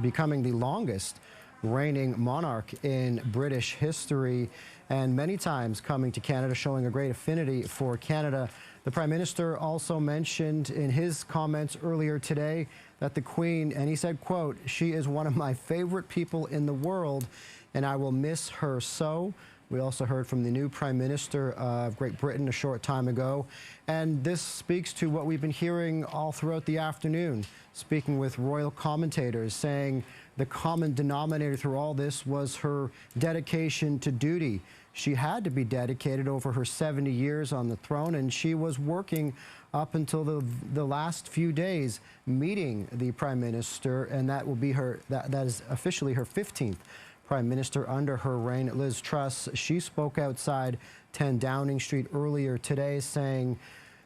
becoming the longest reigning monarch in British history, and many times coming to Canada, showing a great affinity for Canada. The Prime Minister also mentioned in his comments earlier today that the Queen, and he said, quote, "She is one of my favorite people in the world, and I will miss her so." We also heard from the new Prime Minister of Great Britain a short time ago, and this speaks to what we've been hearing all throughout the afternoon, speaking with royal commentators, saying the common denominator through all this was her dedication to duty. She had to be dedicated over her 70 years on the throne, and she was working up until the last few days meeting the Prime Minister, and that will be that is officially her 15th Prime Minister under her reign. Liz Truss, she spoke outside 10 Downing Street earlier today saying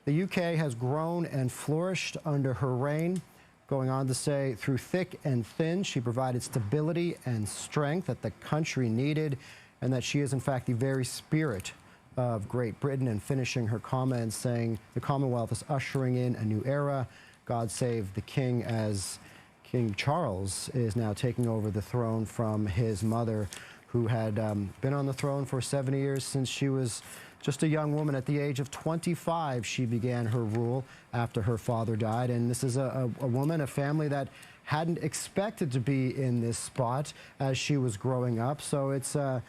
the UK has grown and flourished under her reign, going on to say through thick and thin she provided stability and strength that the country needed, and that she is in fact the very spirit of Great Britain, and finishing her comments saying the Commonwealth is ushering in a new era. God save the King, as King Charles is now taking over the throne from his mother, who had been on the throne for 70 years since she was just a young woman. At the age of 25, she began her rule after her father died. And this is a woman, a family that hadn't expected to be in this spot as she was growing up. So it's a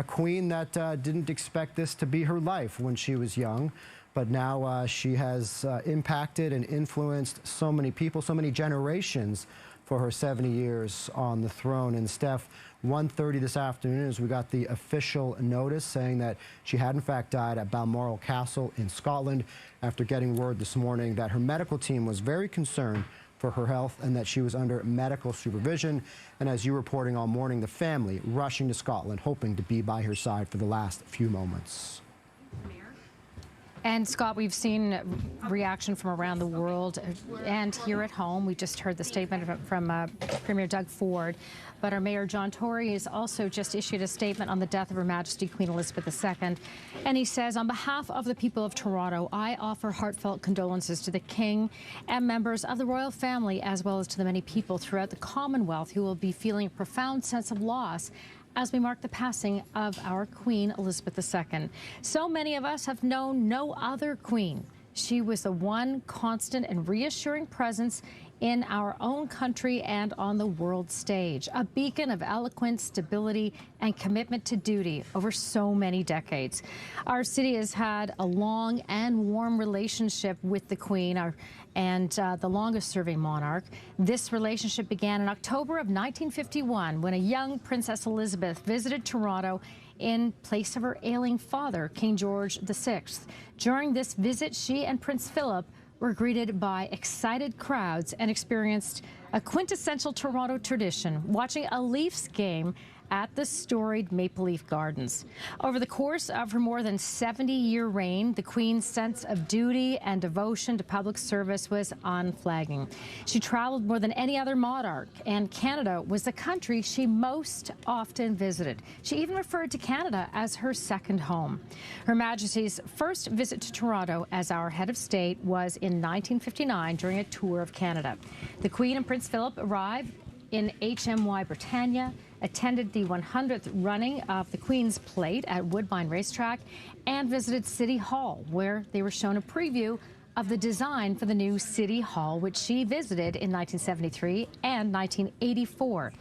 queen that didn't expect this to be her life when she was young. But now she has impacted and influenced so many people, so many generations for her 70 years on the throne. And Steph, 1:30 this afternoon as we got the official notice saying that she had in fact died at Balmoral Castle in Scotland, after getting word this morning that her medical team was very concerned for her health and that she was under medical supervision. And as you're reporting all morning, the family rushing to Scotland, hoping to be by her side for the last few moments. And Scott, we've seen reaction from around the world and here at home. We just heard the statement from Premier Doug Ford, but our Mayor John Tory has also just issued a statement on the death of Her Majesty Queen Elizabeth II. And he says, on behalf of the people of Toronto, I offer heartfelt condolences to the King and members of the royal family, as well as to the many people throughout the Commonwealth who will be feeling a profound sense of loss as we mark the passing of our Queen Elizabeth II. So many of us have known no other queen. She was the one constant and reassuring presence in our own country and on the world stage, a beacon of eloquence, stability, and commitment to duty over so many decades. Our city has had a long and warm relationship with the Queen, the longest-serving monarch. This relationship began in October of 1951 when a young Princess Elizabeth visited Toronto in place of her ailing father, King George VI. During this visit, she and Prince Philip were greeted by excited crowds and experienced a quintessential Toronto tradition, watching a Leafs game at the storied Maple Leaf Gardens. Over the course of her more than 70-year reign, the Queen's sense of duty and devotion to public service was unflagging. She traveled more than any other monarch, and Canada was the country she most often visited. She even referred to Canada as her second home. Her Majesty's first visit to Toronto as our head of state was in 1959 during a tour of Canada. The Queen and Prince Philip arrived in HMY Britannia, attended the 100th running of the Queen's Plate at Woodbine Racetrack, and visited City Hall, where they were shown a preview of the design for the new City Hall, which she visited in 1973 and 1984.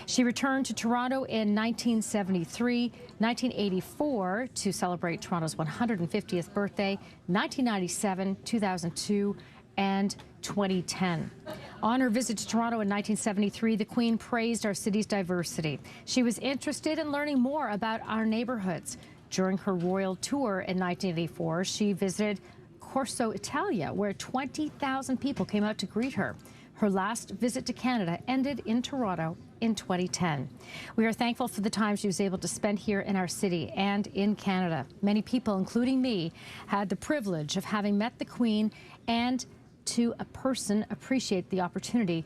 She returned to Toronto in 1973, 1984 to celebrate Toronto's 150th birthday, 1997, 2002, and 2010. On her visit to Toronto in 1973, the Queen praised our city's diversity. She was interested in learning more about our neighborhoods. During her royal tour in 1984, she visited Corso Italia, where 20,000 people came out to greet her. Her last visit to Canada ended in Toronto in 2010. We are thankful for the time she was able to spend here in our city and in Canada. Many people, including me, had the privilege of having met the Queen and to a person appreciate the opportunity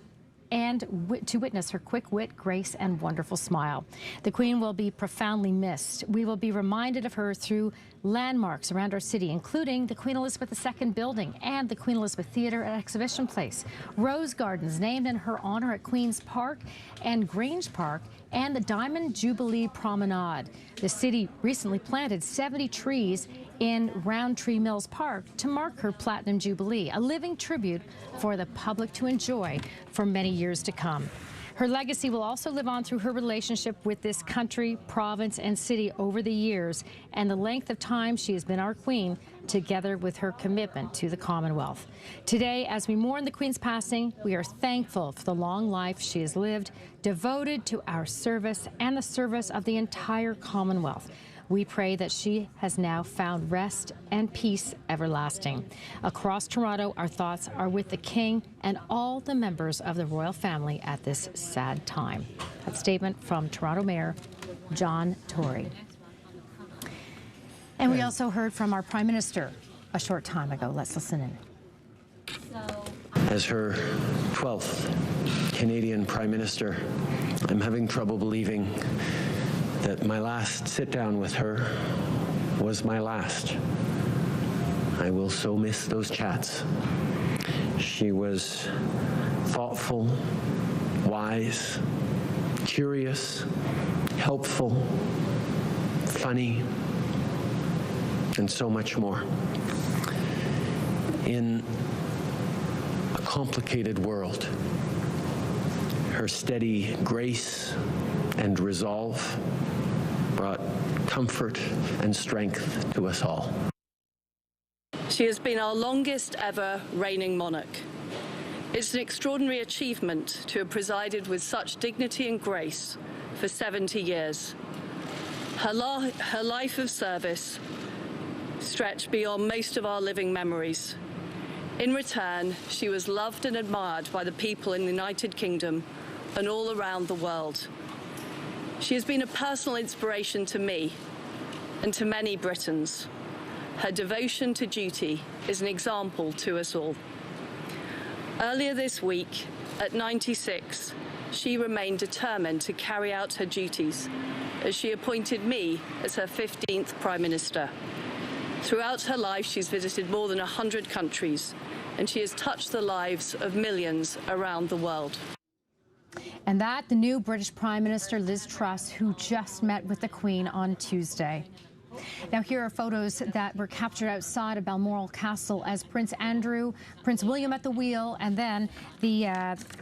and to witness her quick wit, grace, and wonderful smile. The Queen will be profoundly missed. We will be reminded of her through landmarks around our city, including the Queen Elizabeth II building and the Queen Elizabeth Theatre at Exhibition Place, rose gardens named in her honor at Queen's Park and Grange Park, and the Diamond Jubilee Promenade. The city recently planted 70 trees in Roundtree Mills Park to mark her Platinum Jubilee, a living tribute for the public to enjoy for many years to come. Her legacy will also live on through her relationship with this country, province, and city over the years, and the length of time she has been our Queen, together with her commitment to the Commonwealth. Today, as we mourn the Queen's passing, we are thankful for the long life she has lived, devoted to our service and the service of the entire Commonwealth. We pray that she has now found rest and peace everlasting. Across Toronto, our thoughts are with the King and all the members of the royal family at this sad time. A statement from Toronto Mayor John Tory. And we also heard from our Prime Minister a short time ago. Let's listen in. As her 12th Canadian Prime Minister, I'm having trouble believing that my last sit-down with her was my last. I will so miss those chats. She was thoughtful, wise, curious, helpful, funny, and so much more. In a complicated world, her steady grace and resolve brought comfort and strength to us all. She has been our longest ever reigning monarch. It's an extraordinary achievement to have presided with such dignity and grace for 70 years. Her life of service stretched beyond most of our living memories. In return, she was loved and admired by the people in the United Kingdom and all around the world. She has been a personal inspiration to me and to many Britons. Her devotion to duty is an example to us all. Earlier this week, at 96, she remained determined to carry out her duties as she appointed me as her 15th Prime Minister. Throughout her life, she's visited more than 100 countries, and she has touched the lives of millions around the world. And that the new British Prime Minister Liz Truss, who just met with the Queen on Tuesday. Now, here are photos that were captured outside of Balmoral Castle as Prince Andrew, Prince William at the wheel, and then the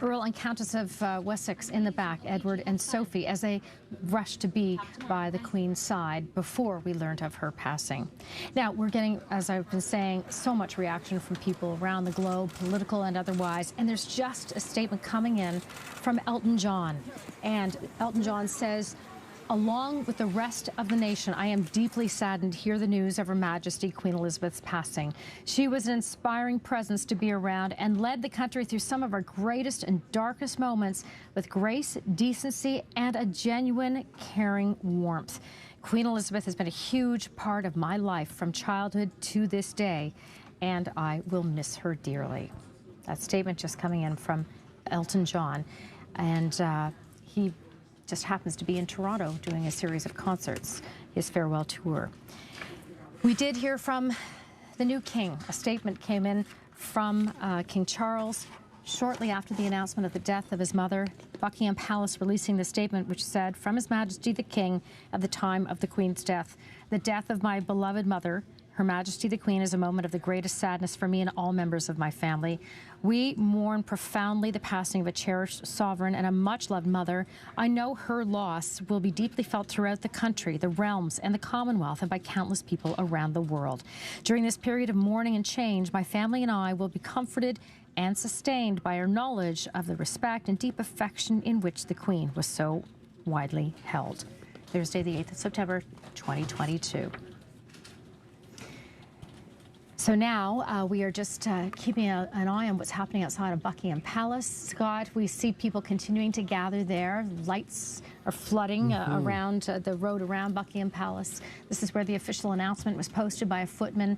Earl and Countess of Wessex in the back, Edward and Sophie, as they rushed to be by the Queen's side before we learned of her passing. Now, we're getting, as I've been saying, so much reaction from people around the globe, political and otherwise, and there's just a statement coming in from Elton John. And Elton John says, along with the rest of the nation, I am deeply saddened to hear the news of Her Majesty Queen Elizabeth's passing. She was an inspiring presence to be around and led the country through some of our greatest and darkest moments with grace, decency, and a genuine, caring warmth. Queen Elizabeth has been a huge part of my life from childhood to this day, and I will miss her dearly. That statement just coming in from Elton John, and he just happens to be in Toronto doing a series of concerts, his farewell tour. We did hear from the new king. A statement came in from King Charles shortly after the announcement of the death of his mother. Buckingham Palace releasing the statement which said, from His Majesty the King at the time of the Queen's death, the death of my beloved mother, Her Majesty the Queen, is a moment of the greatest sadness for me and all members of my family. We mourn profoundly the passing of a cherished sovereign and a much-loved mother. I know her loss will be deeply felt throughout the country, the realms, and the Commonwealth, and by countless people around the world. During this period of mourning and change, my family and I will be comforted and sustained by our knowledge of the respect and deep affection in which the Queen was so widely held. Thursday, the 8th of September, 2022. So now we are just keeping an eye on what's happening outside of Buckingham Palace. Scott, we see people continuing to gather there. Lights are flooding around the road around Buckingham Palace. This is where the official announcement was posted by a footman.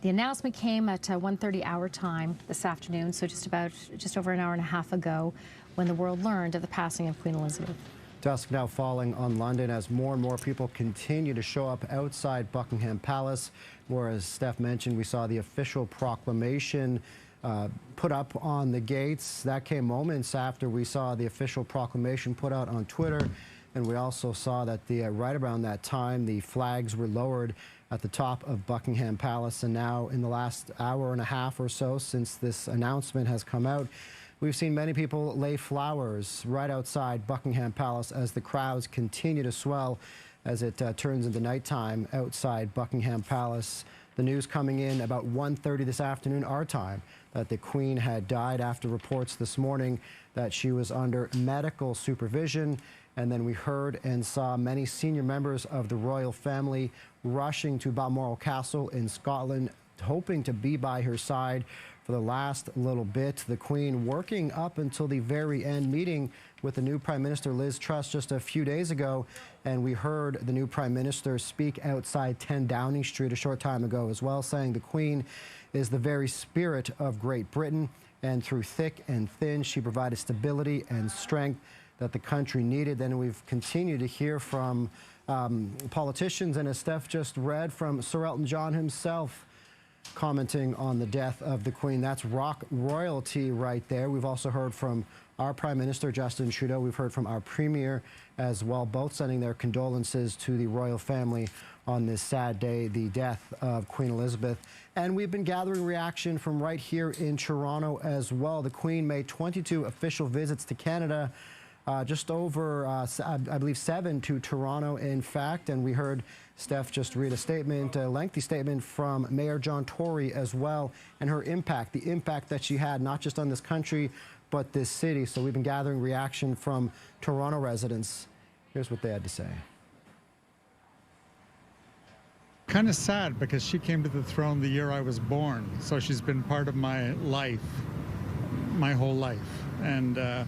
The announcement came at 1:30 our time this afternoon, so just over an hour and a half ago, when the world learned of the passing of Queen Elizabeth. Dusk now falling on London as more and more people continue to show up outside Buckingham Palace, where, as Steph mentioned, we saw the official proclamation put up on the gates. That came moments after we saw the official proclamation put out on Twitter, and we also saw that right around that time, the flags were lowered at the top of Buckingham Palace. And now, in the last hour and a half or so since this announcement has come out, we've seen many people lay flowers right outside Buckingham Palace as the crowds continue to swell as it turns into nighttime outside Buckingham Palace. The news coming in about 1:30 this afternoon, our time, that the Queen had died after reports this morning that she was under medical supervision. And then we heard and saw many senior members of the royal family rushing to Balmoral Castle in Scotland, hoping to be by her side for the last little bit. The Queen working up until the very end, meeting with the new Prime Minister Liz Truss just a few days ago. And we heard the new Prime Minister speak outside 10 Downing Street a short time ago as well, saying the Queen is the very spirit of Great Britain, and through thick and thin, she provided stability and strength that the country needed. Then we've continued to hear from politicians, and as Steph just read, from Sir Elton John himself, commenting on the death of the Queen. That's rock royalty right there. We've also heard from our Prime Minister, Justin Trudeau. We've heard from our Premier as well, both sending their condolences to the royal family on this sad day, the death of Queen Elizabeth. And we've been gathering reaction from right here in Toronto as well. The Queen made 22 official visits to Canada, just over, I believe, 7 to Toronto, in fact. And we heard Steph just read a statement, a lengthy statement from Mayor John Tory as well, and her impact, the impact that she had, not just on this country, but this city. So we've been gathering reaction from Toronto residents. Here's what they had to say. Kind of sad because she came to the throne the year I was born. So she's been part of my life, my whole life. And I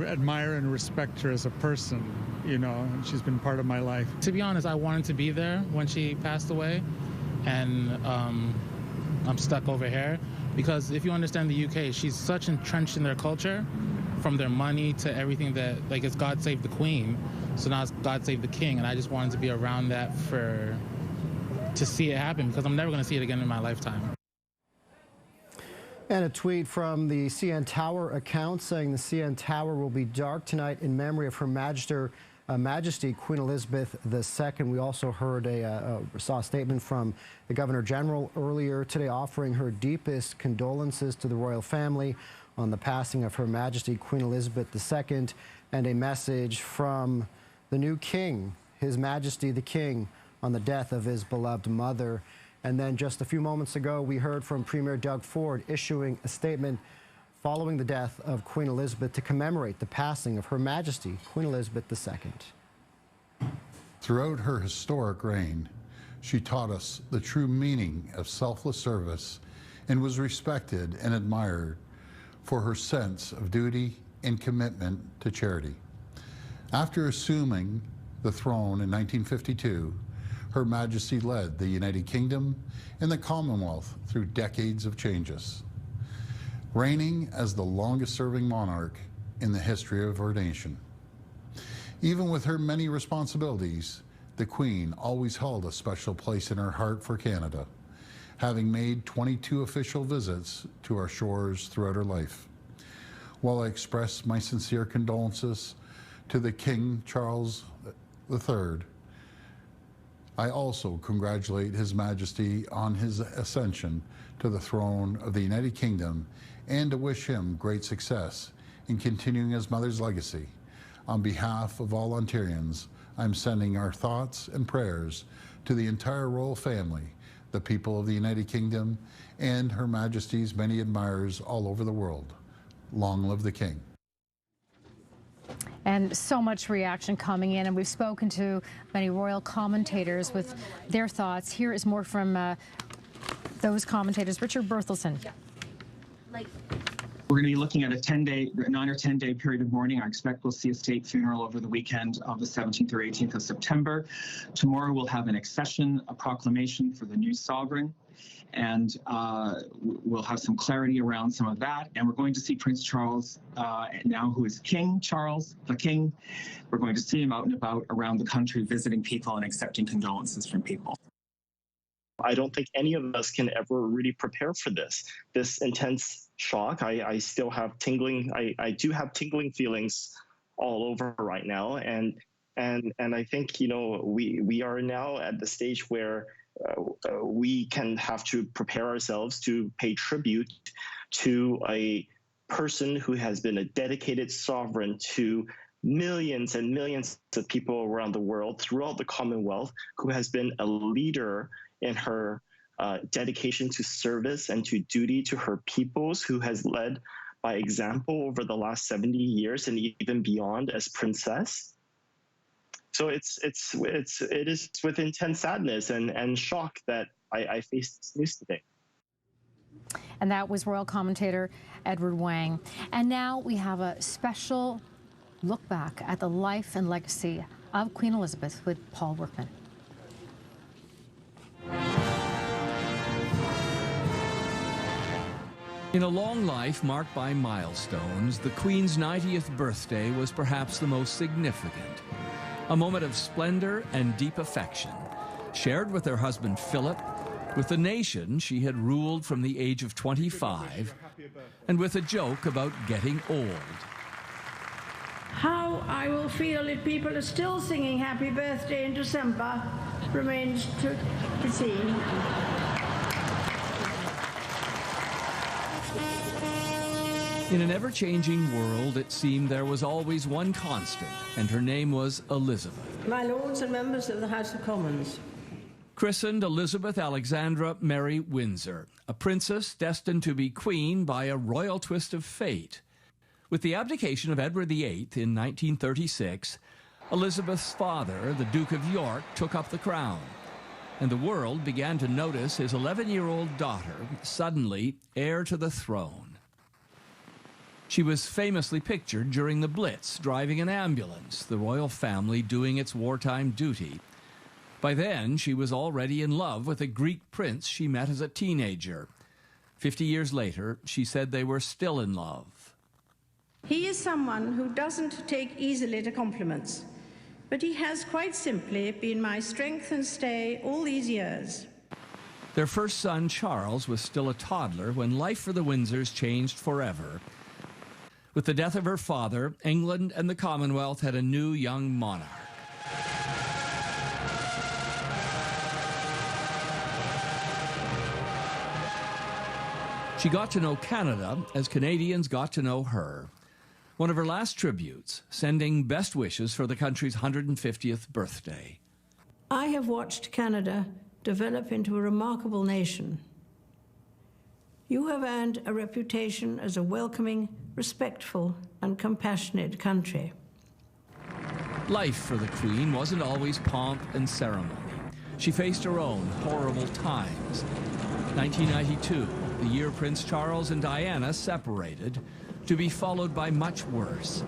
admire and respect her as a person, you know, and she's been part of my life. To be honest, I wanted to be there when she passed away, and I'm stuck over here because if you understand the UK, she's such entrenched in their culture, from their money to everything that, like, it's God Save the Queen, so now it's God Save the King, and I just wanted to be around that to see it happen, because I'm never going to see it again in my lifetime. And a tweet from the CN Tower account saying the CN Tower will be dark tonight in memory of Her Majesty Queen Elizabeth II. We also heard saw a statement from the Governor General earlier today offering her deepest condolences to the royal family on the passing of Her Majesty Queen Elizabeth II, and a message from the new King, His Majesty the King, on the death of his beloved mother. And then just a few moments ago, we heard from Premier Doug Ford issuing a statement following the death of Queen Elizabeth to commemorate the passing of Her Majesty Queen Elizabeth II. Throughout her historic reign, she taught us the true meaning of selfless service and was respected and admired for her sense of duty and commitment to charity. After assuming the throne in 1952, Her Majesty led the United Kingdom and the Commonwealth through decades of changes, reigning as the longest-serving monarch in the history of our nation. Even with her many responsibilities, the Queen always held a special place in her heart for Canada, having made 22 official visits to our shores throughout her life. While I express my sincere condolences to the King Charles III, I also congratulate His Majesty on his ascension to the throne of the United Kingdom and to wish him great success in continuing his mother's legacy. On behalf of all Ontarians, I'm sending our thoughts and prayers to the entire royal family, the people of the United Kingdom, and Her Majesty's many admirers all over the world. Long live the King. And so much reaction coming in, and we've spoken to many royal commentators with their thoughts. Here is more from those commentators. Richard Berthelsen. We're going to be looking at a 9 or 10 day period of mourning. I expect we'll see a state funeral over the weekend of the 17th or 18th of September. Tomorrow we'll have an accession, a proclamation for the new sovereign, and we'll have some clarity around some of that. And we're going to see Prince Charles now, who is King Charles, the King. We're going to see him out and about around the country, visiting people and accepting condolences from people. I don't think any of us can ever really prepare for this intense shock. I still have tingling. I do have tingling feelings all over right now, and I think we are now at the stage where we can have to prepare ourselves to pay tribute to a person who has been a dedicated sovereign to millions and millions of people around the world throughout the Commonwealth, who has been a leader in her dedication to service and to duty to her peoples, who has led by example over the last 70 years and even beyond as princess. So it is with intense sadness and shock that I face this news today. And that was royal commentator Edward Wang. And now we have a special look back at the life and legacy of Queen Elizabeth with Paul Workman. In a long life marked by milestones, the Queen's 90th birthday was perhaps the most significant. A moment of splendor and deep affection, shared with her husband Philip, with the nation she had ruled from the age of 25, and with a joke about getting old. How I will feel if people are still singing Happy Birthday in December remains to be seen. In an ever-changing world, it seemed there was always one constant, and her name was Elizabeth. My lords and members of the House of Commons. Christened Elizabeth Alexandra Mary Windsor, a princess destined to be queen by a royal twist of fate. With the abdication of Edward VIII in 1936, Elizabeth's father, the Duke of York, took up the crown, and the world began to notice his 11-year-old daughter, suddenly heir to the throne. She was famously pictured during the Blitz, driving an ambulance, the royal family doing its wartime duty. By then, she was already in love with a Greek prince she met as a teenager. 50 years later, she said they were still in love. He is someone who doesn't take easily to compliments, but he has quite simply been my strength and stay all these years. Their first son, Charles, was still a toddler when life for the Windsors changed forever. With the death of her father, England and the Commonwealth had a new young monarch. She got to know Canada as Canadians got to know her. One of her last tributes, sending best wishes for the country's 150th birthday. I have watched Canada develop into a remarkable nation. You have earned a reputation as a welcoming, respectful, and compassionate country. Life for the Queen wasn't always pomp and ceremony. She faced her own horrible times. 1992, the year Prince Charles and Diana separated, to be followed by much worse.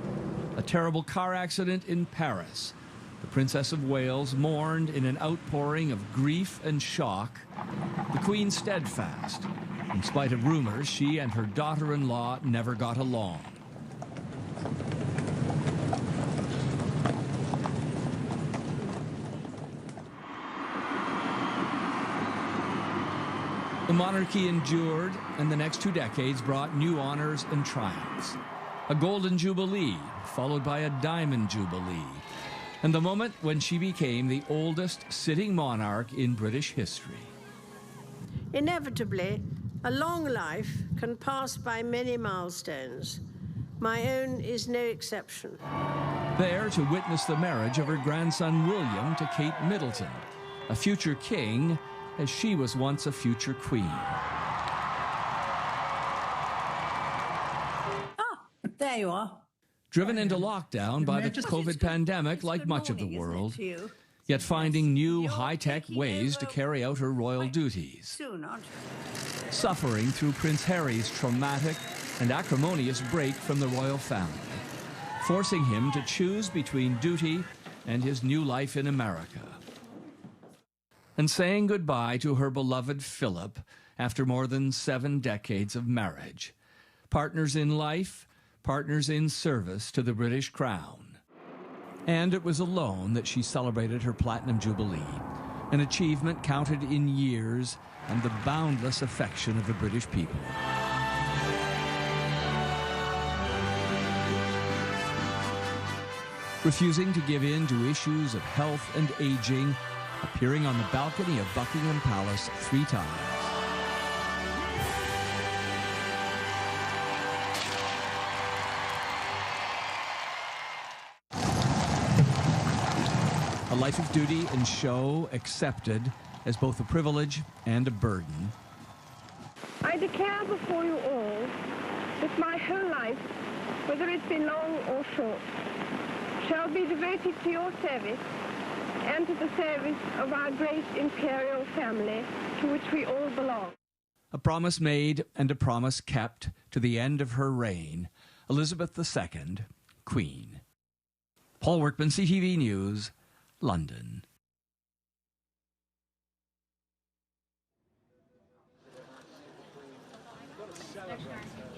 A terrible car accident in Paris. The Princess of Wales mourned in an outpouring of grief and shock. The Queen steadfast. In spite of rumors, she and her daughter-in-law never got along. The monarchy endured, and the next 2 decades brought new honors and triumphs. A golden jubilee, followed by a diamond jubilee, and the moment when she became the oldest sitting monarch in British history. Inevitably, a long life can pass by many milestones. My own is no exception. There to witness the marriage of her grandson William to Kate Middleton, a future king, as she was once a future queen. There you are. Driven into lockdown by the COVID pandemic like much of the world, yet finding new high-tech ways to carry out her royal duties. Suffering through Prince Harry's traumatic and acrimonious break from the royal family, forcing him to choose between duty and his new life in America. And saying goodbye to her beloved Philip after more than 7 decades of marriage. Partners in life, partners in service to the British Crown. And it was alone that she celebrated her Platinum Jubilee, an achievement counted in years and the boundless affection of the British people. Refusing to give in to issues of health and aging, appearing on the balcony of Buckingham Palace 3 times. A life of duty and show accepted as both a privilege and a burden. I declare before you all that my whole life, whether it's been long or short, shall be devoted to your service and to the service of our great imperial family to which we all belong. A promise made and a promise kept to the end of her reign. Elizabeth II, Queen. Paul Workman, CTV News, London.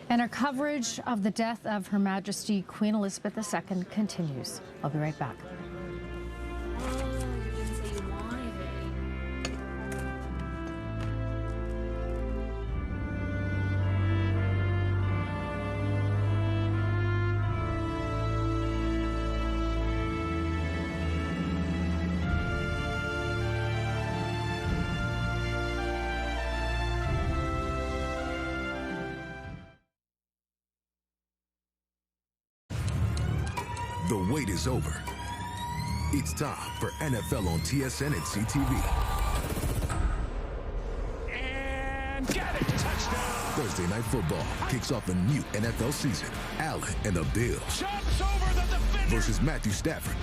And our coverage of the death of Her Majesty Queen Elizabeth II continues. I'll be right back. The wait is over. It's time for NFL on TSN and CTV. And get it! Touchdown! Thursday Night Football kicks off a new NFL season. Allen and the Bills Jumps over the defender! versus Matthew Stafford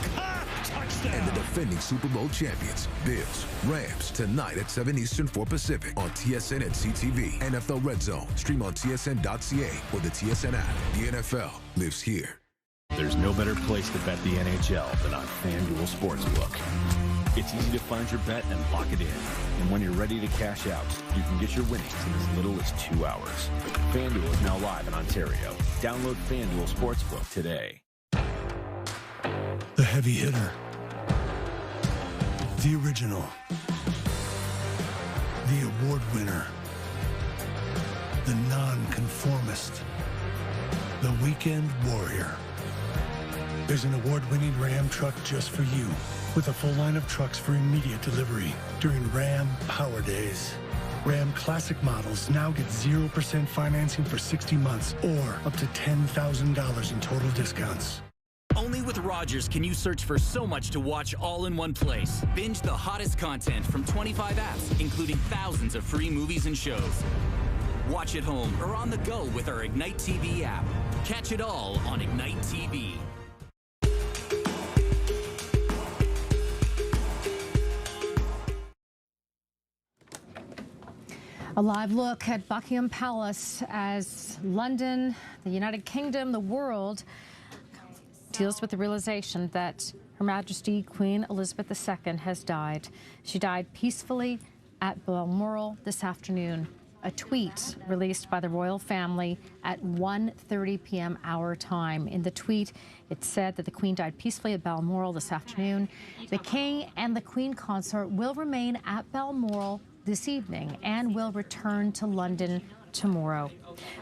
Touchdown! and the defending Super Bowl champions, Bills. Rams, tonight at 7 Eastern, 4 Pacific on TSN and CTV. NFL Red Zone. Stream on tsn.ca or the TSN app. The NFL lives here. There's no better place to bet the NHL than on FanDuel Sportsbook. It's easy to find your bet and lock it in. And when you're ready to cash out, you can get your winnings in as little as 2 hours. FanDuel is now live in Ontario. Download FanDuel Sportsbook today. The heavy hitter. The original. the award winner, the nonconformist, the weekend warrior. There's an award-winning Ram truck just for you, with a full line of trucks for immediate delivery during Ram Power Days. Ram Classic models now get 0% financing for 60 months or up to $10,000 in total discounts. Only with Rogers can you search for so much to watch all in one place. Binge the hottest content from 25 apps, including thousands of free movies and shows. Watch at home or on the go with our Ignite TV app. Catch it all on Ignite TV. A live look at Buckingham Palace as London, the United Kingdom, the world deals with the realization that Her Majesty Queen Elizabeth II has died. She died peacefully at Balmoral this afternoon. A tweet released by the royal family at 1:30 p.m. our time. In the tweet, it said that the Queen died peacefully at Balmoral this afternoon. The King and the Queen consort will remain at Balmoral this evening and will return to London tomorrow.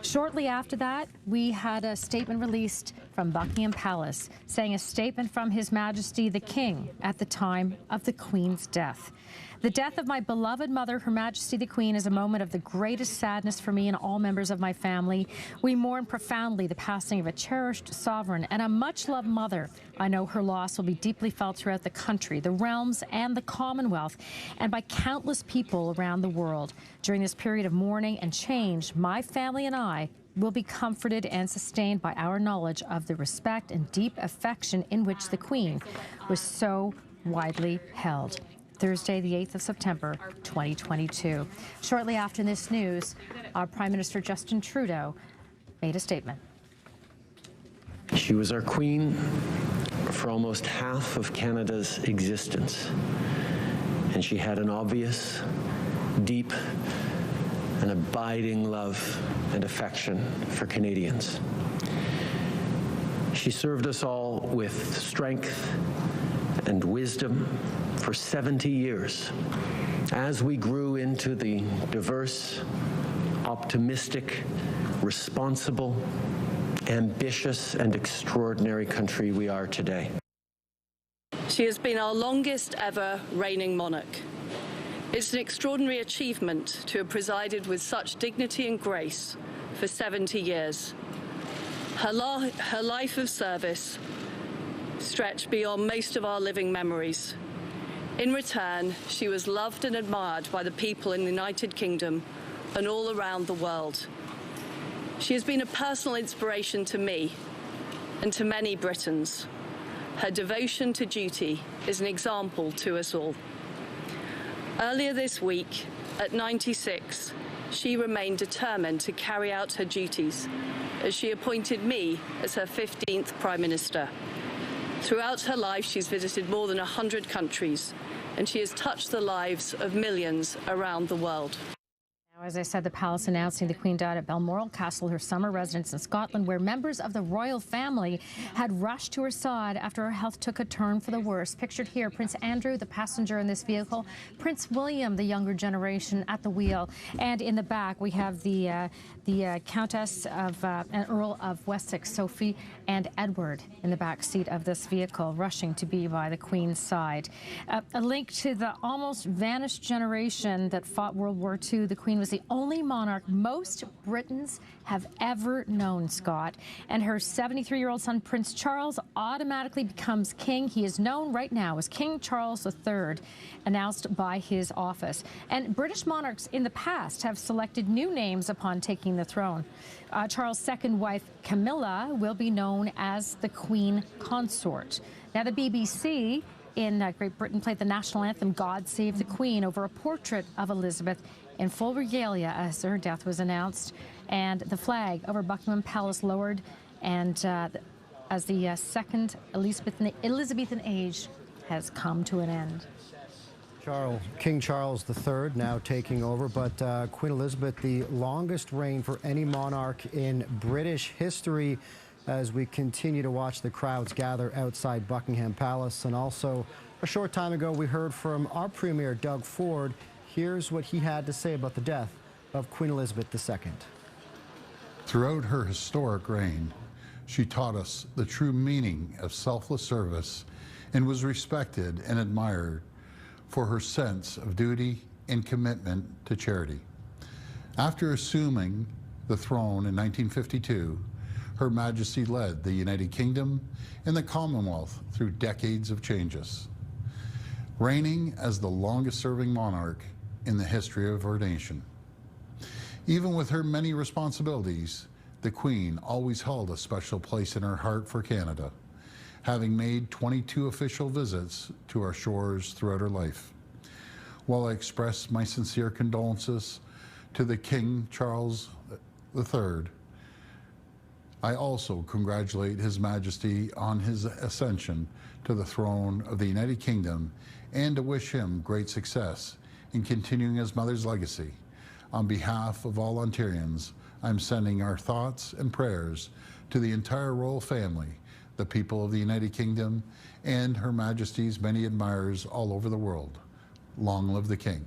Shortly after that, we had a statement released from Buckingham Palace saying a statement from His Majesty the King at the time of the Queen's death. The death of my beloved mother, Her Majesty the Queen, is a moment of the greatest sadness for me and all members of my family. We mourn profoundly the passing of a cherished sovereign and a much-loved mother. I know her loss will be deeply felt throughout the country, the realms, and the Commonwealth, and by countless people around the world. During this period of mourning and change, my family and I will be comforted and sustained by our knowledge of the respect and deep affection in which the Queen was so widely held. Thursday, the 8th of September, 2022. Shortly after this news, our Prime Minister Justin Trudeau made a statement. She was our Queen for almost half of Canada's existence, and she had an obvious, deep, and abiding love and affection for Canadians. She served us all with strength and wisdom for 70 years as we grew into the diverse, optimistic, responsible, ambitious, and extraordinary country we are today. She has been our longest ever reigning monarch. It's an extraordinary achievement to have presided with such dignity and grace for 70 years. Her life of service stretched beyond most of our living memories. In return, she was loved and admired by the people in the United Kingdom and all around the world. She has been a personal inspiration to me and to many Britons. Her devotion to duty is an example to us all. Earlier this week, at 96, she remained determined to carry out her duties as she appointed me as her 15th Prime Minister. Throughout her life, she's visited more than 100 countries, and she has touched the lives of millions around the world. As I said, the palace announcing the Queen died at Balmoral Castle, her summer residence in Scotland, where members of the royal family had rushed to her side after her health took a turn for the worse. Pictured here, Prince Andrew, the passenger in this vehicle, Prince William, the younger generation, at the wheel, and in the back we have the Countess of and Earl of Wessex, Sophie and Edward, in the back seat of this vehicle, rushing to be by the Queen's side. A link to the almost vanished generation that fought World War II. The Queen was the only monarch most Britons have ever known, Scott. And her 73-year-old son, Prince Charles, automatically becomes king. He is known right now as King Charles III, announced by his office. And British monarchs in the past have selected new names upon taking the throne. Charles' second wife, Camilla, will be known as the Queen Consort. Now, the BBC in Great Britain played the national anthem, God Save the Queen, over a portrait of Elizabeth in full regalia as her death was announced, and the flag over Buckingham Palace lowered, and as the second Elizabethan age has come to an end. King Charles III now taking over, but Queen Elizabeth, the longest reign for any monarch in British history, as we continue to watch the crowds gather outside Buckingham Palace. And also, a short time ago, we heard from our Premier, Doug Ford. Here's what he had to say about the death of Queen Elizabeth II. Throughout her historic reign, she taught us the true meaning of selfless service and was respected and admired for her sense of duty and commitment to charity. After assuming the throne in 1952, Her Majesty led the United Kingdom and the Commonwealth through decades of changes, reigning as the longest-serving monarch in the history of our nation. Even with her many responsibilities, the Queen always held a special place in her heart for Canada, having made 22 official visits to our shores throughout her life. While I express my sincere condolences to the King Charles III, I also congratulate His Majesty on his ascension to the throne of the United Kingdom and to wish him great success in continuing his mother's legacy. On behalf of all Ontarians, I'm sending our thoughts and prayers to the entire royal family, the people of the United Kingdom, and Her Majesty's many admirers all over the world. Long live the King.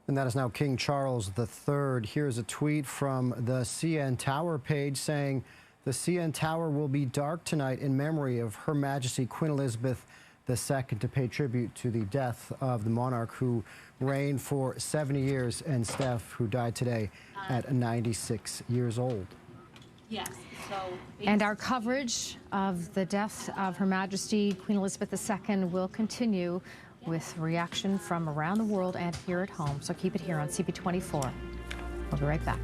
And that is now King Charles III. Here's a tweet from the CN Tower page saying, the CN Tower will be dark tonight in memory of Her Majesty Queen Elizabeth II, to pay tribute to the death of the monarch who reigned for 70 years, and Steph, who died today at 96 years old. Yes. And our coverage of the death of Her Majesty Queen Elizabeth II will continue with reaction from around the world and here at home. So keep it here on CP24. We'll be right back.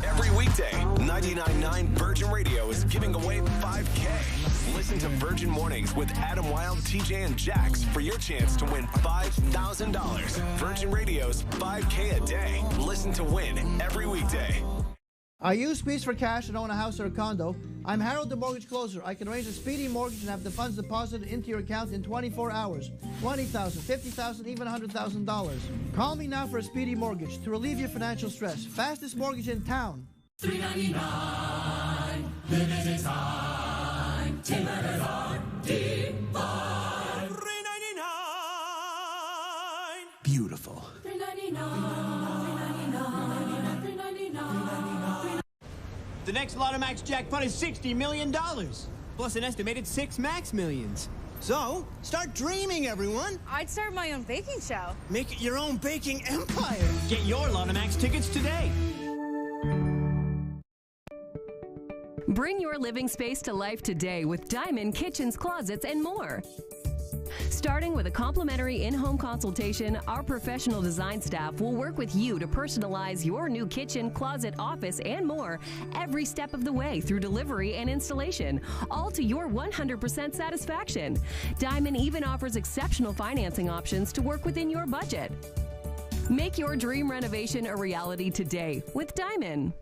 Every weekday, 99.9 Virgin Radio is giving away $5K. Listen to Virgin Mornings with Adam Wilde, TJ, and Jax for your chance to win $5,000. Virgin Radio's 5K a day. Listen to win every weekday. I use Speeds for Cash and own a house or a condo. I'm Harold, the mortgage closer. I can arrange a speedy mortgage and have the funds deposited into your account in 24 hours. $20,000, $50,000, even $100,000. Call me now for a speedy mortgage to relieve your financial stress. Fastest mortgage in town. $3.99, limited time, Timberland $3.99. Beautiful. The next Lotto Max jackpot is $60 million, plus an estimated 6 Max Millions. So, start dreaming, everyone. I'd start my own baking show. Make it your own baking empire. Get your Lotto Max tickets today. Bring your living space to life today with Diamond kitchens, closets, and more. Starting with a complimentary in-home consultation, our professional design staff will work with you to personalize your new kitchen, closet, office, and more every step of the way through delivery and installation, all to your 100% satisfaction. Diamond even offers exceptional financing options to work within your budget. Make your dream renovation a reality today with Diamond.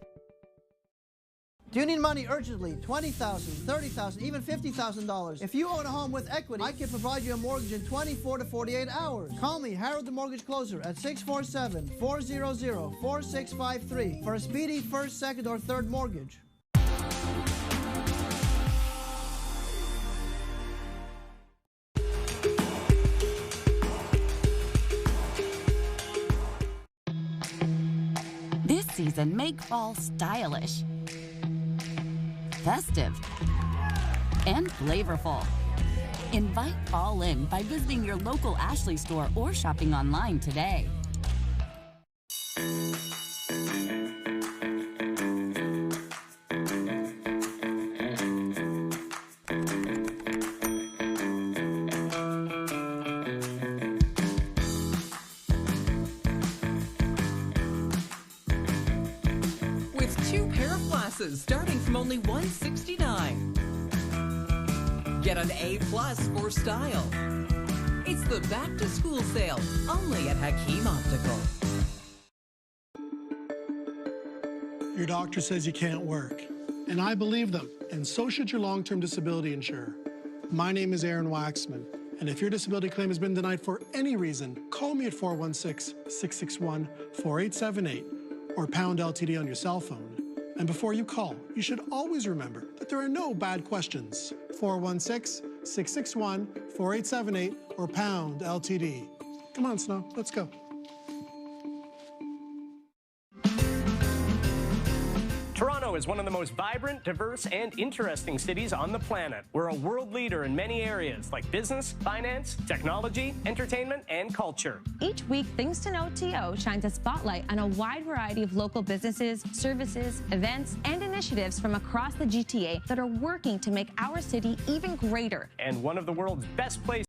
Do you need money urgently? $20,000, $30,000, even $50,000. If you own a home with equity, I can provide you a mortgage in 24 to 48 hours. Call me, Harold the Mortgage Closer, at 647-400-4653 for a speedy first, second, or third mortgage. This season, make fall stylish, festive, and flavorful. Invite fall in by visiting your local Ashley store or shopping online today. With 2 pair of glasses starting from only $169. Get an A+ for style. It's the back to school sale only at Hakeem Optical. Your doctor says you can't work, and I believe them, and so should your long-term disability insurer. My name is Aaron Waxman, and if your disability claim has been denied for any reason, call me at 416-661-4878 or pound LTD on your cell phone. And before you call, you should always remember that there are no bad questions. 416-661-4878 or pound LTD. Come on, Snow, let's go. Toronto is one of the most vibrant, diverse, and interesting cities on the planet. We're a world leader in many areas like business, finance, technology, entertainment, and culture. Each week, Things to Know TO shines a spotlight on a wide variety of local businesses, services, events, and initiatives from across the GTA that are working to make our city even greater. And one of the world's best places